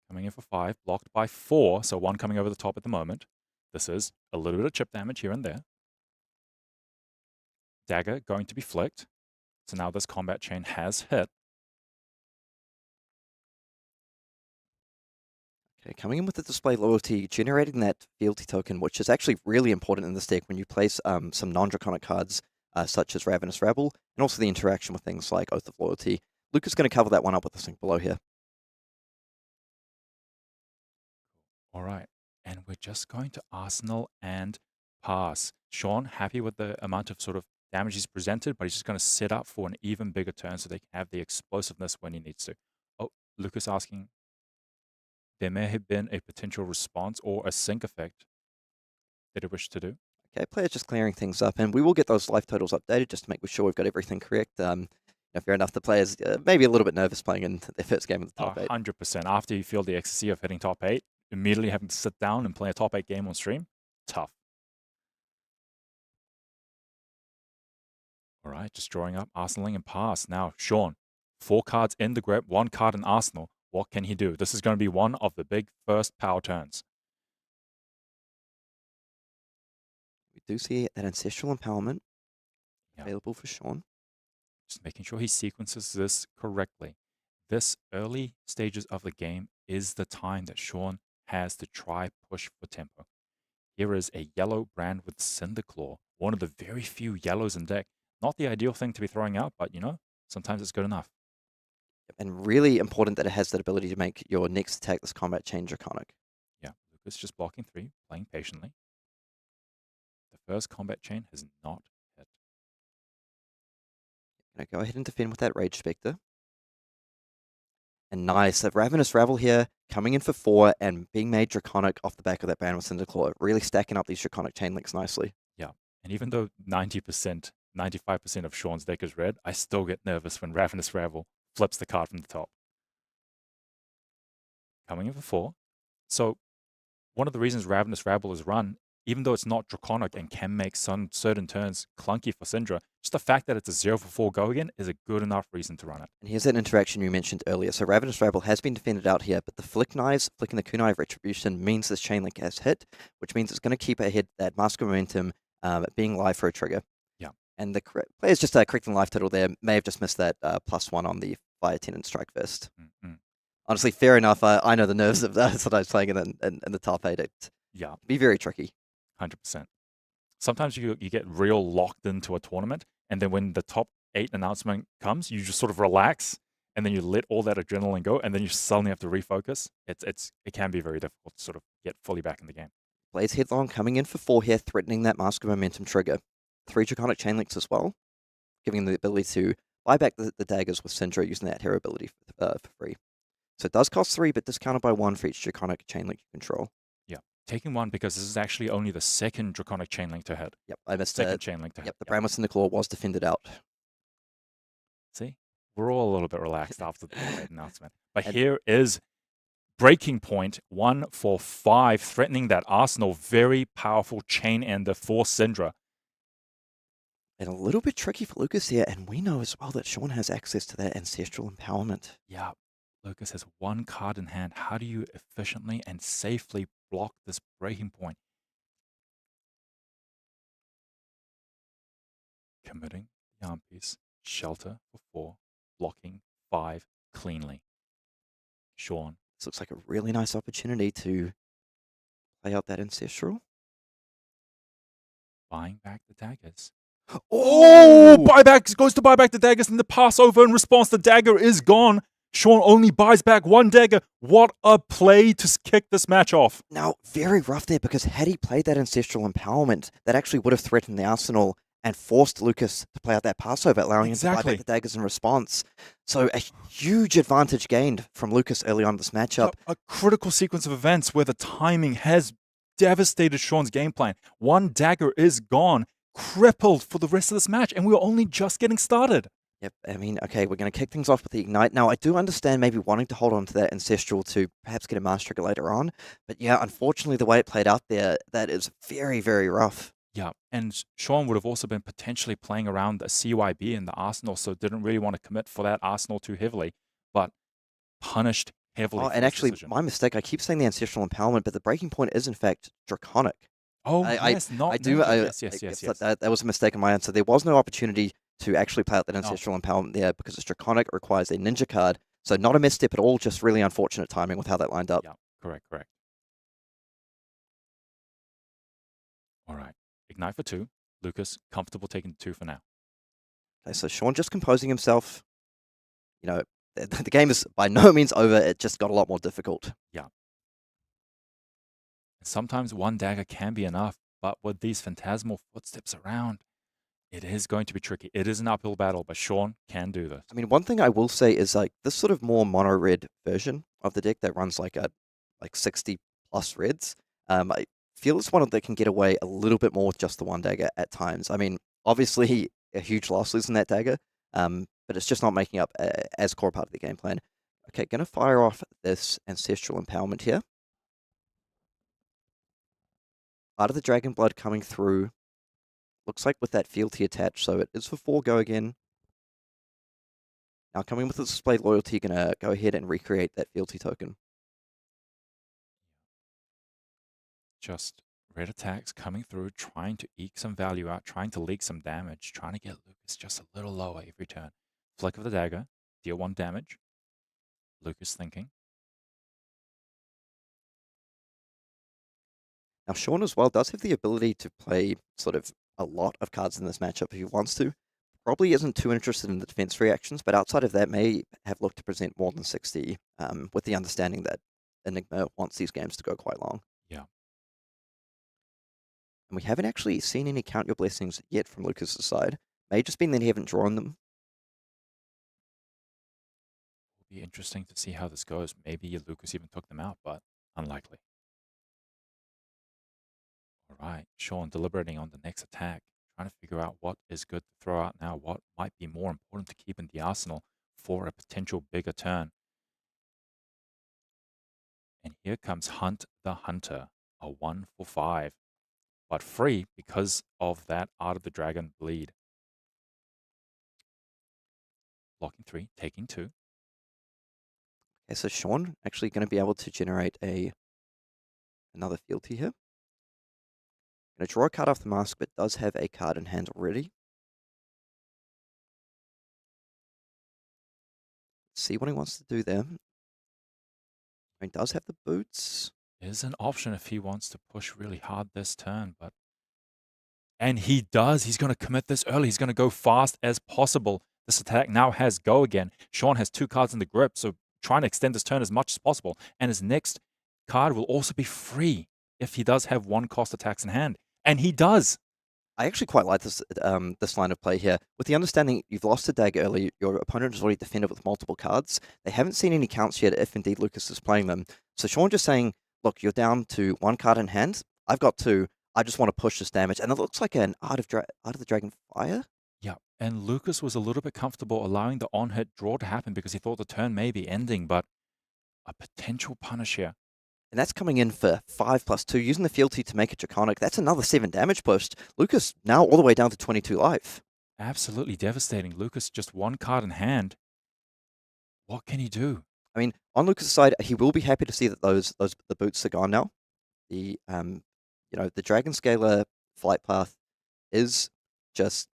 Coming in for 5, blocked by 4, so 1 coming over the top at the moment. This is a little bit of chip damage here and there. Dagger going to be flicked. So now this combat chain has hit. Okay, coming in with the display loyalty, generating that fealty token, which is actually really important in this deck when you place some non-draconic cards such as Ravenous Rabble, and also the interaction with things like Oath of Loyalty. Luke is going to cover that one up with the link below here. All right, and we're just going to Arsenal and pass. Sean, happy with the amount of sort of damage he's presented, but he's just going to set up for an even bigger turn so they can have the explosiveness when he needs to. Oh, Lucas asking, there may have been a potential response or a sync effect that he wished to do. Okay, players just clearing things up, and we will get those life totals updated just to make sure we've got everything correct. Fair enough, the players maybe a little bit nervous playing in their first game of the top 8. 100%. After you feel the ecstasy of hitting top 8, immediately having to sit down and play a top 8 game on stream, tough. All right, just drawing up, arsenaling and pass. Now, Sean, 4 cards in the grip, 1 card in arsenal. What can he do? This is going to be one of the big first power turns. We do see that Ancestral Empowerment available for Sean. Just making sure he sequences this correctly. This early stages of the game is the time that Sean has to try push for tempo. Here is a yellow brand with Cinder Claw, one of the very few yellows in deck. Not the ideal thing to be throwing out, but sometimes it's good enough. And really important that it has that ability to make your next attack this combat chain draconic. Yeah, Lucas just blocking 3, playing patiently. The first combat chain has not hit. Gonna go ahead and defend with that Rage Spectre. And nice, that Ravenous Rabble here, coming in for 4 and being made draconic off the back of that brand with Cinder Claw, really stacking up these draconic chain links nicely. Yeah, and even though 90%, 95% of Sean's deck is red, I still get nervous when Ravenous Rabble flips the card from the top. Coming in for 4. So one of the reasons Ravenous Rabble is run, even though it's not draconic and can make some certain turns clunky for Cindra, just the fact that it's a 0 for 4 go again is a good enough reason to run it. And here's that interaction you mentioned earlier. So Ravenous Rabble has been defended out here, but the flick knives, flicking the kunai of retribution means this chain link has hit, which means it's going to keep ahead that Mask of Momentum being live for a trigger. Yeah. And the players just correcting the life total there may have just missed that +1 on the Fire Tenant strike first. Honestly, fair enough. I know the nerves of that sometimes playing in the top 8. It yeah, be very tricky. 100%. Sometimes you get real locked into a tournament, and then when the top 8 announcement comes, you just sort of relax, and then you let all that adrenaline go, and then you suddenly have to refocus. It can be very difficult to sort of get fully back in the game. Blaze Headlong coming in for 4 here, threatening that Mask of Momentum trigger. 3 Draconic Chain Links as well, giving them the ability to buy back the daggers with Cindra using that hero ability for free. So it does cost 3, but discounted by 1 for each Draconic Chain Link you control. Yeah, taking 1 because this is actually only the second Draconic Chain Link to hit. Yep, I missed second chain link to hit. Yep, the Brand with Cinder Claw was defended out. See, we're all a little bit relaxed after the announcement. But here is breaking point 1 for 5, threatening that Arsenal very powerful chain ender for Cindra. And a little bit tricky for Lucas here, and we know as well that Sean has access to that Ancestral Empowerment. Yeah, Lucas has 1 card in hand. How do you efficiently and safely block this breaking point? Committing the arm piece, shelter for 4, blocking 5 cleanly. Sean. This looks like a really nice opportunity to play out that Ancestral. Buying back the daggers. Oh, buyback goes to buy back the daggers, and the pass over in response, the dagger is gone. Sean only buys back 1 dagger. What a play to kick this match off. Now, very rough there, because had he played that Ancestral Empowerment, that actually would have threatened the Arsenal and forced Lucas to play out that passover, allowing him to buy back the daggers in response. So a huge advantage gained from Lucas early on in this matchup. A critical sequence of events where the timing has devastated Sean's game plan. 1 dagger is gone, crippled for the rest of this match, and we were only just getting started. Yep, I mean, okay, we're going to kick things off with the Ignite. Now, I do understand maybe wanting to hold on to that Ancestral to perhaps get a Master Trigger later on, but yeah, unfortunately, the way it played out there, that is very, very rough. Yeah, and Sean would have also been potentially playing around a CYB in the Arsenal, so didn't really want to commit for that Arsenal too heavily, but punished heavily Oh, for and his actually, decision. my mistake, I keep saying the Ancestral Empowerment, but the breaking point is, in fact, Draconic. Oh, I yes, not I do. Ninja. Yes. That was a mistake on my end. So there was no opportunity to actually play out that No. Ancestral Empowerment there because it's Draconic, it requires a Ninja card. So not a misstep at all, just really unfortunate timing with how that lined up. Yeah, correct. All right, Ignite for 2. Lucas, comfortable taking 2 for now. Okay, so Sean just composing himself. You know, the game is by no means over. It just got a lot more difficult. Yeah. Sometimes one dagger can be enough, but with these phantasmal footsteps around, it is going to be tricky. It is an uphill battle, but Sean can do this. I mean, one thing I will say is like this sort of more mono red version of the deck that runs like 60 plus reds. I feel it's one that can get away a little bit more with just the one dagger at times. I mean, obviously a huge loss losing that dagger, but it's just not making up as core part of the game plan. Okay, gonna fire off this Ancestral Empowerment here. Part of the Dragon Blood coming through. Looks like with that Fealty attached, so it is for 4 go again. Now coming with the Displayed Loyalty, gonna go ahead and recreate that Fealty token. Just red attacks coming through, trying to eke some value out, trying to leak some damage, trying to get Lucas just a little lower every turn. Flick of the dagger, deal 1 damage. Lucas thinking. Now Sean as well does have the ability to play sort of a lot of cards in this matchup if he wants to. Probably isn't too interested in the defense reactions, but outside of that may have looked to present more than 60 with the understanding that Enigma wants these games to go quite long. Yeah. And we haven't actually seen any Count Your Blessings yet from Lucas's side. May just been that he haven't drawn them. It'll be interesting to see how this goes. Maybe Lucas even took them out, but unlikely. All right, Sean deliberating on the next attack, trying to figure out what is good to throw out now, what might be more important to keep in the arsenal for a potential bigger turn. And here comes Hunt the Hunter, a 1 for 5, but free because of that Art of the Dragon bleed. Blocking 3, taking 2. Okay, so Sean actually going to be able to generate another Fealty here. Going to draw a card off the mask, but does have a card in hand already. See what he wants to do there. He does have the boots. Is an option if he wants to push really hard this turn, but... And he does. He's going to commit this early. He's going to go fast as possible. This attack now has go again. Sean has 2 cards in the grip, so trying to extend this turn as much as possible. And his next card will also be free if he does have 1-cost attacks in hand. And he does. I actually quite like this line of play here. With the understanding you've lost a dagger early, your opponent has already defended with multiple cards. They haven't seen any counts yet if indeed Lucas is playing them. So Sean just saying, look, you're down to 1 card in hand. I've got 2. I just want to push this damage. And it looks like an Art of the Dragon Fire. Yeah, and Lucas was a little bit comfortable allowing the on-hit draw to happen because he thought the turn may be ending, but a potential punish here. And that's coming in for 5+2, using the Fealty to make it Draconic. That's another 7 damage pushed. Lucas now all the way down to 22 life. Absolutely devastating. Lucas just 1 card in hand. What can he do? I mean, on Lucas' side, he will be happy to see that the boots are gone now. The the Dragon Scaler flight path is just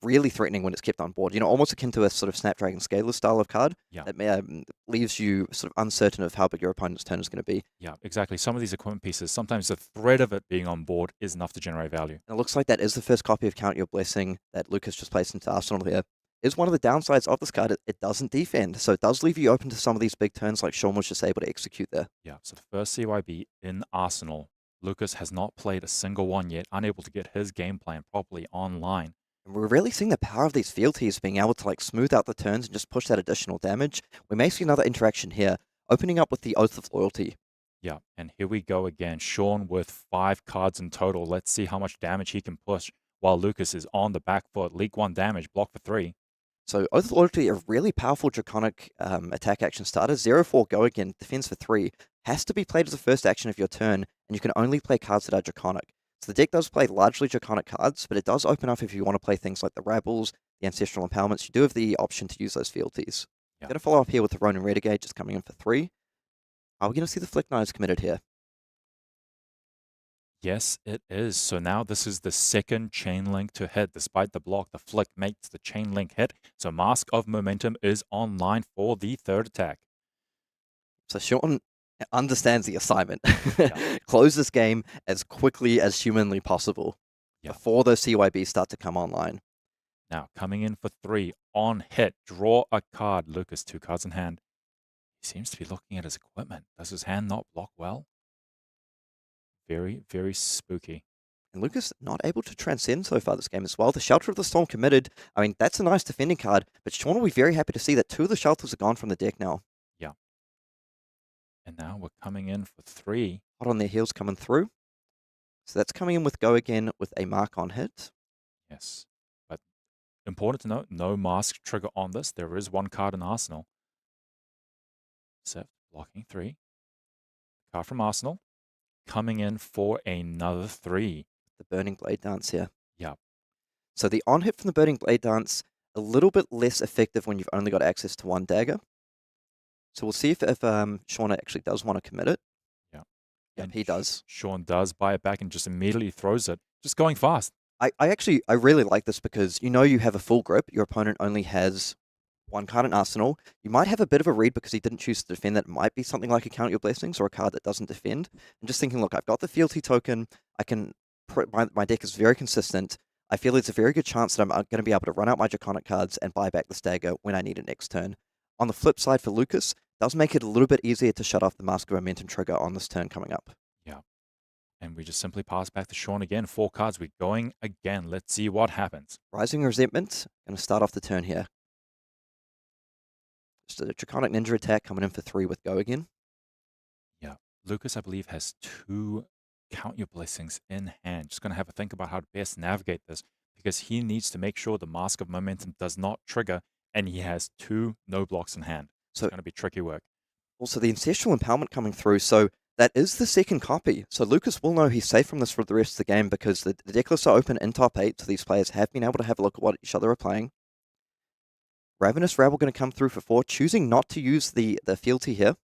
really threatening when it's kept on board. Almost akin to a sort of Snapdragon Scaler style of card. Yeah. That leaves you sort of uncertain of how big your opponent's turn is going to be. Yeah, exactly. Some of these equipment pieces, sometimes the threat of it being on board is enough to generate value. And it looks like that is the first copy of Count Your Blessing that Lucas just placed into Arsenal here. Is one of the downsides of this card. It doesn't defend, so it does leave you open to some of these big turns like Sean was just able to execute there. Yeah, so the first CYB in Arsenal, Lucas has not played a single one yet, unable to get his game plan properly online. And we're really seeing the power of these fealties being able to smooth out the turns and just push that additional damage. We may see another interaction here, opening up with the Oath of Loyalty. Yeah, and here we go again. Sean with 5 cards in total. Let's see how much damage he can push while Lucas is on the back foot. Leak 1 damage, block for 3. So Oath of Loyalty, a really powerful draconic attack action starter. 0/4 go again, defends for 3. Has to be played as the first action of your turn, and you can only play cards that are draconic. So the deck does play largely draconic cards, but it does open up if you want to play things like the Rebels, the Ancestral Empowerments. You do have the option to use those fealties. Yeah. Going to follow up here with the Ronin Renegade, just coming in for 3. Are we going to see the Flick Knives committed here? Yes, it is. So now this is the second chain link to hit. Despite the block, the flick makes the chain link hit. So Mask of Momentum is online for the third attack. So Sean understands the assignment. Close this game as quickly as humanly possible before those CYBs start to come online. Now, coming in for 3 on hit, draw a card. Lucas, 2 cards in hand. He seems to be looking at his equipment. Does his hand not block well? Very, very spooky. And Lucas not able to transcend so far this game as well. The Shelter of the Storm committed. I mean, that's a nice defending card, but Sean will be very happy to see that 2 of the shelters are gone from the deck now. Yeah. And now we're coming in for 3. Hot on their heels coming through. So that's coming in with Go again with a mark on hit. Yes. But important to note, no mask trigger on this. There is 1 card in Arsenal. Set, blocking 3. Card from Arsenal. Coming in for another 3. The Burning Blade Dance here. Yeah. So the on hit from the Burning Blade Dance, a little bit less effective when you've only got access to 1 dagger. So we'll see if Sean actually does want to commit it. Yeah. Yep, he does. Sean does buy it back and just immediately throws it. Just going fast. I really like this because you know you have a full grip. Your opponent only has 1 card in Arsenal. You might have a bit of a read because he didn't choose to defend. That might be something like a Count Your Blessings or a card that doesn't defend. And just thinking, look, I've got the Fealty token. I can my deck is very consistent. I feel it's a very good chance that I'm going to be able to run out my Draconic cards and buy back the stagger when I need it next turn. On the flip side for Lucas, does make it a little bit easier to shut off the Mask of Momentum trigger on this turn coming up. Yeah. And we just simply pass back to Sean again. 4 cards. We're going again. Let's see what happens. Rising Resentment. Going to start off the turn here. Just a Draconic Ninja attack coming in for 3 with Go again. Yeah. Lucas, I believe, has 2 Count Your Blessings in hand. Just going to have a think about how to best navigate this because he needs to make sure the Mask of Momentum does not trigger and he has 2 no blocks in hand. So it's going to be tricky work. Also, the Ancestral Empowerment coming through. So that is the second copy. So Lucas will know he's safe from this for the rest of the game because the deck lists are open in top 8. So these players have been able to have a look at what each other are playing. Ravenous Rabble going to come through for 4, choosing not to use the Fealty here.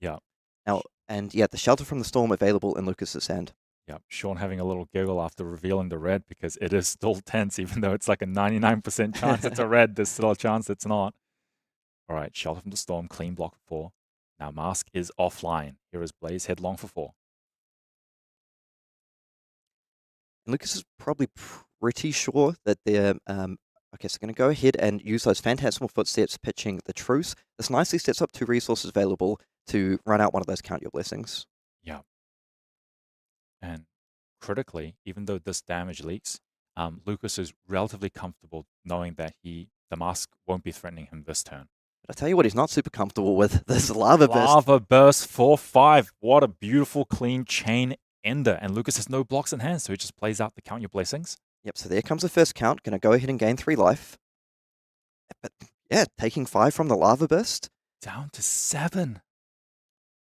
Yeah. Now, and yeah, the Shelter from the Storm available in Lucas's hand. Yeah, Sean having a little giggle after revealing the red because it is still tense, even though it's like a 99% chance it's a red. There's still a chance it's not. All right, Shelter from the Storm, clean block for 4. Now Mask is offline. Here is Blaze headlong for 4. And Lucas is probably pretty sure that they're okay, so going to go ahead and use those Phantasmal Footsteps, pitching the Truce. This nicely sets up 2 resources available to run out one of those Count Your Blessings. Yeah. And critically, even though this damage leaks, Lucas is relatively comfortable knowing that the Mask won't be threatening him this turn. But I tell you what, he's not super comfortable with this Lava Burst. Lava Burst 4/5. What a beautiful, clean chain ender. And Lucas has no blocks in hand, so he just plays out the Count Your Blessings. Yep, so there comes the first count. Going to go ahead and gain 3 life. But yeah, taking 5 from the Lava Burst. Down to 7.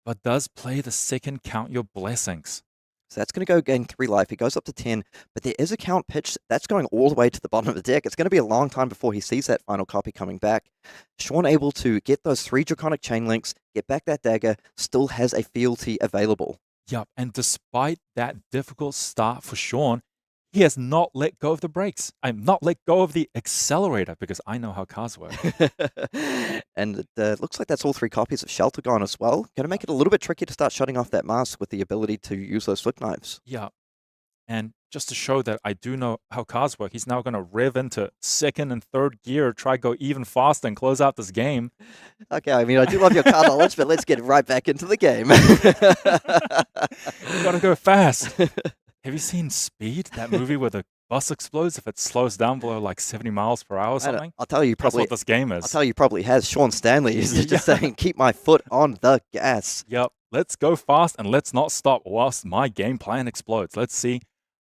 But does play the second Count Your Blessings. So that's going to go gain 3 life. He goes up to 10, but there is a count pitch that's going all the way to the bottom of the deck. It's going to be a long time before he sees that final copy coming back. Sean able to get those 3 Draconic Chain Links, get back that dagger, still has a Fealty available. Yep, and despite that difficult start for Sean, he has not let go of the brakes. I'm not let go of the accelerator because I know how cars work. And it looks like that's all 3 copies of Shelter gone as well. Going to make it a little bit tricky to start shutting off that Mask with the ability to use those Flick Knives. Yeah. And just to show that I do know how cars work, he's now going to rev into 2nd and 3rd gear, try go even faster and close out this game. Okay, I mean, I do love your car knowledge, but let's get right back into the game. You got to go fast. Have you seen Speed, that movie where the bus explodes if it slows down below like 70 miles per hour or something? I'll tell you probably. That's what this game is. I'll tell you probably has. Sean Stanley is just saying, keep my foot on the gas. Yep. Let's go fast and let's not stop whilst my game plan explodes. Let's see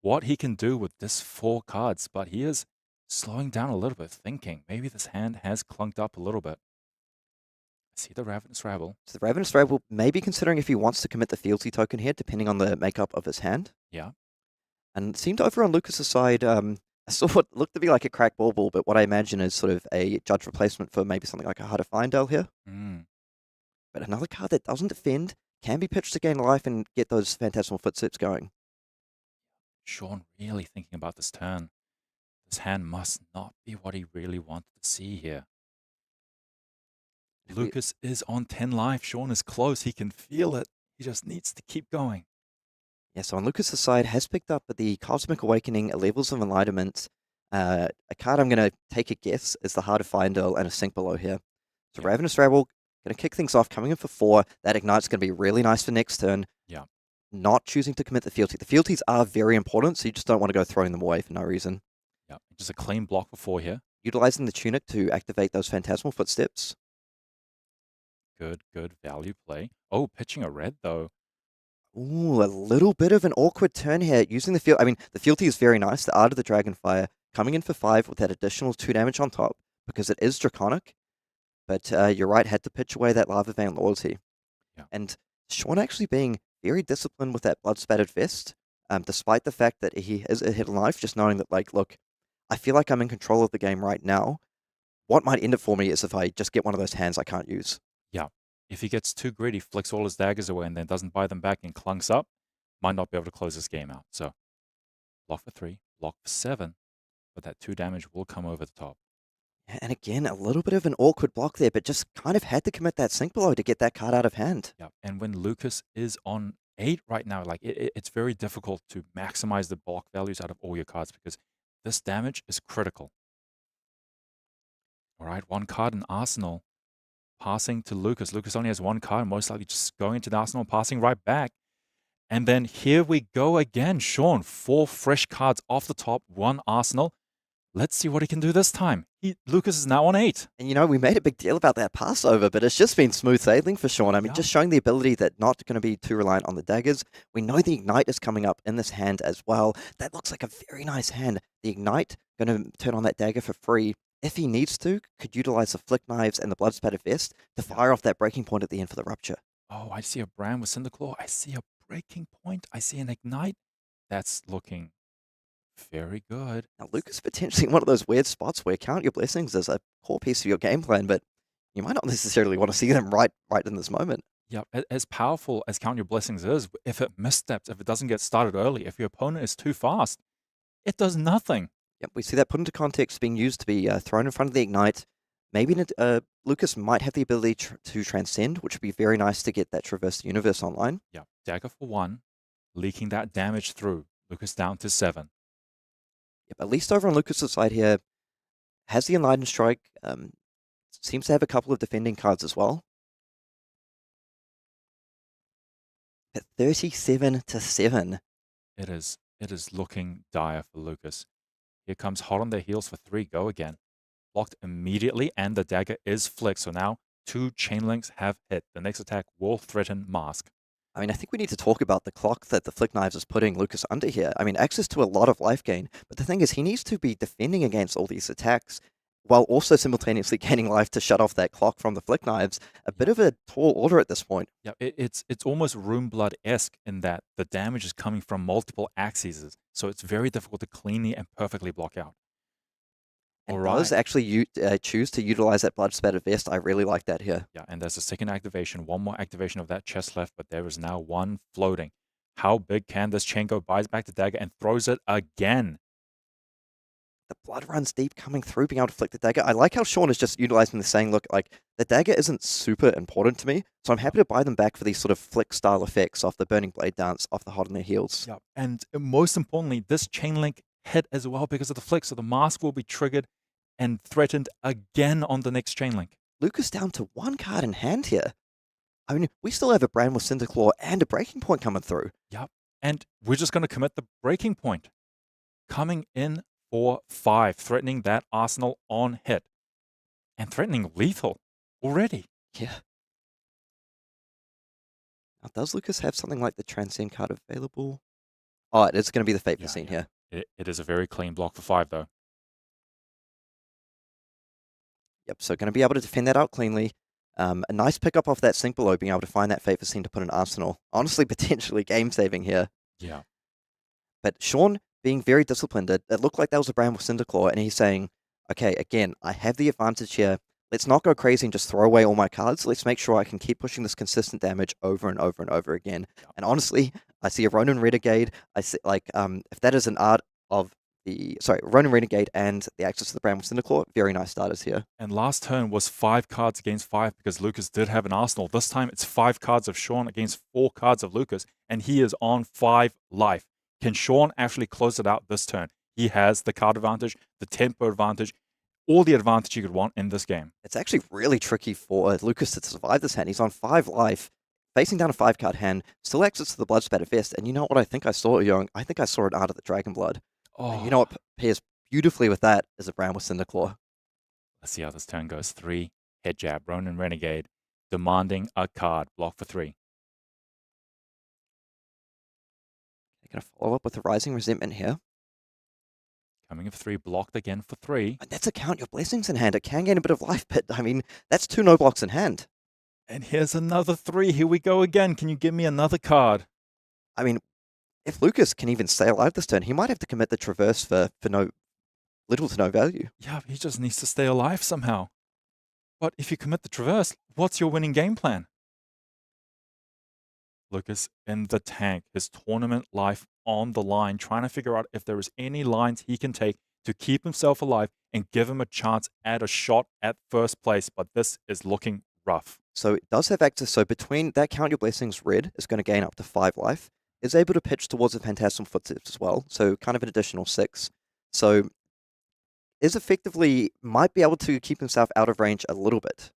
what he can do with this 4 cards. But he is slowing down a little bit, thinking maybe this hand has clunked up a little bit. I see the Ravenous Rabble. So the Ravenous Rabble may be considering if he wants to commit the Fealty token here, depending on the makeup of his hand. Yeah. And it seemed over on Lucas's side, I saw what looked to be like a crack ball, but what I imagine is sort of a judge replacement for maybe something like a Heart of Findale here. But another card that doesn't defend, can be pitched to gain life and get those Phantasmal Footsteps going. Sean really thinking about this turn. This hand must not be what he really wanted to see here. Lucas is on 10 life. Sean is close. He can feel it. He just needs to keep going. Yeah, so on Lucas's side, has picked up the Cosmic Awakening, Levels of Enlightenment. A card I'm going to take a guess is the Heart of Findale and a Sink Below here. So Ravenous Rabble, going to kick things off, coming in for 4. That Ignite's going to be really nice for next turn. Yeah. Not choosing to commit the Fealty. The Fealties are very important, so you just don't want to go throwing them away for no reason. Yeah, just a clean block for 4 here. Utilizing the Tunic to activate those Phantasmal Footsteps. Good value play. Oh, pitching a red, though. Ooh, a little bit of an awkward turn here. Using the Fealty, I mean, the Fealty is very nice. The Art of the Dragonfire, coming in for 5 with that additional 2 damage on top, because it is Draconic. But you're right, had to pitch away that Lava Vein Loyalty. Yeah. And Sean actually being very disciplined with that Blood Spattered Fist, despite the fact that he is a hidden life, just knowing that, like, look, I feel like I'm in control of the game right now. What might end it for me is if I just get one of those hands I can't use. Yeah. If he gets too greedy, flicks all his daggers away and then doesn't buy them back and clunks up, might not be able to close this game out. So, block for 3, block for 7, but that 2 damage will come over the top. And again, a little bit of an awkward block there, but just kind of had to commit that Sink Below to get that card out of hand. Yeah, and when Lucas is on 8 right now, like it's very difficult to maximize the block values out of all your cards because this damage is critical. All right, 1 card in Arsenal. Passing to Lucas. Lucas only has 1 card, most likely just going into the Arsenal, passing right back. And then here we go again. Sean, 4 fresh cards off the top, 1 Arsenal. Let's see what he can do this time. Lucas is now on 8. And you know, we made a big deal about that passover, but it's just been smooth sailing for Sean. I mean, just showing the ability that not going to be too reliant on the daggers. We know the Ignite is coming up in this hand as well. That looks like a very nice hand. The Ignite, going to turn on that dagger for free. If he needs to, could utilize the Flick Knives and the Blood Spattered Vest to fire off that breaking point at the end for the Rupture. Oh, I see a Brand with Cinderclaw. I see a breaking point. I see an Ignite. That's looking very good. Now, Lucas potentially in one of those weird spots where Count Your Blessings is a core piece of your game plan, but you might not necessarily want to see them right in this moment. Yeah, as powerful as Count Your Blessings is, if it missteps, if it doesn't get started early, if your opponent is too fast, it does nothing. Yep, we see that put into context being used to be thrown in front of the Ignite. Maybe Lucas might have the ability to transcend, which would be very nice to get that Traverse the Universe online. Yeah, dagger for 1, leaking that damage through. Lucas down to 7. Yep, at least over on Lucas's side here, has the Enlightened Strike, seems to have a couple of defending cards as well. At 37-7. It is looking dire for Lucas. Here comes hot on their heels for 3. Go again. Blocked immediately, and the dagger is flicked. So now 2 chain links have hit. The next attack will threaten Mask. I mean, I think we need to talk about the clock that the Flick Knives is putting Lucas under here. I mean, access to a lot of life gain, but the thing is, he needs to be defending against all these attacks while also simultaneously gaining life to shut off that clock from the Flick Knives. A bit of a tall order at this point. Yeah, it's almost Rune Blood-esque in that the damage is coming from multiple axes, so it's very difficult to cleanly and perfectly block out. And does actually choose to utilize that Blood Spattered Vest. I really like that here. Yeah, and there's a second activation, 1 more activation of that chest left, but there is now 1 floating. How big can this chain go? Buys back the dagger and throws it again. The blood runs deep coming through, being able to flick the dagger. I like how Sean is just utilizing the saying, look, like, the dagger isn't super important to me, so I'm happy to buy them back for these sort of flick-style effects off the Burning Blade dance, off the hot on their heels. Yeah, and most importantly, this chain link hit as well because of the flick, so the mask will be triggered and threatened again on the next chain link. Lucas down to 1 card in hand here. I mean, we still have a Brand with Cinderclaw and a breaking point coming through. Yep, and we're just going to commit the breaking point. Coming in for 5, threatening that Arsenal on hit. And threatening lethal already. Yeah. Now, does Lucas have something like the Transcend card available? Oh, it's going to be the Fateful Scene here. It is a very clean block for 5, though. Yep, so going to be able to defend that out cleanly. A nice pickup off that sink below, being able to find that Fate Scene to put an arsenal. Honestly, potentially game-saving here. Yeah. But Sean being very disciplined. It looked like that was a Bramble Cinderclaw, and he's saying, okay, again, I have the advantage here. Let's not go crazy and just throw away all my cards. Let's make sure I can keep pushing this consistent damage over and over and over again. And honestly, I see a Ronin Renegade. I see, like, if that is an art of Ronin Renegade and the access to the Bramble Cinderclaw, very nice starters here. And last turn was 5 cards against 5 because Lucas did have an arsenal. This time it's 5 cards of Sean against 4 cards of Lucas, and he is on 5 life. Can Sean actually close it out this turn? He has the card advantage, the tempo advantage, all the advantage you could want in this game. It's actually really tricky for Lucas to survive this hand. He's on 5 life, facing down a 5-card hand, still access to the Bloodspattered Fist. And you know what I think I saw, Uhyoung? I think I saw an Art of the Dragon Blood. Oh. And you know what pairs beautifully with that is a Bramble Cinderclaw. Let's see how this turn goes. 3, head jab, Ronin Renegade, demanding a card, block for 3. They're going to follow up with a Rising Resentment here. Coming in for 3, blocked again for 3. And that's a Count Your Blessings in hand. It can gain a bit of life, but I mean, that's 2 no blocks in hand. And here's another 3. Here we go again. Can you give me another card? I mean, if Lucas can even stay alive this turn, he might have to commit the Traverse for little to no value. Yeah, he just needs to stay alive somehow. But if you commit the Traverse, what's your winning game plan? Lucas in the tank, his tournament life on the line, trying to figure out if there is any lines he can take to keep himself alive and give him a chance at a shot at first place. But this is looking rough. So it does have access. So between that Count Your Blessings red is going to gain up to 5 life. Is able to pitch towards the Phantasmal Footsteps as well. So kind of an additional 6. So is effectively might be able to keep himself out of range a little bit.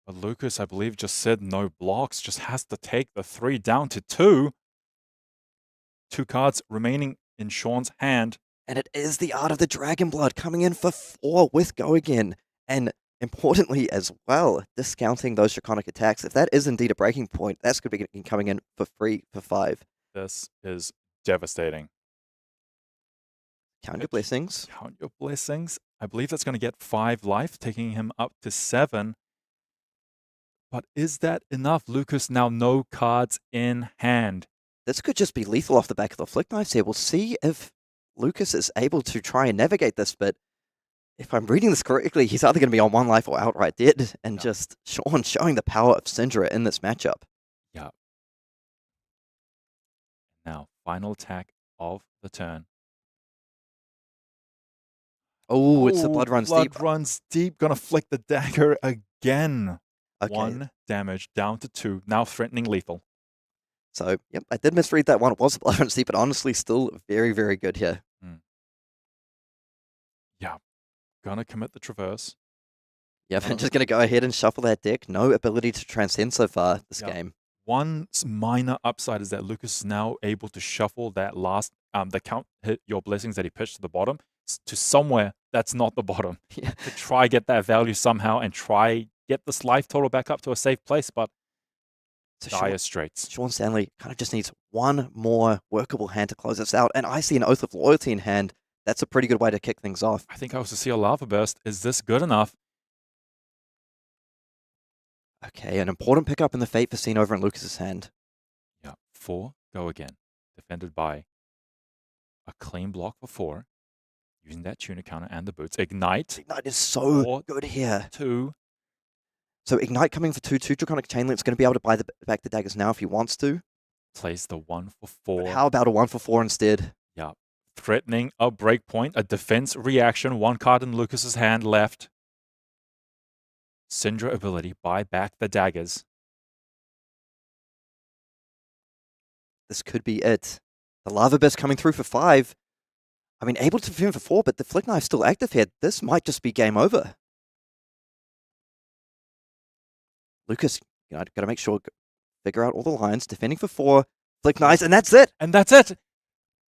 But Lucas, I believe, just said no blocks, just has to take the 3 down to 2. 2 cards remaining in Sean's hand. And it is the Art of the Dragon Blood coming in for 4 with Go Again. And importantly as well, discounting those Draconic attacks. If that is indeed a breaking point, that's going to be coming in for free for 5. This is devastating. Count Your Blessings. Count Your Blessings. I believe that's going to get 5 life, taking him up to 7. But is that enough? Lucas now no cards in hand. This could just be lethal off the back of the Flick Knives here. We'll see if Lucas is able to try and navigate this, but if I'm reading this correctly, he's either going to be on 1 life or outright dead, and just Sean showing the power of Cindra in this matchup. Yeah. Now, final attack of the turn. Oh, it's the Blood Runs Deep. Blood Runs Deep. Gonna flick the dagger again. Okay. 1 damage down to 2. Now threatening lethal. So, yep, I did misread that one. It was the Blood Runs Deep, but honestly, still very, very good here. Yeah. Gonna commit the Traverse. Yep, I'm just going to go ahead and shuffle that deck. No ability to transcend so far this game. One minor upside is that Lucas is now able to shuffle that last, the Count Hit Your Blessings that he pitched to the bottom to somewhere that's not the bottom. Yeah. To try get that value somehow and try get this life total back up to a safe place, but dire straits. Sean Stanley kind of just needs 1 more workable hand to close this out. And I see an Oath of Loyalty in hand. That's a pretty good way to kick things off. I think I also see a Lava Burst. Is this good enough? Okay, an important pickup in the Fate for Scene over in Lucas's hand. Yeah, 4, go again. Defended by a clean block for 4. Using that tuna counter and the boots. Ignite. Ignite is so 4, good here. 2. So Ignite coming for 2 Draconic Chainlink's going to be able to buy back the daggers now if he wants to. Plays the 1 for 4. But how about a 1 for 4 instead? Yeah. Threatening a breakpoint, a defense reaction. 1 card in Lucas's hand left. Cindra ability, buy back the daggers. This could be it. The Lava Burst coming through for 5. I mean, able to defend for 4, but the Flick Knife's still active here. This might just be game over. Lucas, got to make sure, figure out all the lines. Defending for 4, Flick Knives, and that's it. And that's it.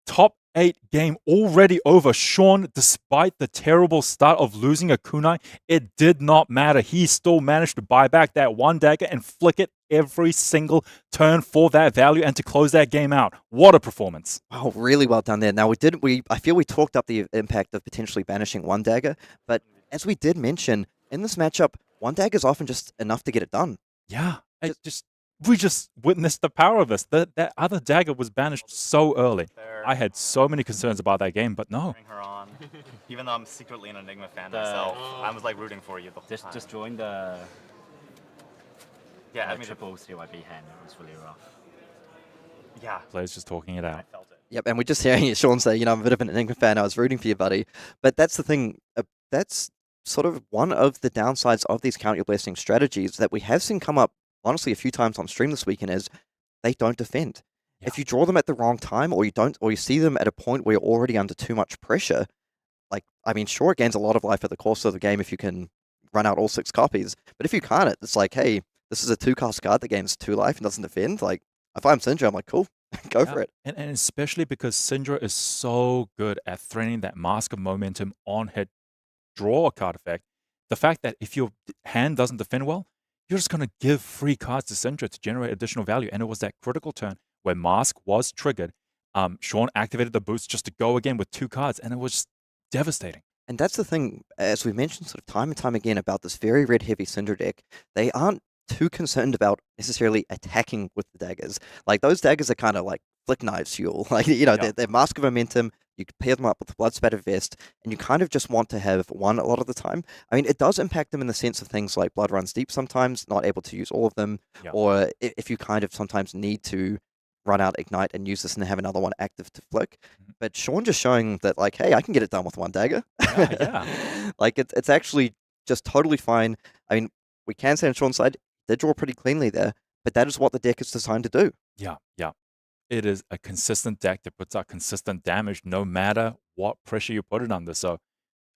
Top 8 game already over. Sean, despite the terrible start of losing a kunai, it did not matter. He still managed to buy back that 1 dagger and flick it every single turn for that value and to close that game out. What a performance. Wow, really well done there. Now, I feel we talked up the impact of potentially banishing 1 dagger, but as we did mention, in this matchup, one dagger is often just enough to get it done. Yeah, we just witnessed the power of this. That other dagger was banished so early. I had so many concerns about that game, but no. Bring her on. Even though I'm secretly an Enigma fan myself, I was like rooting for you the whole time. Just join the yeah, I mean, triple CYB hand. It was really rough. Yeah. Players just talking it out. I felt it. Yep, and we're just hearing Sean say, I'm a bit of an Enigma fan. I was rooting for you, buddy. But that's the thing. That's sort of one of the downsides of these Count Your Blessings strategies that we have seen come up, honestly, a few times on stream this weekend is they don't defend. Yeah. If you draw them at the wrong time, or you see them at a point where you're already under too much pressure, sure, it gains a lot of life at the course of the game if you can run out all 6 copies. But if you can't, it's like, hey, this is a 2-cast card that gains 2 life and doesn't defend. Like, if I'm Cindra, I'm like, cool, go for it. And especially because Cindra is so good at threatening that Mask of Momentum on hit draw card effect. The fact that if your hand doesn't defend well, you're just going to give free cards to Cindra to generate additional value. And it was that critical turn where Mask was triggered. Sean activated the boost just to go again with 2 cards, and it was just devastating. And that's the thing, as we mentioned sort of time and time again about this very red-heavy Cindra deck, they aren't too concerned about necessarily attacking with the daggers. Like, those daggers are kind of like flick knives fuel. Like, they're Mask of Momentum. You can pair them up with the Blood Spatter Vest, and you kind of just want to have one a lot of the time. I mean, it does impact them in the sense of things like Blood Runs Deep sometimes, not able to use all of them, or if you kind of sometimes need to run out Ignite and use this and have another one active to flick. But Sean just showing that, like, hey, I can get it done with one dagger. Like, it's actually just totally fine. I mean, we can say on Sean's side, they draw pretty cleanly there, but that is what the deck is designed to do. Yeah. It is a consistent deck that puts out consistent damage no matter what pressure you put it under. So,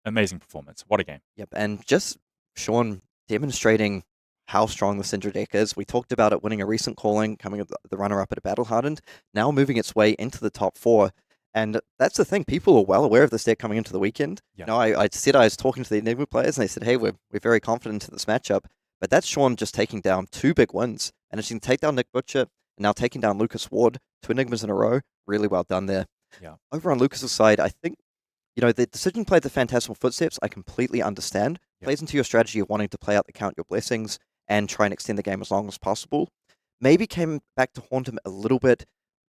amazing performance. What a game. Yep, and just Sean demonstrating how strong the Cindra deck is. We talked about it winning a recent calling, coming the runner-up at a Battle Hardened, now moving its way into the top 4. And that's the thing, people are well aware of this deck coming into the weekend. Yeah. I said I was talking to the Enigma players, and they said, hey, we're very confident in this matchup. But that's Sean just taking down 2 big wins. And as you can take down Nick Butcher, and now taking down Lucas Ward, 2 Enigmas in a row, really well done there. Yeah. Over on Lucas's side, I think, the decision to play the Phantasmal Footsteps, I completely understand. Plays into your strategy of wanting to play out the Count Your Blessings and try and extend the game as long as possible. Maybe came back to haunt him a little bit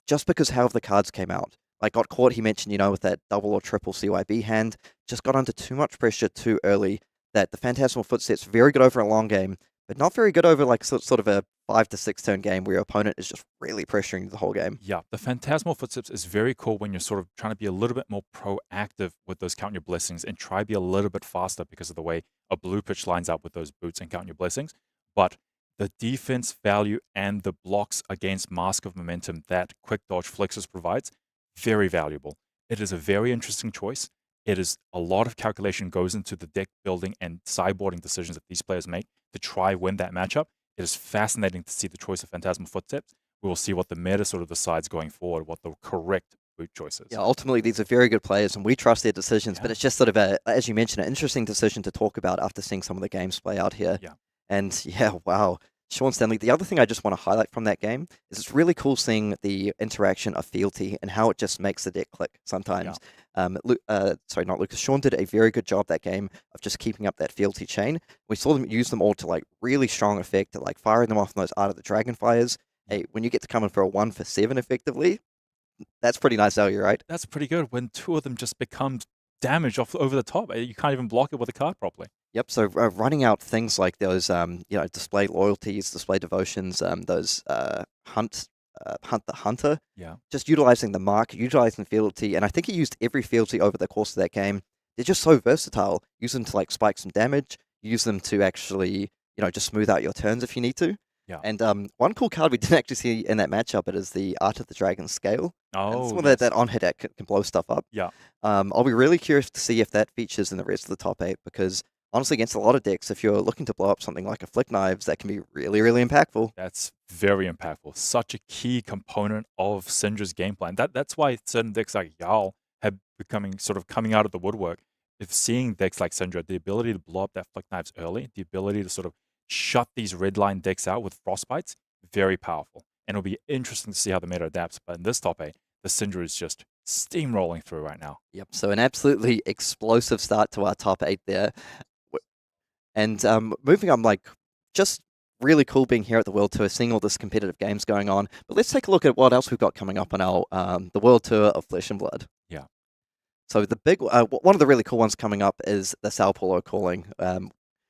just because how the cards came out. Like, got caught, he mentioned, with that double or triple CYB hand, just got under too much pressure too early, that the Phantasmal Footsteps, very good over a long game, but not very good over like sort of a 5 to 6 turn game where your opponent is just really pressuring the whole game. Yeah, the Phantasmal Footsteps is very cool when you're sort of trying to be a little bit more proactive with those Count Your Blessings and try to be a little bit faster because of the way a blue pitch lines up with those boots and Count Your Blessings. But the defense value and the blocks against Mask of Momentum that Quick Dodge Flexus provides, very valuable. It is a very interesting choice. It is a lot of calculation goes into the deck building and sideboarding decisions that these players make to try win that matchup. It is fascinating to see the choice of Phantasmal Footsteps. We will see what the meta sort of decides going forward, what the correct boot choice is. Yeah, ultimately, these are very good players, and we trust their decisions, but it's just sort of as you mentioned, an interesting decision to talk about after seeing some of the games play out here. Yeah. And yeah, wow. Sean Stanley, the other thing I just want to highlight from that game is it's really cool seeing the interaction of Fealty and how it just makes the deck click sometimes. Sorry, not Lucas. Sean did a very good job that game of just keeping up that Fealty chain. We saw them use them all to like really strong effect, like firing them off in those Art of the Dragon fires. Hey, when you get to come in for a 1 for 7 effectively, that's pretty nice value, right? That's pretty good when 2 of them just become damage off over the top. You can't even block it with a card properly. Yep. So running out things like those, display loyalties, display devotions, those hunt the hunter. Yeah. Just utilizing the mark, utilizing fealty, and I think he used every fealty over the course of that game. They're just so versatile. Use them to like spike some damage. Use them to actually, just smooth out your turns if you need to. Yeah. And one cool card we didn't actually see in that matchup, it is the Art of the Dragon Scale. Oh, it's one that on-hit deck can blow stuff up. Yeah. I'll be really curious to see if that features in the rest of the top 8 because honestly, against a lot of decks, if you're looking to blow up something like a Flick Knives, that can be really, really impactful. That's very impactful. Such a key component of Cindra's game plan. That's why certain decks like Jarl have becoming sort of coming out of the woodwork. If seeing decks like Cindra, the ability to blow up that Flick Knives early, the ability to sort of shut these red line decks out with Frostbites, very powerful. And it'll be interesting to see how the meta adapts. But in this top 8, the Cindra is just steamrolling through right now. Yep, so an absolutely explosive start to our top 8 there. And moving on, like, just really cool being here at the World Tour, seeing all this competitive games going on. But let's take a look at what else we've got coming up on our the World Tour of Flesh and Blood. Yeah. So the big one of the really cool ones coming up is the Sao Paulo calling,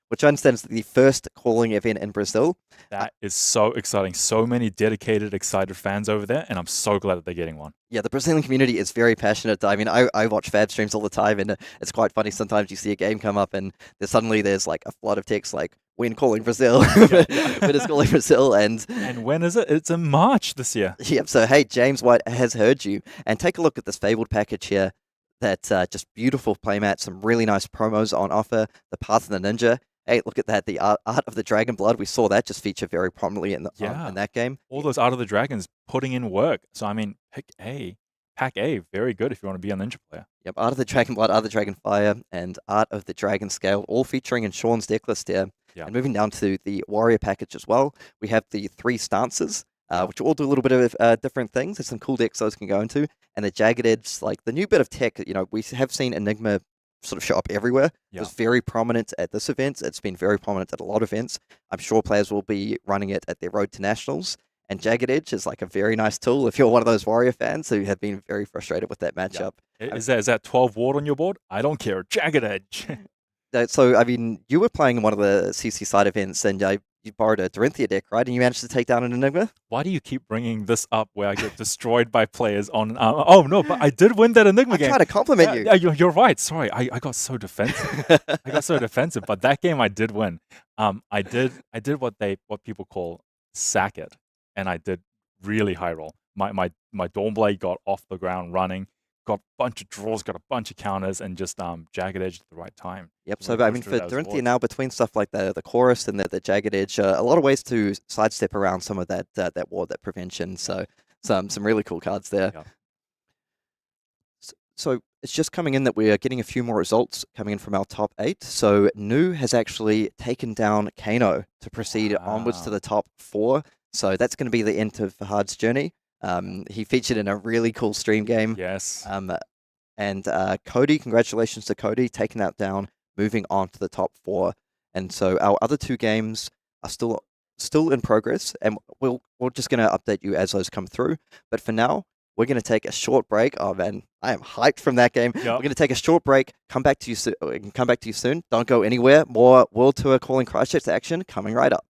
which I understand is the first calling event in Brazil. That is so exciting. So many dedicated, excited fans over there, and I'm so glad that they're getting one. Yeah, the Brazilian community is very passionate. I mean, I watch Fab streams all the time, and it's quite funny. Sometimes you see a game come up, and there's like a flood of text like, when calling Brazil, when it's calling Brazil, and when is it? It's in March this year. Yep. So hey, James White has heard you, and take a look at this Fabled package here. That just beautiful playmat, some really nice promos on offer. The Path of the Ninja. Hey, look at that. The Art of the Dragon Blood. We saw that just feature very prominently in that game. All those Art of the Dragons putting in work. So, I mean, Pack A, very good if you want to be a Ninja player. Yep, Art of the Dragon Blood, Art of the Dragon Fire, and Art of the Dragon Scale, all featuring in Sean's deck list here. Yep. And moving down to the Warrior package as well, we have the 3 stances, which all do a little bit of different things. There's some cool decks those can go into. And the Jagged Edge, like the new bit of tech, we have seen Enigma sort of show up everywhere. Yeah. It was very prominent at this event. It's been very prominent at a lot of events. I'm sure players will be running it at their Road to Nationals. And Jagged Edge is like a very nice tool if you're one of those Warrior fans who have been very frustrated with that matchup. Yeah. Is that 12 ward on your board? I don't care. Jagged Edge. So, I mean, you were playing in one of the CC side events, and you borrowed a Dorinthia deck, right? And you managed to take down an Enigma? Why do you keep bringing this up where I get destroyed by players on... oh, no, but I did win that Enigma game. I tried to compliment you. Yeah, you're right. Sorry, I got so defensive. But that game I did win. I did what people call sack it, and I did really high roll. My Dawnblade got off the ground running, got a bunch of draws, got a bunch of counters, and just Jagged Edge at the right time. Yep, so I mean, for Dorinthia now, between stuff like the Chorus and the Jagged Edge, a lot of ways to sidestep around some of that ward, that prevention. So some really cool cards there. Yeah. So it's just coming in that we are getting a few more results coming in from our top 8. So Nu has actually taken down Kano to proceed onwards to the top 4. So that's going to be the end of Fahad's journey. He featured in a really cool stream game. Yes. And Cody, congratulations to Cody, taking that down, moving on to the top 4. And so our other 2 games are still in progress, and we're just going to update you as those come through. But for now, we're going to take a short break. Oh man, I am hyped from that game. Yep. We're going to take a short break. Come back to you soon. Don't go anywhere. More World Tour calling Christchurch action coming right up.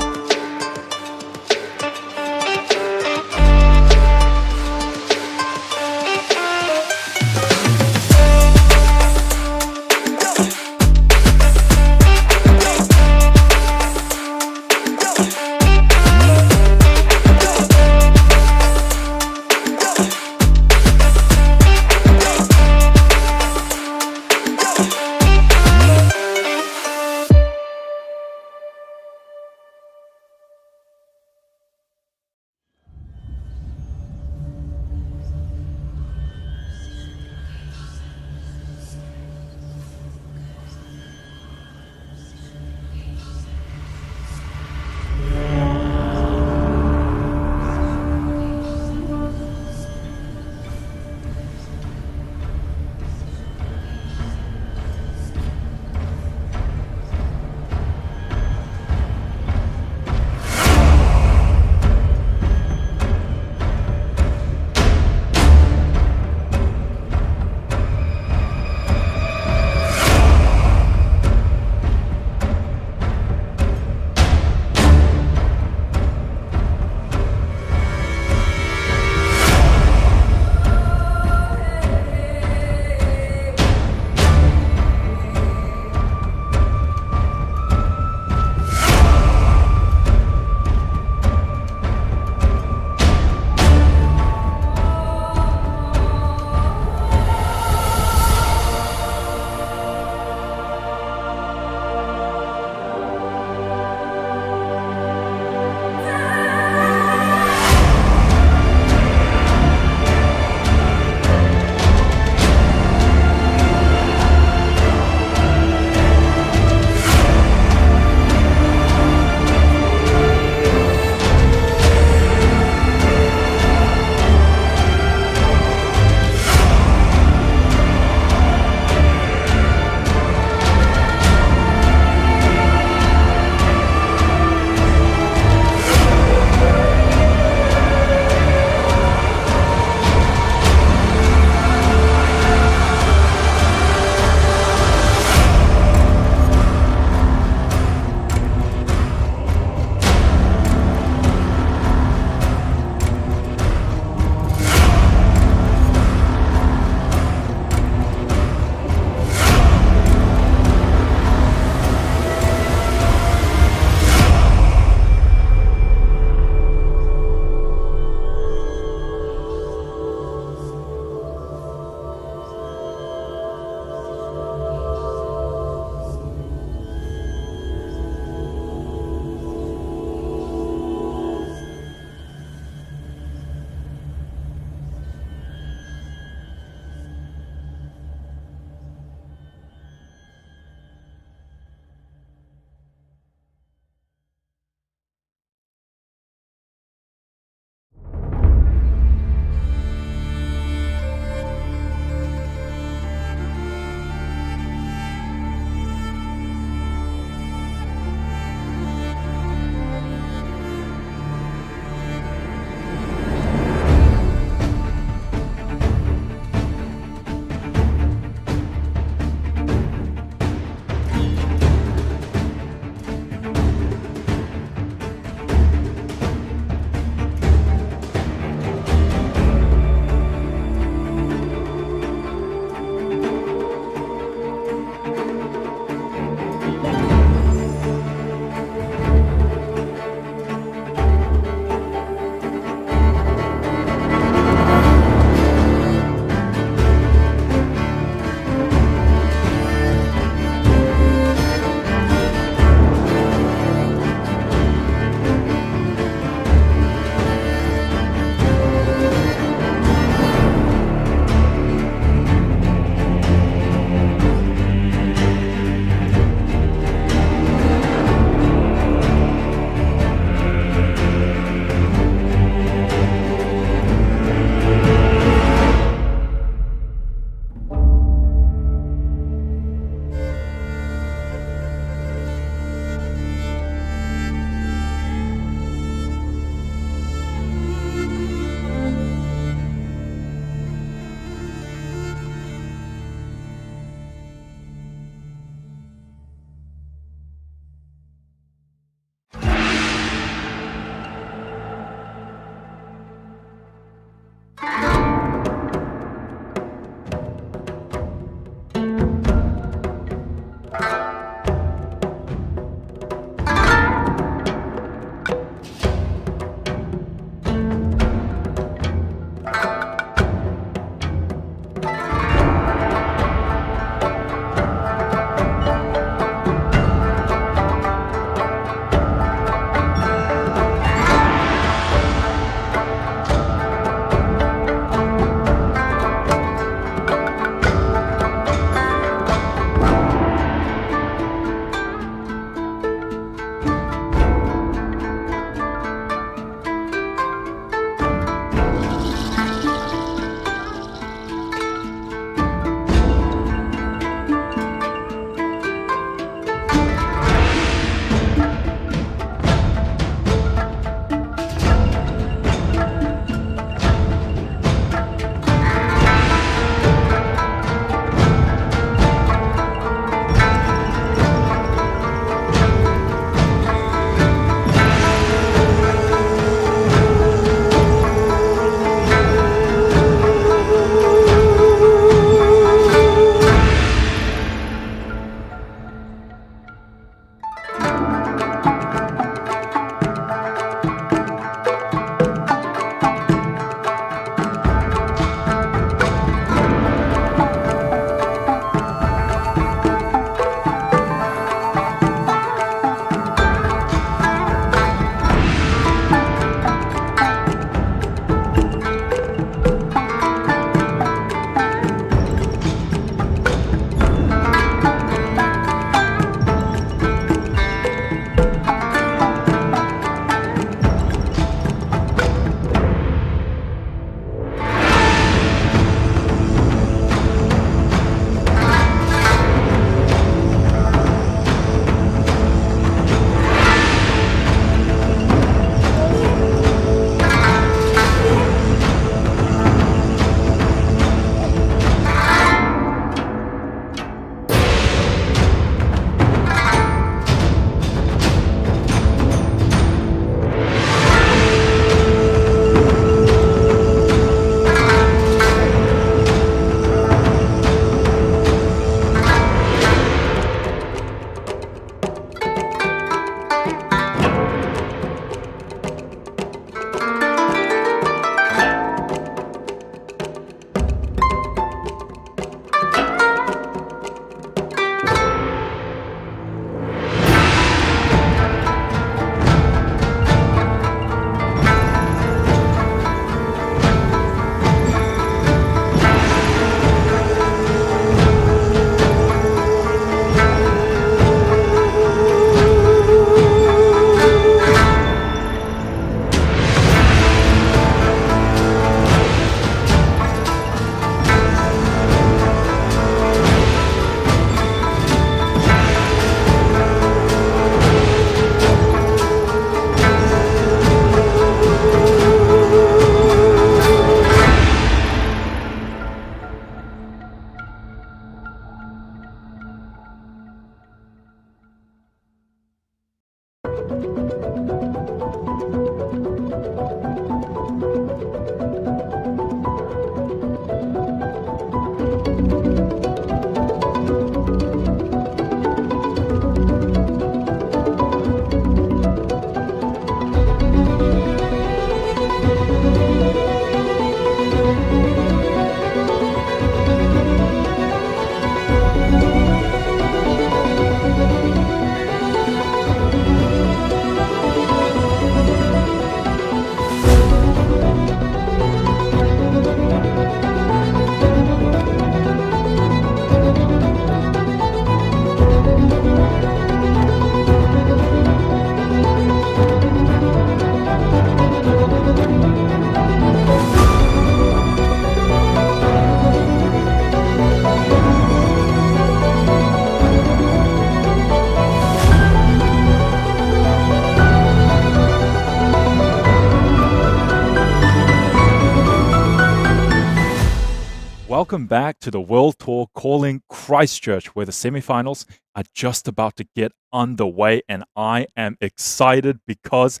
Welcome back to the World Tour calling Christchurch, where the semifinals are just about to get underway, and I am excited because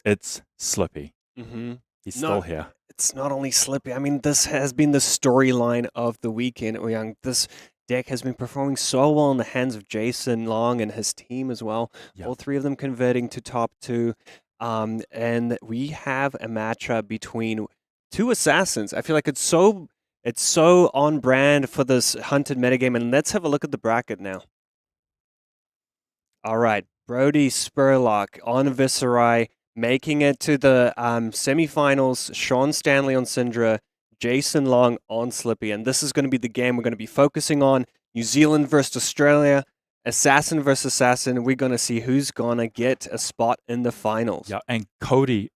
it's Slippy. He's still here. It's not only Slippy. I mean, this has been the storyline of the weekend, Uhyoung. This deck has been performing so well in the hands of Jasin Long and his team as well. Yep. All three of them converting to top 2. And we have a matchup between 2 assassins. I feel like it's so on brand for this hunted metagame. And let's have a look at the bracket now. All right, Brody Spurlock on Viserai, making it to the semifinals. Sean Stanley on Cindra, Jasin Long on Slippy. And this is going to be the game we're going to be focusing on. New Zealand versus Australia, assassin versus assassin. We're going to see who's going to get a spot in the finals. Yeah, and Cody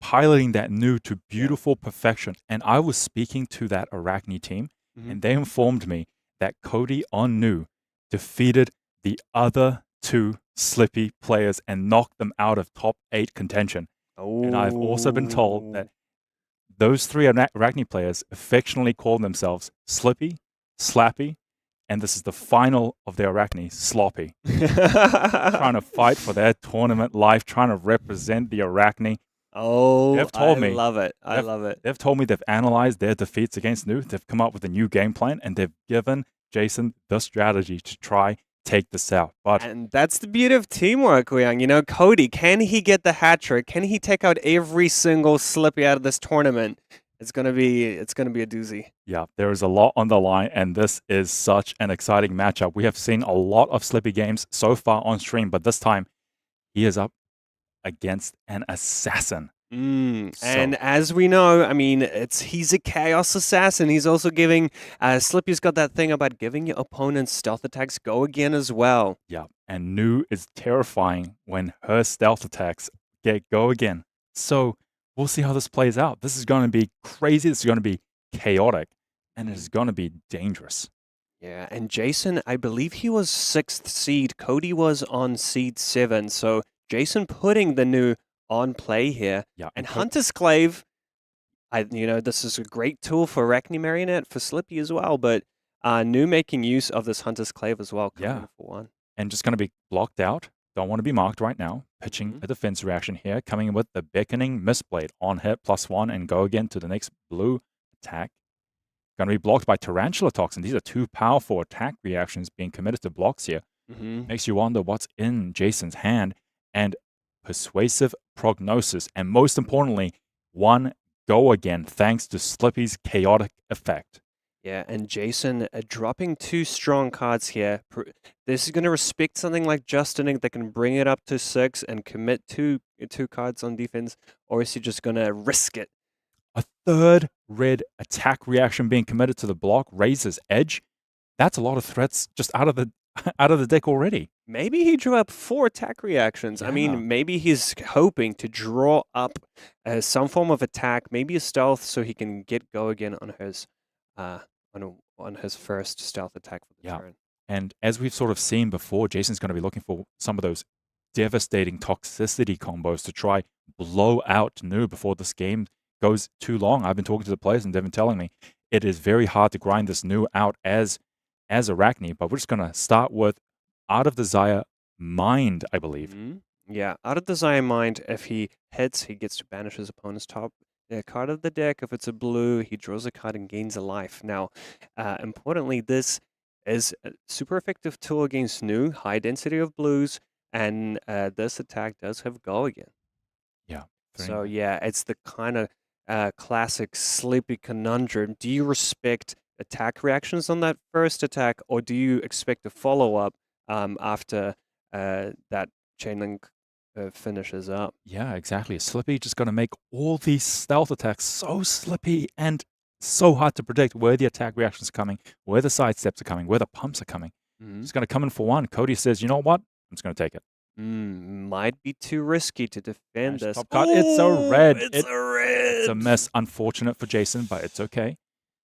piloting that new to beautiful perfection. And I was speaking to that Arakni team, and they informed me that Cody on new defeated the other 2 Slippy players and knocked them out of top 8 contention. And I've also been told that those 3 Arakni players affectionately call themselves Slippy, Slappy, and this is the final of their Arakni, Sloppy. Trying to fight for their tournament life, trying to represent the Arakni. Oh, they've told me, love it. I love it. They've told me they've analyzed their defeats against New. They've come up with a new game plan, and they've given Jasin the strategy to try take this out. And that's the beauty of teamwork, Uyang. You know, Cody, can he get the hat trick? Can he take out every single Slippy out of this tournament? It's gonna be a doozy. Yeah, there is a lot on the line, and this is such an exciting matchup. We have seen a lot of Slippy games so far on stream, but this time he is up against an assassin. And as we know, I mean, he's a chaos assassin. He's also giving Slippy's got that thing about giving your opponent's stealth attacks go again as well. Yeah, and New is terrifying when her stealth attacks go again. So we'll see how this plays out. This is going to be crazy. This is going to be chaotic, and it is going to be dangerous. Yeah, and Jasin, I believe he was 6th seed. Cody was on seed 7. So Jasin putting the New on play here. Yeah, and Hunter's Clave, this is a great tool for Arakni Marionette, for Slippy as well, but New making use of this Hunter's Clave as well. Yeah, for 1. And just going to be blocked out. Don't want to be marked right now. Pitching a defense reaction here, coming in with the Beckoning Mistblade on hit +1 and go again to the next blue attack. Going to be blocked by Tarantula Toxin. These are 2 powerful attack reactions being committed to blocks here. Makes you wonder what's in Jasin's hand. And Persuasive Prognosis, and most importantly, 1 go again thanks to Slippy's chaotic effect. Yeah, and Jasin dropping 2 strong cards here. This is going to respect something like Justining that can bring it up to 6 and commit two cards on defense, or is he just going to risk it? A 3rd red attack reaction being committed to the block, Razor's Edge. That's a lot of threats just out of the deck already. Maybe he drew up 4 attack reactions. Yeah. I mean, maybe he's hoping to draw up some form of attack, maybe a stealth, so he can get go again on his on his first stealth attack for the turn. And as we've sort of seen before, Jason's going to be looking for some of those devastating toxicity combos to try blow out New before this game goes too long. I've been talking to the players, and they've been telling me it is very hard to grind this New out as Arakni, but we're just going to start with Out of Desire Mind, I believe. Yeah, Out of Desire Mind, if he hits, he gets to banish his opponent's top card of the deck. If it's a blue, he draws a card and gains a life. Now, importantly, this is a super effective tool against New, high density of blues, and this attack does have go again. Yeah. So, yeah, it's the kind of classic Sleepy conundrum. Do you respect attack reactions on that first attack, or do you expect a follow-up after that chain link finishes up? Yeah, exactly. Slippy just going to make all these stealth attacks so slippy and so hard to predict where the attack reactions are coming, where the side steps are coming, where the pumps are coming. He's going to come in for 1. Cody says, you know what? I'm just going to take it. Might be too risky to defend this. Top card. It's a red. It's a red. It's a mess. Unfortunate for Jasin, but it's okay.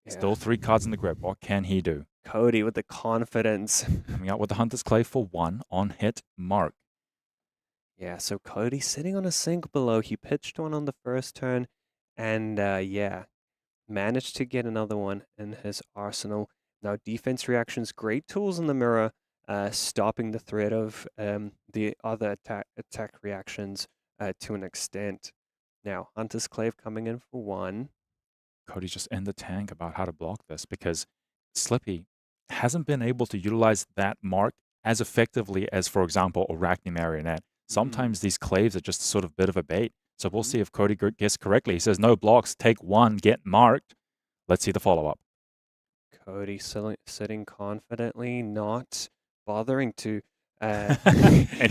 Yeah. Still 3 cards in the grip. What can he do? Cody with the confidence. Coming out with the Hunter's Clay for 1 on hit mark. Yeah, so Cody sitting on a sink below. He pitched 1 on the first turn. And yeah, managed to get another one in his arsenal. Now, defense reactions, great tools in the mirror, stopping the threat of the other attack reactions to an extent. Now, Hunter's Clave coming in for 1. Cody's just in the tank about how to block this because Slippy hasn't been able to utilize that mark as effectively as, for example, Arakni Marionette. Sometimes these claves are just sort of bit of a bait. So we'll see if Cody guessed correctly. He says, no blocks, take 1, get marked. Let's see the follow-up. Cody sitting confidently, not bothering to. And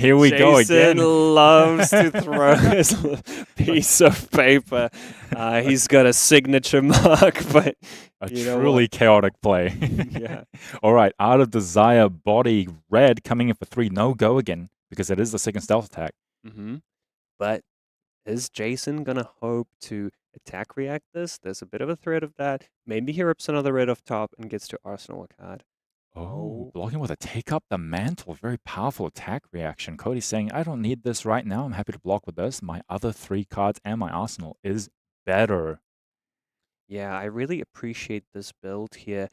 here we go again. Jasin loves to throw his piece of paper. He's got a signature mark, but a truly chaotic play. Yeah. All right, Art of Desire, body red coming in for 3. No go again because it is the second stealth attack. But is Jasin gonna hope to attack react this? There's a bit of a threat of that. Maybe he rips another red off top and gets to arsenal a card. Oh, blocking with a take up the mantle. Very powerful attack reaction. Cody's saying, I don't need this right now. I'm happy to block with this. My other 3 cards and my arsenal is better. Yeah, I really appreciate this build here,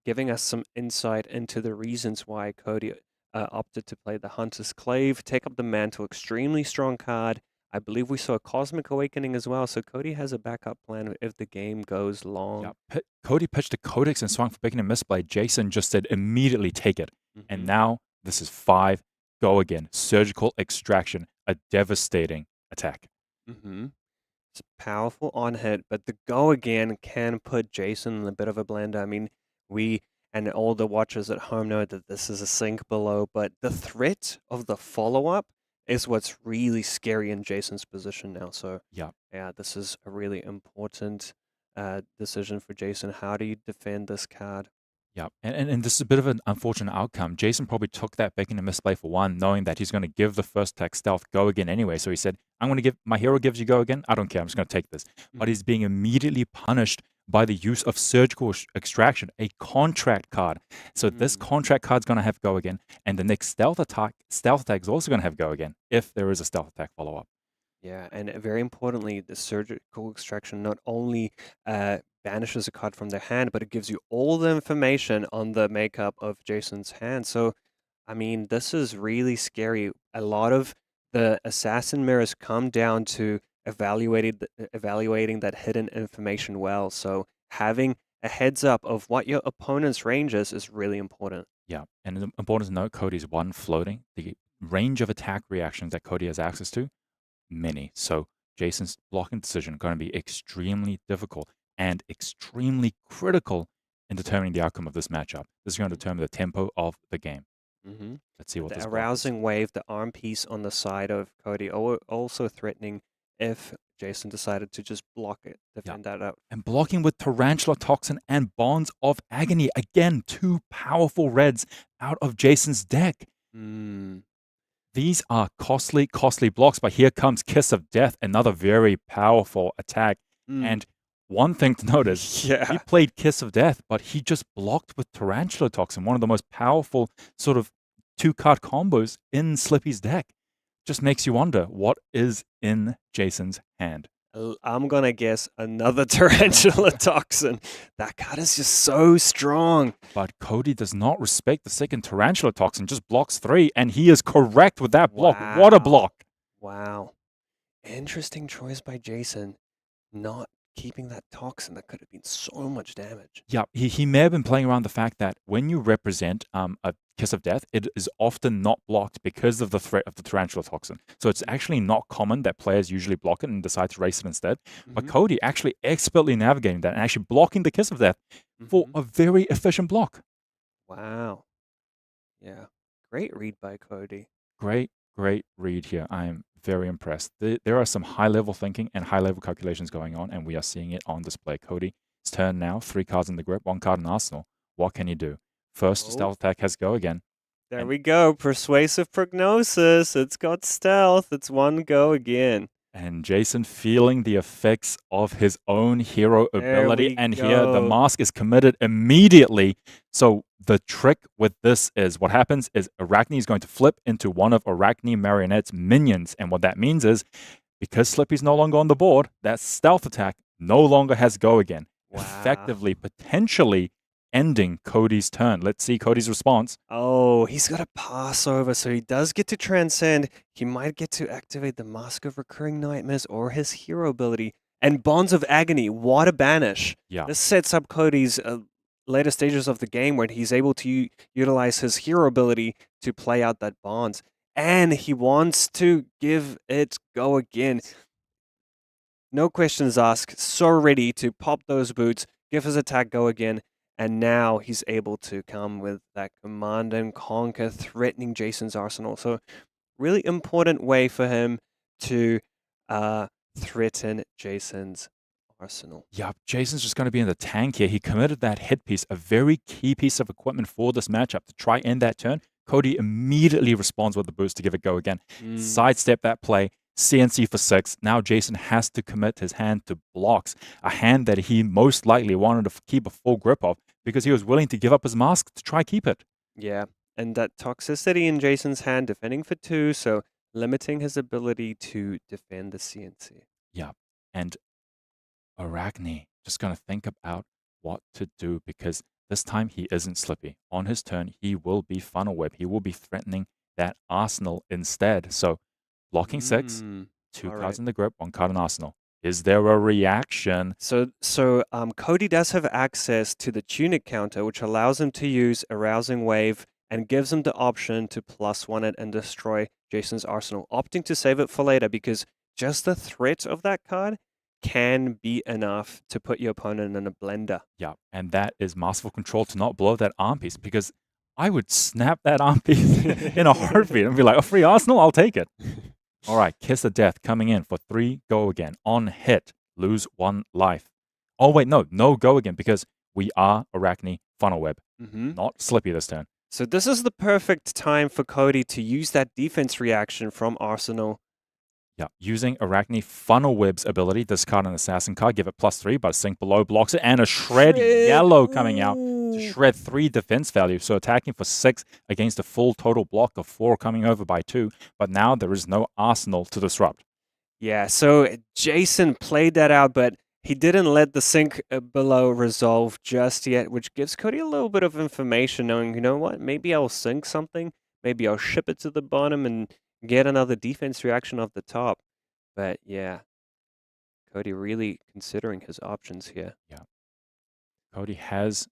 giving us some insight into the reasons why Cody opted to play the Hunter's Clave, take up the mantle, extremely strong card. I believe we saw a Cosmic Awakening as well, so Cody has a backup plan if the game goes long. Yeah, Cody pitched a Codex and swung for picking a misplay. Jasin just said, immediately take it. And now this is 5, go again. Surgical Extraction, a devastating attack. It's powerful on hit, but the go again can put Jasin in a bit of a blender. I mean, we and all the watchers at home know that this is a sink below, but the threat of the follow-up is what's really scary in Jason's position now. So yeah, this is a really important decision for Jasin. How do you defend this card? Yeah, and this is a bit of an unfortunate outcome. Jasin probably took that back in a misplay for 1, knowing that he's going to give the first attack stealth go again anyway. So he said, I'm going to give, my hero gives you go again. I don't care. I'm just going to take this. But he's being immediately punished by the use of Surgical Extraction, a contract card. So this contract card's going to have go again. And the next stealth attack is also going to have go again, if there is a stealth attack follow-up. Yeah, and very importantly, the Surgical Extraction not only banishes a card from their hand, but it gives you all the information on the makeup of Jasin's hand. So, I mean, this is really scary. A lot of the assassin mirrors come down to evaluating that hidden information well. So having a heads up of what your opponent's range is really important. Yeah, and it's important to note Cody's 1 floating. The range of attack reactions that Cody has access to, many. So Jasin's blocking decision going to be extremely difficult and extremely critical in determining the outcome of this matchup. This is going to determine the tempo of the game. Let's see what the this arousing wave, the arm piece on the side of Cody, also threatening if Jasin decided to just block it, defend that out. And blocking with Tarantula Toxin and Bonds of Agony. Again, 2 powerful reds out of Jasin's deck. These are costly blocks, but here comes Kiss of Death, another very powerful attack. And one thing to notice, he played Kiss of Death, but he just blocked with Tarantula Toxin, one of the most powerful sort of 2-card combos in Slippy's deck. Just makes you wonder, what is in Jasin's hand? I'm going to guess another Tarantula Toxin. That card is just so strong. But Cody does not respect the second Tarantula Toxin, just blocks 3, and he is correct with that block. Wow. What a block. Wow. Interesting choice by Jasin. Not keeping that toxin. That could have been so much damage. Yeah, he may have been playing around the fact that when you represent a Kiss of Death, it is often not blocked because of the threat of the Tarantula Toxin. So it's actually not common that players usually block it and decide to race it instead. But Cody actually expertly navigating that and actually blocking the Kiss of Death for a very efficient block. Wow. Yeah. Great read by Cody. Great read here. I am very impressed. There are some high-level thinking and high-level calculations going on, and we are seeing it on display. Cody, it's turn now. 3 cards in the grip, 1 card in arsenal. What can you do? First, stealth attack has go again. There we go. Persuasive Prognosis. It's got stealth. It's 1 go again. And Jasin feeling the effects of his own hero ability. And here, the mask is committed immediately. So the trick with this is what happens is Arakni is going to flip into one of Arakni Marionette's minions. And what that means is, because Slippy's no longer on the board, that stealth attack no longer has go again. effectively, potentially ending Cody's turn. Let's see Cody's response. Oh, he's got a pass over, so he does get to transcend. He might get to activate the Mask of Recurring Nightmares or his hero ability. And Bonds of Agony, what a banish. Yeah. This sets up Cody's later stages of the game where he's able to utilize his hero ability to play out that Bonds. And he wants to give it go again. No questions asked. So ready to pop those boots, give his attack go again. And now he's able to come with that Command and Conquer, threatening Jasin's arsenal. So really important way for him to threaten Jasin's arsenal. Yeah, Jason's just going to be in the tank here. He committed that hit piece, a very key piece of equipment for this matchup to try end that turn. Cody immediately responds with the boost to give it go again. Sidestep that play. CNC for 6. Now Jasin has to commit his hand to blocks, a hand that he most likely wanted to keep a full grip of because he was willing to give up his mask to try keep it. Yeah, and that toxicity in Jasin's hand, defending for 2, so limiting his ability to defend the CNC. Yeah, and Arakni just going to think about what to do because this time he isn't slippy. On his turn, he will be funnel web. He will be threatening that arsenal instead. So blocking 6, 2 cards in the grip, 1 card in arsenal. Is there a reaction? So Cody does have access to the tunic counter, which allows him to use Arousing Wave and gives him the option to +1 it and destroy Jasin's arsenal, opting to save it for later because just the threat of that card can be enough to put your opponent in a blender. Yeah, and that is Masterful Control to not blow that arm piece because I would snap that arm piece in a heartbeat and be like, a free arsenal, I'll take it. All right, Kiss of Death coming in for 3, go again. On hit, lose 1 life. Oh, wait, no go again because we are Arakni Funnel Web, not Slippy this turn. So this is the perfect time for Cody to use that defense reaction from Arsenal. Yeah, using Arakni Funnel Web's ability, discard an Assassin card, give it +3, but a sink below blocks it, and a shred yellow coming out to shred 3 defense value. So attacking for 6 against a full total block of 4 coming over by 2, but now there is no arsenal to disrupt. Yeah, so Jasin played that out, but he didn't let the sink below resolve just yet, which gives Cody a little bit of information knowing, you know what, maybe I'll sink something, maybe I'll ship it to the bottom and get another defense reaction off the top. But yeah, Cody really considering his options here. Yeah. Cody has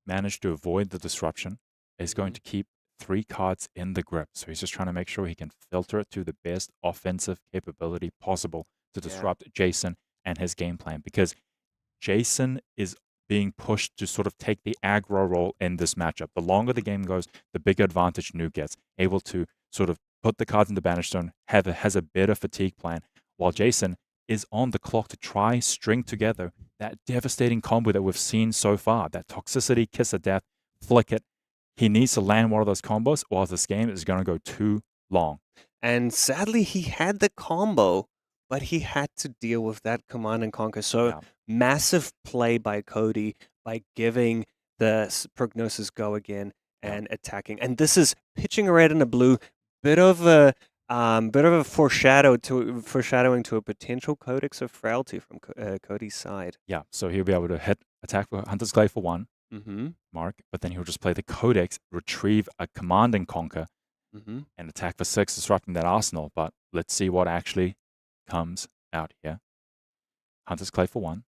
managed to avoid the disruption, is going to keep 3 cards in the grip. So he's just trying to make sure he can filter it to the best offensive capability possible to disrupt Jasin and his game plan. Because Jasin is being pushed to sort of take the aggro role in this matchup. The longer the game goes, the bigger advantage Nu gets, able to sort of put the cards in the banish zone, has a better fatigue plan, while Jasin is on the clock to try string together that devastating combo that we've seen so far, that toxicity, Kiss of Death, flick it. He needs to land one of those combos or this game is going to go too long. And sadly, he had the combo, but he had to deal with that Command and Conquer. So massive play by Cody by giving the Prognosis go again and attacking. And this is pitching a red and a blue, bit of a foreshadowing to a potential Codex of Fealty from Cody's side. Yeah, so he'll be able to attack for Hunter's Glaive for 1, mark, but then he'll just play the Codex, retrieve a Command and Conquer, and attack for 6, disrupting that arsenal. But let's see what actually comes out here. Hunter's Glaive for 1,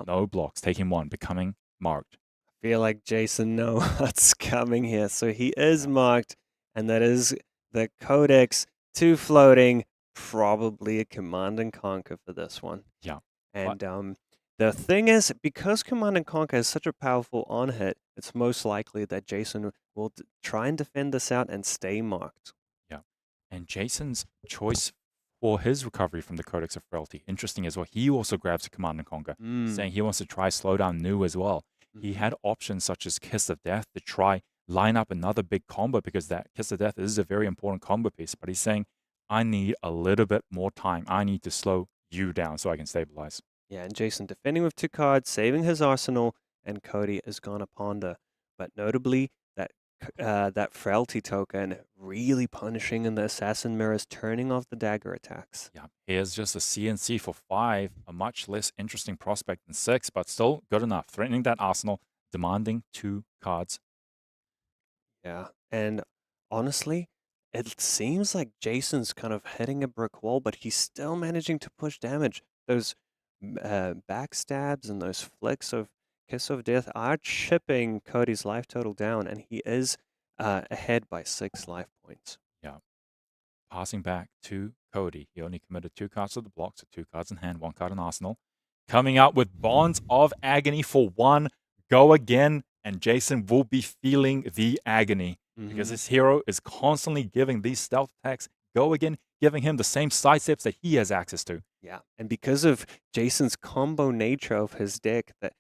no blocks, taking 1, becoming marked. I feel like Jasin knows what's coming here. So he is marked, and that is the Codex, 2 floating, probably a Command and Conquer for this one. Yeah. And the thing is, because Command and Conquer is such a powerful on-hit, it's most likely that Jasin will try and defend this out and stay marked. Yeah. And Jasin's choice for his recovery from the Codex of Fealty, interesting as well. He also grabs a Command and Conquer, saying he wants to try slow down Nu as well. He had options such as Kiss of Death to try line up another big combo because that Kiss of Death is a very important combo piece. But he's saying, I need a little bit more time. I need to slow you down so I can stabilize. Yeah, and Jasin defending with 2 cards, saving his arsenal, and Cody is gonna ponder. But notably, that that Fealty token, really punishing in the Assassin Mirrors, turning off the dagger attacks. Yeah, here's just a CNC for 5, a much less interesting prospect than 6, but still good enough. Threatening that arsenal, demanding 2 cards. Yeah, and honestly, it seems like Jasin's kind of hitting a brick wall, but he's still managing to push damage. Those backstabs and those flicks of Kiss of Death are chipping Cody's life total down, and he is ahead by 6 life points. Yeah. Passing back to Cody. He only committed 2 cards to the block, so 2 cards in hand, 1 card in arsenal. Coming out with Bonds of Agony for 1. Go again, and Jasin will be feeling the agony because his hero is constantly giving these stealth attacks. Go again, giving him the same sidesteps that he has access to. Yeah, and because of Jasin's combo nature of his deck, that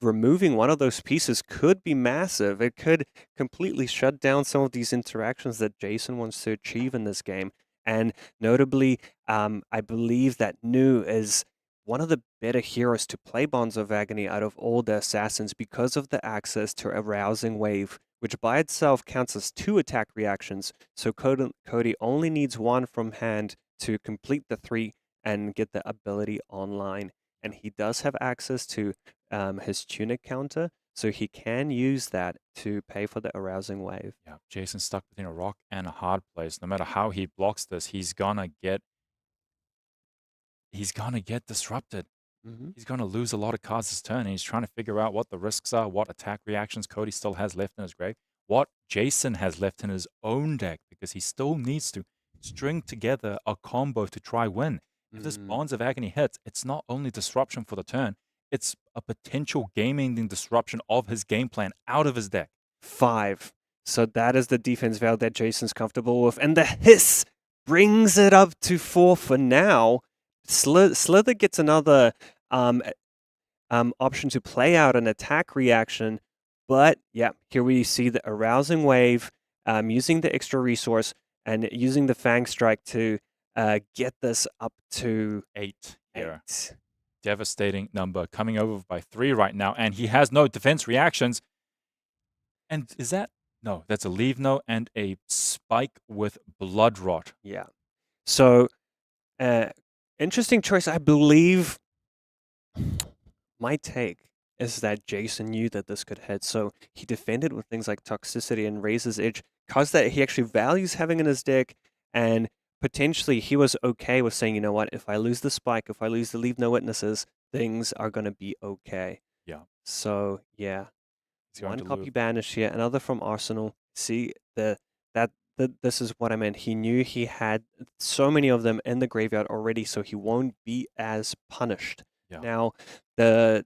removing one of those pieces could be massive. It could completely shut down some of these interactions that Jasin wants to achieve in this game. And notably, I believe that Nu is one of the better heroes to play Bonds of Agony out of all the assassins because of the access to Arousing Wave, which by itself counts as 2 attack reactions. So Cody only needs 1 from hand to complete the 3 and get the ability online. And he does have access to his tunic counter, so he can use that to pay for the Arousing Wave. Yeah, Jasin's stuck between a rock and a hard place. No matter how he blocks this, he's gonna get disrupted. He's gonna lose a lot of cards this turn, and he's trying to figure out what the risks are, what attack reactions Cody still has left in his grave, what Jasin has left in his own deck, because he still needs to string together a combo to try win. If this Bonds of Agony hits, it's not only disruption for the turn, it's a potential game-ending disruption of his game plan out of his deck. 5. So that is the defense value that Jasin's comfortable with. And the hiss brings it up to 4 for now. Slither gets another option to play out an attack reaction. But yeah, here we see the Arousing Wave, using the extra resource and using the Fang Strike to get this up to 8 here. Devastating number, coming over by 3 right now, and he has no defense reactions. And is that? No, that's a Leave No and a Spike with Blood Rot. Yeah. So, interesting choice. I believe my take is that Jasin knew that this could hit, so he defended with things like Toxicity and Razor's Edge, cards that he actually values having in his deck, and potentially he was okay with saying, you know what, if I lose the Spike, if I lose the Leave No Witnesses, things are going to be okay. Yeah. So, yeah. He's going One to copy lose. banished here, another from Arsenal. See, this is what I meant. He knew he had so many of them in the graveyard already, so he won't be as punished. Yeah. Now, the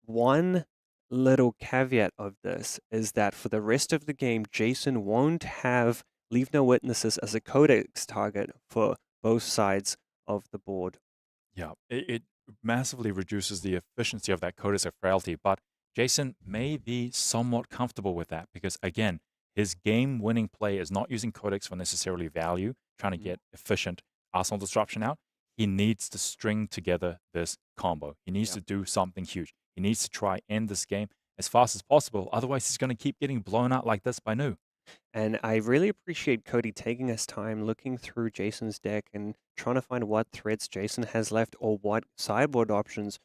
one little caveat of this is that for the rest of the game, Jasin won't have Leave No Witnesses as a codex target for both sides of the board. Yeah, it massively reduces the efficiency of that codex of Fealty, but Jasin may be somewhat comfortable with that because, again, his game-winning play is not using codex for necessarily value, trying to get efficient arsenal disruption out. He needs to string together this combo. He needs to do something huge. He needs to try end this game as fast as possible. Otherwise, he's going to keep getting blown out like this by Nu. And I really appreciate Cody taking his time looking through Jasin's deck and trying to find what threats Jasin has left or what sideboard options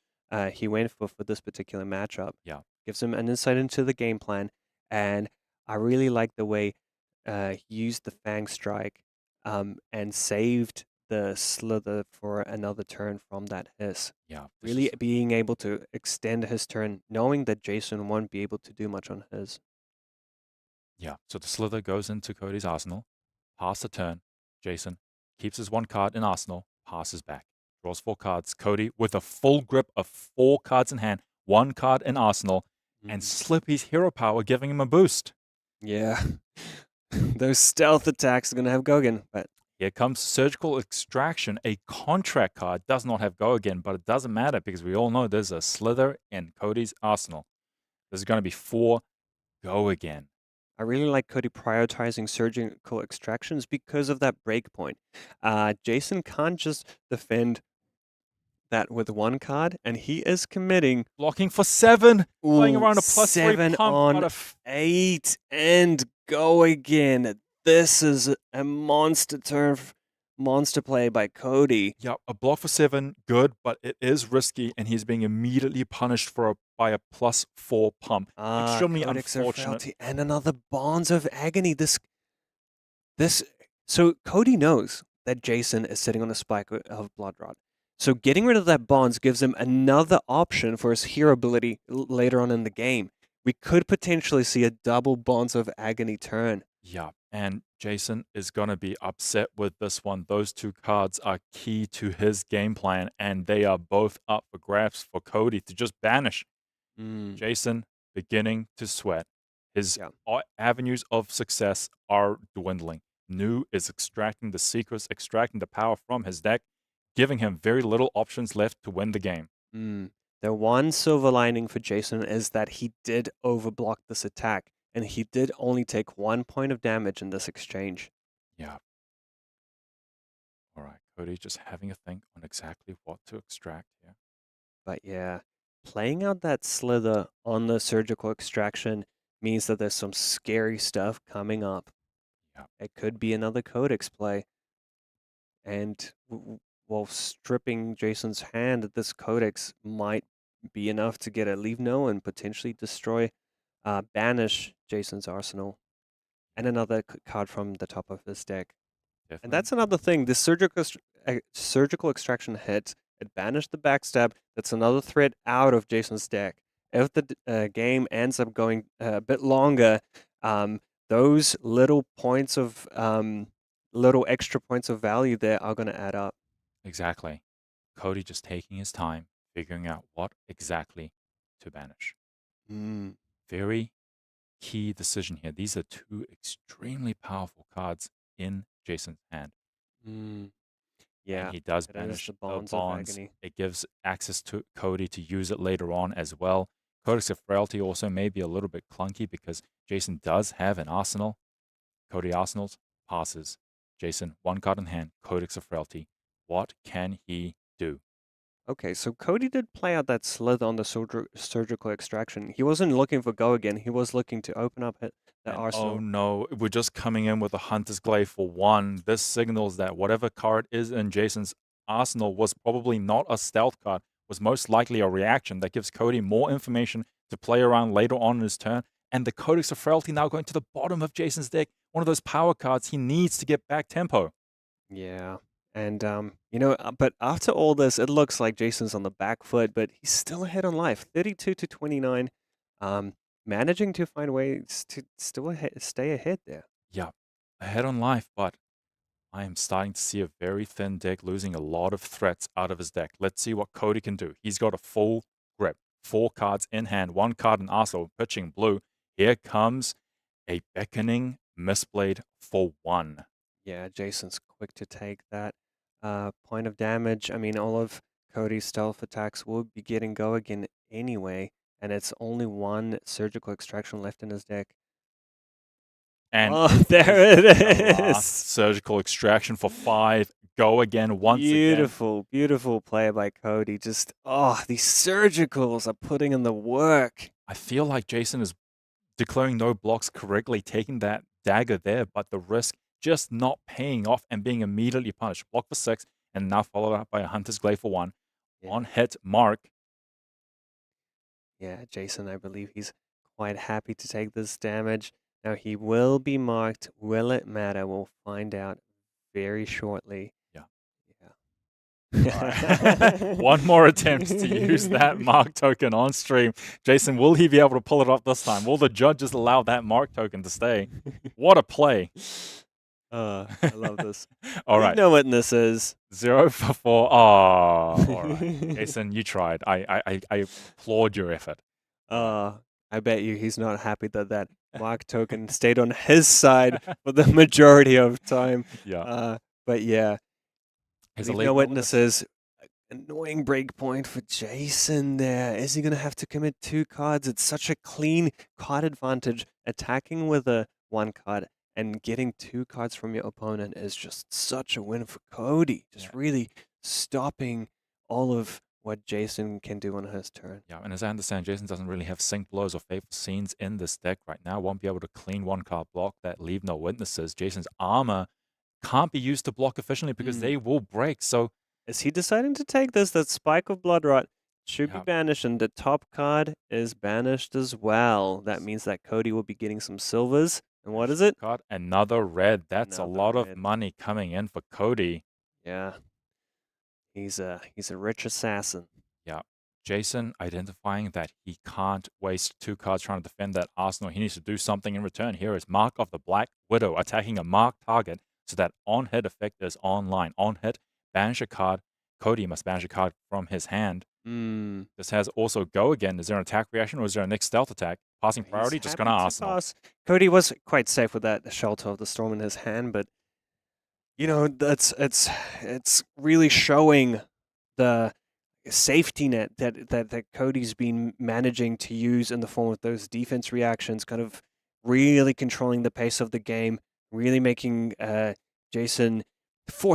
he went for this particular matchup. Yeah. Gives him an insight into the game plan. And I really like the way he used the Fang Strike and saved the Slither for another turn from that hiss. Yeah. Really being able to extend his turn, knowing that Jasin won't be able to do much on his. Yeah, so the Slither goes into Cody's arsenal, pass the turn. Jasin keeps his 1 card in arsenal, passes back, draws 4 cards. Cody with a full grip of 4 cards in hand, 1 card in arsenal, and Slippy's hero power giving him a boost. Yeah, those stealth attacks are going to have go again. But here comes Surgical Extraction. A contract card does not have go again, but it doesn't matter because we all know there's a Slither in Cody's arsenal. There's going to be 4 go again. I really like Cody prioritizing surgical extractions because of that breakpoint. Jasin can't just defend that with one card, and he is committing. Blocking for 7. Playing Ooh, around a +3 7 pump. on 8 and go again. This is a monster turn, monster play by Cody. Yeah, a block for 7, good, but it is risky, and he's being immediately punished by a +4 pump. Extremely Codex of unfortunate. Fealty and another Bonds of Agony. So Cody knows that Jasin is sitting on a spike of Blood Rot. So getting rid of that Bonds gives him another option for his hero ability later on in the game. We could potentially see a double Bonds of Agony turn. Yeah, and Jasin is going to be upset with this one. Those 2 cards are key to his game plan, and they are both up for grabs for Cody to just banish. Jasin beginning to sweat. His avenues of success are dwindling. Nu is extracting the secrets, extracting the power from his deck, giving him very little options left to win the game. The one silver lining for Jasin is that he did overblock this attack, and he did only take 1 point of damage in this exchange. Yeah. All right, Cody just having a think on exactly what to extract here. But yeah, playing out that slither on the surgical extraction means that there's some scary stuff coming up. Yeah. It could be another Codex play. And while stripping Jasin's hand, this Codex might be enough to get a Leave No and potentially banish Jasin's arsenal. And another card from the top of his deck. Definitely. And that's another thing. This surgical extraction hit. It banished the backstab. That's another threat out of Jasin's deck. If the game ends up going a bit longer, those little points of little extra points of value there are going to add up. Exactly. Cody just taking his time, figuring out what exactly to banish. Very key decision here. These are 2 extremely powerful cards in Jasin's hand. Yeah, and he does it is banish the the Bonds of bonds. Agony. It gives access to Cody to use it later on as well. Codex of Fealty also may be a little bit clunky because Jasin does have an arsenal. Cody arsenals, passes. Jasin, 1 card in hand, Codex of Fealty. What can he do? Okay, so Cody did play out that slither on the surgical extraction. He wasn't looking for go again. He was looking to open up the arsenal. Oh no, we're just coming in with a Hunter's Glaive for 1. This signals that whatever card is in Jasin's arsenal was probably not a stealth card, was most likely a reaction that gives Cody more information to play around later on in his turn. And the Codex of Fealty now going to the bottom of Jasin's deck, one of those power cards he needs to get back tempo. Yeah. And, but after all this, it looks like Jasin's on the back foot, but he's still ahead on life. 32 to 29. Managing to find ways to still stay ahead there. Yeah, ahead on life, but I am starting to see a very thin deck losing a lot of threats out of his deck. Let's see what Cody can do. He's got a full grip. 4 cards in hand, 1 card in arsenal, pitching blue. Here comes a Beckoning Mistblade for 1. Yeah, Jasin's quick to take that point of damage. I mean, all of Cody's stealth attacks will be getting go again anyway, and it's only 1 surgical extraction left in his deck. And there it is. Surgical extraction for 5. Go again once again. Beautiful play by Cody. Just, these surgicals are putting in the work. I feel like Jasin is declaring no blocks correctly, taking that dagger there, but the risk just not paying off and being immediately punished. Block for 6, and now followed up by a Hunter's Glaive for 1. Yeah. 1 hit mark. Yeah, Jasin, I believe he's quite happy to take this damage. Now he will be marked. Will it matter? We'll find out very shortly. Yeah. One more attempt to use that mark token on stream. Jasin, will he be able to pull it up this time? Will the judges allow that mark token to stay? What a play. I love this. All right. You know what this is. 0 for 4. Oh, all right. Jasin, you tried. I applaud your effort. I bet you he's not happy that mark token stayed on his side for the majority of time. Yeah. But yeah. His no witnesses. Annoying breakpoint for Jasin there. Is he going to have to commit 2 cards? It's such a clean card advantage. Attacking with a 1 card and getting 2 cards from your opponent is just such a win for Cody. Just really stopping all of what Jasin can do on his turn. Yeah, and as I understand, Jasin doesn't really have Sync Blows or Fateful Scenes in this deck right now. Won't be able to clean one card block that leave no witnesses. Jasin's armor can't be used to block efficiently because they will break. So is he deciding to take this? That Spike of Bloodrot should be banished, and the top card is banished as well. That means that Cody will be getting some silvers. And what is it? Card, another red. That's a lot of money coming in for Cody. Yeah. He's a rich assassin. Yeah. Jasin identifying that he can't waste 2 cards trying to defend that arsenal. He needs to do something in return. Here is Mark of the Black Widow attacking a marked target so that on-hit effect is online. On-hit, banish a card. Cody must banish a card from his hand. This has also Go Again. Is there an attack reaction or is there a next stealth attack? Passing priority, just going to Arsenal. Cody was quite safe with that Shelter of the Storm in his hand, but you know, it's really showing the safety net that Cody's been managing to use in the form of those defense reactions, kind of really controlling the pace of the game, really making force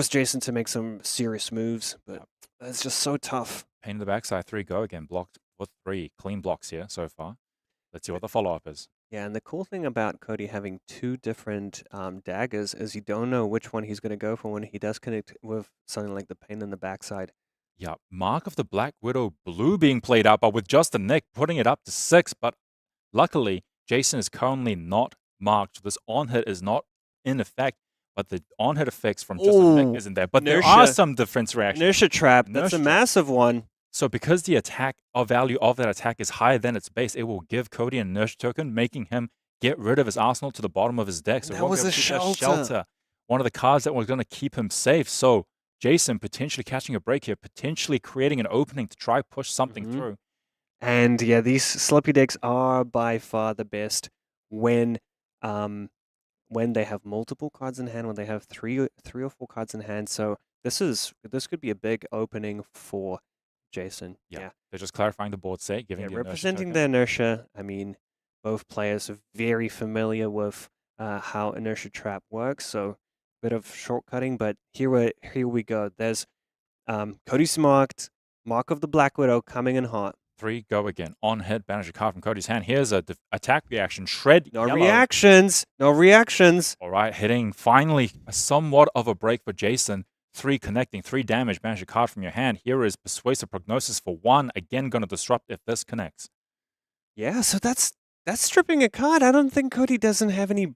Jasin to make some serious moves, but it's just so tough. Pain in the backside, 3 Go Again, blocked with 3 clean blocks here so far. Let's see what the follow-up is. Yeah, and the cool thing about Cody having 2 different daggers is you don't know which one he's going to go for when he does connect with something like the pain in the backside. Yeah, Mark of the Black Widow blue being played out, but with just a Nick putting it up to 6. But luckily, Jasin is currently not marked. This on-hit is not in effect, but the on-hit effects from just a Nick isn't there. But there are some defense reactions. Inertia trap, that's a massive one. So because the attack value of that attack is higher than its base, it will give Cody an inertia token, making him get rid of his arsenal to the bottom of his deck. So that was a shelter. One of the cards that was going to keep him safe. So Jasin potentially catching a break here, potentially creating an opening to try push something through. And yeah, these Slippy decks are by far the best when they have multiple cards in hand, when they have three or 4 cards in hand. So this could be a big opening for Jasin. Yeah. They're just clarifying the board state, giving the representing the inertia. I mean, both players are very familiar with how inertia trap works, so bit of shortcutting, but here we go. There's Cody's marked, Mark of the Black Widow coming in hot. 3 Go Again. On hit, banish a card from Cody's hand. Here's a attack reaction. Shred No yellow. reactions. No reactions. All right, hitting finally somewhat of a break for Jasin. 3 connecting, 3 damage, banish a card from your hand. Here is Persuasive Prognosis for 1. Again, going to disrupt if this connects. Yeah, so that's stripping a card. I don't think Cody doesn't have any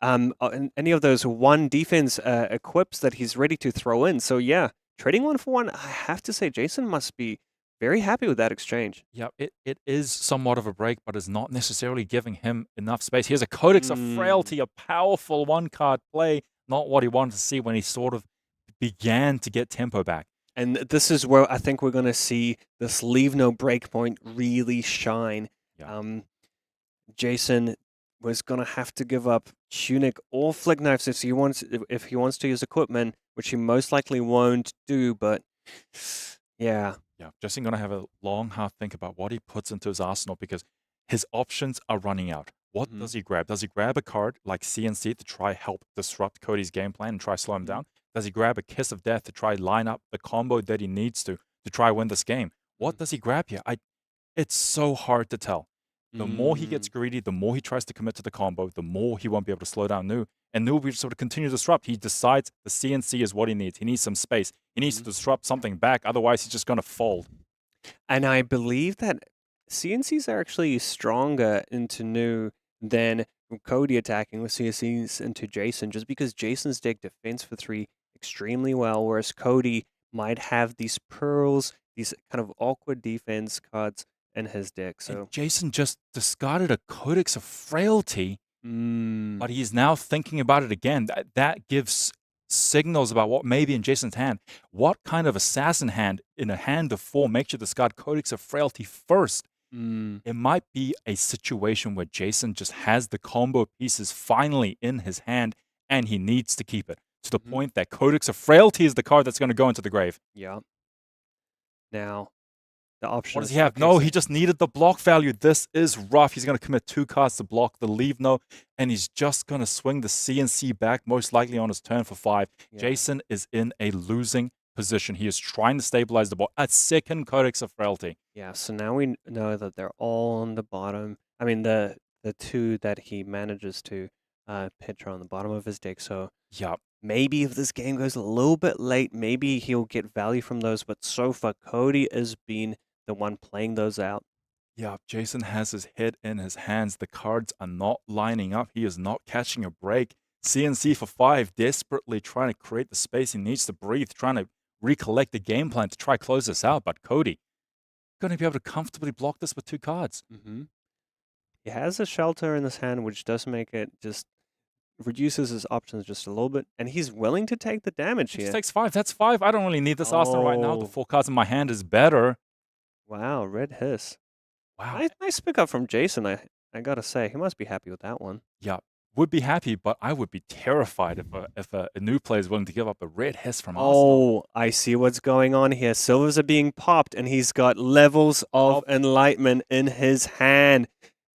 of those 1 defense equips that he's ready to throw in. So yeah, trading 1 for 1. I have to say, Jasin must be very happy with that exchange. Yeah, it is somewhat of a break, but is not necessarily giving him enough space. Here's a Codex of Frailty, a powerful 1-card play. Not what he wanted to see when he sort of began to get tempo back. And this is where I think we're going to see this leave no breakpoint really shine. Yeah. Jasin was going to have to give up Tunic or Flick Knives if he wants to use equipment, which he most likely won't do, but yeah. Yeah, Jasin going to have a long, hard think about what he puts into his arsenal because his options are running out. What does he grab? Does he grab a card like CNC to try help disrupt Cody's game plan and try slow him down? Does he grab a Kiss of Death to try line up the combo that he needs to try win this game? What does he grab here? It's so hard to tell. The more he gets greedy, the more he tries to commit to the combo, the more he won't be able to slow down Nu. And Nu will sort of continue to disrupt. He decides the CNC is what he needs. He needs some space. He needs to disrupt something back. Otherwise, he's just going to fold. And I believe that CNCs are actually stronger into Nu than Cody attacking with CNCs into Jasin, just because Jason's deck defends for 3 extremely well, whereas Cody might have these pearls, these kind of awkward defense cards in his deck. So and Jasin just discarded a Codex of Frailty, but he's now thinking about it again. That gives signals about what may be in Jason's hand. What kind of assassin hand in a hand of 4 makes you discard Codex of Frailty first? It might be a situation where Jasin just has the combo pieces finally in his hand and he needs to keep it to the point that Codex of Frailty is the card that's going to go into the grave. Yeah. Now, the option. What does he have? No, he just needed the block value. This is rough. He's going to commit 2 cards to block the leave no, and he's just going to swing the CNC back, most likely on his turn for 5. Yeah. Jasin is in a losing position. He is trying to stabilize the board. A second Codex of Fealty. Yeah, so now we know that they're all on the bottom. I mean, the two that he manages to pitch are on the bottom of his deck. So yeah, maybe if this game goes a little bit late, maybe he'll get value from those. But so far, Cody has been the one playing those out. Yeah, Jasin has his head in his hands. The cards are not lining up. He is not catching a break. CNC for 5, desperately trying to create the space he needs to breathe, trying to recollect the game plan to try close this out. But Cody going to be able to comfortably block this with 2 cards. He has a shelter in his hand, which does make it just reduces his options just a little bit, and he's willing to take the damage He here. just takes 5. That's 5. I don't really need this Arsenal right now. The 4 cards in my hand is better. Wow, red hiss. Wow. Nice pick up from Jasin, I gotta say. He must be happy with that one. Yeah, would be happy, but I would be terrified if a new player is willing to give up a red hiss from Arsenal. Oh, I see what's going on here. Silvers are being popped, and he's got levels of enlightenment in his hand.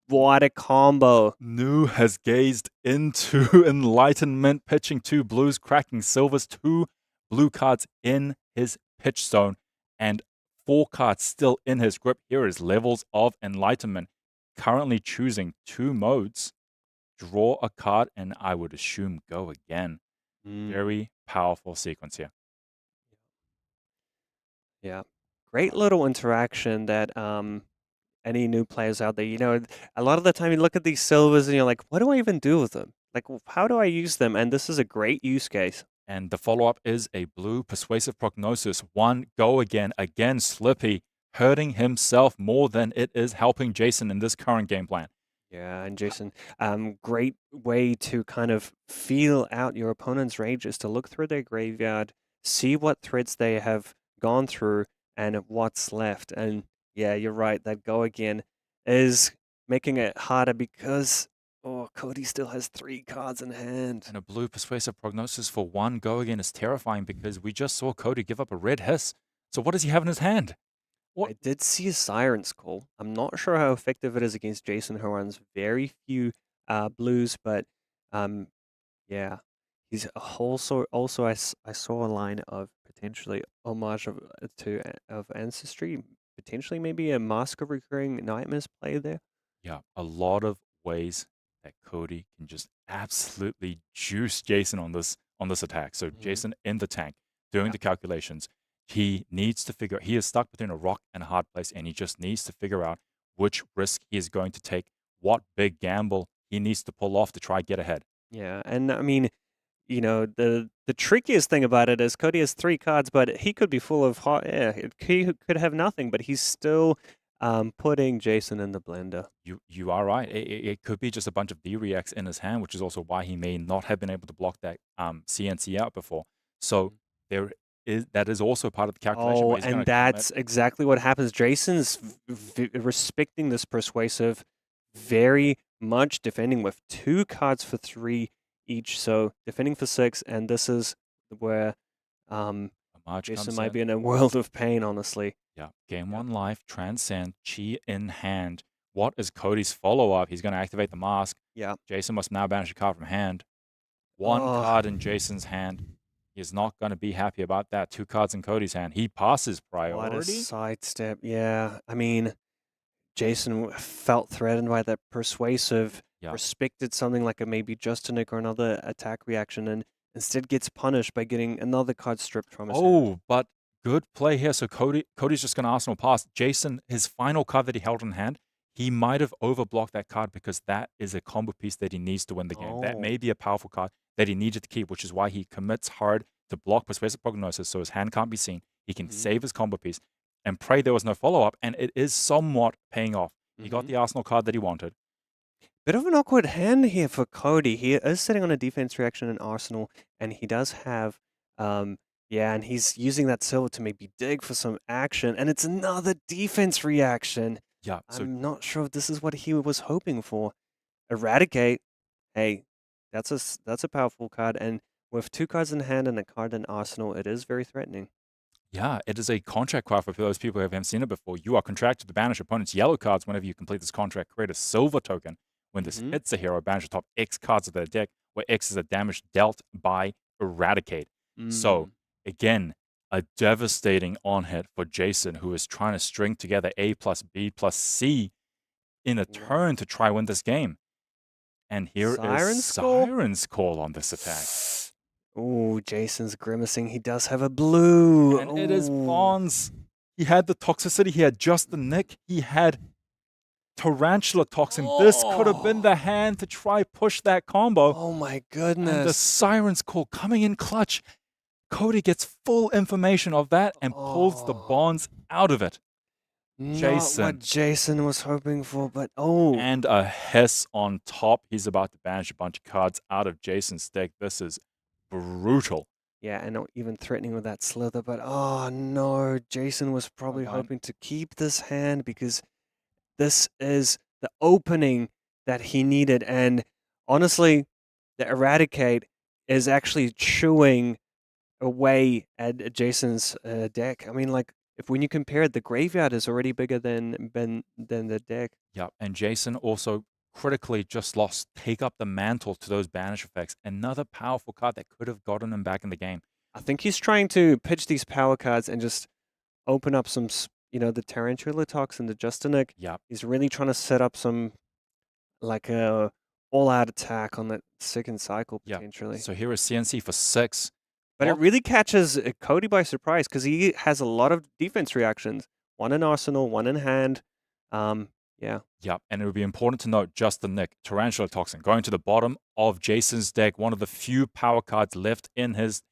What a combo. Nu has gazed into enlightenment, pitching 2 blues, cracking silvers, 2 blue cards in his pitch zone, and 4 cards still in his grip. Here is levels of enlightenment. Currently choosing 2 modes. Draw a card, and I would assume go again. Very powerful sequence here. Yeah. Great little interaction that any new players out there, you know, a lot of the time you look at these silvers and you're like, what do I even do with them? Like, how do I use them? And this is a great use case. And the follow-up is a blue Persuasive Prognosis. 1, go again. Again, Slippy hurting himself more than it is helping Jasin in this current game plan. Yeah, and Jasin, great way to kind of feel out your opponent's rage is to look through their graveyard, see what threads they have gone through, and what's left. And yeah, you're right, that go again is making it harder because, oh, Cody still has 3 cards in hand. And a blue Persuasive Prognosis for 1 go again is terrifying because we just saw Cody give up a red hiss. So what does he have in his hand? I did see a Siren's Call. I'm not sure how effective it is against Jasin, who runs very few blues, but yeah. He's also I saw a line of potentially homage of Ancestry, potentially maybe a Mask of Recurring Nightmares play there. Yeah, a lot of ways that Cody can just absolutely juice Jasin on this attack. So Jasin in the tank, doing the calculations. He needs to figure, he is stuck between a rock and a hard place, and he just needs to figure out which risk he is going to take, what big gamble he needs to pull off to try get ahead. Yeah, and I mean, you know, the trickiest thing about it is Cody has 3 cards, but he could be full of hot air. He could have nothing, but he's still putting Jasin in the blender. You are right. It could be just a bunch of D-reacts in his hand, which is also why he may not have been able to block that CNC out before. So that is also part of the calculation. Oh, and that's exactly what happens. Jason's respecting this Persuasive very much, defending with 2 cards for 3 each. So defending for 6, and this is where Jasin might be in a world of pain, honestly. Yeah. Game 1 life, Transcend, Chi in hand. What is Cody's follow-up? He's going to activate the mask. Yeah. Jasin must now banish a card from hand. 1 card in Jason's hand. He is not going to be happy about that. 2 cards in Cody's hand. He passes priority. What a sidestep. Yeah. I mean, Jasin felt threatened by that Persuasive, respected something like a maybe Justinic or another attack reaction, and instead gets punished by getting another card stripped from his hand. But good play here. So Cody's just going to Arsenal pass. Jasin, his final card that he held in hand, he might have overblocked that card because that is a combo piece that he needs to win the game. That may be a powerful card that he needed to keep, which is why he commits hard to block Persuasive Prognosis so his hand can't be seen. He can save his combo piece and pray there was no follow-up, and it is somewhat paying off. He got the Arsenal card that he wanted. Bit of an awkward hand here for Cody. He is sitting on a defense reaction in Arsenal, and he does have, and he's using that silver to maybe dig for some action, and it's another defense reaction. Yeah, so I'm not sure if this is what he was hoping for. Eradicate, hey, that's a powerful card, and with 2 cards in hand and a card in Arsenal, it is very threatening. Yeah, it is a contract card for those people who haven't seen it before. You are contracted to banish opponent's yellow cards whenever you complete this contract. Create a silver token. When this hits a hero, banish the top X cards of their deck, where X is the damage dealt by Eradicate. So, again, a devastating on-hit for Jasin, who is trying to string together A plus B plus C in a turn to try win this game. And here is Siren's Call on this attack. Oh, Jason's grimacing. He does have a blue. And it is Bonds. He had the toxicity. He had just the nick. He had Tarantula Toxin. This could have been the hand to try push that combo. Oh my goodness. And the Siren's Call coming in clutch. Cody gets full information of that and pulls the Bonds out of it. Not what Jason was hoping for, but And a hiss on top. He's about to banish a bunch of cards out of Jason's deck. This is brutal. Yeah, and not even threatening with that slither, but oh no, Jason was probably hoping to keep this hand because this is the opening that he needed. And honestly, the Eradicate is actually chewing away at Jason's deck. I mean, like, if when you compare it, the graveyard is already bigger than the deck. Yep, and Jason also critically just lost Take Up the Mantle to those banish effects. Another powerful card that could have gotten him back in the game. I think he's trying to pitch these power cards and just open up some, the Tarantula Toxin, the Justinic. Yep. He's really trying to set up some, like, a all-out attack on that second cycle, potentially. So here is CNC for 6. But it really catches Cody by surprise because he has a lot of defense reactions. One in arsenal, one in hand. Yeah. Yep, and it would be important to note just the nick. Tarantula Toxin going to the bottom of Jason's deck, one of the few power cards left in his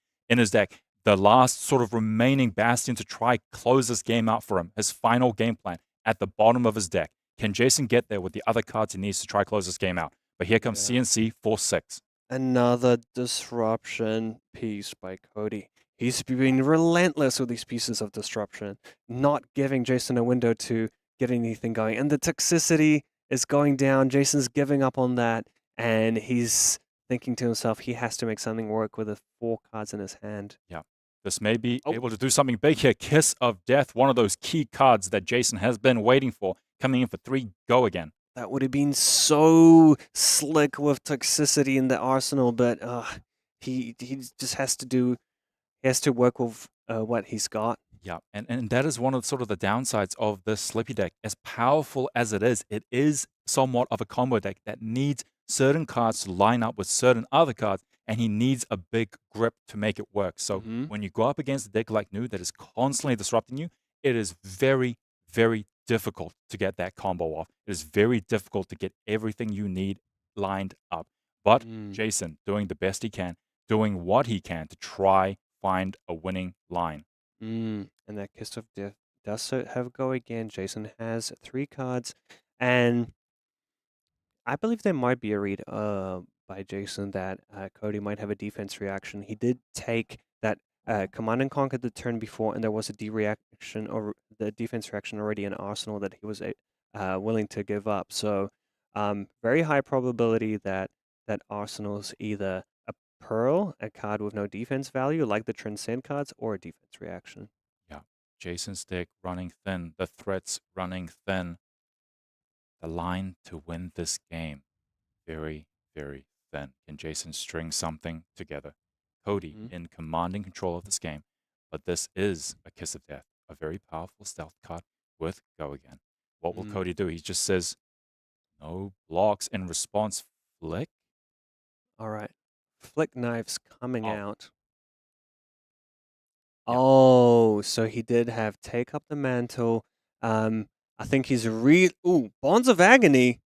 deck. The last sort of remaining bastion to try close this game out for him. His final game plan at the bottom of his deck. Can Jason get there with the other cards he needs to try close this game out? But here comes CNC for 6. Another disruption piece by Cody. He's been relentless with these pieces of disruption, not giving Jason a window to get anything going. And the toxicity is going down. Jason's giving up on that, and he's thinking to himself he has to make something work with the 4 cards in his hand. Yeah. This may be able to do something big here. Kiss of Death, one of those key cards that Jason has been waiting for, coming in for 3, go again. That would have been so slick with toxicity in the arsenal, but he just has to work with what he's got. Yeah, and that is one of sort of the downsides of this Slippy deck. As powerful as it is somewhat of a combo deck that needs certain cards to line up with certain other cards, and he needs a big grip to make it work. So when you go up against a deck like Nu that is constantly disrupting you, it is very, very difficult to get that combo off. It is very difficult to get everything you need lined up. But Jason doing the best he can, doing what he can to try find a winning line. And that Kiss of Death does have go again. Jason has 3 cards, and I believe there might be a read by Jason that Cody might have a defense reaction. He did take that Command and Conquer the turn before, and there was a D-reaction or the defense reaction already in Arsenal that he was willing to give up. So very high probability that Arsenal's either a Pearl, a card with no defense value, like the Transcend cards, or a defense reaction. Yeah, Jason's deck running thin, the threats running thin. The line to win this game, very, very thin. Can Jason string something together? Cody in commanding control of this game, but this is a Kiss of Death, a very powerful stealth card with Go Again. What will Cody do? He just says, no blocks. In response, Flick. All right. Flick Knives coming out. Oh, so he did have Take Up the Mantle. I think he's Bonds of Agony.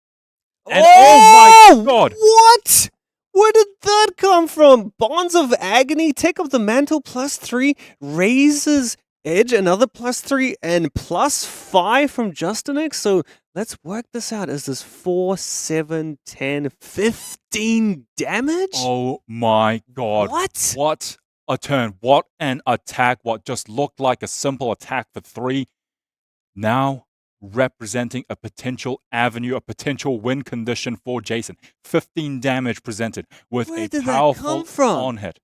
And oh my god! What? Where did that come from? Bonds of Agony, Take Up the Mantle, +3, raises Edge, another +3, and +5 from Justinic. So let's work this out. Is this 4, 7, 10, 15 damage? Oh my god. What? What a turn. What an attack. What just looked like a simple attack for 3. Now representing a potential avenue, a potential win condition for Jason. 15 damage presented with Where a did powerful that come from? on-hit.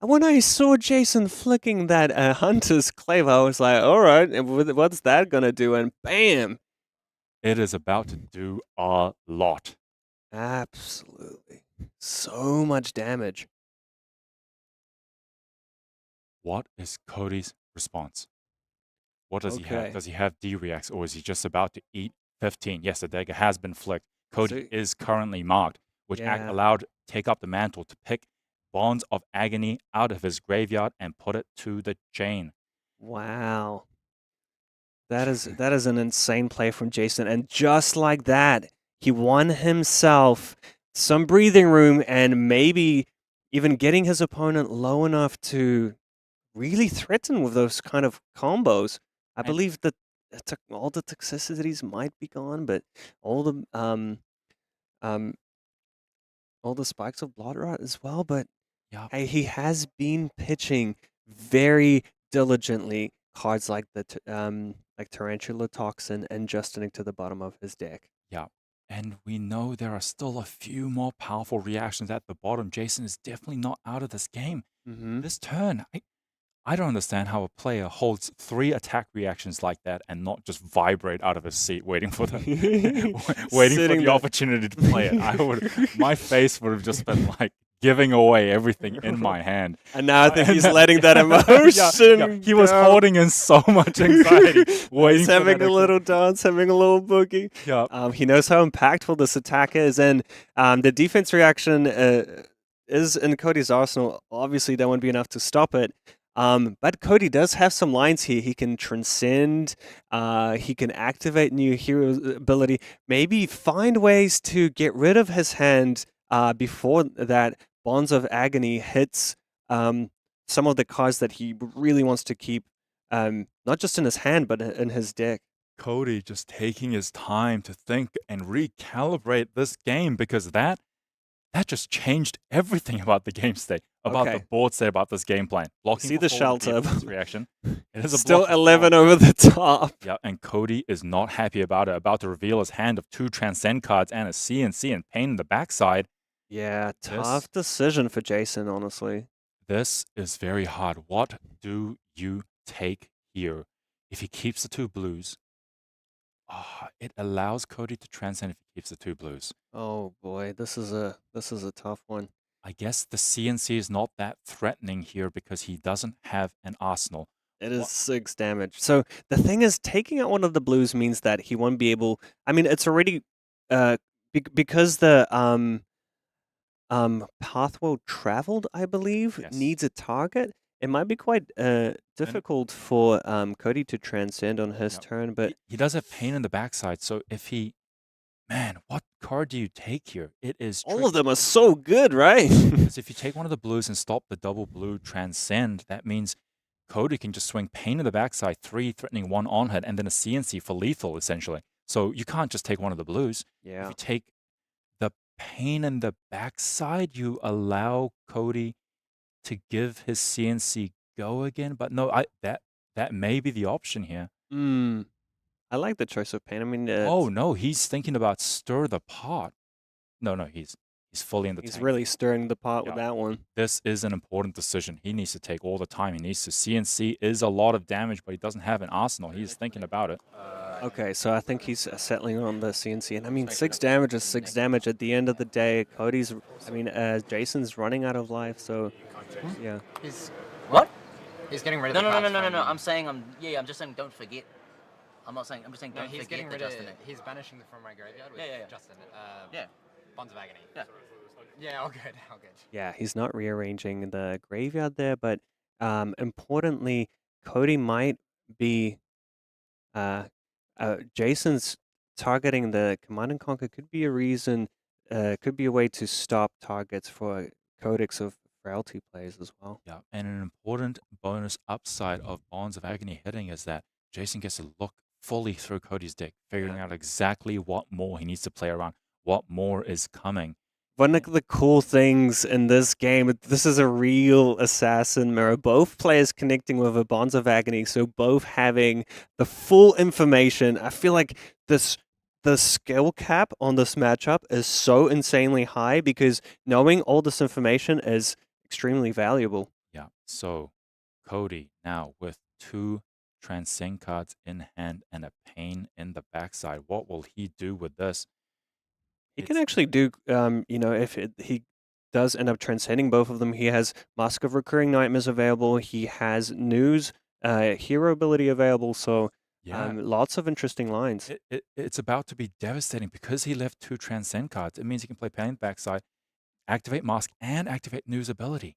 When I saw Jason flicking that Hunter's Clave, I was like, all right, what's that going to do? And bam! It is about to do a lot. Absolutely. So much damage. What is Cody's response? What does he have? Okay. Does he have D-reacts, or is he just about to eat 15? Yes, the dagger has been flicked. Cody is currently marked, which act Yeah. allowed take up the mantle to pick Bonds of Agony out of his graveyard and put it to the chain. Wow. That is an insane play from Jasin. And just like that, he won himself some breathing room and maybe even getting his opponent low enough to really threaten with those kind of combos. I believe that all the toxicities might be gone, but all the spikes of blood rot as well. But hey, he has been pitching very diligently cards like like Tarantula Toxin and Justining to the bottom of his deck. Yeah. And we know there are still a few more powerful reactions at the bottom. Jasin is definitely not out of this game. This turn, I don't understand how a player holds 3 attack reactions like that and not just vibrate out of his seat waiting for the opportunity to play it. My face would have just been like giving away everything in my hand. And now I think he's letting that emotion. He was holding in so much anxiety, waiting he's for having that a little dance, having a little boogie. Yeah. He knows how impactful this attack is, and the defense reaction is in Cody's arsenal. Obviously, that won't be enough to stop it. But Cody does have some lines here. He can transcend, he can activate new hero ability, maybe find ways to get rid of his hand before that Bonds of Agony hits some of the cards that he really wants to keep, not just in his hand, but in his deck. Cody just taking his time to think and recalibrate this game, because that just changed everything about the game state, about the board state, about this game plan. Blocking See the shelter reaction. It is still 11 over the top. Yeah, and Cody is not happy about it. About to reveal his hand of 2 Transcend cards and a CNC and Pain in the backside. Yeah, tough decision for Jasin, honestly. This is very hard. What do you take here? If he keeps the 2 blues, it allows Cody to transcend if he keeps the 2 blues. Oh boy, this is a tough one. I guess the CNC is not that threatening here because he doesn't have an arsenal. It is 6 damage. So the thing is, taking out one of the blues means that he won't be able. I mean, it's already because the path well traveled, I believe, needs a target. It might be quite difficult for Cody to transcend on his turn, but he does have Pain in the backside. So if he, man, what card do you take here? It is all of them are so good, right? Because if you take one of the blues and stop the double blue transcend, that means Cody can just swing Pain in the backside, 3 threatening 1 on hit, and then a CNC for lethal essentially. So you can't just take one of the blues. Yeah. If you take the Pain in the backside, you allow Cody to give his CNC go again, but no, that may be the option here. I like the choice of Pain. I mean, oh no, he's thinking about Stir the Pot. No, he's fully in the he's tank. really stirring the pot with that one. This is an important decision. He needs to take all the time. He needs to. CNC is a lot of damage, but he doesn't have an arsenal. He's thinking about it. Okay, so I think he's settling on the CNC, and I mean, 6 damage is 6 damage. At the end of the day, Jasin's running out of life, so yeah. What? He's getting rid of no, the no, no, cards no, no, from no. you. I'm just saying don't forget. I'm not saying, I'm just saying don't he's forget getting the rid of. Justin. He's banishing from my graveyard with Justin. Yeah. Bonds of Agony. Yeah. Yeah, all good, all good. Yeah, he's not rearranging the graveyard there, but importantly, Cody might be Jason's targeting the Command and Conquer could be a reason, could be a way to stop targets for Codex of Fealty plays as well. Yeah, and an important bonus upside of Bonds of Agony hitting is that Jasin gets to look fully through Cody's deck, figuring out exactly what more he needs to play around, what more is coming. One of the cool things in this game, this is a real assassin mirror. Both players connecting with a Bonds of Agony, so both having the full information. I feel like the skill cap on this matchup is so insanely high because knowing all this information is extremely valuable. Yeah, so Cody now with 2 Transcend cards in hand and a Pain in the backside. What will he do with this? He can actually do, if he does end up transcending both of them. He has Mask of Recurring Nightmares available. He has News, Hero ability available. So lots of interesting lines. It's about to be devastating because he left 2 Transcend cards. It means he can play Pain backside, activate Mask, and activate News ability.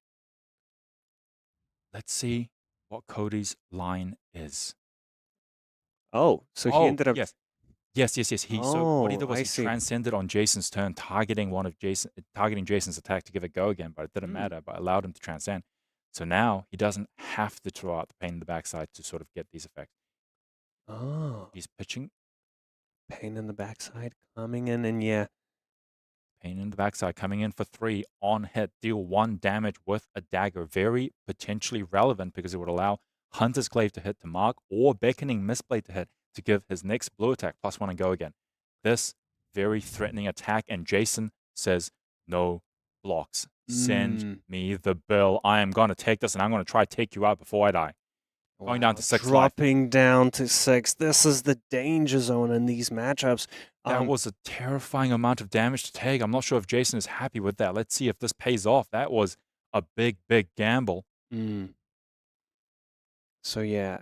Let's see what Cody's line is. Oh, so he ended up... Yes. So what he did was he transcended on Jason's turn, targeting Jason's attack to give it a go again, but it didn't matter, but allowed him to transcend. So now he doesn't have to throw out the Pain in the backside to sort of get these effects. Oh. He's pitching. Pain in the backside coming in, and yeah. Pain in the backside coming in for 3 on hit. Deal 1 damage with a dagger. Very potentially relevant because it would allow Hunter's Glaive to hit to mark or Beckoning Mistblade to hit to give his next blue attack +1 and go again. This very threatening attack, and Jasin says, no blocks. Send me the bill. I am going to take this, and I'm going to try to take you out before I die. Going down to 6 Dropping down to 6. This is the danger zone in these matchups. That was a terrifying amount of damage to take. I'm not sure if Jasin is happy with that. Let's see if this pays off. That was a big gamble. So yeah,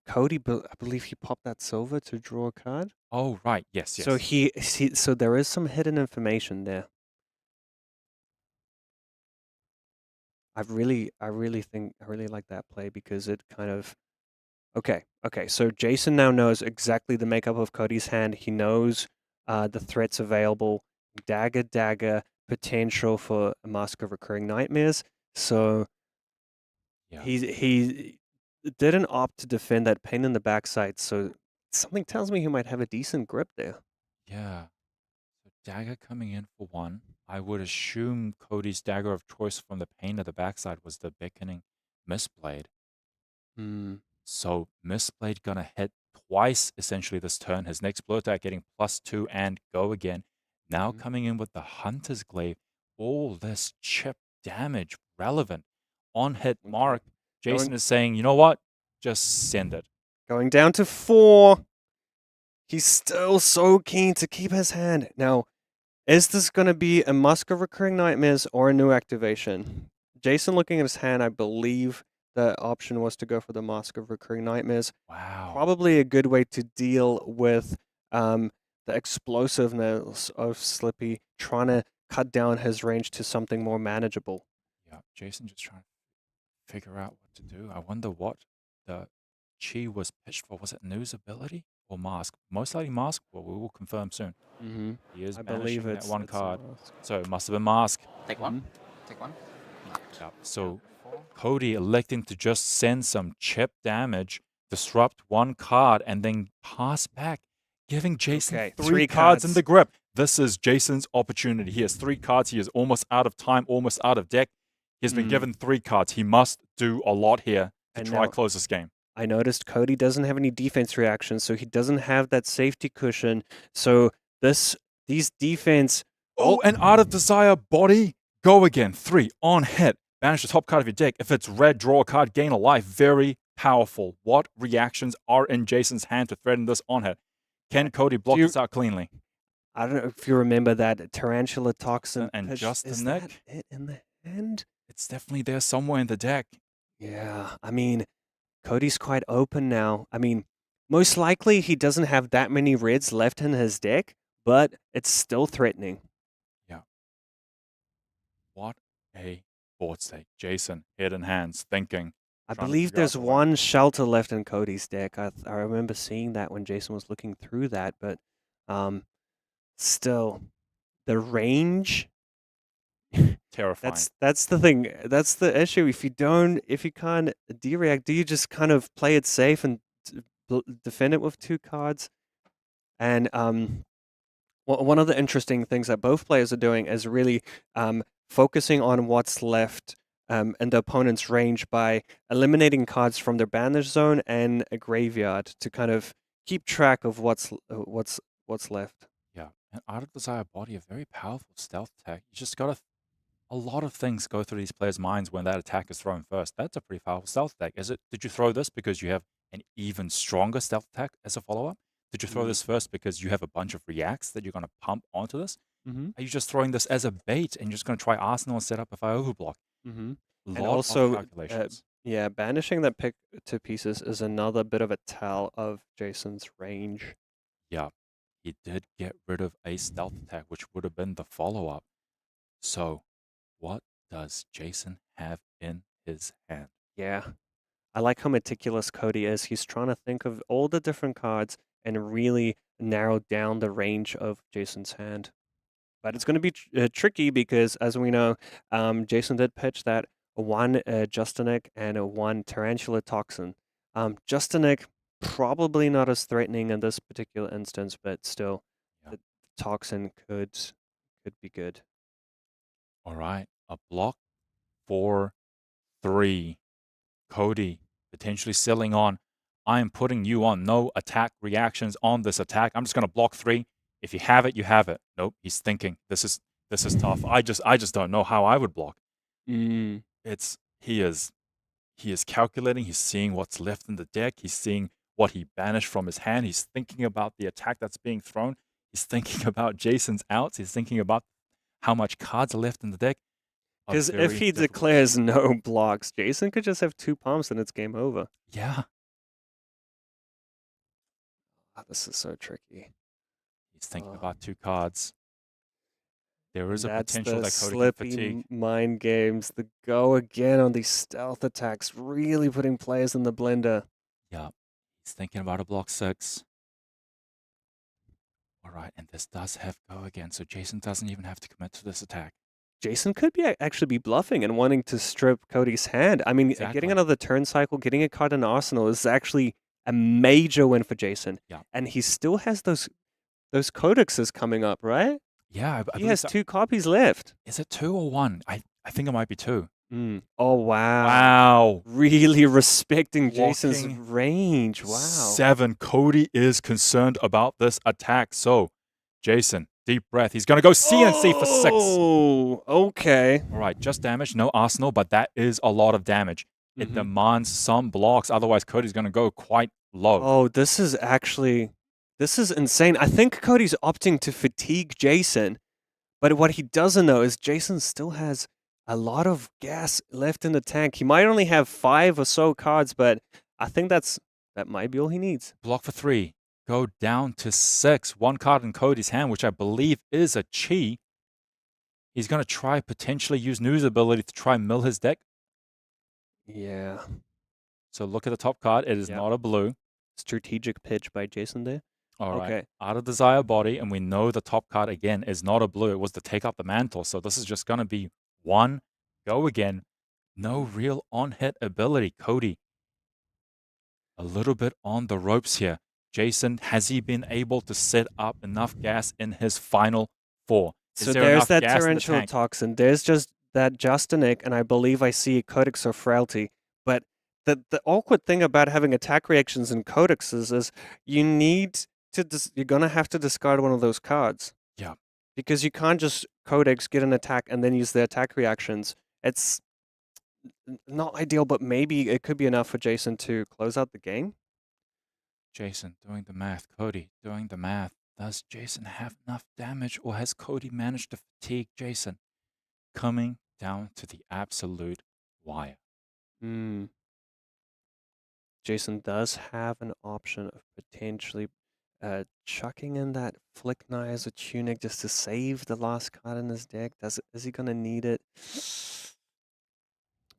Cody, I believe he popped that silver to draw a card. Oh right, yes. So so there is some hidden information there. I really like that play because it kind of... Okay. So Jasin now knows exactly the makeup of Cody's hand. He knows the threats available. Dagger, potential for a Mask of Recurring Nightmares. So he didn't opt to defend that Pain in the backside. So something tells me he might have a decent grip there. Yeah. So dagger coming in for 1. I would assume Cody's dagger of choice from the Pain of the backside was the Beckoning Mistblade. So Mistblade gonna hit twice essentially this turn. His next blue attack getting +2 and go again. Now coming in with the Hunter's Glaive. All this chip damage relevant. On hit mark. Jasin is saying, you know what? Just send it. Going down to 4. He's still so keen to keep his hand. Now, is this going to be a Mask of Recurring Nightmares or a new activation? Jasin looking at his hand, I believe the option was to go for the Mask of Recurring Nightmares. Wow. Probably a good way to deal with the explosiveness of Slippy, trying to cut down his range to something more manageable. Yeah, Jasin just trying to figure out what to do. I wonder what the Chi was pitched for. Was it News ability or Mask? Most likely Mask. Well, we will confirm soon. He is banishing that 1 card. So it must have been Mask. Take 1. Take 1. Yeah. So Cody electing to just send some chip damage, disrupt 1 card, and then pass back, giving Jasin 3 cards in the grip. This is Jason's opportunity. He has 3 cards. He is almost out of time, almost out of deck. He has been given 3 cards. He must do a lot here to try close this game. I noticed Cody doesn't have any defense reactions, so he doesn't have that safety cushion. So these defense... Oh, and Art of Desire body, go again. 3 on hit. Banish the top card of your deck. If it's red, draw a card, gain a life. Very powerful. What reactions are in Jason's hand to threaten this on hit? Can Cody block this out cleanly? I don't know if you remember that Tarantula Toxin. And pitch. just Is the neck? that it in the hand? It's definitely there somewhere in the deck. Yeah, I mean, Cody's quite open now. I mean, most likely he doesn't have that many reds left in his deck, but it's still threatening. Yeah. What a board stake. Jasin, head in hands, thinking. I believe there's 1 shelter left in Cody's deck. I remember seeing that when Jasin was looking through that, but still, the range... Terrifying. That's the thing. That's the issue. If you can't dereact, do you just kind of play it safe and defend it with 2 cards? And one of the interesting things that both players are doing is really focusing on what's left in the opponent's range by eliminating cards from their banish zone and a graveyard to kind of keep track of what's left. Yeah, and Art of Desire body, a very powerful stealth attack. You just gotta... A lot of things go through these players' minds when that attack is thrown first. That's a pretty powerful stealth attack. Did you throw this because you have an even stronger stealth attack as a follow-up? Did you throw this first because you have a bunch of reacts that you're going to pump onto this? Are you just throwing this as a bait and you're just going to try Arsenal and set up if I overblock? And Lot of also, calculations. yeah, banishing that pick to pieces is another bit of a tell of Jason's range. Yeah, he did get rid of a stealth attack, which would have been the follow-up. So, what does Jasin have in his hand? Yeah. I like how meticulous Cody is. He's trying to think of all the different cards and really narrow down the range of Jason's hand. But it's going to be tricky because, as we know, Jason did pitch that one Justinic and a one Tarantula Toxin. Justinic, probably not as threatening in this particular instance, but still, the Toxin could be good. All right, a block for 3. Cody potentially selling on. I am putting you on no attack reactions on this attack. I'm just going to block 3. If you have it, you have it. Nope, he's thinking this is tough. I just don't know how I would block. He is calculating. He's seeing what's left in the deck. He's seeing what he banished from his hand. He's thinking about the attack that's being thrown. He's thinking about Jason's outs. He's thinking about how much cards are left in the deck. Because if he declares no blocks, Jason could just have 2 palms and it's game over. Yeah. Oh, this is so tricky. He's thinking about 2 cards. There is a That's potential the that Cody can slippy fatigue. mind games. The go again on these stealth attacks, really putting players in the blender. Yeah. He's thinking about a block 6. All right, and this does have go again, so Jason doesn't even have to commit to this attack. Jason could actually be bluffing and wanting to strip Cody's hand. I mean, getting another turn cycle, getting a card in Arsenal is actually a major win for Jason. Yeah. And he still has those codexes coming up, right? Yeah, he has 2 copies left. Is it 2 or 1? I think it might be 2. Oh, wow. Wow. Really respecting Jason's Blocking range. Wow. 7. Cody is concerned about this attack. So, Jason, deep breath. He's going to go CNC for 6. Oh, okay. All right, just damage. No Arsenal, but that is a lot of damage. It demands some blocks. Otherwise, Cody's going to go quite low. Oh, this is insane. I think Cody's opting to fatigue Jason. But what he doesn't know is Jason still has a lot of gas left in the tank. He might only have 5 or so cards, but I think that might be all he needs. Block for 3. Go down to 6. 1 card in Cody's hand, which I believe is a chi. He's going to try potentially use News ability to try mill his deck. Yeah. So look at the top card. It is not a blue. Strategic pitch by Jason there. All right. Okay. Out of Desire Body, and we know the top card again is not a blue. It was to take up the mantle. So this is just going to be 1. Go again. No real on-hit ability. Cody, a little bit on the ropes here. Jason, has he been able to set up enough gas in his final 4? So there's that Tarantula Toxin. There's just that Justinic, and I believe I see Codex or Fealty. But the awkward thing about having attack reactions in codexes is you're going to have to discard one of those cards. Yeah. Because you can't just codex, get an attack, and then use the attack reactions. It's not ideal, but maybe it could be enough for Jason to close out the game. Jason doing the math. Cody doing the math. Does Jason have enough damage, or has Cody managed to fatigue Jason? Coming down to the absolute wire. Jason does have an option of potentially chucking in that Flick Knives or Tunic just to save the last card in his deck. Is he going to need it?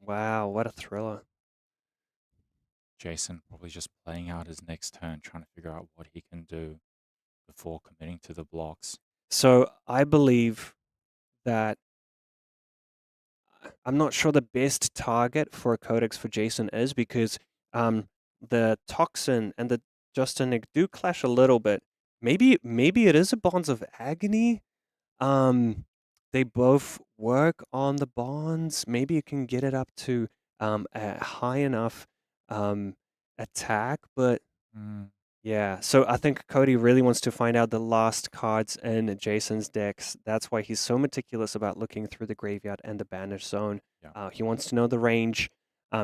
Wow, what a thriller. Jason probably just playing out his next turn, trying to figure out what he can do before committing to the blocks. So I believe that I'm not sure the best target for a Codex for Jason is because the Toxin and the Justinic do clash a little bit. Maybe it is a Bonds of Agony. They both work on the bonds. Maybe you can get it up to a high enough attack, but yeah. So I think Cody really wants to find out the last cards in Jason's decks. That's why he's so meticulous about looking through the graveyard and the banish zone. Yeah. He wants to know the range.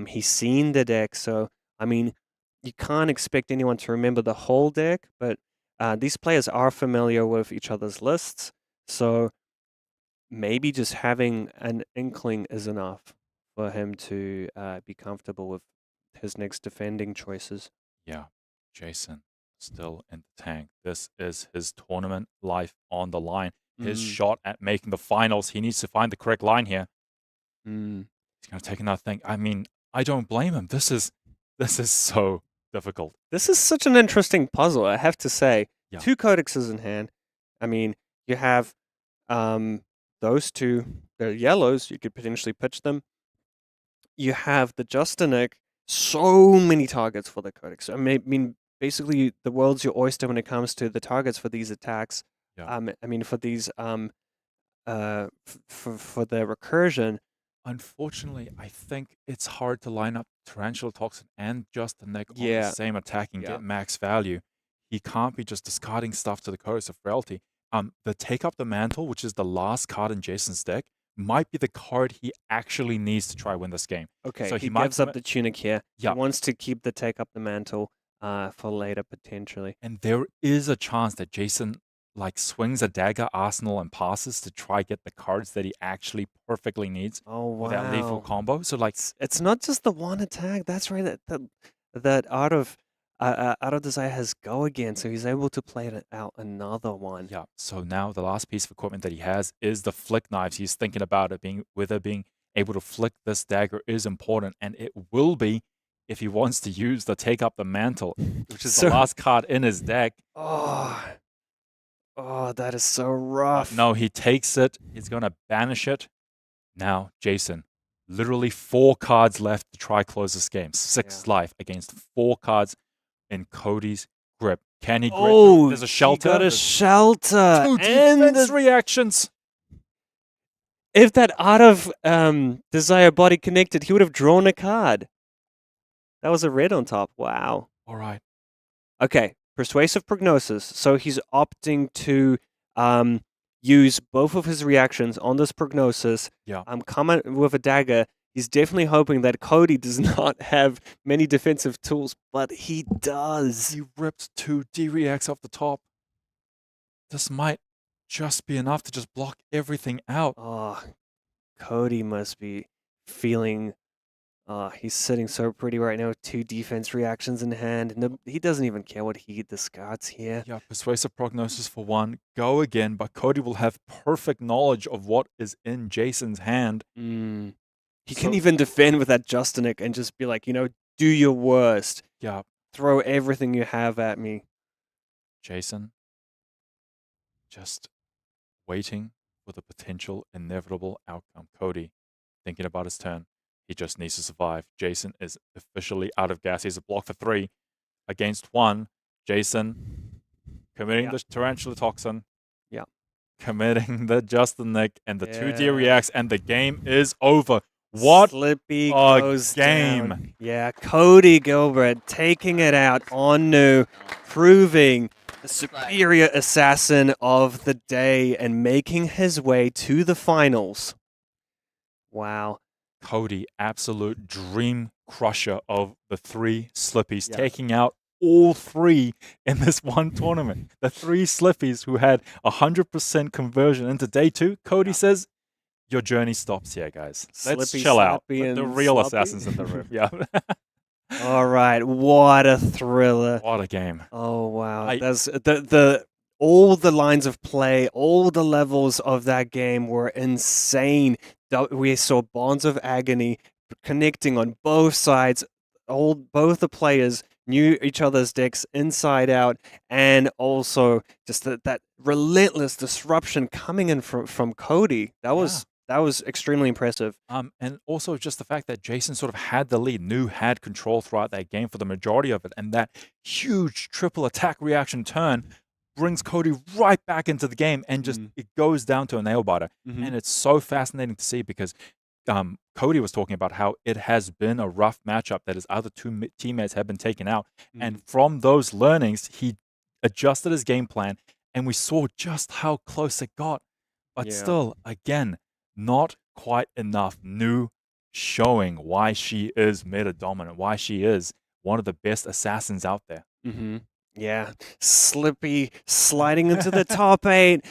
He's seen the deck, so I mean, you can't expect anyone to remember the whole deck, but these players are familiar with each other's lists. So maybe just having an inkling is enough for him to be comfortable with his next defending choices. Yeah, Jasin still in the tank. This is his tournament life on the line. His shot at making the finals. He needs to find the correct line here. He's going to take another thing. I mean, I don't blame him. This is so difficult. This is such an interesting puzzle, I have to say. Yeah. 2 codexes in hand. I mean, you have those two. They're yellows. You could potentially pitch them. You have the Justinic. So many targets for the codex. I mean, basically, the world's your oyster when it comes to the targets for these attacks. Yeah. I mean, for these for the recursion. Unfortunately, I think it's hard to line up Tarantula Toxin and Justinic on Yeah. the same attack and Yeah. get max value. He can't be just discarding stuff to the Codex of Fealty. The Take Up the Mantle, which is the last card in Jason's deck, might be the card he actually needs to try win this game. Okay, So he might gives up the tunic here. Yeah. He wants to keep the take up the mantle for later potentially. And there is a chance that Jasin swings a dagger arsenal and passes to try get the cards that he actually perfectly needs Oh wow! for that lethal combo. So it's not just the one attack. That's right. That Art of Desire has go again, so he's able to play it out another one. Yeah. So now the last piece of equipment that he has is the flick knives. He's thinking about it being able to flick this dagger is important, and it will be if he wants to use the Take Up the Mantle, which is the last card in his deck. Oh, that is so rough. No, he takes it. He's going to banish it. Now, Jasin, literally 4 cards left to try close this game. 6 life against 4 cards in Cody's grip. Can he grip? There's a shelter. He got a shelter. 2 defense reactions. If that Art of Desire body connected, he would have drawn a card. That was a red on top. Wow. All right. Okay. Persuasive Prognosis. So he's opting to use both of his reactions on this Prognosis. Yeah. Come with a dagger. He's definitely hoping that Cody does not have many defensive tools, but he does. He ripped 2 D-reacts off the top. This might just be enough to just block everything out. Oh, Cody must be feeling... he's sitting so pretty right now with 2 defense reactions in hand. And he doesn't even care what he discards here. Yeah, Persuasive Prognosis for 1. Go again, but Cody will have perfect knowledge of what is in Jason's hand. He can even defend with that Justinic and just be like, do your worst. Yeah. Throw everything you have at me. Jasin, just waiting for the potential inevitable outcome. Cody, thinking about his turn. He just needs to survive. Jasin is officially out of gas. He's a block for 3 against 1. Jasin committing the Tarantula Toxin. Yeah. Committing the Justinic and the 2 D reacts, and the game is over. What Slippy a goes game. Down. Yeah, Cody Gebert taking it out on Nu, proving the superior assassin of the day and making his way to the finals. Wow. Cody, absolute dream crusher of the 3 Slippies, taking out all 3 in this one tournament. The 3 Slippies who had 100% conversion into day 2. Cody says, your journey stops here, guys. Let's Slippy, chill out. Slappy, Let the and real Sloppy. assassins in the room. Yeah. All right, what a thriller. What a game. Oh, wow. That's all the lines of play, all the levels of that game were insane. We saw bonds of agony connecting on both sides. Both the players knew each other's decks inside out, and also just that relentless disruption coming in from Cody. That was extremely impressive. And also just the fact that Jasin sort of had the lead, had control throughout that game for the majority of it, and that huge triple attack reaction turn brings Cody right back into the game, and just it goes down to a nail biter. And it's so fascinating to see because Cody was talking about how it has been a rough matchup that his other 2 teammates have been taken out. And from those learnings, he adjusted his game plan, and we saw just how close it got. But still, again, not quite enough. Nu showing why she is meta dominant, why she is one of the best assassins out there. Yeah, Slippy sliding into the top 8,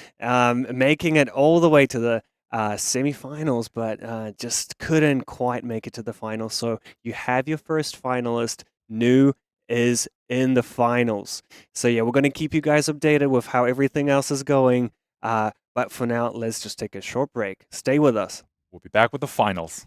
making it all the way to the semifinals, but just couldn't quite make it to the finals. So you have your first finalist. New is in the finals. So yeah, we're going to keep you guys updated with how everything else is going. But for now, let's just take a short break. Stay with us. We'll be back with the finals.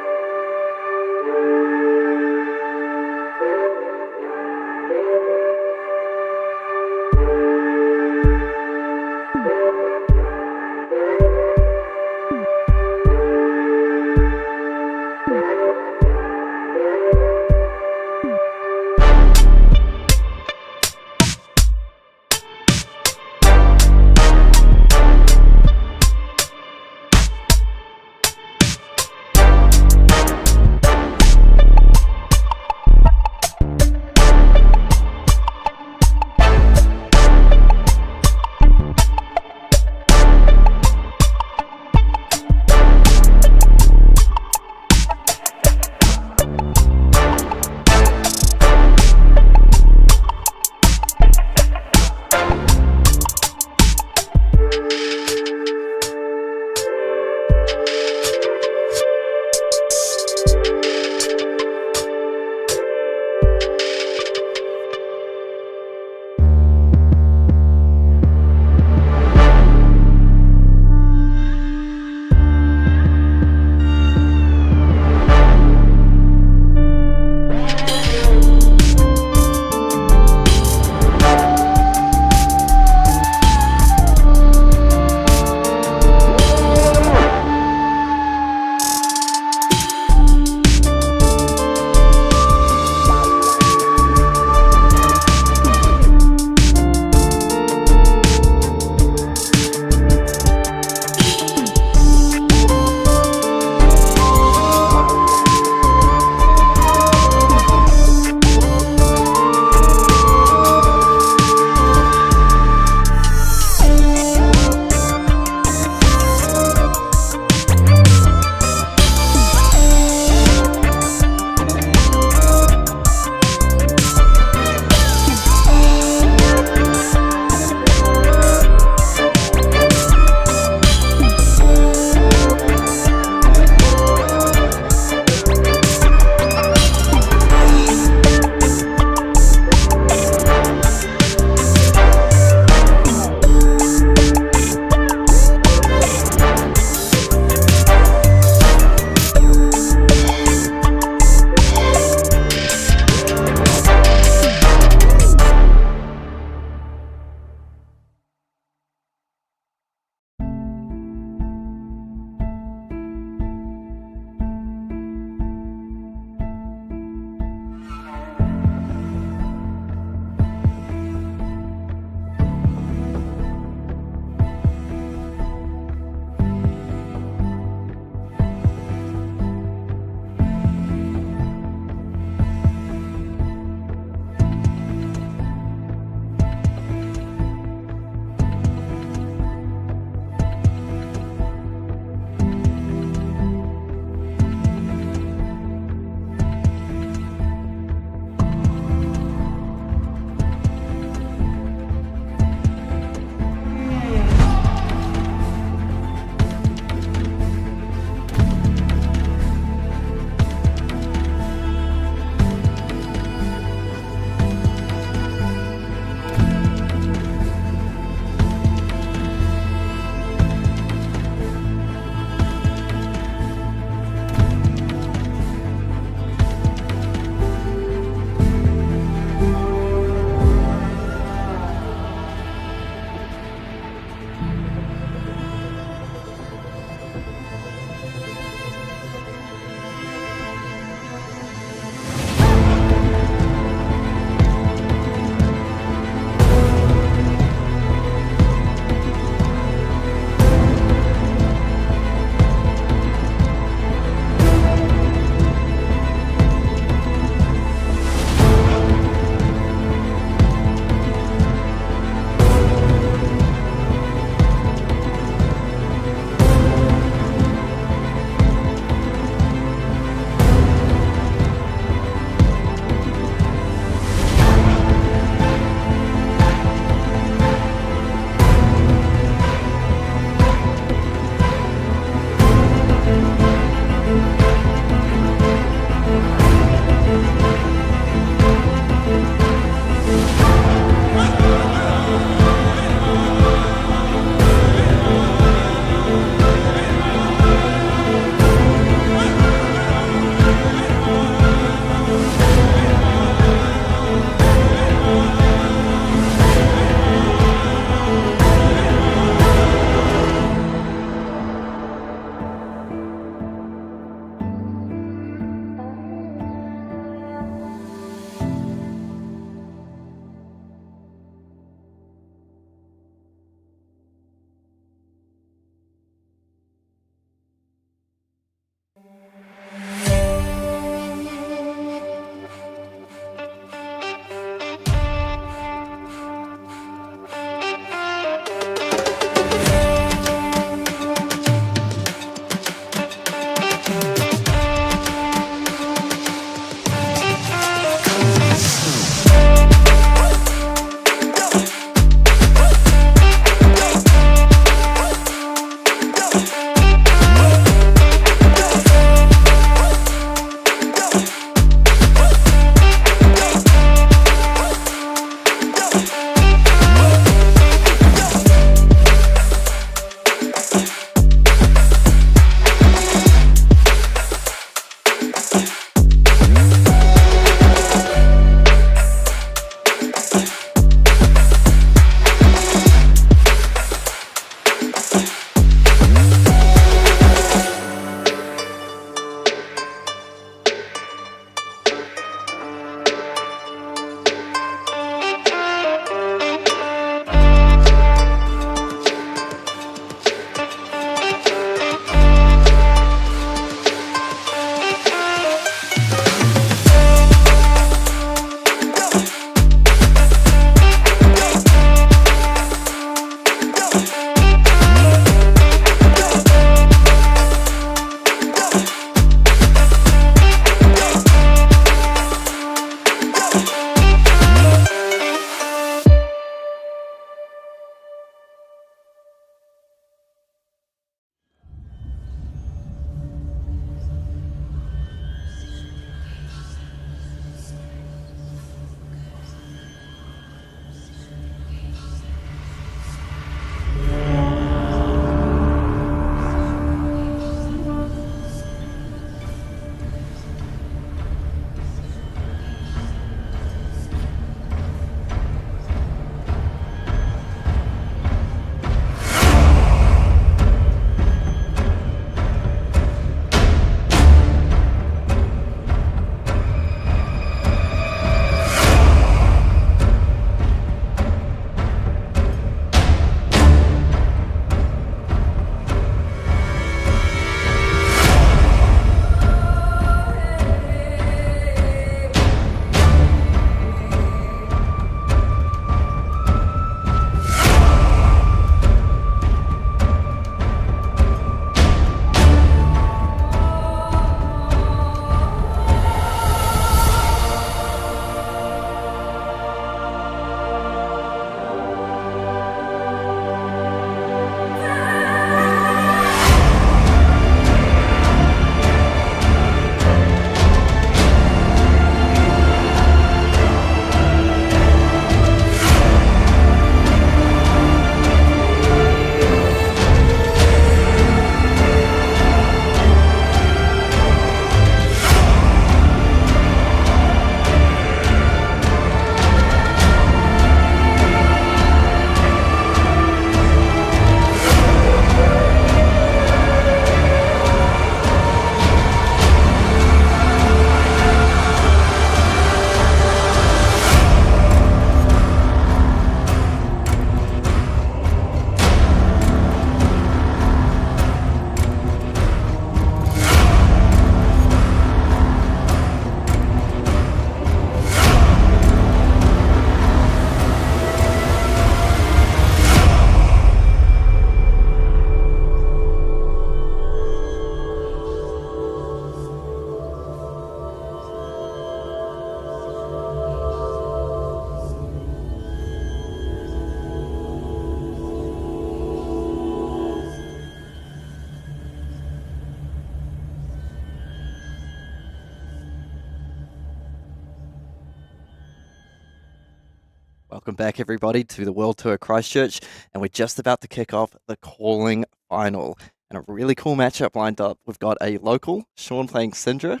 Welcome back, everybody, to the World Tour Christchurch, and we're just about to kick off the calling final. And a really cool matchup lined up. We've got a local, Sean playing Cindra,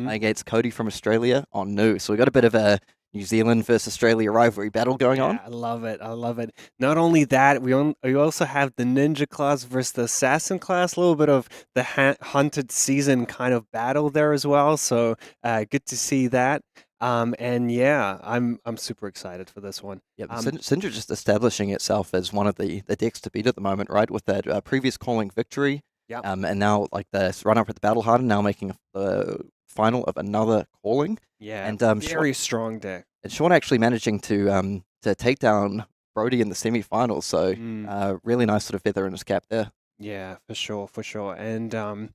against Cody from Australia on New. So we've got a bit of a New Zealand versus Australia rivalry battle going on. I love it. I love it. Not only that, we also have the ninja class versus the assassin class. A little bit of the hunted season kind of battle there as well. So good to see that. And yeah, I'm super excited for this one. Yeah, Cindra just establishing itself as one of the decks to beat at the moment, right? With that previous calling victory. Yep. And now like the run up at the Battle Hardened, now making the final of another calling. Yeah, and very strong deck. And Sean actually managing to take down Brody in the semifinals. So really nice sort of feather in his cap there. Yeah, for sure. And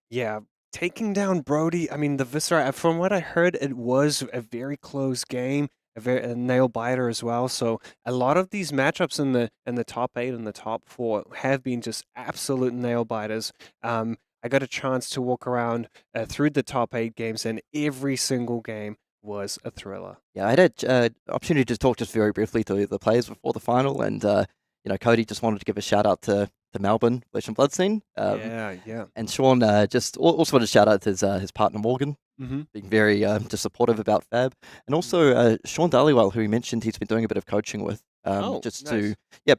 yeah, taking down Brody. I mean, the Viscera. From what I heard, it was a very close game. A nail biter as well. So a lot of these matchups in the top 8 and the top 4 have been just absolute nail biters. I got a chance to walk around through the top 8 games, and every single game was a thriller. Yeah, I had an opportunity to talk just very briefly to the players before the final, and Cody just wanted to give a shout out to Melbourne Flesh and Blood scene. Yeah. And Sean just also wanted to shout out to his partner Morgan, being very just supportive about Fab, and also Sean Dhaliwal, who he mentioned he's been doing a bit of coaching with. To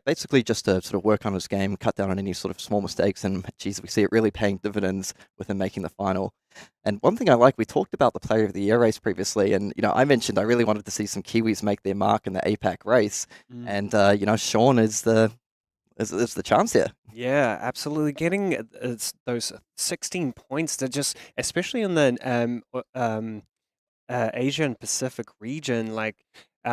basically just to sort of work on his game, cut down on any sort of small mistakes, and geez, we see it really paying dividends with him making the final. And one thing I like, we talked about the Player of the Year race previously, and I mentioned I really wanted to see some Kiwis make their mark in the APAC race, and Sean is the chance here. Yeah, absolutely. Getting those 16 points, that just, especially in the Asia and Pacific region, like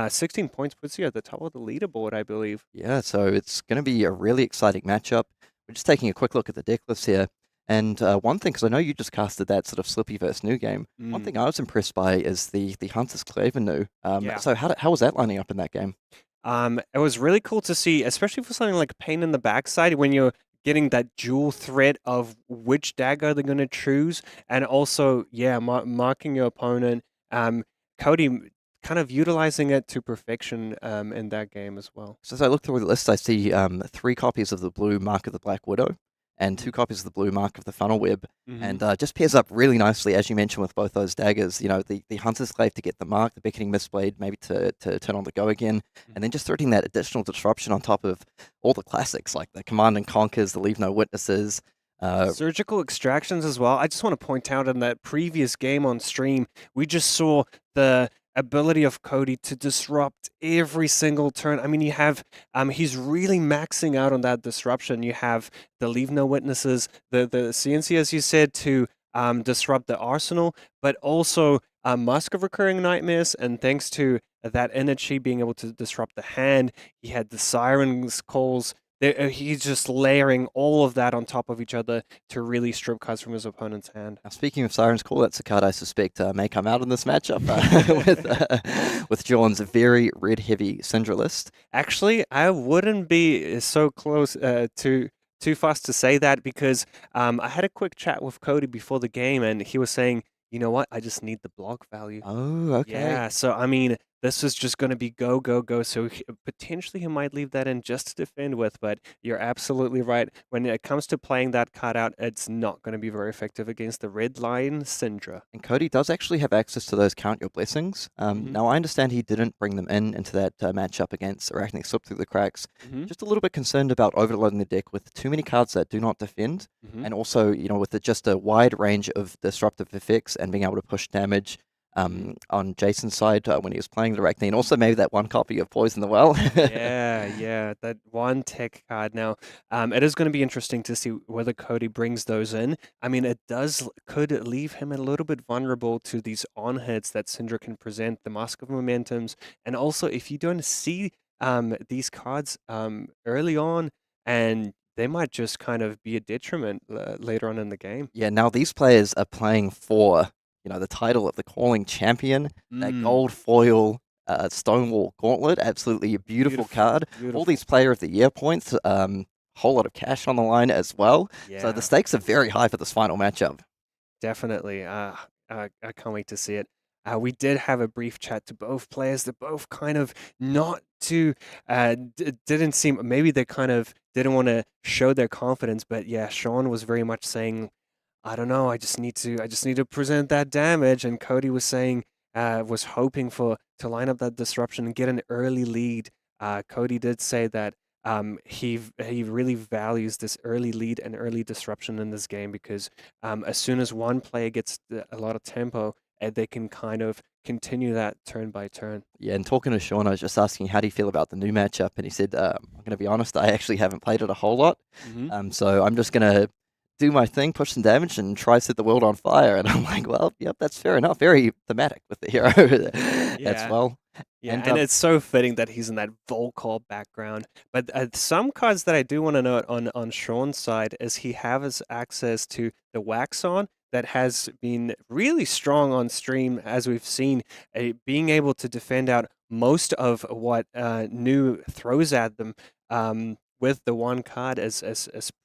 16 points puts you at the top of the leaderboard, I believe. Yeah, so it's going to be a really exciting matchup. We're just taking a quick look at the deck list here. And one thing, because I know you just casted that sort of Slippy versus New game, one thing I was impressed by is the Hunter's Claver New. So how was that lining up in that game? It was really cool to see, especially for something like Pain in the Backside, when you're getting that dual threat of which dagger they're going to choose, and also, marking your opponent. Cody kind of utilizing it to perfection in that game as well. So as I look through the list, I see 3 copies of the blue Mark of the Black Widow and 2 copies of the blue Mark of the Funnel Web, and just pairs up really nicely, as you mentioned, with both those daggers. The Hunter's Glaive to get the mark, the Beckoning Mistblade maybe to turn on the go again, and then just throwing that additional disruption on top of all the classics like the Command and Conquers, the Leave No Witnesses. Surgical extractions as well. I just want to point out in that previous game on stream, we just saw the ability of Cody to disrupt every single turn. I mean, you have he's really maxing out on that disruption. You have the Leave No Witnesses, the CNC, as you said, to disrupt the arsenal, but also Mask of Recurring Nightmares, and thanks to that energy being able to disrupt the hand, he had the Siren's Calls. He's just layering all of that on top of each other to really strip cards from his opponent's hand. Now, speaking of Siren's Call, that's a card I suspect may come out in this matchup with John's very red-heavy Cindra list. Actually, I wouldn't be so close too fast to say that, because I had a quick chat with Cody before the game, and he was saying, you know what, I just need the block value. Oh, okay. Yeah, so I mean, this is just going to be go, go, go. So potentially he might leave that in just to defend with, but you're absolutely right. When it comes to playing that card out, it's not going to be very effective against the Red Lion Cindra. And Cody does actually have access to those Count Your Blessings. Now, I understand he didn't bring them into that matchup against Arakni, slipped through the cracks. Just a little bit concerned about overloading the deck with too many cards that do not defend, and also, with just a wide range of disruptive effects and being able to push damage on Jasin's side when he was playing the Arakni, and also maybe that one copy of Poison the Well. yeah, that one tech card. Now, it is going to be interesting to see whether Cody brings those in. I mean, could leave him a little bit vulnerable to these on-hits that Cindra can present, the Mask of Momentums, and also if you don't see these cards early on, and they might just kind of be a detriment later on in the game. Yeah, now these players are playing for the title of the Calling Champion, that gold foil Stonewall Gauntlet, absolutely a beautiful card. All these Player of the Year points, whole lot of cash on the line as well. Yeah. So the stakes are very high for this final matchup. Definitely. I can't wait to see it. We did have a brief chat to both players. They're both kind of not too, didn't seem, maybe they kind of didn't want to show their confidence, but yeah, Sean was very much saying, I don't know, I just need to present that damage. And Cody was saying, was hoping to line up that disruption and get an early lead. Cody did say that he really values this early lead and early disruption in this game because as soon as one player gets a lot of tempo, they can kind of continue that turn by turn. Yeah, and talking to Sean, I was just asking, how do you feel about the new matchup? And he said, I'm going to be honest, I actually haven't played it a whole lot. So I'm just going to do my thing, push some damage, and try to set the world on fire. And I'm like, well, yep, that's fair enough. Very thematic with the hero as well. Yeah, and it's so fitting that he's in that Volcall background. But some cards that I do want to note on Sean's side is he has access to the Waxon that has been really strong on stream, as we've seen, being able to defend out most of what New throws at them with the one card is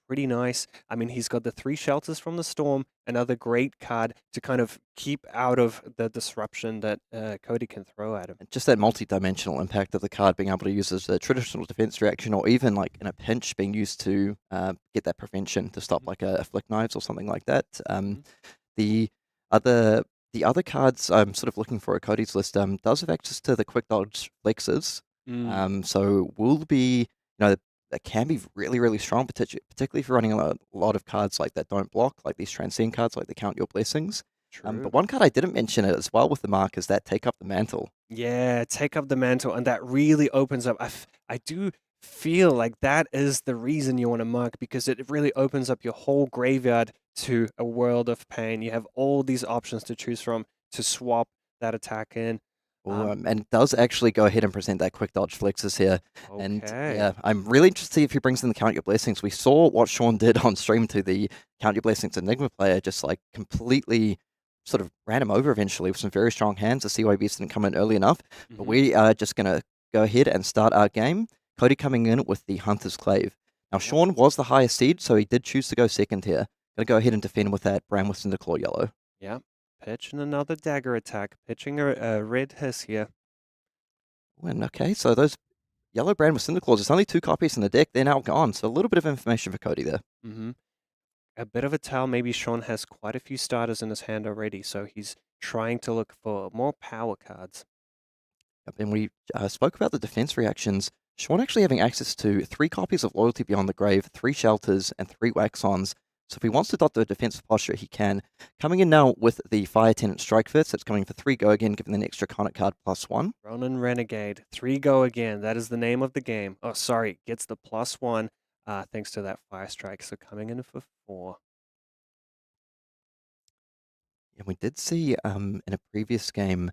pretty nice. I mean, he's got the 3 shelters from the storm, another great card to kind of keep out of the disruption that Cody can throw at him. Just that multi-dimensional impact of the card being able to use as a traditional defense reaction, or even like in a pinch being used to get that prevention to stop like a flick knives or something like that. The other cards I'm sort of looking for at Cody's list does have access to the quick dodge flexes. So will be, that can be really, really strong, particularly if you're running a lot of cards like that don't block, like these transcend cards, like the Count Your Blessings. But one card I didn't mention it as well with the mark is that Take Up the Mantle. Yeah, Take Up the Mantle, and that really opens up. I do feel like that is the reason you want to mark, because it really opens up your whole graveyard to a world of pain. You have all these options to choose from to swap that attack in. And it does actually go ahead and present that quick dodge flexes here. And yeah, I'm really interested to see if he brings in the Count Your Blessings. We saw what Sean did on stream to the Count Your Blessings Enigma player, just like completely sort of ran him over eventually with some very strong hands. The CYBs didn't come in early enough. But we are just going to go ahead and start our game. Cody coming in with the Hunter's Clave. Now, Sean was the highest seed, so he did choose to go second here. Going to go ahead and defend with that Bram with Cinderclaw yellow. Yeah. Pitching another dagger attack, pitching a red hiss here. And okay, so those yellow brand with Cinderclaws, there's only 2 copies in the deck, they're now gone. So a little bit of information for Cody there. A bit of a tell, maybe Sean has quite a few starters in his hand already, so he's trying to look for more power cards. And we spoke about the defense reactions. Sean actually having access to 3 copies of Loyalty Beyond the Grave, 3 Shelters, and 3 Waxons. So if he wants to dot the defensive posture, he can. Coming in now with the Fire Tenant Strike Fist, that's coming for 3 go again, giving the next Draconic card +1. Ronin Renegade, 3 go again. That is the name of the game. Oh, sorry, gets the +1 thanks to that Fire Strike. So coming in for 4. And we did see in a previous game,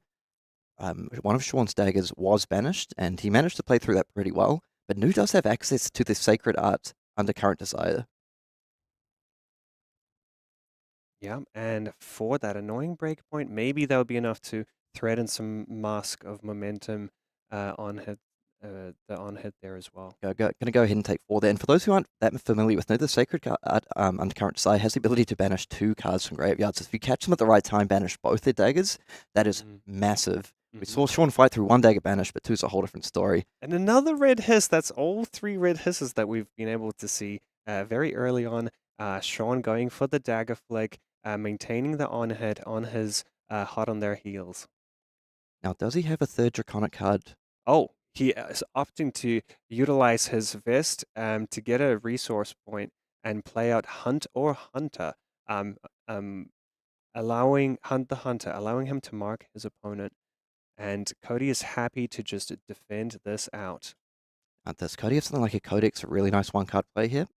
one of Sean's daggers was banished, and he managed to play through that pretty well. But Nu does have access to the Sacred Art Undercurrent Desire. Yeah, and for that annoying breakpoint, maybe that'll be enough to thread in some Mask of Momentum on hit, the on hit there as well. Going to go ahead and take 4 there. And for those who aren't that familiar with Nu, the Sacred Art Undercurrent Desire has the ability to banish 2 cards from graveyards. So if you catch them at the right time, banish both their daggers, that is massive. We saw Sean fight through 1 dagger banish, but 2 is a whole different story. And another red hiss. That's all 3 red hisses that we've been able to see very early on. Sean going for the dagger flick. Maintaining the on hit on his hot on their heels. Now, does he have a 3rd Draconic card? Oh, he is opting to utilize his Vest to get a resource point and play out Hunt or Hunter, allowing Hunt the Hunter, allowing him to mark his opponent. And Cody is happy to just defend this out. Does Cody have something like a Codex, a really nice 1-card play here?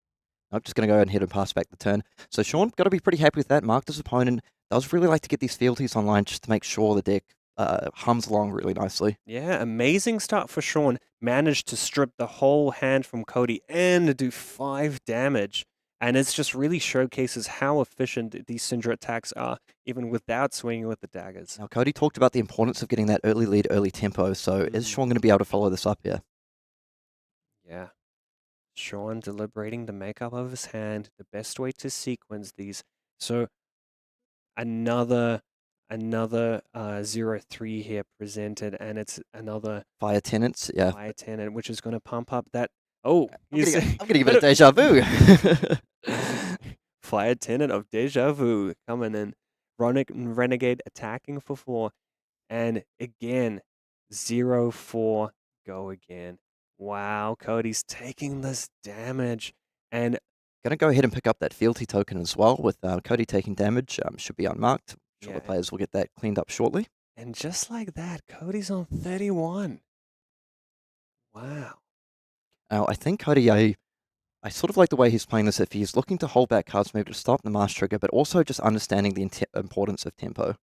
I'm just going to go ahead and pass back the turn. So Sean, got to be pretty happy with that. Marked his opponent. Does really like to get these fealties online just to make sure the deck hums along really nicely. Yeah, amazing start for Sean. Managed to strip the whole hand from Cody and do 5 damage. And it's just really showcases how efficient these Cindra attacks are, even without swinging with the daggers. Now, Cody talked about the importance of getting that early lead, early tempo. So is Sean going to be able to follow this up here? Yeah. Sean deliberating the makeup of his hand, the best way to sequence these. So another another 0-3 here presented, and it's another Fire Tenants, yeah. Fire Tenant, which is going to pump up that. Oh, I'm gonna give it a deja vu. Fire Tenant of Deja Vu coming in. Renegade attacking for 4. And again, 0-4, go again. Wow, Cody's taking this damage. And gonna go ahead and pick up that Fealty token as well with Cody taking damage. Should be unmarked. I'm sure the players will get that cleaned up shortly. And just like that, Cody's on 31. Wow. Now, I think Cody, I sort of like the way he's playing this. If he's looking to hold back cards, maybe to stop the Mass Trigger, but also just understanding the importance of tempo.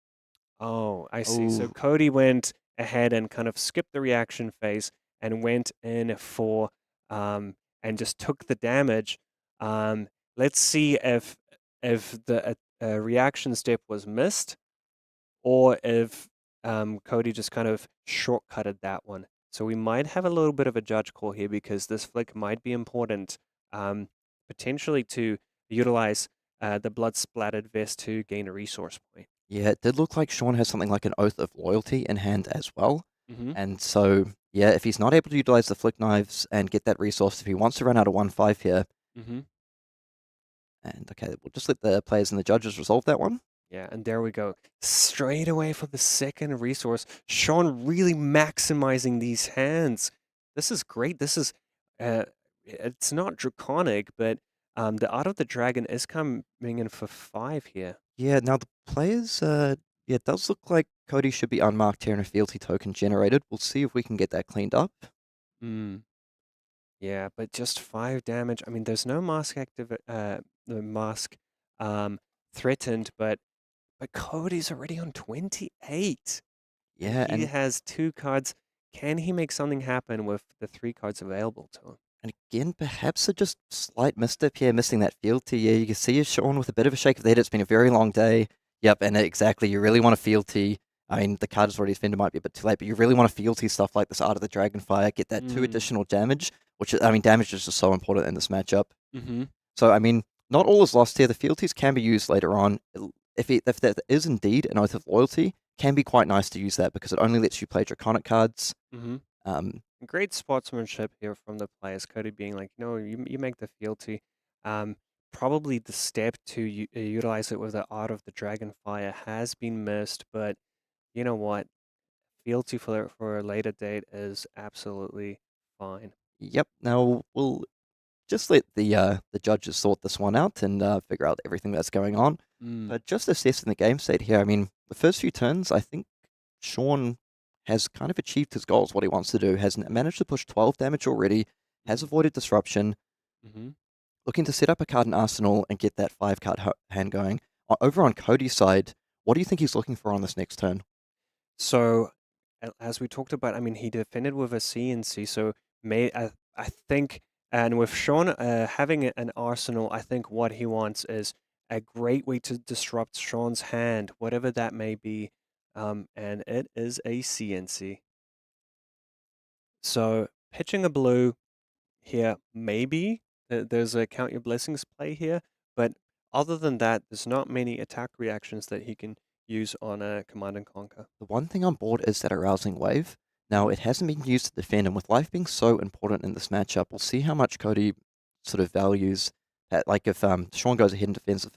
Oh, I see. So Cody went ahead and kind of skipped the reaction phase and went in for and just took the damage. Let's see if the reaction step was missed, or if Cody just kind of shortcutted that one. So we might have a little bit of a judge call here, because this flick might be important, potentially to utilize the blood splattered vest to gain a resource point. Yeah, it did look like Sean has something like an Oath of Loyalty in hand as well. Mhm. And so, yeah, if he's not able to utilize the Flick Knives and get that resource, if he wants to run out of 1-5 here. Mhm. And okay, we'll just let the players and the judges resolve that one. Yeah, and there we go. Straight away for the second resource. Sean really maximizing these hands. This is great. This is, it's not draconic, but the Art of the Dragon is coming in for 5 here. Yeah, now the players, yeah, it does look like Cody should be unmarked here and a Fealty token generated. We'll see if we can get that cleaned up. Yeah, but just 5 damage. I mean, there's no mask the mask threatened, but Cody's already on 28. Yeah, He has 2 cards. Can he make something happen with the 3 cards available to him? And again, perhaps a just slight misstep here, missing that Fealty. Yeah, you can see Sean with a bit of a shake of the head. It's been a very long day. Yep, and exactly, you really want a Fealty. I mean, the card is already defended, might be a bit too late, but you really want a Fealty stuff like this Art of the Dragonfire, get that 2 additional damage, which, I mean, damage is just so important in this matchup. So, I mean, not all is lost here. The Fealties can be used later on. If there is indeed an Oath of Loyalty, can be quite nice to use that, because it only lets you play Draconic cards. Great sportsmanship here from the players. Cody being like, no, you make the Fealty. Probably the step to utilize it with the Art of the Dragonfire has been missed, but you know what? Fealty for a later date is absolutely fine. Yep. Now we'll just let the judges sort this one out and figure out everything that's going on. But just assessing the game state here, I mean, the first few turns, I think Sean has kind of achieved his goals, what he wants to do, has managed to push 12 damage already, has avoided disruption, looking to set up a card in Arsenal and get that 5-card hand going. Over on Cody's side, what do you think he's looking for on this next turn? So, as we talked about, I mean, he defended with a CNC, so I think, and with Sean having an Arsenal, I think what he wants is a great way to disrupt Sean's hand, whatever that may be, and it is a CNC. So, pitching a blue here, maybe there's a Count Your Blessings play here, but other than that, there's not many attack reactions that he can use on a Command and Conquer. The one thing on board is that Arousing Wave. Now, it hasn't been used to defend, and with life being so important in this matchup, we'll see how much Cody sort of values that. Like, if Sean goes ahead and defends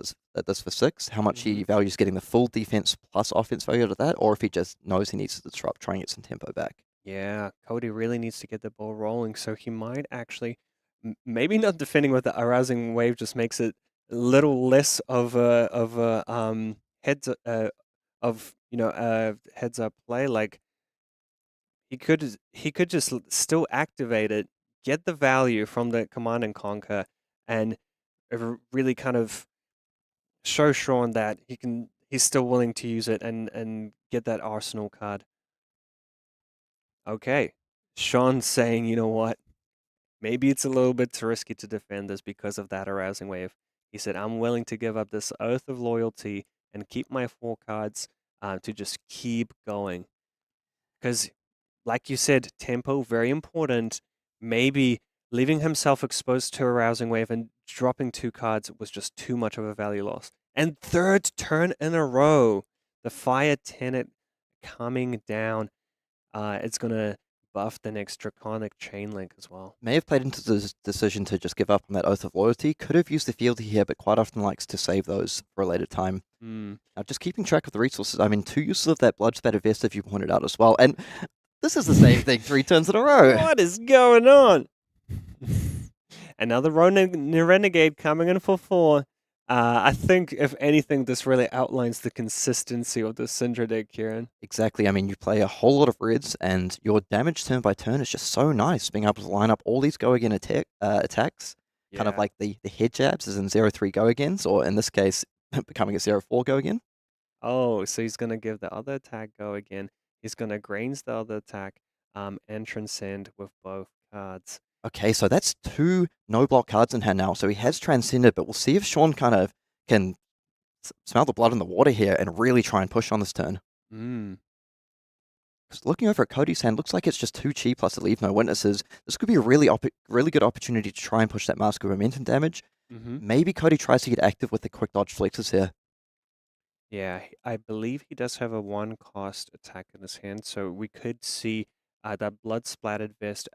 this for 6, how much he values getting the full defense plus offense value out of that, or if he just knows he needs to disrupt, try and get some tempo back. Yeah, Cody really needs to get the ball rolling, so he might actually, maybe not defending with the Arousing Wave just makes it a little less of a heads heads up play. Like, he could just still activate it, get the value from the Command and Conquer, and really kind of show Sean that he's still willing to use it and get that Arsenal card. Okay, Sean's saying, you know what? Maybe it's a little bit too risky to defend this because of that Arousing Wave. He said, I'm willing to give up this Oath of Loyalty and keep my 4 cards to just keep going. Because, like you said, tempo, very important. Maybe leaving himself exposed to Arousing Wave and dropping 2 cards was just too much of a value loss. And third turn in a row, the fire tenet coming down. It's going to buff the next draconic chain link as well. May have played into the decision to just give up on that Oath of Loyalty. Could have used the Fealty here, but quite often likes to save those for a later time. Now, just keeping track of the resources. I mean, 2 uses of that Blood Spatter Vest, if you pointed out as well. And this is the same thing 3 turns in a row. What is going on? Another Renegade coming in for 4. I think, if anything, this really outlines the consistency of the Cindra deck, Kieran. Exactly. I mean, you play a whole lot of reds, and your damage turn by turn is just so nice. Being able to line up all these go again attacks, kind of like the head jabs, as in 0-3 go agains, or in this case, becoming a 0-4 go again. Oh, so he's going to give the other attack go again. He's going to Grains the other attack and Transcend with both cards. Okay, so that's 2 no-block cards in hand now. So he has Transcended, but we'll see if Sean kind of can smell the blood in the water here and really try and push on this turn. Because looking over at Cody's hand, looks like it's just 2 chi plus to leave no witnesses. This could be a really good opportunity to try and push that Mask of Momentum damage. Maybe Cody tries to get active with the quick dodge flexes here. Yeah, I believe he does have a 1-cost attack in his hand, so we could see that blood splattered vest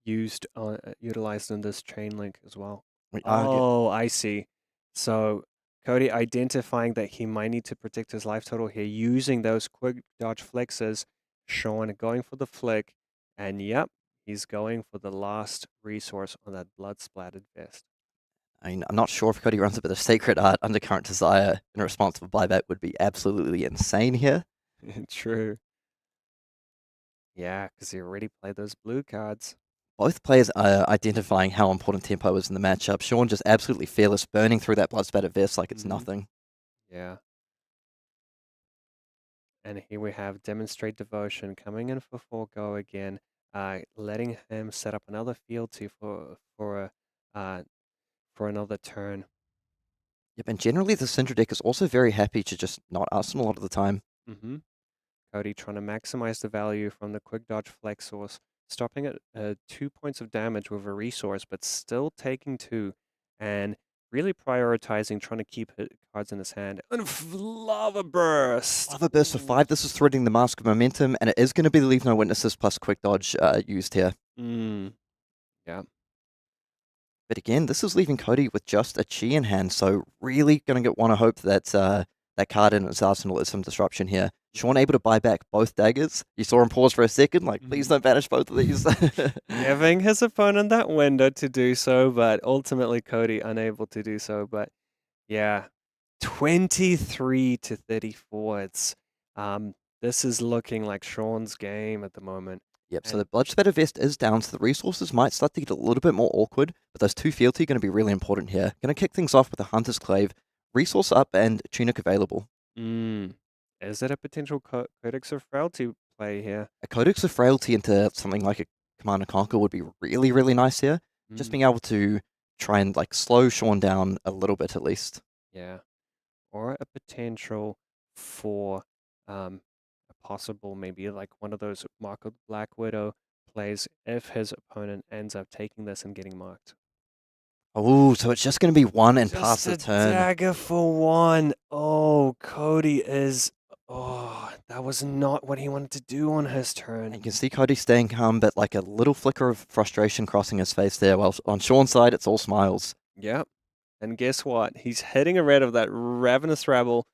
utilized in this chain link as well. Oh, I see. So Cody identifying that he might need to protect his life total here, using those quick dodge flexes. Sean going for the flick, and yep, he's going for the last resource on that blood splattered vest. I mean, I'm not sure if Cody runs a bit of Sacred Art. Undercurrent Desire in response to buyback would be absolutely insane here. True. Yeah, because he already played those blue cards. Both players are identifying how important tempo is in the matchup. Sean just absolutely fearless, burning through that blood spatter vest like it's nothing. Yeah. And here we have Demonstrate Devotion coming in for 4 go again, letting him set up another fealty for another turn. Yep, and generally the Cindra deck is also very happy to just not Arsenal a lot of the time. Cody trying to maximize the value from the quick dodge flex source, stopping at 2 points of damage with a resource, but still taking 2, and really prioritizing trying to keep cards in his hand. And Lava Burst! Lava Burst for 5. This is threading the Mask of Momentum, and it is going to be the Leave No Witnesses plus quick dodge used here. Yeah. But again, this is leaving Cody with just a chi in hand, so really going to want to hope that that card in his arsenal is some disruption here. Sean able to buy back both daggers. You saw him pause for a second, like, please don't banish both of these. Giving his opponent that window to do so, but ultimately Cody unable to do so. But yeah, 23-34. It's this is looking like Sean's game at the moment. Yep, so the Blood Spatter Vest is down, so the resources might start to get a little bit more awkward, but those 2 Fealty are going to be really important here. Going to kick things off with a Hunter's Clave, resource up, and Tunic available. Is it a potential Codex of Frailty play here? A Codex of Frailty into something like a Command & Conquer would be really, really nice here. Just being able to try and like slow Sean down a little bit at least. Yeah. Or a potential for a possible maybe like one of those Mark of the Black Widow plays if his opponent ends up taking this and getting marked. Oh, so it's just going to be 1 and pass the turn. Dagger for 1. Oh, Cody is... Oh, that was not what he wanted to do on his turn. And you can see Cody staying calm, but like a little flicker of frustration crossing his face there. While on Sean's side, it's all smiles. Yep. And guess what? He's hitting a red of that Ravenous Rabble.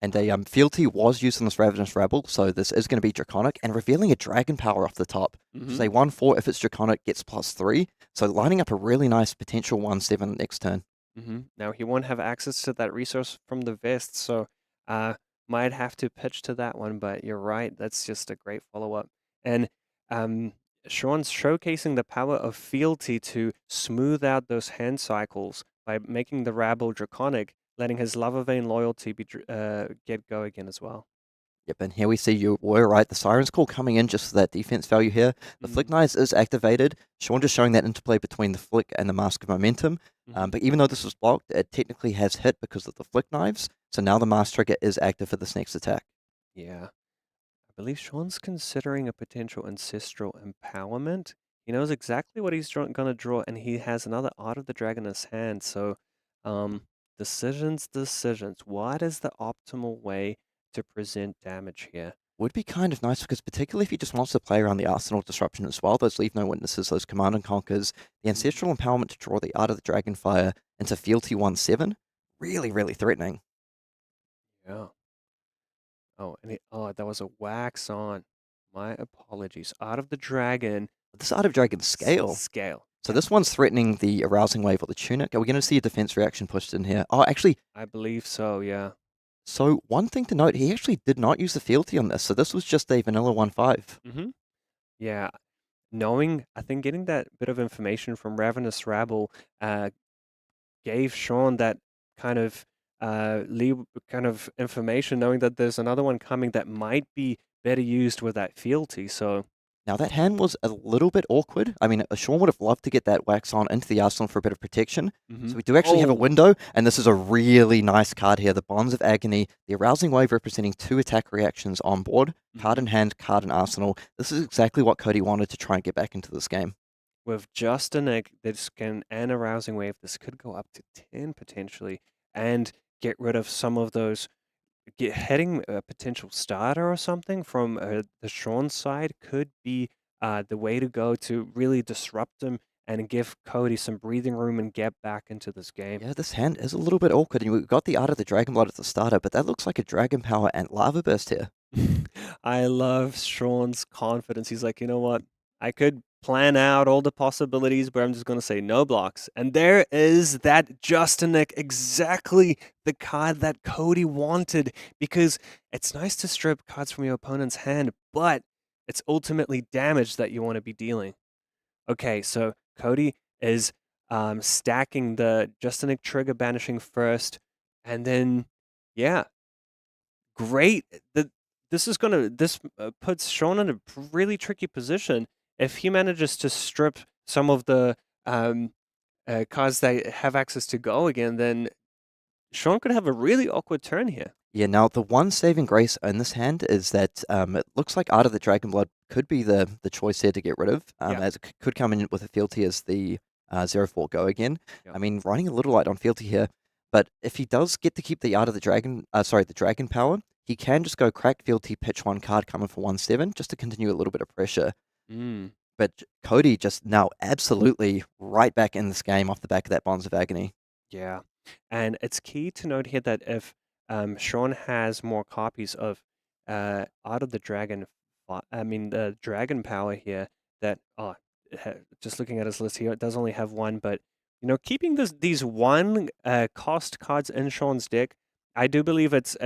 And a Fealty was used on this Ravenous Rabble, so this is going to be Draconic, and revealing a Dragon Power off the top. Say 1-4 if it's Draconic, gets +3. So lining up a really nice potential 1-7 next turn. Now he won't have access to that resource from the vest, so might have to pitch to that one, but you're right, that's just a great follow-up. And Sean's showcasing the power of Fealty to smooth out those hand cycles by making the Rabble Draconic, letting his Lava Vein Loyalty be get go again as well. Yep, and here we see you were right. The Siren's Call coming in just for that defense value here. The Flick Knives is activated. Sean just showing that interplay between the Flick and the Mask of Momentum. But even though this was blocked, it technically has hit because of the Flick Knives. So now the Mask Trigger is active for this next attack. Yeah. I believe Sean's considering a potential Ancestral Empowerment. He knows exactly what he's going to draw, and he has another Art of the Dragon in his hand. So Decisions, decisions. What is the optimal way to present damage here? Would be kind of nice because particularly if he just wants to play around the Arsenal disruption as well, those Leave No Witnesses, those Command and Conquers, the Ancestral Empowerment to draw the Art of the Dragonfire into Fealty 1/7, really, really threatening. Yeah. Oh, that was a wax on. My apologies. Art of the Dragon. This Art of Dragon scale. Scale. So this one's threatening the Arousing Wave or the Tunic. Are we going to see a defense reaction pushed in here? Oh, actually. I believe so, yeah. So one thing to note, he actually did not use the fealty on this. So this was just a vanilla 1/5. Yeah. I think getting that bit of information from Ravenous Rabble gave Sean that kind of information, knowing that there's another one coming that might be better used with that fealty. So now that hand was a little bit awkward. I mean, Sean would have loved to get that wax on into the arsenal for a bit of protection. So we do actually have a window, and this is a really nice card here. The Bonds of Agony, the Arousing Wave representing 2 attack reactions on board, card in hand, card in arsenal. This is exactly what Cody wanted to try and get back into this game. With just an egg, and Arousing Wave, this could go up to 10 potentially, and get rid of some of those. Heading a potential starter or something from the Sean side could be the way to go to really disrupt him and give Cody some breathing room and get back into this game. Yeah, this hand is a little bit awkward. We've got the Art of the Dragon Blood at the starter, but that looks like a Dragon Power and Lava Burst here. I love Sean's confidence. He's like, you know what? I could plan out all the possibilities, but I'm just going to say no blocks. And there is that Justinik, exactly the card that Cody wanted, because it's nice to strip cards from your opponent's hand, but it's ultimately damage that you want to be dealing. Okay, so Cody is stacking the Justinik trigger banishing first, and then, yeah, great. This puts Sean in a really tricky position. If he manages to strip some of the cards that have access to go again, then Sean could have a really awkward turn here. Yeah, now the one saving grace in this hand is that it looks like Art of the Dragon Blood could be the choice here to get rid of, as it could come in with a fealty as the 0/4 go again. I mean, running a little light on fealty here, but if he does get to keep the Art of the Dragon, the Dragon Power, he can just go crack fealty, pitch 1 card coming for 1/7, just to continue a little bit of pressure. But Cody just now absolutely right back in this game off the back of that Bonds of Agony. Yeah, and it's key to note here that if Sean has more copies of Art of the Dragon, the Dragon Power here, that, just looking at his list here, it does only have 1, but, keeping these 1 cost cards in Sean's deck, I do believe it's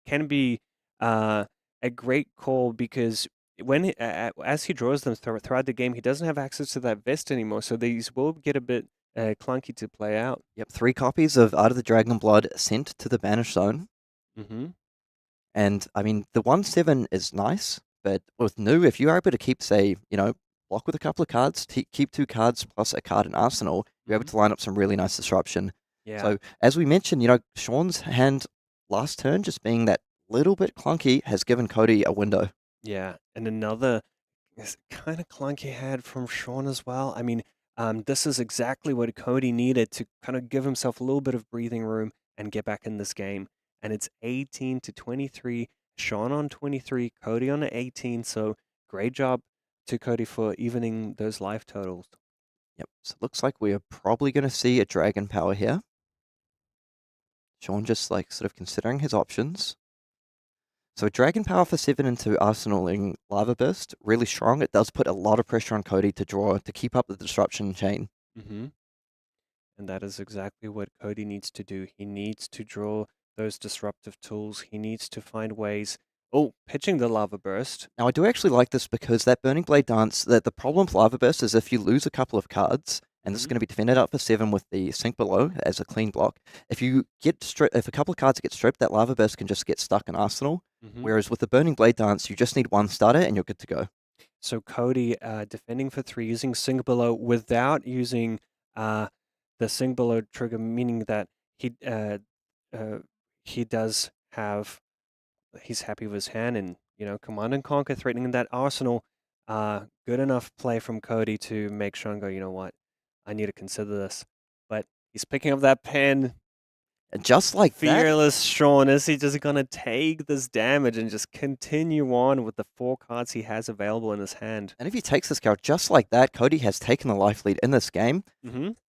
can be a great call, because when as he draws them throughout the game, he doesn't have access to that vest anymore, so these will get a bit clunky to play out. Yep, 3 copies of Art of the Dragon Blood sent to the banish zone. And I mean, the 1/7 is nice, but with new, if you are able to keep, say, block with a couple of cards, keep 2 cards plus a card in arsenal, you're able to line up some really nice disruption. Yeah. So as we mentioned, Sean's hand last turn just being that little bit clunky has given Cody a window. Yeah, and another kind of clunky hand from Sean as well. I mean, this is exactly what Cody needed to kind of give himself a little bit of breathing room and get back in this game. And it's 18 to 23, Sean on 23, Cody on 18. So great job to Cody for evening those life totals. Yep, so it looks like we are probably going to see a Dragon Power here. Sean just sort of considering his options. So a Dragon Power for 7 into Arsenaling Lava Burst, really strong. It does put a lot of pressure on Cody to keep up the disruption chain. And that is exactly what Cody needs to do. He needs to draw those disruptive tools. He needs to find ways. Oh, pitching the Lava Burst. Now I do actually like this because that Burning Blade Dance, the problem with Lava Burst is if you lose a couple of cards, and this is going to be defended up for 7 with the Sink Below as a clean block. If a couple of cards get stripped, that Lava Burst can just get stuck in Arsenal. Whereas with the Burning Blade Dance, you just need 1 starter and you're good to go. So Cody defending for 3, using Sink Below without using the Sink Below trigger, meaning that he's happy with his hand, and Command and Conquer threatening that Arsenal. Good enough play from Cody to make Sean go, you know what? I need to consider this. But he's picking up that pen. just like that. Fearless Sean, is he just going to take this damage and just continue on with the 4 cards he has available in his hand? And if he takes this card just like that, Cody has taken the life lead in this game.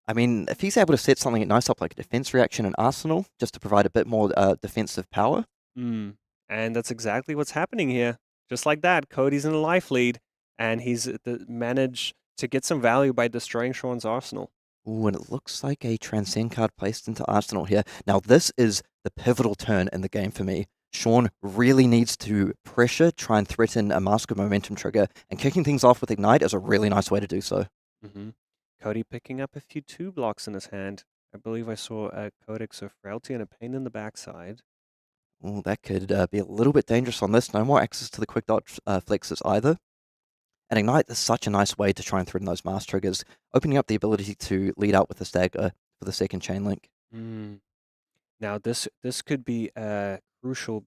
I mean, if he's able to set something nice up like a defense reaction and arsenal, just to provide a bit more defensive power. And that's exactly what's happening here. Just like that, Cody's in a life lead, and he's managed to get some value by destroying Sean's arsenal. Ooh, and it looks like a Transcend card placed into Arsenal here. Now, this is the pivotal turn in the game for me. Sean really needs to pressure, try and threaten a Mask of Momentum trigger, and kicking things off with Ignite is a really nice way to do so. Cody picking up a few 2 blocks in his hand. I believe I saw a Codex of Fealty and a Pain in the backside. Oh, that could be a little bit dangerous on this. No more access to the quick dot flexes either. And Ignite is such a nice way to try and threaten those mask triggers, opening up the ability to lead out with the stagger for the second chain link. Now, this could be a crucial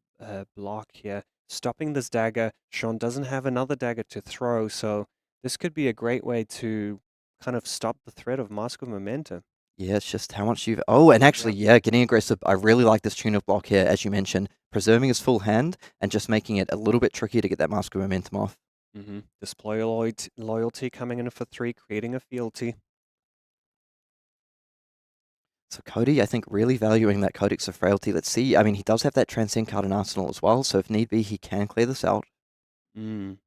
block here. Stopping this dagger, Sean doesn't have another dagger to throw, so this could be a great way to kind of stop the threat of Mask of Momentum. Yeah, it's just how much you've... Oh, and actually, yeah, getting aggressive. I really like this tune of block here, as you mentioned. Preserving his full hand and just making it a little bit trickier to get that Mask of Momentum off. Display loyalty coming in for 3, creating a fealty. So Cody, I think, really valuing that Codex of Frailty. Let's see. I mean, he does have that Transcend card in Arsenal as well, so if need be, he can clear this out. And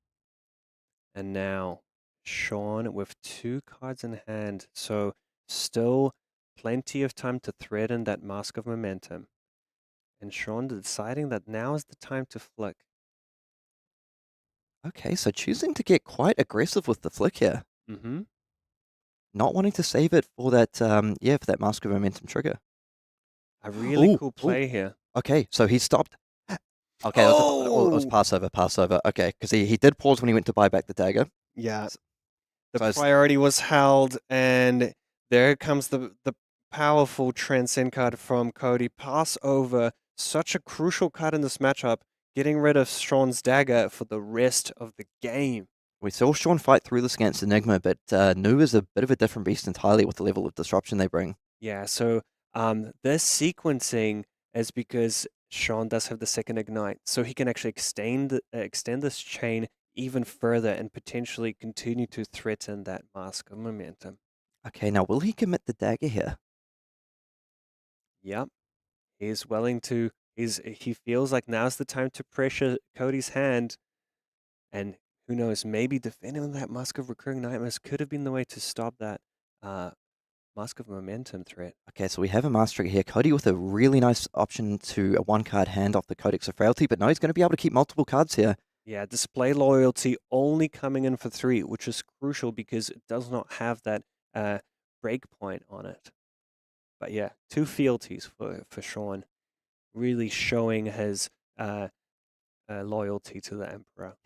now, Sean with 2 cards in hand, so still plenty of time to threaten that Mask of Momentum. And Sean deciding that now is the time to flick. Okay, so choosing to get quite aggressive with the flick here. Not wanting to save it for that, for that Mask of Momentum trigger. A really cool play here. Okay, so he stopped. Okay, it was Passover. Okay, because he did pause when he went to buy back the dagger. Yeah. The priority was held, and there comes the powerful Transcend card from Cody. Pass over, such a crucial card in this matchup, getting rid of Sean's dagger for the rest of the game. We saw Sean fight through this against Enigma, but Nu is a bit of a different beast entirely with the level of disruption they bring. Yeah, so this sequencing is because Sean does have the second Ignite, so he can actually extend this chain even further and potentially continue to threaten that Mask of Momentum. Okay, now will he commit the dagger here? Yep. He's willing to, he feels like now's the time to pressure Cody's hand, and who knows, maybe defending that Mask of Recurring Nightmares could have been the way to stop that Mask of Momentum threat. Okay, so we have a Mask trigger here. Cody with a really nice option to a 1-card hand off the Codex of Frailty, but no, he's going to be able to keep multiple cards here. Yeah, display loyalty only coming in for 3, which is crucial because it does not have that breakpoint on it. But yeah, 2 fealties for Sean, really showing his loyalty to the Emperor.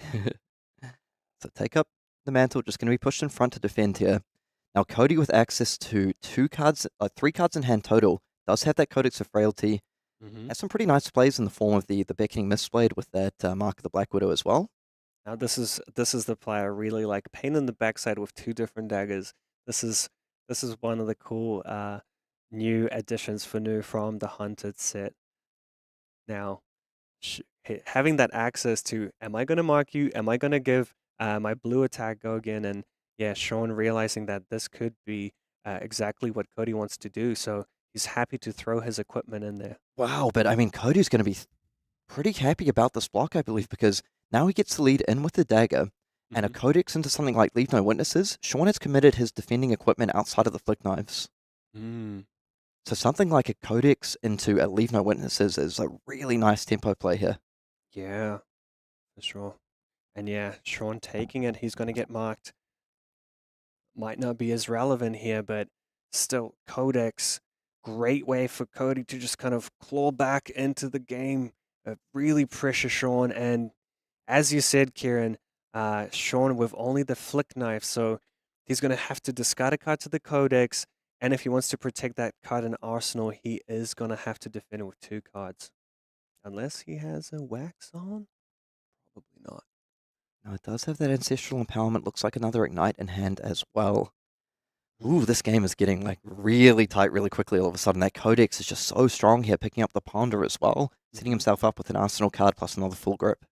So take up the mantle, just going to be pushed in front to defend here. Now Cody with access to 3 cards in hand total, does have that Codex of Frailty. Has some pretty nice plays in the form of the Beckoning Mistblade with that Mark of the Black Widow as well. Now this is the play I really like. Pain in the backside with 2 different daggers. This is one of the cool new additions for Nu from the Hunted set. Now, having that access to, am I going to mark you? Am I going to give my blue attack go again? And yeah, Sean realizing that this could be exactly what Cody wants to do. So he's happy to throw his equipment in there. Wow, but I mean, Cody's going to be pretty happy about this block, I believe, because now he gets to lead in with the dagger and a Codex into something like Leave No Witnesses. Sean has committed his defending equipment outside of the Flick Knives. So something like a Codex into a Leave No Witnesses is a really nice tempo play here. Yeah, for sure. And yeah, Sean taking it, he's going to get marked. Might not be as relevant here, but still, Codex, great way for Cody to just kind of claw back into the game, really pressure Sean. And as you said, Kieran, Sean with only the Flick Knife, so he's going to have to discard a card to the Codex, and if he wants to protect that card in Arsenal, he is going to have to defend it with 2 cards. Unless he has a Wax on? Probably not. No, it does have that Ancestral Empowerment. Looks like another Ignite in hand as well. Ooh, this game is getting like really tight really quickly all of a sudden. That Codex is just so strong here, picking up the Ponder as well, setting himself up with an Arsenal card plus another full grip.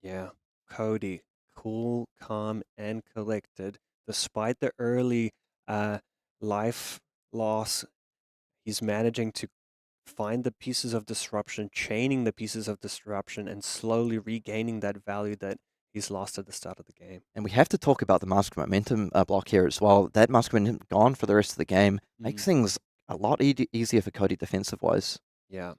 Yeah, Cody, cool, calm, and collected. Despite the early life loss, he's managing to find the pieces of disruption, chaining the pieces of disruption, and slowly regaining that value that he's lost at the start of the game. And we have to talk about the Mask of Momentum block here as well. That Mask of Momentum gone for the rest of the game makes things a lot easier for Cody defensive-wise. Yeah.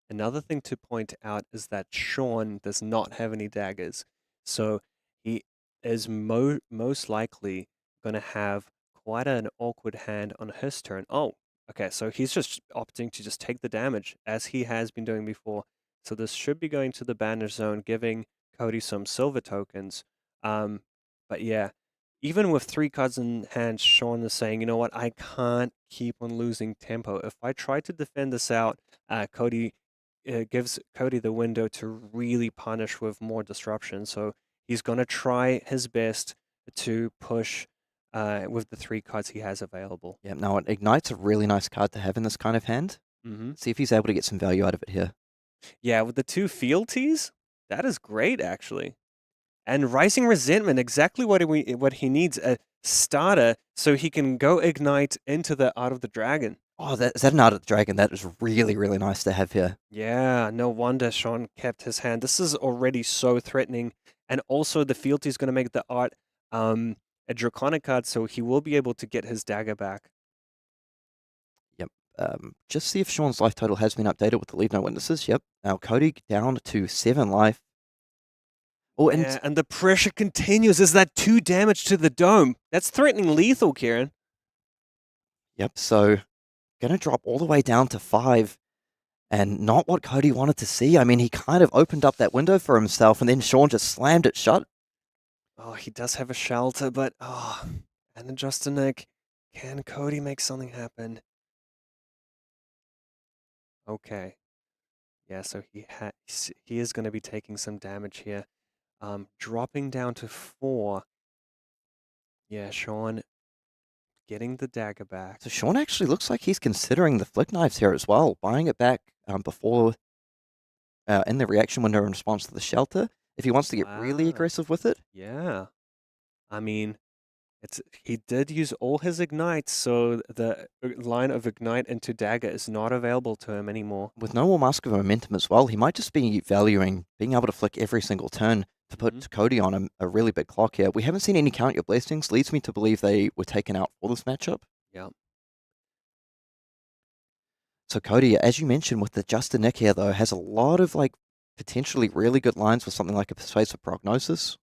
Another thing to point out is that Sean does not have any daggers. So he is most likely going to have quite an awkward hand on his turn. Oh, okay, so he's just opting to just take the damage, as he has been doing before. So this should be going to the banish zone, giving Cody some silver tokens. But yeah, even with 3 cards in hand, Sean is saying, you know what, I can't keep on losing tempo. If I try to defend this out, Cody gives Cody the window to really punish with more disruption. So he's going to try his best to push with the 3 cards he has available. Yeah, now Ignite's a really nice card to have in this kind of hand. See if he's able to get some value out of it here. Yeah, with the 2 fealties, that is great, actually. And Rising Resentment, exactly what he needs, a starter, so he can go Ignite into the Art of the Dragon. Oh, is that an Art of the Dragon? That is really, really nice to have here. Yeah, no wonder Sean kept his hand. This is already so threatening. And also the fealty is going to make the art a Draconic card, so he will be able to get his dagger back. Yep. Just see if Sean's life total has been updated with the Leave No Witnesses. Yep. Now Cody down to 7 life. Oh, and the pressure continues. Is that 2 damage to the dome? That's threatening lethal, Kieran. Yep, so going to drop all the way down to 5. And not what Cody wanted to see. I mean, he kind of opened up that window for himself, and then Sean just slammed it shut. Oh, he does have a shelter, but and then Justin Nick, can Cody make something happen? Okay. Yeah, so he is going to be taking some damage here. Dropping down to 4. Yeah, Sean getting the dagger back. So Sean actually looks like he's considering the flick knives here as well, buying it back before in the reaction window in response to the shelter, if he wants to get really aggressive with it. Yeah. I mean, he did use all his ignites, so the line of ignite into dagger is not available to him anymore. With no more Mask of Momentum as well, he might just be valuing being able to flick every single turn to put Cody on a really big clock here. We haven't seen any Count Your Blessings, leads me to believe they were taken out for this matchup. Yeah. So Cody, as you mentioned, with the Justin Nick here, though, has a lot of like potentially really good lines with something like a Persuasive Prognosis.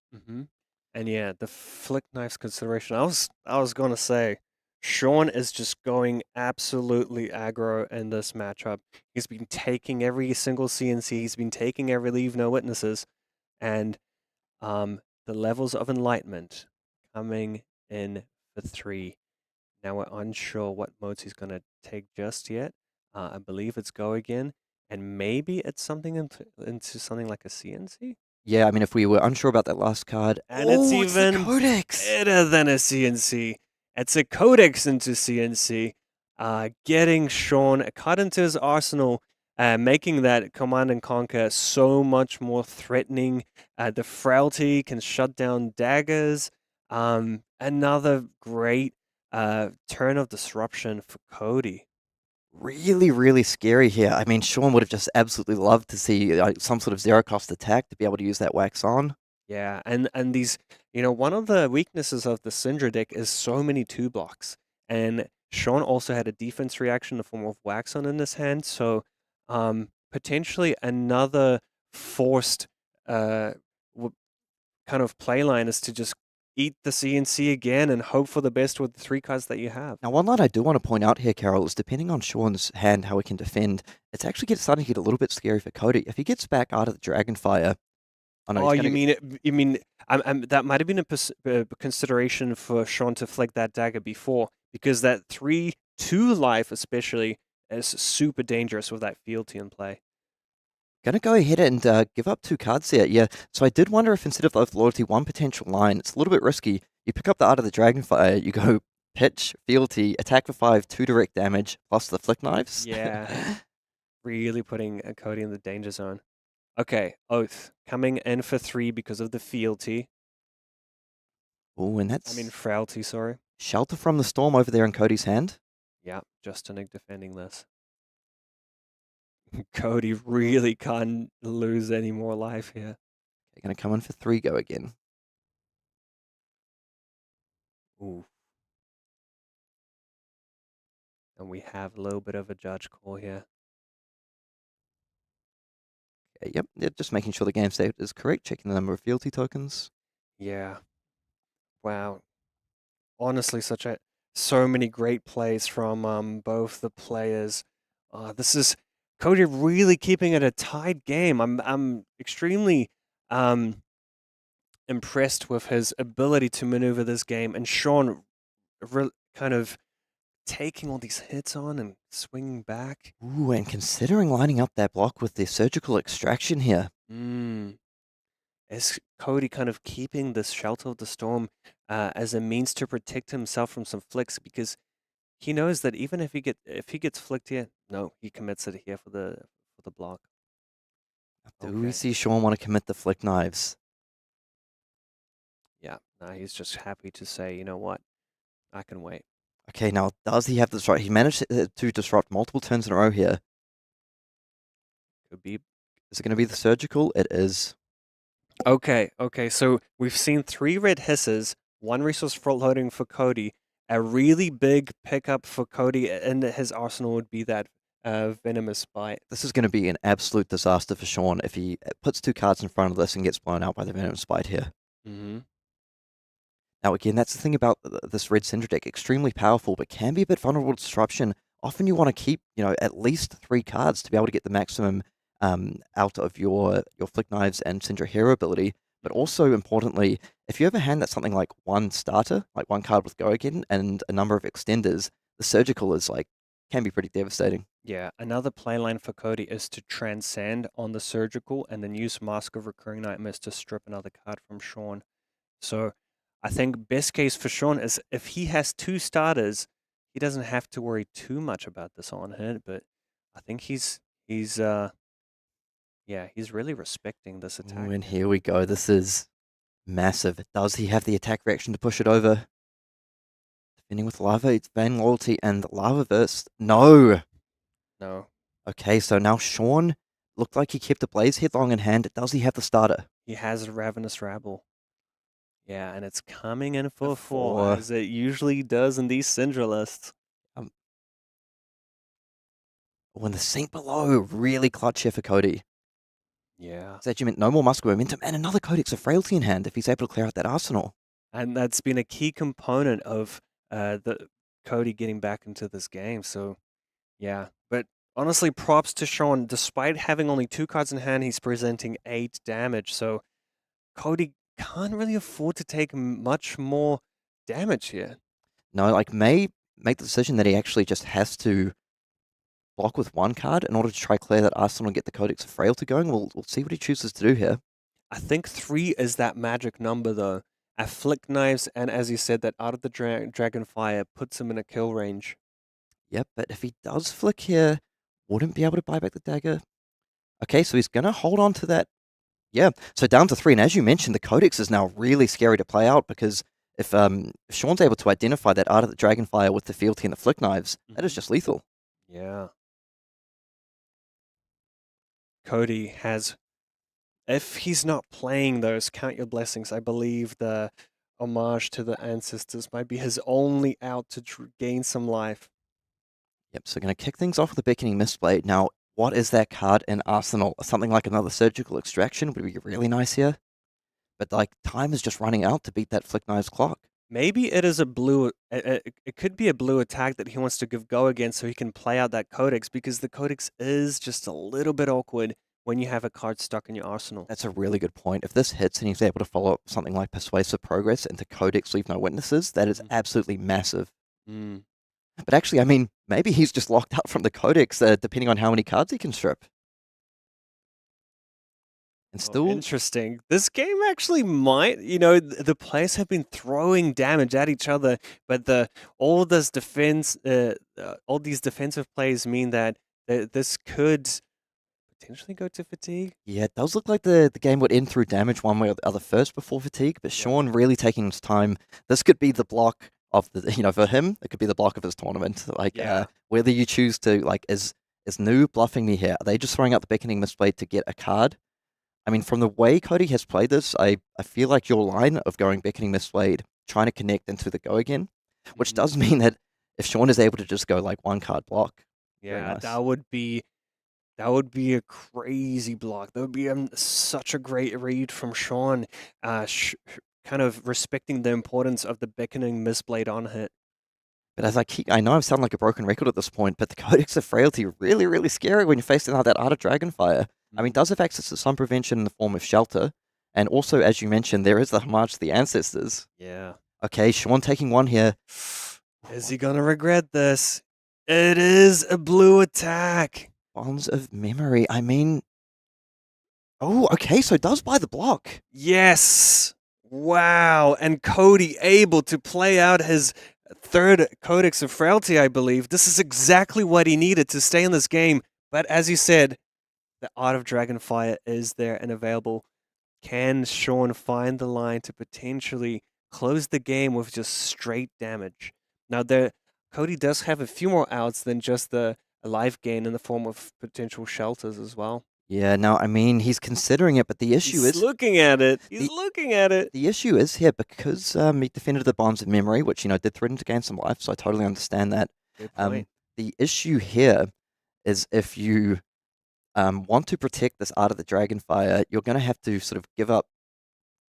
And yeah, the flick knives consideration. I was gonna say, Sean is just going absolutely aggro in this matchup. He's been taking every single CNC. He's been taking every Leave No Witnesses, and the levels of enlightenment coming in for 3. Now we're unsure what modes he's gonna take just yet. I believe it's Go again, and maybe it's something into something like a CNC. Yeah, I mean, if we were unsure about that last card, and it's even Codex. better than a CNC. It's a Codex into CNC, getting Sean a cut into his arsenal, making that Command and Conquer so much more threatening. The Fealty can shut down daggers. Another great turn of disruption for Cody. Really, really scary here. I mean, Sean would have just absolutely loved to see some sort of zero-cost attack to be able to use that wax on. Yeah, and these, one of the weaknesses of the Cindra deck is so many 2 blocks. And Sean also had a defense reaction in the form of wax on in his hand, so potentially another forced kind of playline is to just eat the CNC again and hope for the best with the 3 cards that you have. Now, one line I do want to point out here, Karol, is depending on Sean's hand, how he can defend, it's actually starting to get a little bit scary for Cody. If he gets back out of the Dragonfire... You mean that might have been a consideration for Sean to flick that dagger before, because that 3-2 life especially is super dangerous with that fealty in play. Gonna go ahead and give up 2 cards there. Yeah, so I did wonder if instead of Loyalty, one potential line, it's a little bit risky. You pick up the Art of the Dragonfire, you go pitch, fealty, attack for 5, 2 direct damage, plus the flick knives. Yeah. Really putting Cody in the danger zone. Okay, Oath coming in for 3 because of the fealty. Oh, and that's... Fealty, sorry. Shelter from the Storm over there in Cody's hand. Yeah, Jasin defending this. Cody really can't lose any more life here. They're going to come in for 3 go again. Ooh. And we have a little bit of a judge call here. Okay, yep, just making sure the game state is correct, checking the number of fealty tokens. Yeah. Wow. Honestly, so many great plays from both the players. This is Cody really keeping it a tight game. I'm extremely impressed with his ability to maneuver this game, and Sean kind of taking all these hits on and swinging back. Ooh, and considering lining up that block with the surgical extraction here. Is Cody kind of keeping this Shelter of the Storm as a means to protect himself from some flicks, because he knows that even if he gets flicked here, no, he commits it here for the block. Do we see Sean want to commit the flick knives? Yeah, no, he's just happy to say, you know what, I can wait. Okay, now does he have the disrupt? He managed to disrupt multiple turns in a row here. Could be. Is it going to be the surgical? It is. Okay, so we've seen 3 red hisses, 1 resource floating for Cody. A really big pickup for Cody in his arsenal would be that Venomous Bite. This is going to be an absolute disaster for Sean if he puts 2 cards in front of this and gets blown out by the Venomous Bite here. Now again, that's the thing about this red Cindra deck. Extremely powerful, but can be a bit vulnerable to disruption. Often you want to keep, at least 3 cards to be able to get the maximum out of your flick knives and Cindra hero ability. But also importantly, if you have a hand that's something like 1 starter, like 1 card with go again, and a number of extenders, the surgical is can be pretty devastating. Yeah, another playline for Cody is to transcend on the surgical and then use Mask of Recurring Nightmares to strip another card from Sean. So I think best case for Sean is if he has 2 starters, he doesn't have to worry too much about this on hit, but I think he's really respecting this attack. Ooh, and here we go. This is massive. Does he have the attack reaction to push it over? Defending with Lava, it's Vain Loyalty and Lava Burst. No! No. Okay, so now Sean looked like he kept a Blaze Headlong in hand. Does he have the starter? He has Ravenous Rabble. Yeah, and it's coming in for 4, as it usually does in these Cindra lists. When the Sink Below, really clutch here for Cody. Yeah. So that you meant no more muscle momentum and another Codex of Frailty in hand if he's able to clear out that arsenal. And that's been a key component of the Cody getting back into this game. So, yeah. But honestly, props to Sean. Despite having only 2 cards in hand, he's presenting 8 damage. So, Cody can't really afford to take much more damage here. No, may make the decision that he actually just has to block with 1 card in order to try clear that arsenal and get the Codex of Frailty going. We'll see what he chooses to do here. I think 3 is that magic number, though. A Flick Knives, and as you said, that Out of the Dragonfire puts him in a kill range. Yep, but if he does flick here, wouldn't be able to buy back the dagger. Okay, so he's going to hold on to that. Yeah, so down to 3. And as you mentioned, the Codex is now really scary to play out because if Sean's able to identify that Art of the Dragonfire with the Fealty and the Flick Knives, that is just lethal. Yeah. Cody has, if he's not playing those Count Your Blessings, I believe the homage to the ancestors might be his only out to gain some life. Yep, so going to kick things off with a Beckoning Mistblade. Now, what is that card in Arsenal? Something like another Surgical Extraction would be really nice here. But time is just running out to beat that Flick Knives clock. Maybe it is a blue, it could be a blue attack that he wants to give go against so he can play out that Codex, because the Codex is just a little bit awkward when you have a card stuck in your arsenal. That's a really good point. If this hits and he's able to follow up something like Persuasive Progress into Codex Leave No Witnesses, that is absolutely massive. But actually, maybe he's just locked out from the Codex, depending on how many cards he can strip. And still, interesting. This game actually might, the players have been throwing damage at each other, but all these defensive plays mean that this could potentially go to fatigue. Yeah, it does look like the game would end through damage one way or the other first before fatigue, but Sean really taking his time. This could be the block of for him, it could be the block of his tournament. Like, whether you choose to, like, is New bluffing me here? Are they just throwing out the Beckoning Mistblade to get a card? I mean, from the way Cody has played this, I feel like your line of going Beckoning Mistblade, trying to connect into the go again, which does mean that if Sean is able to just go, like, one card block, nice. that would be a crazy block. That would be such a great read from Sean, kind of respecting the importance of the Beckoning Mistblade on hit. But as I know I sound like a broken record at this point, but the Codex of Fealty really, really scary when you're facing out that Art of Dragonfire. I mean, does have access to some prevention in the form of shelter, and also, as you mentioned, there is the homage to the ancestors. Yeah. Okay, Sean taking one here. Is he gonna regret this? It is a blue attack. Bonds of Memory. I mean, oh, okay, so it does buy the block. Yes. Wow. And Cody able to play out his third Codex of Fealty, I believe. This is exactly what he needed to stay in this game. But as you said, the Art of Dragonfire is there and available. Can Sean find the line to potentially close the game with just straight damage? Now, Cody does have a few more outs than just the life gain in the form of potential shelters as well. Yeah, no, I mean, he's considering it, but the issue is... He's looking at it. He's looking at it. The issue is here, because he defended the Bonds of Memory, which, did threaten to gain some life, so I totally understand that. Good point. The issue here is if you want to protect this Art of the Dragonfire, you're going to have to sort of give up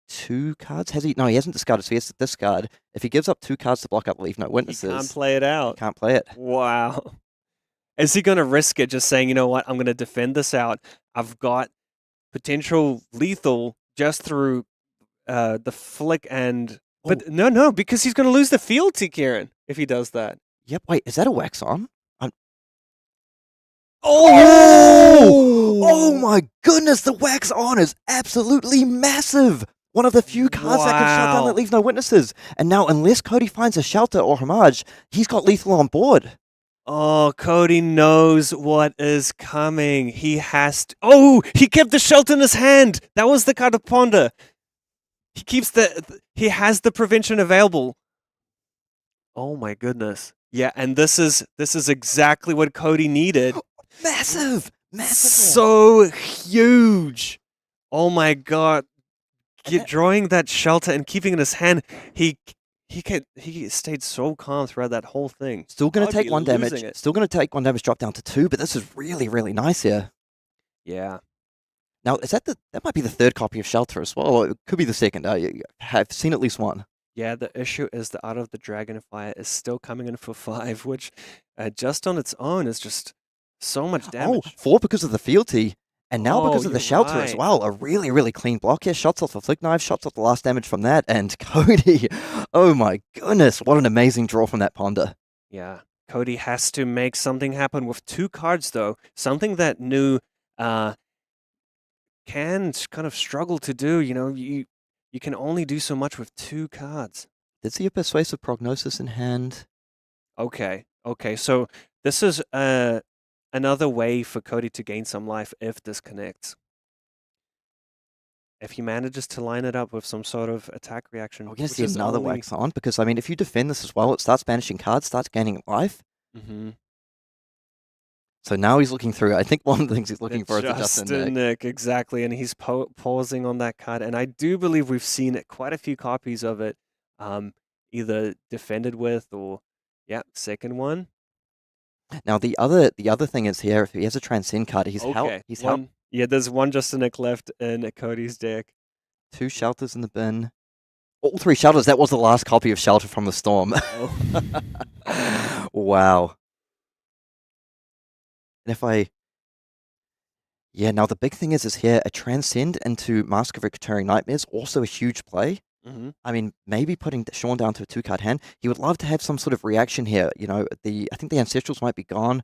2 cards. Has he? No, he hasn't discarded, so he has to discard. If he gives up 2 cards to block up Leave No Witnesses... He can't play it out. Can't play it. Wow. Is he going to risk it, just saying, you know what, I'm going to defend this out. I've got potential lethal just through the flick and... But no, because he's going to lose the fealty, Kieran, if he does that. Yep, wait, is that a wax on? Oh my goodness, the wax on is absolutely massive. One of the few cards that can shut down that Leaves No Witnesses. And now, unless Cody finds a shelter or homage, he's got lethal on board. Oh, Cody knows what is coming. He has to... Oh, he kept the shelter in his hand. That was the card to ponder. He has the prevention available. Oh my goodness. Yeah, and this is exactly what Cody needed. Massive. So huge. Oh my god. Drawing that shelter and keeping it in his hand, he stayed so calm throughout that whole thing. Still going to take 1 damage. Still going to take 1 damage, drop down to 2, but this is really, really nice here. Yeah. Now, is that might be the 3rd copy of Shelter as well, or it could be the 2nd. I've seen at least 1. Yeah, the issue is the Art of the Dragonfire is still coming in for 5, which just on its own is just so much damage. Oh, 4 because of the fealty. And now because of the shelter as well, a really, really clean block here. Shots off the flick knife, shots off the last damage from that, and Cody, oh my goodness, what an amazing draw from that ponder. Yeah, Cody has to make something happen with 2 cards though, something that New can kind of struggle to do. You can only do so much with 2 cards. Did see a Persuasive Prognosis in hand. Okay, so this is another way for Cody to gain some life if this connects. If he manages to line it up with some sort of attack reaction. We're going to see another wax on, because, I mean, if you defend this as well, it starts banishing cards, starts gaining life. Mm-hmm. So now he's looking through. I think one of the things he's looking for is the Justin Nick. Exactly, and he's pausing on that card. And I do believe we've seen quite a few copies of it, either defended with or, second one. Now the other thing is here, if he has a Transcend card, he's helped. Yeah, there's 1 Justin Nick left in Cody's deck. 2 shelters in the bin. All 3 shelters. That was the last copy of Shelter from the Storm. Wow. And now the big thing is here, a Transcend into Mask of Recurring Nightmares, also a huge play. Mm-hmm. I mean, maybe putting Sean down to a 2-card hand. He would love to have some sort of reaction here. I think the Ancestrals might be gone,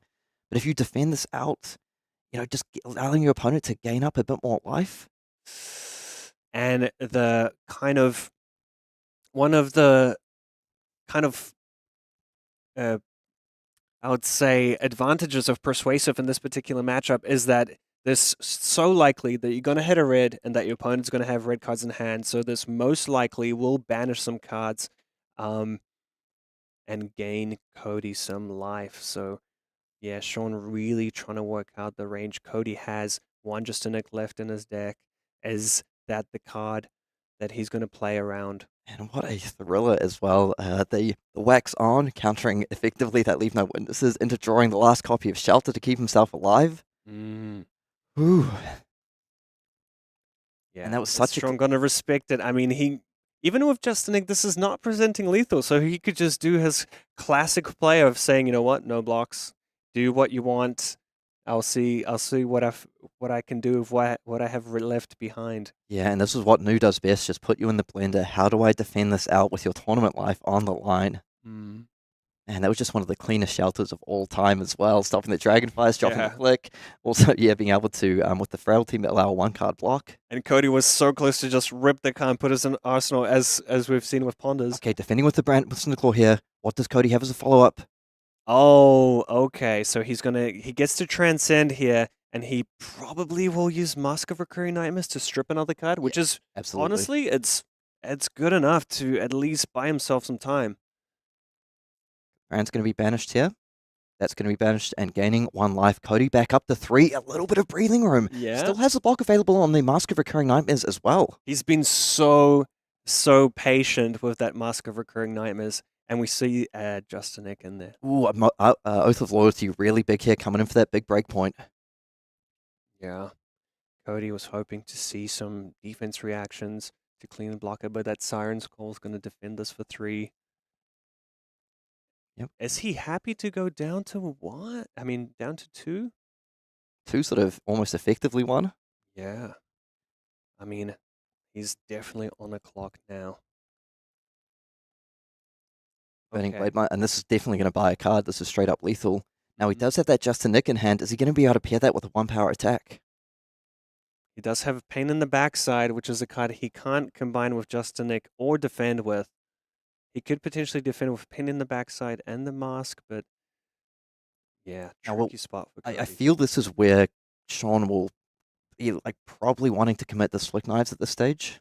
but if you defend this out, just allowing your opponent to gain up a bit more life. And the kind of one of the kind of I would say advantages of persuasive in this particular matchup is that this so likely that you're going to hit a red and that your opponent's going to have red cards in hand. So this most likely will banish some cards and gain Cody some life. So yeah, Sean really trying to work out the range. Cody has one Justinic left in his deck. Is that the card that he's going to play around? And what a thriller as well. The wax on, countering effectively that leave no witnesses into drawing the last copy of Shelter to keep himself alive. Ooh. Yeah, and that was such Sean gonna respect it. I mean, he even with Justinic, this is not presenting lethal, so he could just do his classic play of saying, you know what, no blocks, do what you want. I'll see what I can do with what I have left behind. Yeah, and this is what Nu does best, just put you in the blender. How do I defend this out with your tournament life on the line? And that was just one of the cleanest shelters of all time as well. Stopping the Dragonfires, dropping the flick. Also, yeah, being able to, with the Fealty, allow a one-card block. And Cody was so close to just rip the card and put us in arsenal, as we've seen with Ponders. Okay, defending with the Brand with Cinderclaw here. What does Cody have as a follow-up? Oh, okay. So he gets to transcend here, and he probably will use Mask of Recurring Nightmares to strip another card, which is absolutely, honestly, it's good enough to at least buy himself some time. Brand's going to be banished here. That's going to be banished and gaining 1 life. Cody back up to 3. A little bit of breathing room. Yeah. Still has a block available on the Mask of Recurring Nightmares as well. He's been so patient with that Mask of Recurring Nightmares. And we see Justinic in there. Ooh, Oath of Loyalty, really big here, coming in for that big break point. Yeah. Cody was hoping to see some defense reactions to clean the blocker, but that Siren's Call is going to defend us for 3. Yep. Is he happy to go down to 1? I mean, down to 2? 2 sort of almost effectively 1. Yeah. I mean, he's definitely on the clock now. Okay. And this is definitely going to buy a card. This is straight up lethal. Now, he does have that Justinic in hand. Is he going to be able to pair that with a 1-power attack? He does have a Pain in the Backside, which is a card he can't combine with Justinic or defend with. He could potentially defend with Pain in the Backside and the Mask, but yeah, tricky spot for Cody. I feel this is where Sean will be probably wanting to commit the Slick Knives at this stage.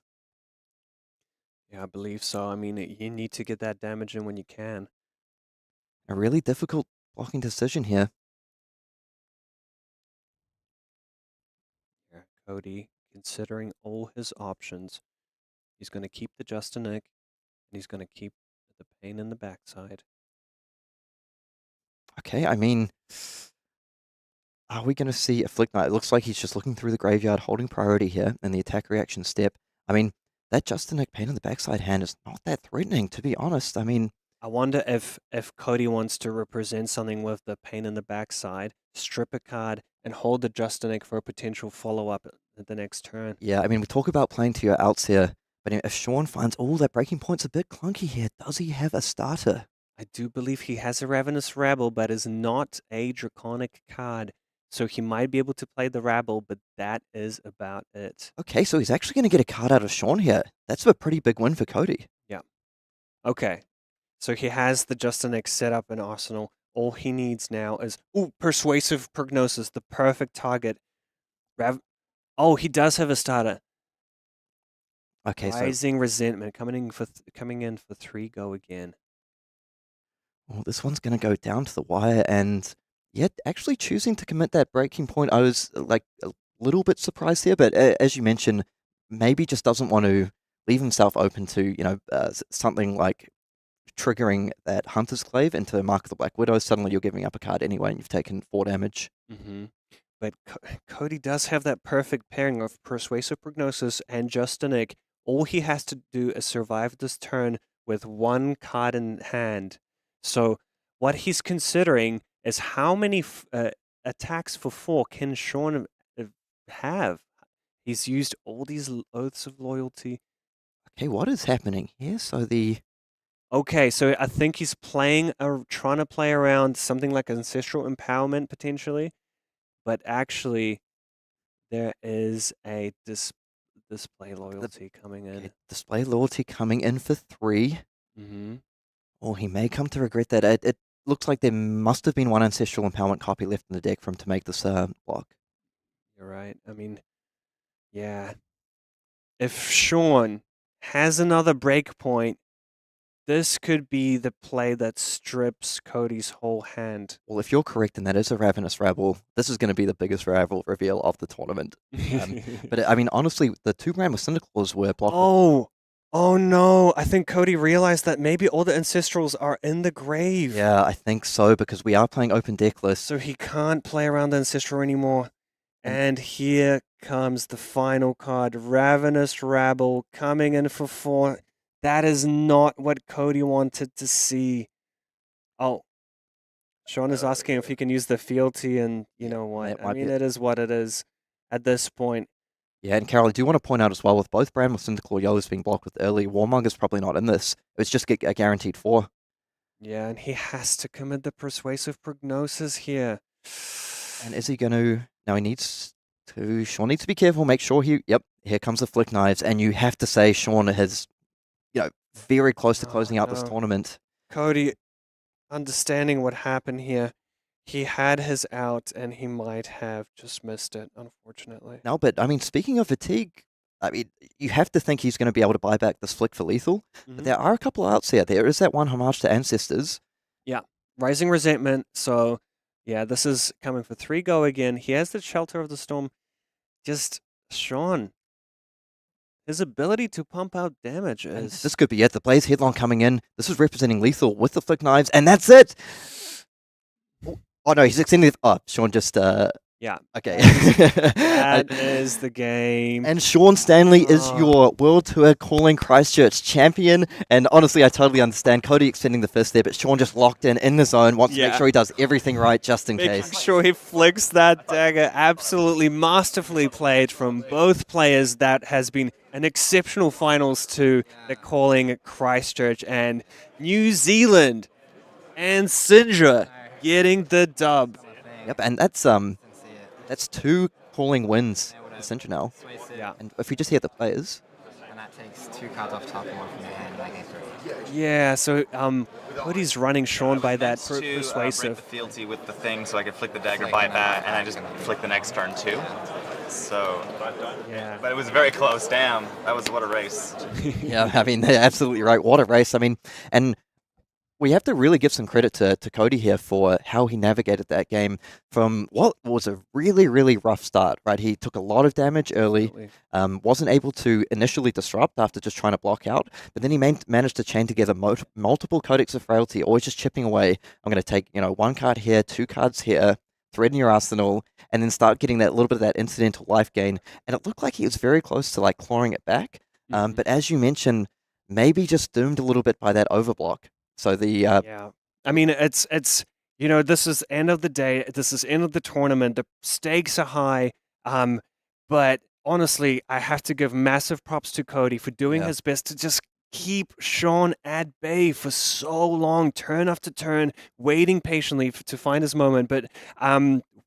Yeah, I believe so. I mean, you need to get that damage in when you can. A really difficult blocking decision here. Yeah, Cody, considering all his options, he's going to keep the Justinic, and he's going to keep the Pain in the Backside. Okay, I mean, are we going to see a Flick Knight? It looks like he's just looking through the graveyard, holding priority here in the attack reaction step. I mean, that Justinic Pain in the Backside hand is not that threatening, to be honest. I mean, I wonder if Cody wants to represent something with the Pain in the Backside, strip a card, and hold the Justinic for a potential follow-up at the next turn. Yeah, I mean, we talk about playing to your outs here, but if Sean finds all that breaking point's a bit clunky here, does he have a starter? I do believe he has a Ravenous Rabble, but is not a Draconic card. So he might be able to play the Rabble, but that is about it. Okay, so he's actually going to get a card out of Sean here. That's a pretty big win for Cody. Yeah. Okay. So he has the Justinic set up in Arsenal. All he needs now is Persuasive Prognosis, the perfect target. He does have a starter. Okay, Rising Resentment coming in for 3 go again. Well, this one's going to go down to the wire, and yet actually choosing to commit that breaking point, I was a little bit surprised here, but as you mentioned, maybe just doesn't want to leave himself open to, something like triggering that Hunter's Clave into Mark of the Black Widow. Suddenly you're giving up a card anyway, and you've taken 4 damage. But Cody does have that perfect pairing of Persuasive Prognosis and Justinic. All he has to do is survive this turn with 1 card in hand. So what he's considering is how many attacks for 4 can Sean have? He's used all these Oaths of Loyalty. Okay, what is happening here? Okay, so I think he's trying to play around something like Ancestral Empowerment potentially, but actually there is Display loyalty coming in. Okay, display loyalty coming in for 3. Mm-hmm. Or he may come to regret that. It looks like there must have been one Ancestral Empowerment copy left in the deck for him to make this block. You're right. I mean, yeah. If Sean has another breakpoint, this could be the play that strips Cody's whole hand. Well, if you're correct and that is a Ravenous Rabble, this is going to be the biggest Rabble reveal of the tournament. But I mean, honestly, the 2 Brand with Cinderclaws were blocked. Oh no, I think Cody realized that maybe all the Ancestrals are in the grave. Yeah, I think so, because we are playing open deck list. So he can't play around the Ancestral anymore. And here comes the final card, Ravenous Rabble, coming in for 4. That is not what Cody wanted to see. Oh, Sean is asking if he can use the fealty, and you know what? I mean, it is what it is at this point. Yeah, and Karol, I do want to point out as well, with both Brand with Cinderclaw Yellows being blocked with early, Warmonger's probably not in this. It's just a guaranteed 4. Yeah, and he has to commit the Persuasive Prognosis here. And is he going to... Now he needs to... Sean needs to be careful, make sure he... Yep, here comes the Flick Knives, and you have to say Sean has, very close to closing out this tournament. Cody, understanding what happened here, he had his out, and he might have just missed it, unfortunately. No, but, I mean, speaking of fatigue, I mean, you have to think he's going to be able to buy back this Flick for lethal. But there are a couple outs here. There is that one Homage to Ancestors. Yeah, Rising Resentment, so... Yeah, this is coming for 3 go again. He has the Shelter of the Storm. Just, Sean, his ability to pump out damage is... This could be it. The Blaze Headlong coming in. This is representing lethal with the Flick Knives, and that's it! Oh, no, he's extending... Oh, Sean just... Yeah. Okay. That is the game. And Sean Stanley is your World Tour Calling Christchurch champion. And honestly, I totally understand Cody extending the first there, but Sean just locked in the zone, wants to make sure he does everything right just in case. Making sure he flicks that dagger. Absolutely masterfully played from both players. That has been an exceptional finals to the Calling Christchurch, and New Zealand and Cindra getting the dub. Yep, and that's 2 calling wins for Cindra now. Yeah. And if we just hear the players. And that takes 2 cards off top and 1 from your hand, making 3. Yeah, so Cody's running Sean by that Break persuasive. the fealty with the thing so I could flick the dagger by that, and I just flick the next turn too. So, yeah. But it was very close. Damn, that was what a race. Yeah, I mean, they're absolutely right. What a race. I mean, and we have to really give some credit to Cody here for how he navigated that game from what was a really, really rough start, right? He took a lot of damage early, wasn't able to initially disrupt after just trying to block out, but then he managed to chain together multiple Codex of Frailty, always just chipping away. I'm going to take, 1 card here, 2 cards here, thread in your arsenal, and then start getting that little bit of that incidental life gain. And it looked like he was very close to clawing it back. But as you mentioned, maybe just doomed a little bit by that overblock. So the yeah, I mean, it's this is end of the day. This is end of the tournament. The stakes are high. But honestly, I have to give massive props to Cody for doing his best to just keep Sean at bay for so long, turn after turn, waiting patiently to find his moment. But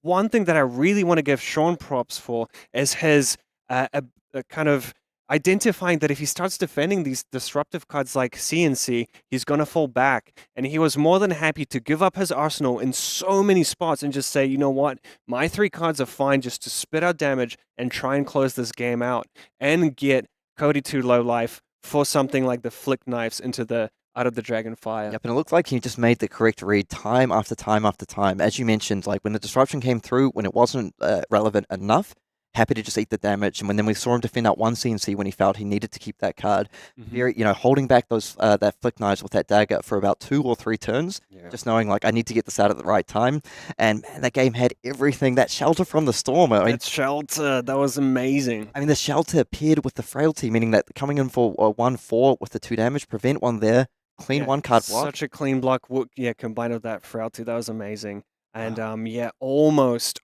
one thing that I really want to give Sean props for is his kind of identifying that if he starts defending these disruptive cards like CNC, he's going to fall back. And he was more than happy to give up his arsenal in so many spots and just say, you know what, my 3 cards are fine just to spit out damage and try and close this game out and get Cody to low life for something like the Flick Knives out of the Dragonfire. Yep, and it looked like he just made the correct read time after time after time. As you mentioned, when the disruption came through, when it wasn't relevant enough, happy to just eat the damage. And then we saw him defend out 1 CNC when he felt he needed to keep that card. Very, holding back those that Flick Knives with that dagger for about 2 or 3 turns, just knowing I need to get this out at the right time. And man, that game had everything. That Shelter from the Storm. I mean, that Shelter, that was amazing. I mean, the Shelter paired with the Frailty, meaning that coming in for 1/4 with the 2 damage, prevent 1 there, clean 1 card block. Such a clean block. Yeah, combined with that Frailty, that was amazing. And almost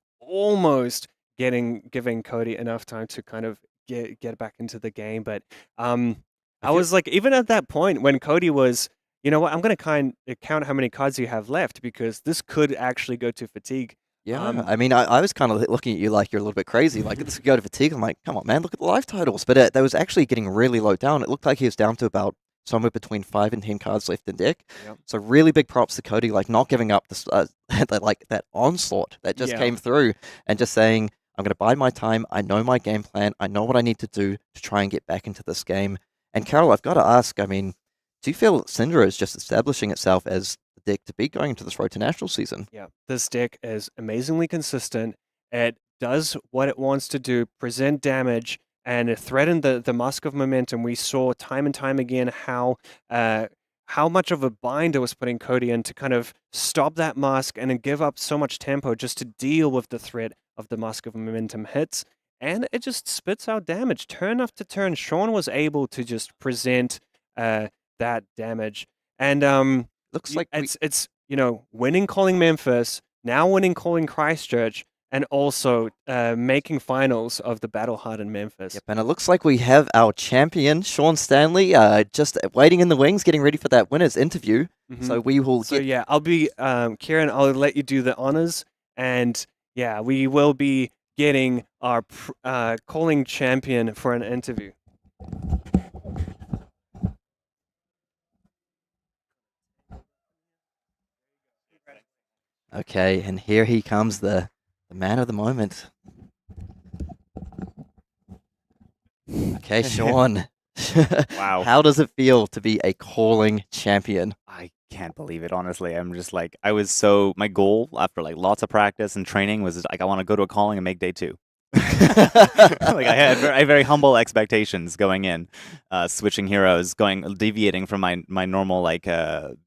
giving Cody enough time to kind of get back into the game. But I was even at that point when Cody was, you know what, I'm going to count how many cards you have left because this could actually go to fatigue. Yeah, I mean, I was kind of looking at you like you're a little bit crazy. Like, this could go to fatigue. I'm like, come on, man, look at the live titles. But they was actually getting really low down. It looked like he was down to about somewhere between 5 and 10 cards left in deck. Yep. So really big props to Cody, like not giving up this, that onslaught that just came through and just saying, I'm going to bide my time. I know my game plan. I know what I need to do to try and get back into this game. And Karol, I've got to ask, I mean, do you feel Cindra is just establishing itself as the deck to beat going into this road to national season? Yeah, this deck is amazingly consistent. It does what it wants to do, present damage, and it threatened the Mask of Momentum. We saw time and time again how much of a bind it was putting Cody in to kind of stop that Mask and then give up so much tempo just to deal with the threat of the Mask of Momentum hits. And it just spits out damage. Turn after turn, Sean was able to just present that damage. And looks like it's winning calling Memphis, now winning calling Christchurch, and also making finals of the Battle Hard in Memphis. Yep, and it looks like we have our champion, Sean Stanley, just waiting in the wings, getting ready for that winner's interview. Mm-hmm. So we will yeah, I'll be, Kieran, I'll let you do the honors. And yeah, we will be getting our calling champion for an interview. Okay, and here he comes, the man of the moment. Okay, Sean. Wow. How does it feel to be a calling champion? I can't believe it, honestly. I'm just like, my goal after like lots of practice and training was like, I want to go to a calling and make day 2. Like I had very humble expectations going in, switching heroes, deviating from my normal like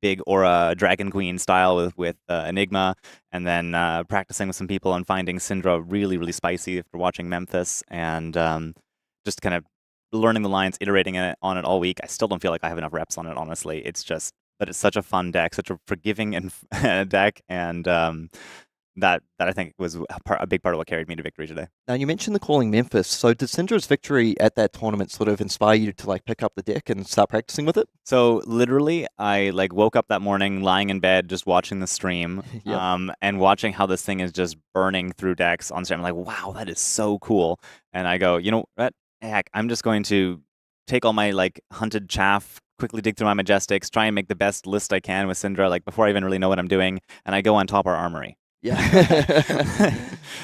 big Aura Dragon Queen style with Enigma, and then practicing with some people and finding Cindra really, really spicy after watching Memphis, and just kind of learning the lines, iterating on it all week. I still don't feel like I have enough reps on it, honestly. But it's such a fun deck, such a forgiving and deck, and that I think was a big part of what carried me to victory today. Now, you mentioned the calling Memphis. So did Cindra's victory at that tournament sort of inspire you to like pick up the deck and start practicing with it? So literally, I like woke up that morning, lying in bed, just watching the stream, and watching how this thing is just burning through decks on stream. I'm like, wow, that is so cool. And I go, you know what? Heck, I'm just going to take all my like hunted chaff, quickly dig through my Majestics, try and make the best list I can with Cindra, like before I even really know what I'm doing, and I go on top our armory. Yeah.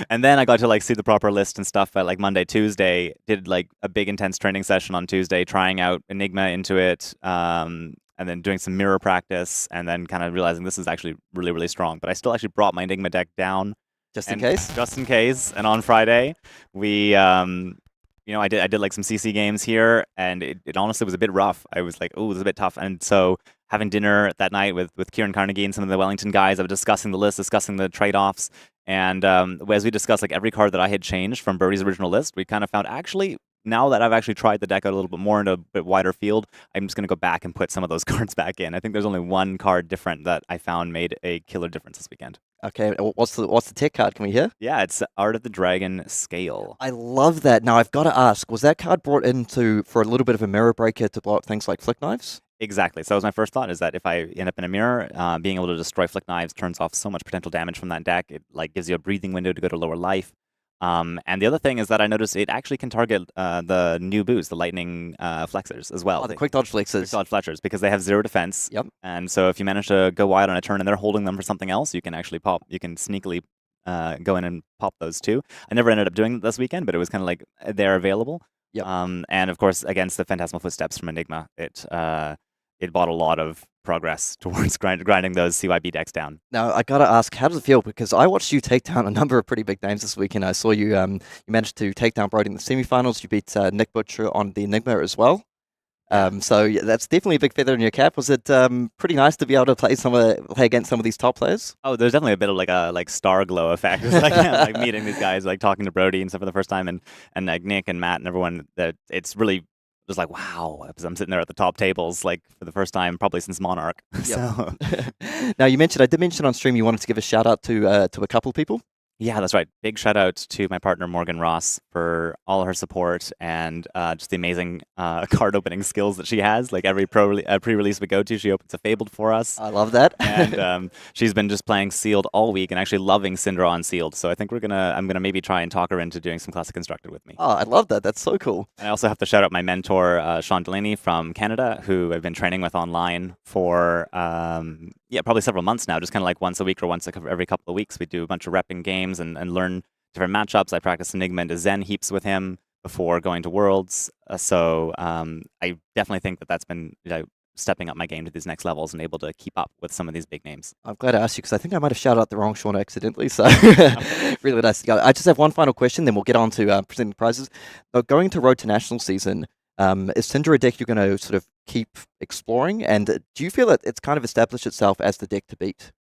And then I got to like see the proper list and stuff at like Monday, Tuesday, did like a big intense training session on Tuesday, trying out Enigma into it, and then doing some mirror practice, and then kind of realizing this is actually really, really strong. But I still actually brought my Enigma deck down. Just in case? Just in case. And on Friday, we... I did like some CC games here, and it honestly was a bit rough. I was like, oh, this is a bit tough. And so having dinner that night with Kieran Carnegie and some of the Wellington guys, I was discussing the list, discussing the trade-offs. And as we discussed like every card that I had changed from Birdie's original list, we kind of found actually, now that I've actually tried the deck out a little bit more in a bit wider field, I'm just going to go back and put some of those cards back in. I think there's only one card different that I found made a killer difference this weekend. Okay, what's the tech card? Can we hear? Yeah, it's Art of the Dragon Scale. I love that. Now, I've got to ask, was that card brought for a little bit of a mirror breaker to blow up things like flick knives? Exactly. So that was my first thought, is that if I end up in a mirror, being able to destroy flick knives turns off so much potential damage from that deck. It like gives you a breathing window to go to lower life. And the other thing is that I noticed it actually can target the new boost, the lightning flexers as well. Oh, the quick dodge flexers. Quick dodge flexers, because they have 0 defense. Yep. And so if you manage to go wide on a turn and they're holding them for something else, you can actually pop. You can sneakily go in and pop those too. I never ended up doing it this weekend, but it was kind of like they're available. Yep. And of course, against the Phantasmal Footsteps from Enigma, it bought a lot of progress towards grinding those CYB decks down. Now, I gotta ask, how does it feel? Because I watched you take down a number of pretty big names this weekend. I saw you you managed to take down Brody in the semifinals. You beat Nick Butcher on the Enigma as well. So yeah, that's definitely a big feather in your cap. Was it pretty nice to be able to play against some of these top players? Oh, there's definitely a bit of like a star glow effect. It's like meeting these guys, like talking to Brody and stuff for the first time, and like Nick and Matt and everyone. That it's really just like, wow, because I'm sitting there at the top tables like for the first time probably since Monarch. Yep. So. Now, I did mention on stream you wanted to give a shout out to a couple of people. Yeah, that's right. Big shout out to my partner Morgan Ross for all her support and just the amazing card opening skills that she has. Like every pre-release we go to, she opens a Fabled for us. I love that. And she's been just playing Sealed all week and actually loving Cindra on Sealed. So I think I'm gonna maybe try and talk her into doing some Classic Constructed with me. Oh, I love that. That's so cool. And I also have to shout out my mentor Sean Delaney from Canada, who I've been training with online for probably several months now. Just kind of like once a week or every couple of weeks, we do a bunch of repping games and learn different matchups. I practice Enigma into Zen heaps with him before going to Worlds. So I definitely think that's been stepping up my game to these next levels and able to keep up with some of these big names. I'm glad I asked you because I think I might have shouted out the wrong Sean accidentally. So really nice to go. I just have one final question, then we'll get on to presenting prizes. Going to Road to National season, is Cindra a deck you're going to sort of keep exploring? And do you feel that it's kind of established itself as the deck to beat?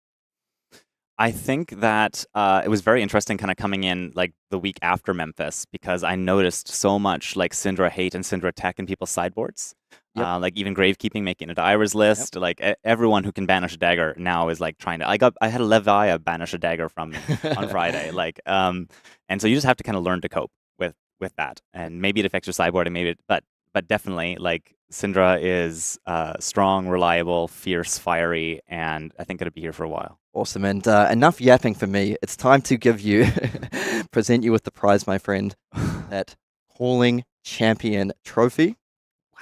I think that it was very interesting kind of coming in like the week after Memphis because I noticed so much like Cindra hate and Cindra tech in people's sideboards. Yep. Like even Gravekeeping making it to Ira's list. Yep. Like everyone who can banish a dagger now is like trying to. I had a Leviah banish a dagger from on Friday. Like and so you just have to kind of learn to cope with that. And maybe it affects your sideboard and maybe but definitely like Cindra is strong, reliable, fierce, fiery, and I think it'll be here for a while. Awesome, and enough yapping for me. It's time to present you with the prize, my friend, that Calling Champion trophy. Wow.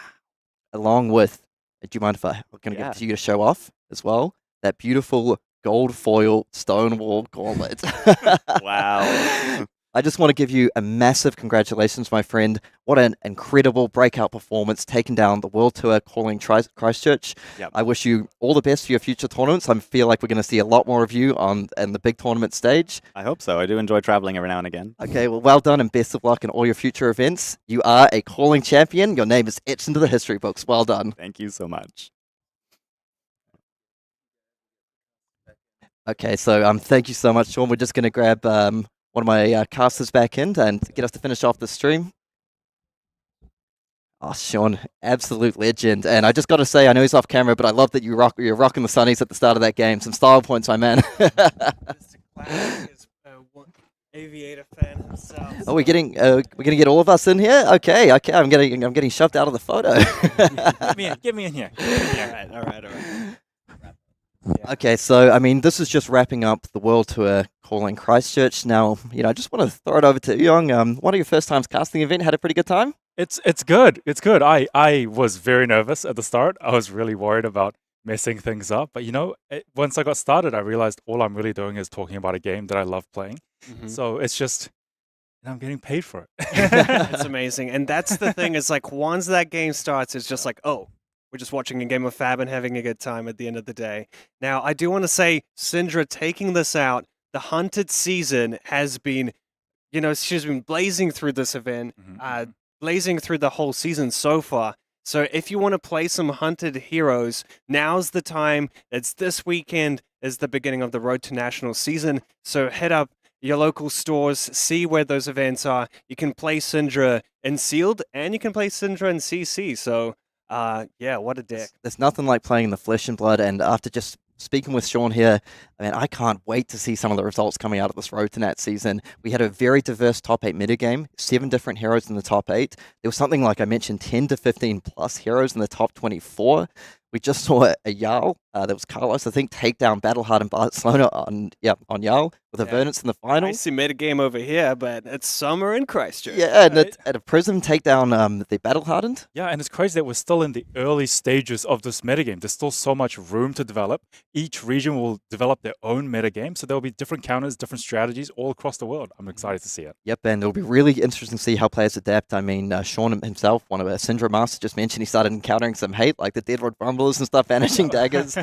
Along with, do you mind if I'm going to give it to you to show off as well? That beautiful gold foil Stonewall gauntlet. Wow. I just want to give you a massive congratulations, my friend. What an incredible breakout performance, taking down the World Tour Calling Christchurch. Yep. I wish you all the best for your future tournaments. I feel like we're going to see a lot more of you on the big tournament stage. I hope so. I do enjoy traveling every now and again. Okay, well done and best of luck in all your future events. You are a Calling champion. Your name is etched into the history books. Well done. Thank you so much. Okay, so thank you so much, Sean. We're just going to grab one of my casters back in and get us to finish off the stream. Oh, Sean, absolute legend. And I just got to say, I know he's off camera, but I love that you're rocking the sunnies at the start of that game. Some style points, my man. Aviator fan himself. Oh, we're gonna get all of us in here. Okay. I'm getting shoved out of the photo. Get me in here. All right. Yeah. Okay, so I mean, this is just wrapping up the World Tour Calling Christchurch. Now, I just want to throw it over to Uhyoung. One of your first times casting the event, had a pretty good time? It's good. It's good. I was very nervous at the start. I was really worried about messing things up. But once I got started, I realized all I'm really doing is talking about a game that I love playing. Mm-hmm. So it's just I'm getting paid for it. It's amazing. And that's the thing is like once that game starts, it's just like, oh, we're just watching a game of Fab and having a good time at the end of the day. Now, I do want to say, Cindra taking this out, the Hunted season has been, she's been blazing through this event, blazing through the whole season so far. So if you want to play some Hunted heroes, now's the time. It's this weekend is the beginning of the Road to National season. So head up your local stores, see where those events are. You can play Cindra in Sealed, and you can play Cindra in CC. So what a deck. There's nothing like playing the flesh and blood, and after just speaking with Sean here, I can't wait to see some of the results coming out of this Road to Nat season. We had a very diverse top 8 metagame, 7 different heroes in the top 8. There was something like I mentioned 10 to 15 plus heroes in the top 24. We just saw a Jarl, that was Carlos, I think, take down Battlehard and Barcelona on Jarl with a Verdance in the final. I see metagame over here, but it's summer in Christchurch. Yeah, and at a Prism take down the Battlehardened. Yeah, and it's crazy that we're still in the early stages of this metagame. There's still so much room to develop. Each region will develop their own metagame, so there'll be different counters, different strategies all across the world. I'm excited to see it. Yep, and it'll be really interesting to see how players adapt. I mean, Sean himself, one of our Cindra masters, just mentioned he started encountering some hate, like the Deadwood Rumblers and stuff, vanishing daggers.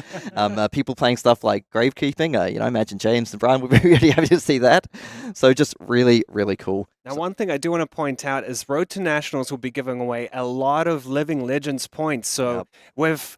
People playing stuff like Gravekeeping. I imagine James and Brian would be really happy to see that. So just really, really cool. Now, one thing I do want to point out is Road to Nationals will be giving away a lot of Living Legends points. So with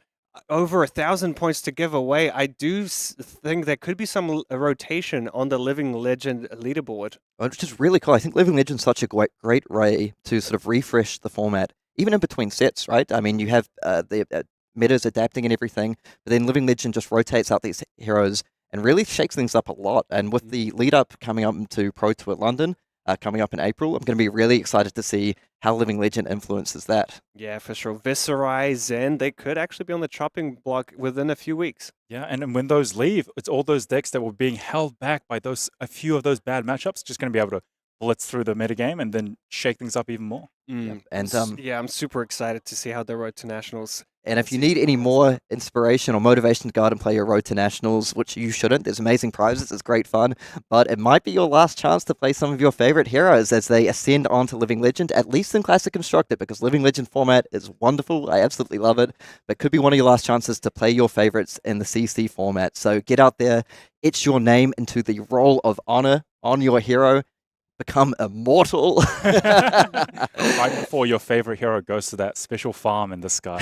over 1,000 points to give away, I do think there could be some rotation on the Living Legend leaderboard. Which is really cool. I think Living Legend's such a great way to sort of refresh the format, even in between sets, right? I mean, you have the metas adapting and everything, but then Living Legend just rotates out these heroes and really shakes things up a lot. And with the lead up coming up to Pro Tour London, coming up in April, I'm going to be really excited to see how Living Legend influences that. Yeah, for sure. Viserai, Zen, they could actually be on the chopping block within a few weeks. Yeah, and then when those leave, it's all those decks that were being held back by a few of those bad matchups, just going to be able to blitz through the metagame and then shake things up even more. Yep. And I'm super excited to see how the road to nationals. And if you need any more inspiration or motivation to go out and play your road to nationals, which you shouldn't, there's amazing prizes, it's great fun, but it might be your last chance to play some of your favorite heroes as they ascend onto Living Legend, at least in Classic Constructed, because Living Legend format is wonderful. I absolutely love it, but could be one of your last chances to play your favorites in the CC format. So get out there, etch your name into the roll of honor on your hero, become immortal. Right before your favorite hero goes to that special farm in the sky.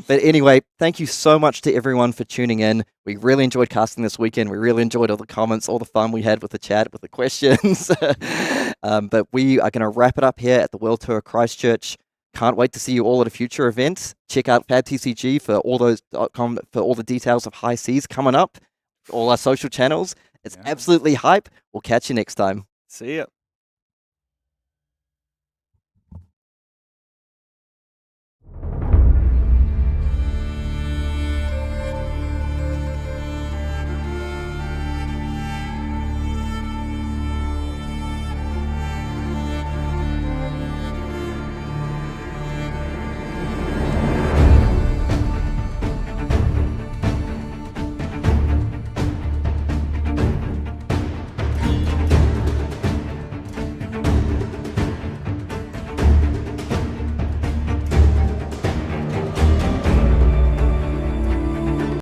But anyway, thank you so much to everyone for tuning in. We really enjoyed casting this weekend. We really enjoyed all the comments, all the fun we had with the chat, with the questions. But we are going to wrap it up here at the World Tour Christchurch. Can't wait to see you all at a future event. Check out TCG for all the details of High Seas coming up. All our social channels. It's absolutely hype. We'll catch you next time. See ya.